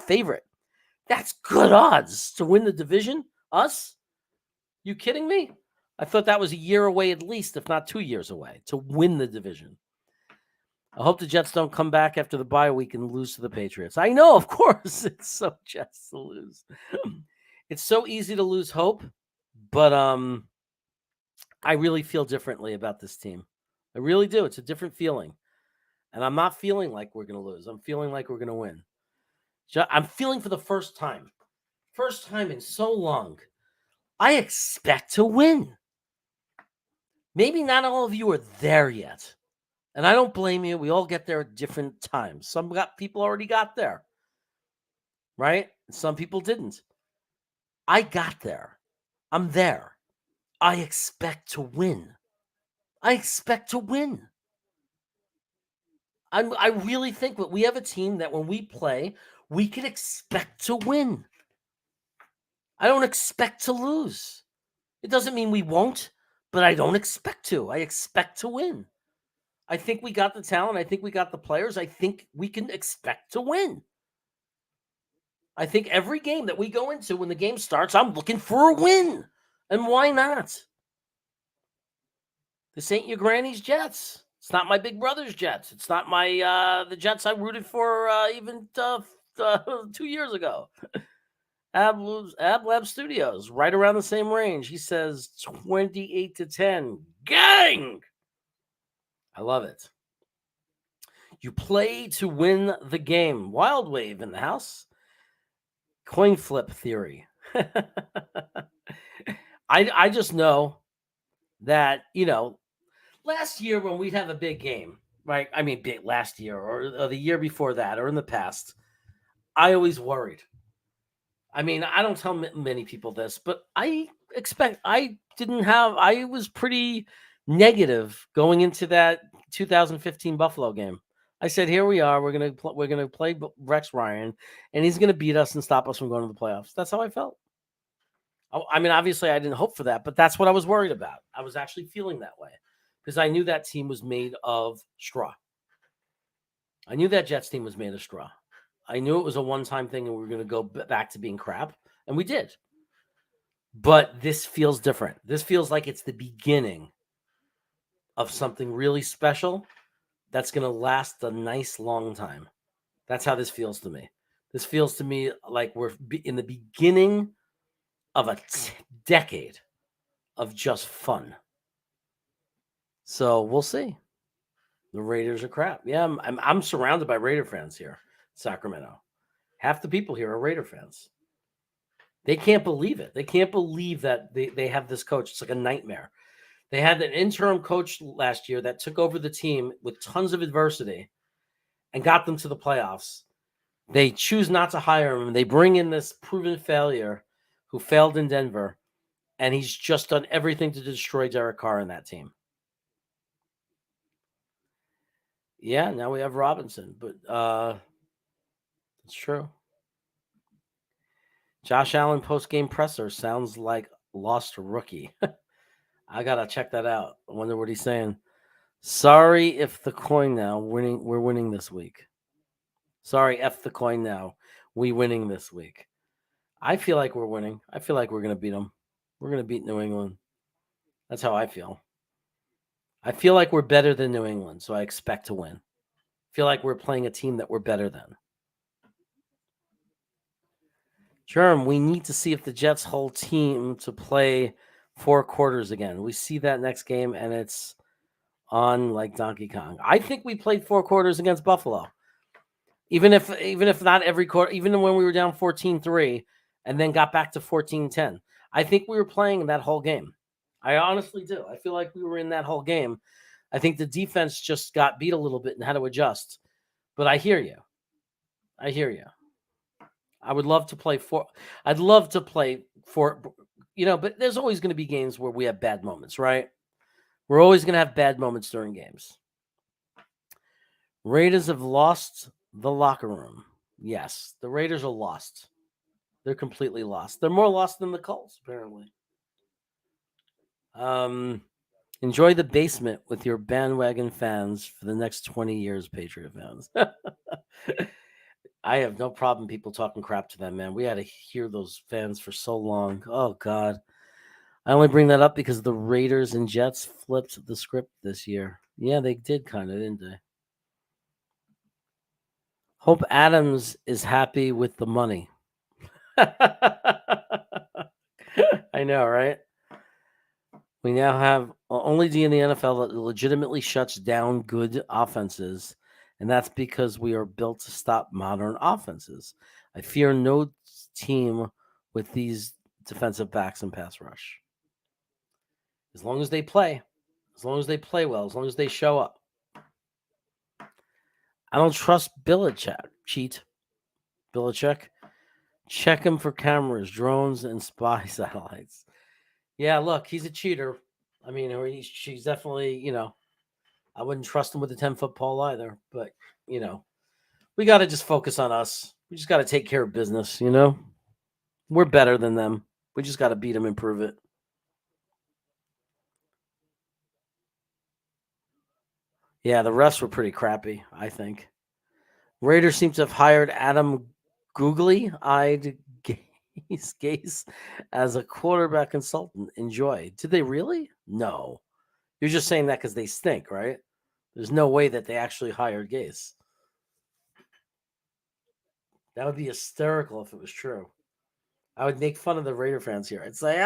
S1: favorite, that's good odds to win the division. Us? You kidding me? I thought that was a year away at least, if not 2 years away, to win the division. I hope the Jets don't come back after the bye week and lose to the Patriots. I know, of course, it's so Jets to lose. It's so easy to lose hope, but I really feel differently about this team. I really do. It's a different feeling. And I'm not feeling like we're going to lose. I'm feeling like we're going to win. I'm feeling for the first time in so long, I expect to win. Maybe not all of you are there yet. And I don't blame you. We all get there at different times. Some people already got there, right? Some people didn't. I got there. I'm there. I expect to win. I expect to win. I really think that we have a team that when we play, we can expect to win. I don't expect to lose. It doesn't mean we won't, but I don't expect to. I expect to win. I think we got the talent. I think we got the players. I think we can expect to win. I think every game that we go into, when the game starts, I'm looking for a win. And why not? This ain't your granny's Jets. It's not my big brother's Jets. It's not my the Jets I rooted for even 2 years ago. Ab Lab Studios, right around the same range. He says 28-10. Gang! I love it. You play to win the game. Wild Wave in the house. Coin flip theory. I just know that, last year when we'd have a big game, right? I mean, last year or the year before that or in the past, I always worried. I mean, I don't tell many people this, but I was pretty negative going into that 2015 Buffalo game. I said, here we are. We're gonna play Rex Ryan, and he's gonna beat us and stop us from going to the playoffs. That's how I felt. I mean, obviously, I didn't hope for that, but that's what I was worried about. I was actually feeling that way because I knew that team was made of straw. I knew that Jets team was made of straw. I knew it was a one-time thing and we were going to go back to being crap, and we did. But this feels different. This feels like it's the beginning of something really special that's going to last a nice long time. That's how this feels to me. This feels to me like we're in the beginning of a decade of just fun. So we'll see. The Raiders are crap. Yeah, I'm surrounded by Raider fans here, Sacramento. Half the people here are Raider fans. They can't believe it. They can't believe that they have this coach. It's like a nightmare. They had an interim coach last year that took over the team with tons of adversity and got them to the playoffs. They choose not to hire him. They bring in this proven failure who failed in Denver, and he's just done everything to destroy Derek Carr and that team. Yeah, now we have Robinson, but it's true. Josh Allen post-game presser sounds like lost rookie. I gotta check that out. I wonder what he's saying. Sorry if the coin now winning. We're winning this week. Sorry, F the coin now. We winning this week. I feel like we're winning. I feel like we're gonna beat them. We're gonna beat New England. That's how I feel. I feel like we're better than New England, so I expect to win. I feel like we're playing a team that we're better than. Germ, we need to see if the Jets' whole team to play 4 quarters again. We see that next game, and it's on like Donkey Kong. I think we played 4 quarters against Buffalo. Even if not every quarter, even when we were down 14-3 and then got back to 14-10. I think we were playing that whole game. I honestly do. I feel like we were in that whole game. I think the defense just got beat a little bit and had to adjust. But I hear you. I would love to play 4. I'd love to play 4, but there's always going to be games where we have bad moments, right? We're always going to have bad moments during games. Raiders have lost the locker room. Yes, the Raiders are lost. They're completely lost. They're more lost than the Colts, apparently. Enjoy the basement with your bandwagon fans for the next 20 years, Patriot fans. I have no problem people talking crap to them, man. We had to hear those fans for so long. Oh, God. I only bring that up because the Raiders and Jets flipped the script this year. Yeah, they did kind of, didn't they? Hope Adams is happy with the money. I know, right? We now have only team in the NFL that legitimately shuts down good offenses, and that's because we are built to stop modern offenses. I fear no team with these defensive backs and pass rush. As long as they play well, as long as they show up. I don't trust Belichick. Check him for cameras, drones, and spy satellites. Yeah, look, he's a cheater. I mean, she's definitely, I wouldn't trust him with a 10-foot pole either. But, we got to just focus on us. We just got to take care of business, We're better than them. We just got to beat them and prove it. Yeah, the refs were pretty crappy, I think. Raiders seem to have hired Adam Googly-eyed Gase as a quarterback consultant. Enjoy. Did they really? No. You're just saying that because they stink, right? There's no way that they actually hired Gase. That would be hysterical if it was true. I would make fun of the Raider fans here. I'd say,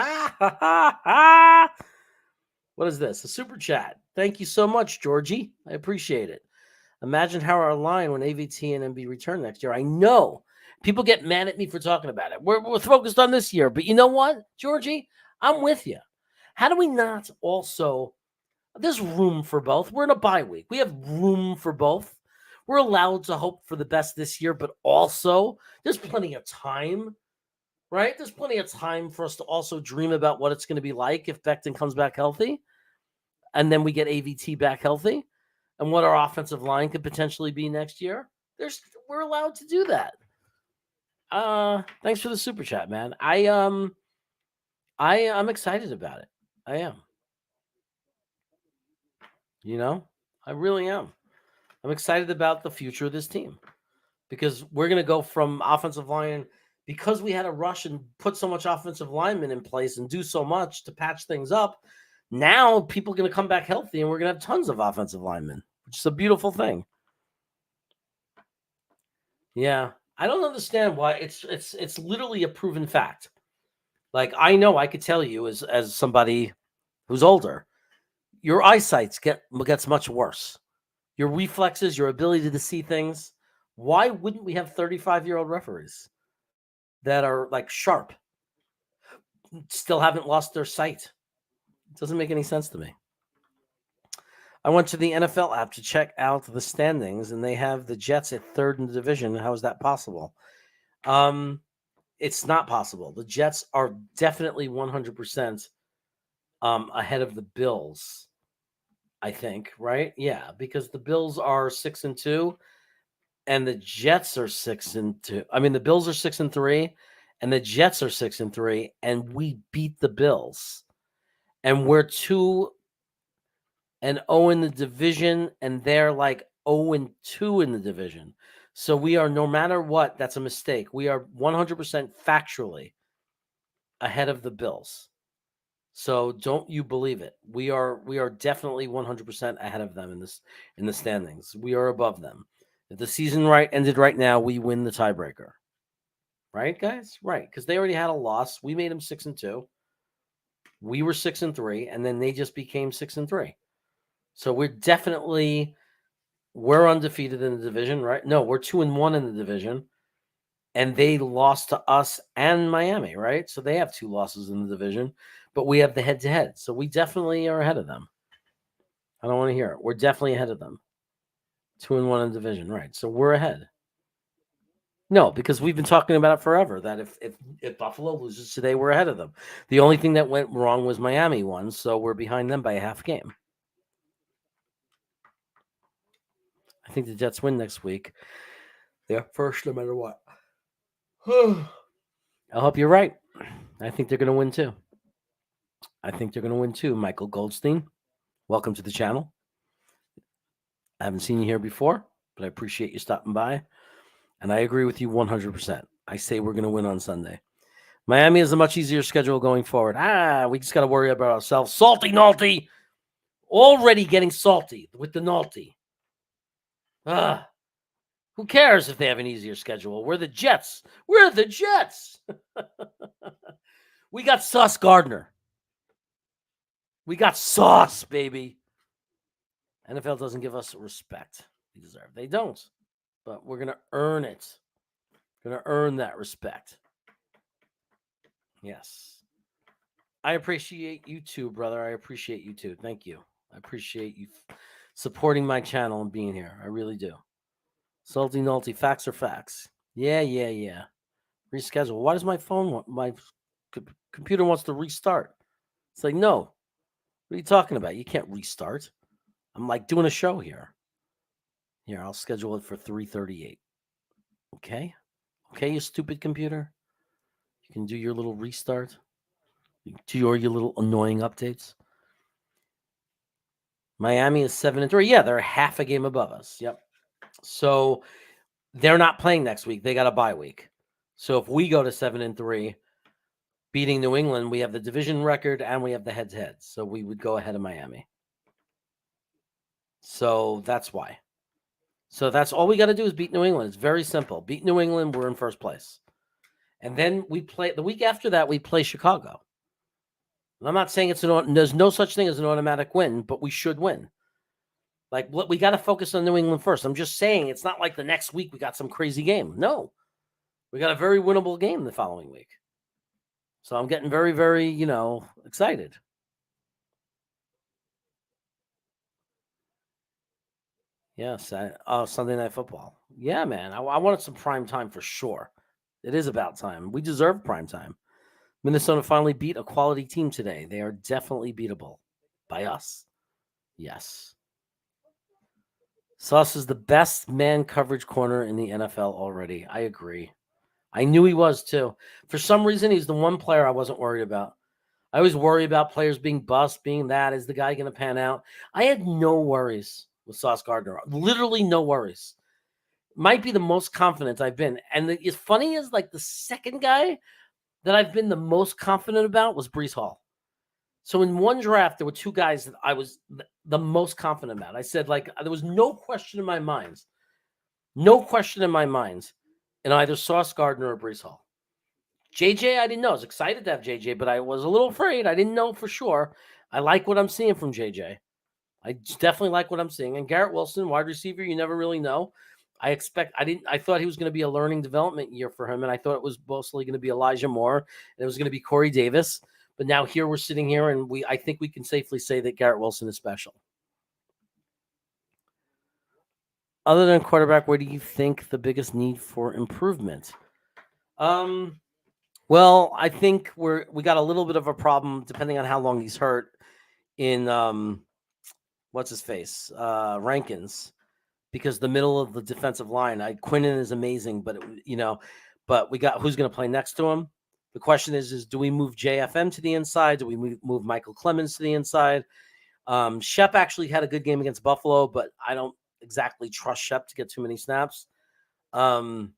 S1: What is this? A super chat. Thank you so much, Georgie. I appreciate it. Imagine how our line when AVT and MB return next year. I know. People get mad at me for talking about it. We're focused on this year. But you know what, Georgie? I'm with you. How do we not also... There's room for both. We're in a bye week. We have room for both. We're allowed to hope for the best this year, but also there's plenty of time, right? There's plenty of time for us to also dream about what it's going to be like if Becton comes back healthy and then we get AVT back healthy and what our offensive line could potentially be next year. We're allowed to do that. Thanks for the super chat, man. I'm excited about it. I am. You know, I really am. I'm excited about the future of this team because we're going to go from offensive line because we had to rush and put so much offensive linemen in place and do so much to patch things up. Now people are going to come back healthy and we're going to have tons of offensive linemen, which is a beautiful thing. Yeah. I don't understand why it's literally a proven fact. Like I know I could tell you as somebody who's older, your eyesight gets much worse. Your reflexes, your ability to see things. Why wouldn't we have 35-year-old referees that are like sharp, still haven't lost their sight? It doesn't make any sense to me. I went to the NFL app to check out the standings, and they have the Jets at third in the division. How is that possible? It's not possible. The Jets are definitely 100% ahead of the Bills, I think, right? Yeah, because the Bills are 6-2, and the Jets are 6-2. I mean, the Bills are 6-3, and the Jets are 6-3, and we beat the Bills, and we're 2-0 in the division, and they're like 0-2 in the division. So we are, no matter what, that's a mistake. We are 100% factually ahead of the Bills. So don't you believe it? We are definitely 100% ahead of them in the standings. We are above them. If the season ended right now, we win the tiebreaker. Right, guys? Right, because they already had a loss. We made them 6-2. We were 6-3, and then they just became 6-3. So we're undefeated in the division, right? No, we're 2-1 in the division, and they lost to us and Miami, right? So they have 2 losses in the division, but we have the head-to-head. So we definitely are ahead of them. I don't want to hear it. We're definitely ahead of them. 2-1 in the division, right? So we're ahead. No, because we've been talking about it forever, that if Buffalo loses today, we're ahead of them. The only thing that went wrong was Miami won, so we're behind them by a half game. I think the Jets win next week. They're first no matter what. I hope you're right. I think they're going to win too. Michael Goldstein, welcome to the channel. I haven't seen you here before, but I appreciate you stopping by. And I agree with you 100%. I say we're going to win on Sunday. Miami is a much easier schedule going forward. We just got to worry about ourselves. Salty Nalty. Already getting salty with the Nalty. Who cares if they have an easier schedule? We're the Jets. We got Sauce Gardner. We got sauce, baby. NFL doesn't give us respect we deserve. They don't. But we're going to earn it. Going to earn that respect. Yes. I appreciate you too, brother. I appreciate you too. Thank you. I appreciate you supporting my channel and being here. I really do. Salty Nalty, facts are facts. Yeah. Reschedule. Why does my computer wants to restart? It's like, no. What are you talking about? You can't restart. I'm like doing a show here. Here, I'll schedule it for 3:38. Okay? Okay, you stupid computer. You can do your little restart. Do your little annoying updates. Miami is 7-3. Yeah, they're half a game above us. Yep. So they're not playing next week. They got a bye week. So if we go to 7-3, beating New England, we have the division record and we have the head-to-head. So we would go ahead of Miami. So that's why. So that's all we got to do is beat New England. It's very simple. Beat New England, we're in first place. And then we play the week after that, we play Chicago. And I'm not saying there's no such thing as an automatic win, but we should win. Like, we got to focus on New England first. I'm just saying it's not like the next week we got some crazy game. No. We got a very winnable game the following week. So I'm getting very, very, excited. Yes. Sunday Night Football. Yeah, man. I wanted some prime time for sure. It is about time. We deserve prime time. Minnesota finally beat a quality team today. They are definitely beatable by us. Yes. Sauce is the best man coverage corner in the NFL already. I agree. I knew he was too. For some reason, he's the one player I wasn't worried about. I always worry about players being bust, being that. Is the guy going to pan out? I had no worries with Sauce Gardner. Literally no worries. Might be the most confident I've been. And it's funny is like the second guy that I've been the most confident about was Breece Hall. So in one draft, there were two guys that I was the most confident about. I said, like, there was no question in my mind in either Sauce Gardner or Breece Hall. JJ, I didn't know. I was excited to have JJ, but I was a little afraid. I didn't know for sure. I like what I'm seeing from JJ. I definitely like what I'm seeing. And Garrett Wilson, wide receiver, you never really know. I thought he was going to be a learning development year for him, and I thought it was mostly going to be Elijah Moore, and it was going to be Corey Davis. But now here we're sitting here, and I think we can safely say that Garrett Wilson is special. Other than quarterback, where do you think the biggest need for improvement? Well, I think we got a little bit of a problem depending on how long he's hurt in what's his face Rankins, because the middle of the defensive line, Quinnen is amazing, but but we got who's going to play next to him. The question is do we move JFM to the inside? Do we move Michael Clemens to the inside? Shep actually had a good game against Buffalo, but I don't exactly trust Shep to get too many snaps. And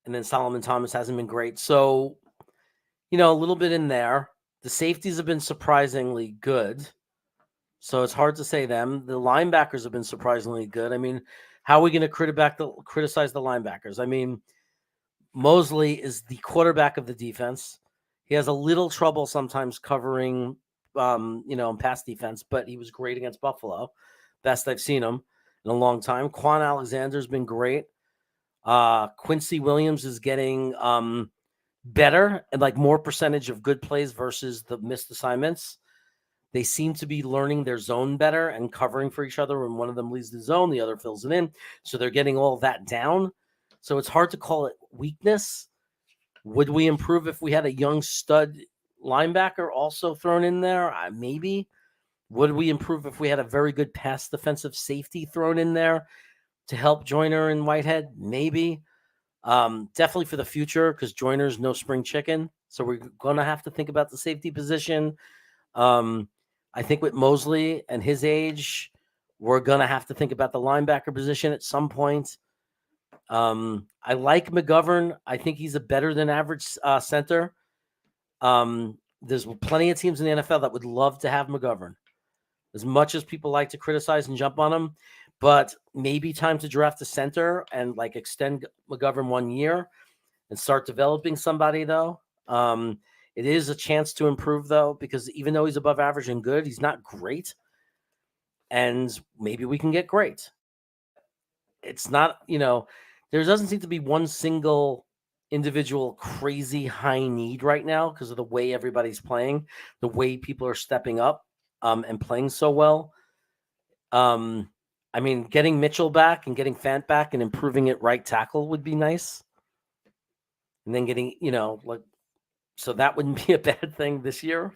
S1: then Solomon Thomas hasn't been great. So, a little bit in there. The safeties have been surprisingly good. So it's hard to say them. The linebackers have been surprisingly good. I mean, how are we going to criticize the linebackers? I mean, Mosley is the quarterback of the defense. He has a little trouble sometimes covering, in pass defense, but he was great against Buffalo. Best I've seen him in a long time. Quan Alexander's been great. Quincy Williams is getting better and like more percentage of good plays versus the missed assignments. They seem to be learning their zone better and covering for each other. When one of them leaves the zone, the other fills it in. So they're getting all that down. So it's hard to call it weakness. Would we improve if we had a young stud linebacker also thrown in there? Maybe. Would we improve if we had a very good pass defensive safety thrown in there to help Joyner and Whitehead? Maybe. Definitely for the future, because Joyner's no spring chicken. So we're going to have to think about the safety position. I think with Mosley and his age, we're going to have to think about the linebacker position at some point. I like McGovern. I think he's a better than average center. There's plenty of teams in the NFL that would love to have McGovern. As much as people like to criticize and jump on him, but maybe time to draft a center and like extend McGovern 1 year and start developing somebody though. It is a chance to improve though, because even though he's above average and good, he's not great. And maybe we can get great. It's not, there doesn't seem to be one single individual crazy high need right now because of the way everybody's playing, the way people are stepping up and playing so well. I mean, getting Mitchell back and getting Fant back and improving at right tackle would be nice. And then getting, so that wouldn't be a bad thing this year.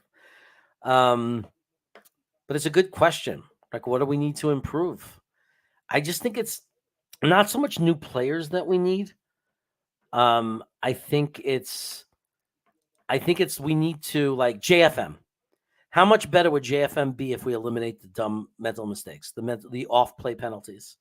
S1: But it's a good question. Like, what do we need to improve? I just think it's not so much new players that we need. I think it's we need to, like, JFM. How much better would JFM be if we eliminate the dumb mental mistakes, the off-play penalties?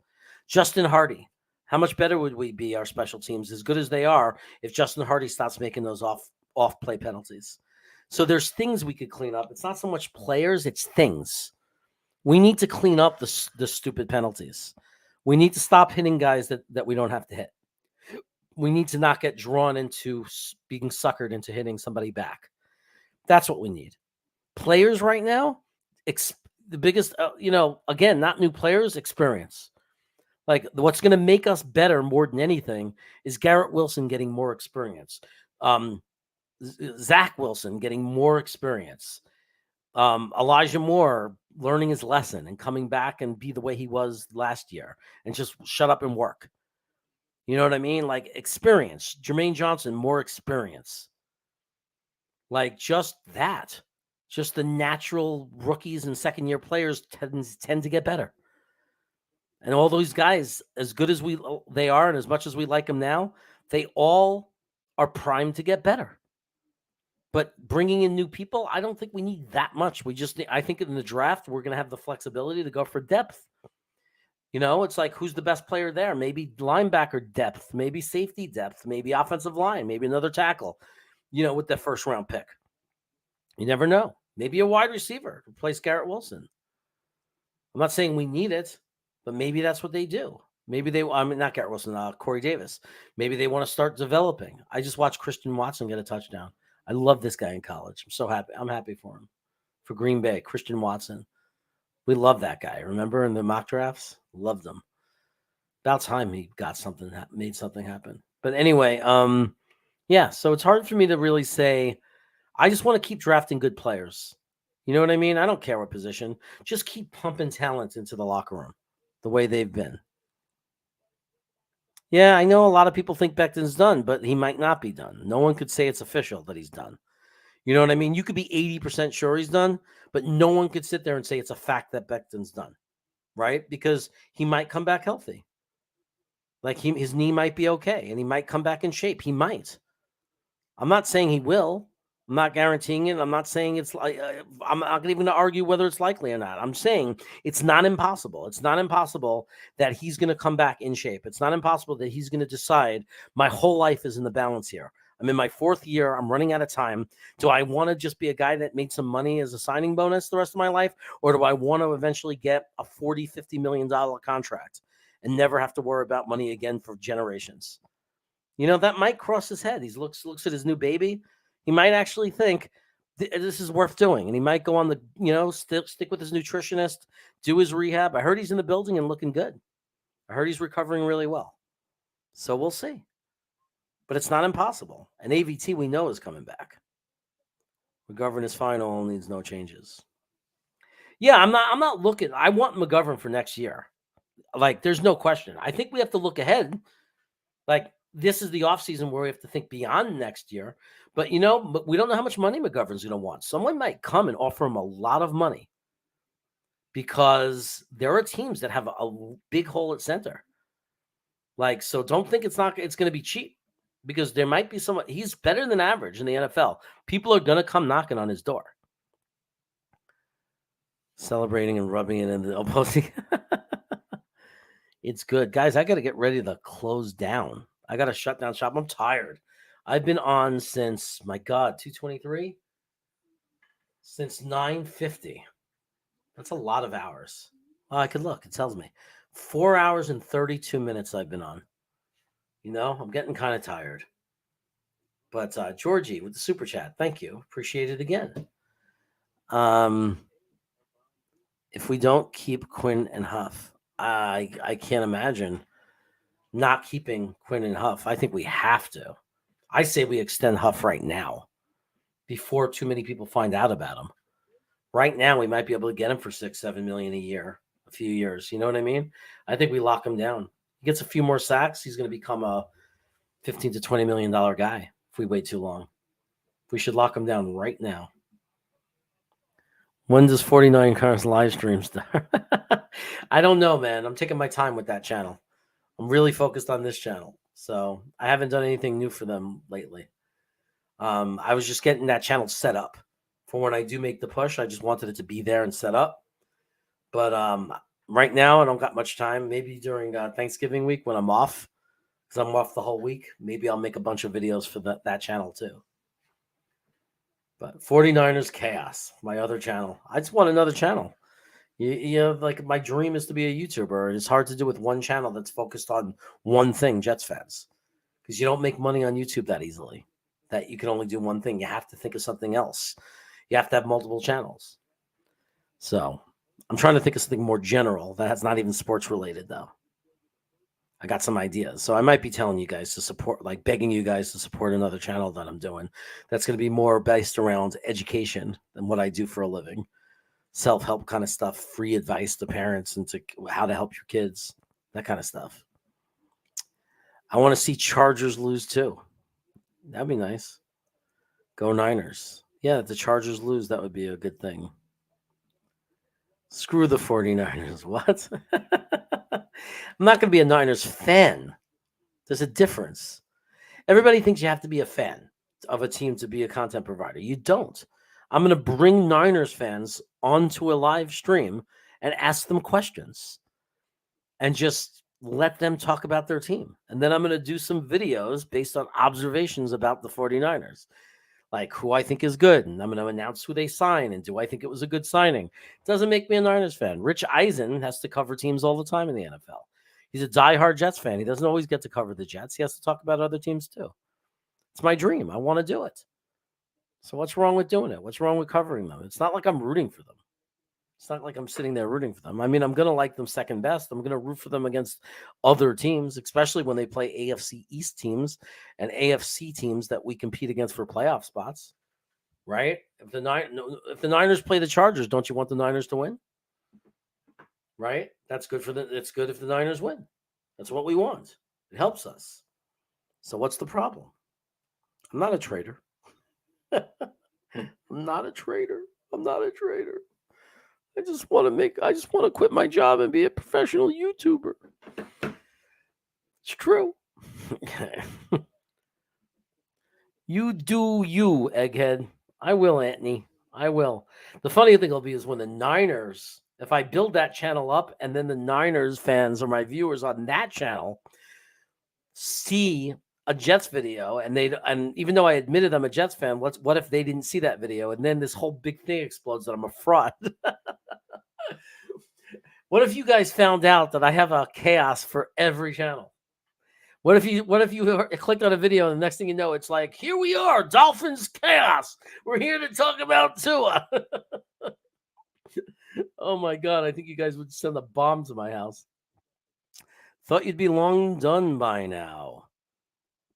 S1: Justin Hardy, how much better would we be, our special teams, as good as they are, if Justin Hardy stops making those off-play penalties? So there's things we could clean up. It's not so much players, it's things. We need to clean up the stupid penalties. We need to stop hitting guys that we don't have to hit. We need to not get drawn into being suckered into hitting somebody back. That's what we need. Players right now, the biggest, again, not new players, experience. Like, what's going to make us better more than anything is Garrett Wilson getting more experience. Zach Wilson getting more experience. Elijah Moore learning his lesson and coming back and be the way he was last year and just shut up and work. You know what I mean? Like, experience. Jermaine Johnson, more experience. Like, just that. Just the natural rookies and second-year players tend to get better. And all those guys, as good as they are and as much as we like them now, they all are primed to get better. But bringing in new people, I don't think we need that much. I think in the draft, we're going to have the flexibility to go for depth. It's like, who's the best player there? Maybe linebacker depth, maybe safety depth, maybe offensive line, maybe another tackle, with the first round pick. You never know. Maybe a wide receiver to replace Garrett Wilson. I'm not saying we need it, but maybe that's what they do. Maybe not Garrett Wilson, Corey Davis. Maybe they want to start developing. I just watched Christian Watson get a touchdown. I love this guy in college. I'm so happy. I'm happy for him. For Green Bay, Christian Watson. We love that guy. Remember in the mock drafts? Loved him. About time he got something, made something happen. But anyway, yeah, so it's hard for me to really say. I just want to keep drafting good players. You know what I mean? I don't care what position. Just keep pumping talent into the locker room the way they've been. Yeah, I know a lot of people think Becton's done, but he might not be done. No one could say it's official that he's done. You know what I mean? You could be 80% sure he's done, but no one could sit there and say it's a fact that Becton's done, right? Because he might come back healthy. Like his knee might be okay, and he might come back in shape. He might. I'm not saying he will. I'm not guaranteeing it. I'm not saying it's like I'm not even going to argue whether it's likely or not. I'm saying it's not impossible. It's not impossible that he's going to come back in shape. It's not impossible that he's going to decide my whole life is in the balance here. I'm in my 4th year. I'm running out of time. Do I want to just be a guy that made some money as a signing bonus the rest of my life? Or do I want to eventually get a $40, $50 million contract and never have to worry about money again for generations? That might cross his head. He looks at his new baby. He might actually think this is worth doing. And he might go on the, stick with his nutritionist, do his rehab. I heard he's in the building and looking good. I heard he's recovering really well. So we'll see. But it's not impossible. And AVT, we know, is coming back. McGovern is fine. All needs no changes. Yeah, I'm not looking. I want McGovern for next year. Like, there's no question. I think we have to look ahead. Like, this is the offseason where we have to think beyond next year. But, but we don't know how much money McGovern's going to want. Someone might come and offer him a lot of money because there are teams that have a big hole at center. Like, so don't think it's going to be cheap because there might be someone. He's better than average in the NFL. People are going to come knocking on his door. Celebrating and rubbing it in the opposing. It's good. Guys, I got to get ready to close down. I got to shut down shop. I'm tired. I've been on since, my God, 2:23? Since 9:50. That's a lot of hours. Oh, I could look. It tells me. 4 hours and 32 minutes I've been on. I'm getting kind of tired. But Georgie with the super chat. Thank you. Appreciate it again. If we don't keep Quinn and Huff, I can't imagine not keeping Quinn and Huff. I think we have to. I say we extend Huff right now before too many people find out about him. Right now, we might be able to get him for $6-7 million a year, a few years. You know what I mean? I think we lock him down. He gets a few more sacks. He's going to become a $15 to $20 million guy if we wait too long. We should lock him down right now. When does 49 Cars live stream start? I don't know, man. I'm taking my time with that channel. I'm really focused on this channel. So I haven't done anything new for them lately. I was just getting that channel set up for when I do make the push. I just wanted it to be there and set up. But right now, I don't got much time. Maybe during Thanksgiving week when I'm off, because I'm off the whole week, maybe I'll make a bunch of videos for that channel too. But 49ers Chaos, my other channel. I just want another channel. Like my dream is to be a YouTuber. It's hard to do with one channel that's focused on one thing, Jets fans, because you don't make money on YouTube that easily. That you can only do one thing. You have to think of something else. You have to have multiple channels. So I'm trying to think of something more general that's not even sports related, though. I got some ideas. So I might be telling you guys to support, like begging you guys to support another channel that I'm doing. That's going to be more based around education than what I do for a living. Self-help kind of stuff, free advice to parents and to how to help your kids, that kind of stuff. I want to see Chargers lose too. That'd be nice. Go Niners. Yeah, if the Chargers lose, that would be a good thing. Screw the 49ers. What? I'm not going to be a Niners fan. There's a difference. Everybody thinks you have to be a fan. of a team to be a content provider. You don't. I'm going to bring Niners fans onto a live stream and ask them questions and just let them talk about their team. And then I'm going to do some videos based on observations about the 49ers, like who I think is good. And I'm going to announce who they sign and do I think it was a good signing. It doesn't make me a Niners fan. Rich Eisen has to cover teams all the time in the NFL. He's a diehard Jets fan. He doesn't always get to cover the Jets. He has to talk about other teams too. It's my dream. I want to do it. So what's wrong with doing it? What's wrong with covering them? It's not like I'm rooting for them. It's not like I'm sitting there rooting for them. I mean, I'm going to like them second best. I'm going to root for them against other teams, especially when they play AFC East teams and AFC teams that we compete against for playoff spots, right? If the Niners play the Chargers, don't you want the Niners to win? Right? That's good for them. It's good if the Niners win. That's what we want. It helps us. So what's the problem? I'm not a traitor. I'm not a traitor. I'm not a traitor. I just want to quit my job and be a professional YouTuber. It's true. You do you, egghead. I will, Anthony. I will. The funny thing will be is when the Niners, if I build that channel up and then the Niners fans or my viewers on that channel see a Jets video and even though I admitted I'm a Jets fan, what if they didn't see that video and then this whole big thing explodes that I'm a fraud? What if you guys found out that I have a chaos for every channel? What if you clicked on a video and the next thing you know, it's like, here we are, Dolphins chaos. We're here to talk about Tua. Oh my God, I think you guys would send a bomb to my house. Thought you'd be long done by now.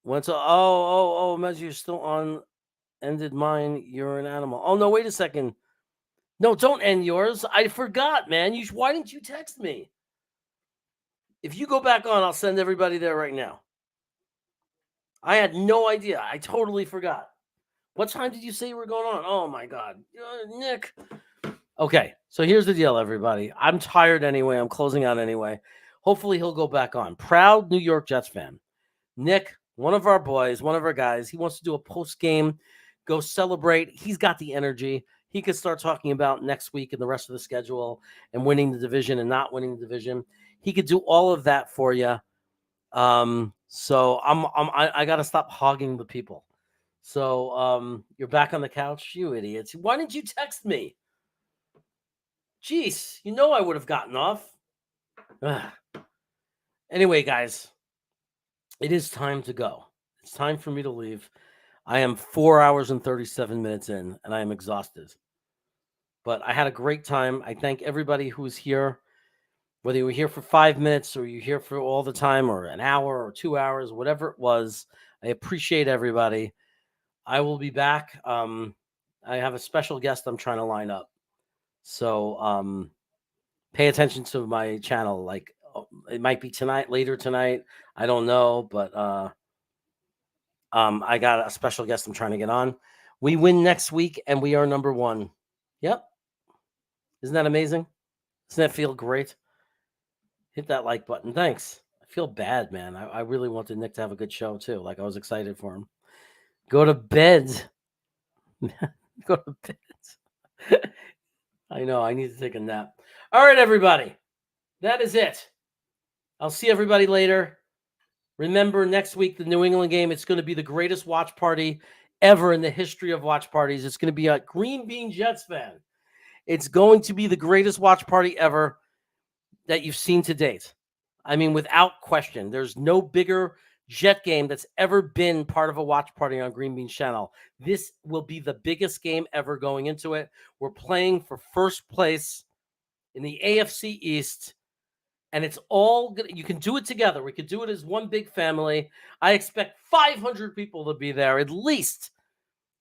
S1: Went to imagine you're still on. Ended mine. You're an animal. Oh no, wait a second. No, don't end yours. I forgot, man. Why didn't you text me? If you go back on, I'll send everybody there right now. I had no idea. I totally forgot. What time did you say you were going on? Oh my God, Nick. Okay, so here's the deal, everybody. I'm tired anyway. I'm closing out anyway. Hopefully he'll go back on. Proud New York Jets fan. Nick, one of our boys, one of our guys, he wants to do a post-game, go celebrate. He's got the energy. He could start talking about next week and the rest of the schedule and winning the division and not winning the division. He could do all of that for you. So I got to stop hogging the people. So you're back on the couch, you idiots. Why didn't you text me? Jeez, I would have gotten off. Ugh. Anyway, guys, it is time to go. It's time for me to leave. I am 4 hours and 37 minutes in, and I am exhausted. But I had a great time. I thank everybody who was here, whether you were here for 5 minutes or you're here for all the time or an hour or 2 hours, whatever it was. I appreciate everybody. I will be back. I have a special guest I'm trying to line up. So pay attention to my channel. Like it might be later tonight. I don't know, but I got a special guest I'm trying to get on. We win next week and we are number 1. Yep. Isn't that amazing? Doesn't that feel great? Hit that like button. Thanks. I feel bad, man. I really wanted Nick to have a good show too. Like I was excited for him. Go to bed. Go to bed. I know. I need to take a nap. All right, everybody. That is it. I'll see everybody later. Remember, next week, the New England game, it's going to be the greatest watch party ever in the history of watch parties. It's going to be a Green Bean Jets fan. It's going to be the greatest watch party ever that you've seen to date. I mean, without question, there's no bigger Jet game that's ever been part of a watch party on Green Bean's channel. This will be the biggest game ever going into it. We're playing for first place in the AFC East. And it's all good. You can do it together. We could do it as one big family. I expect 500 people to be there, at least,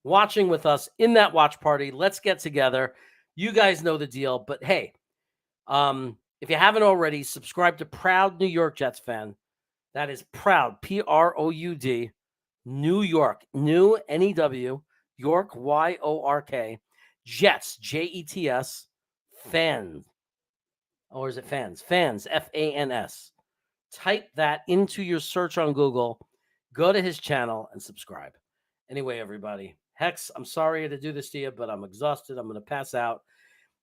S1: watching with us in that watch party. Let's get together. You guys know the deal. But hey, if you haven't already, subscribe to Proud New York Jets fan. That is Proud, Proud, New York, New, N-E-W, York, Y-O-R-K, Jets, J-E-T-S, fan. Or is it fans? Fans, F-A-N-S. Type that into your search on Google. Go to his channel and subscribe. Anyway, everybody, Hex, I'm sorry to do this to you, but I'm exhausted. I'm going to pass out.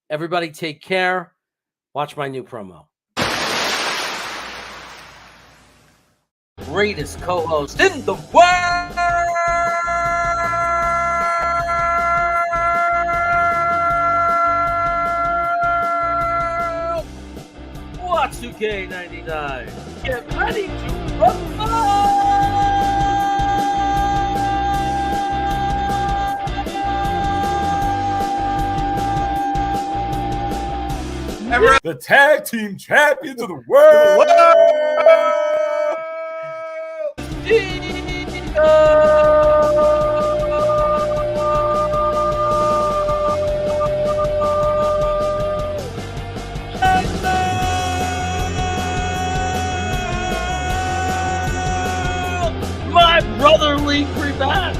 S1: Everybody take care. Watch my new promo. Greatest co-host in the world! Watsuke 99. Get ready to rumble!
S4: The tag team champions of the world.
S1: My brotherly crevasse.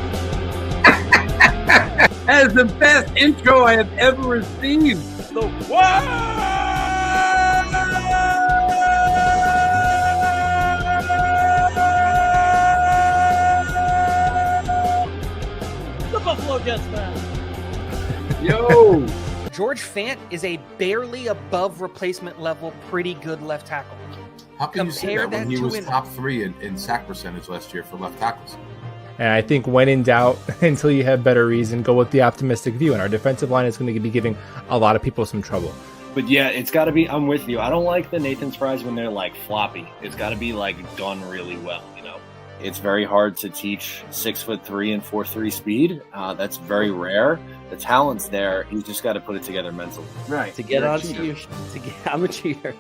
S2: That is the best intro I have ever received.
S1: The world. The Buffalo Jets man.
S2: Yo.
S6: George Fant is a barely above replacement level, pretty good left tackle.
S7: How can you say
S6: Compare
S7: that when
S6: that
S7: he
S6: to
S7: was
S6: an-
S7: top 3 in sack percentage last year for left tackles?
S8: And I think when in doubt, until you have better reason, go with the optimistic view. And our defensive line is going to be giving a lot of people some trouble.
S9: But yeah, it's got to be, I'm with you. I don't like the Nathan's fries when they're like floppy. It's got to be like done really well, you know. It's very hard to teach 6'3" and 4.3 speed. That's very rare. The talent's there. He's just got to put it together mentally.
S3: Right.
S1: To get onto you, I'm a cheater.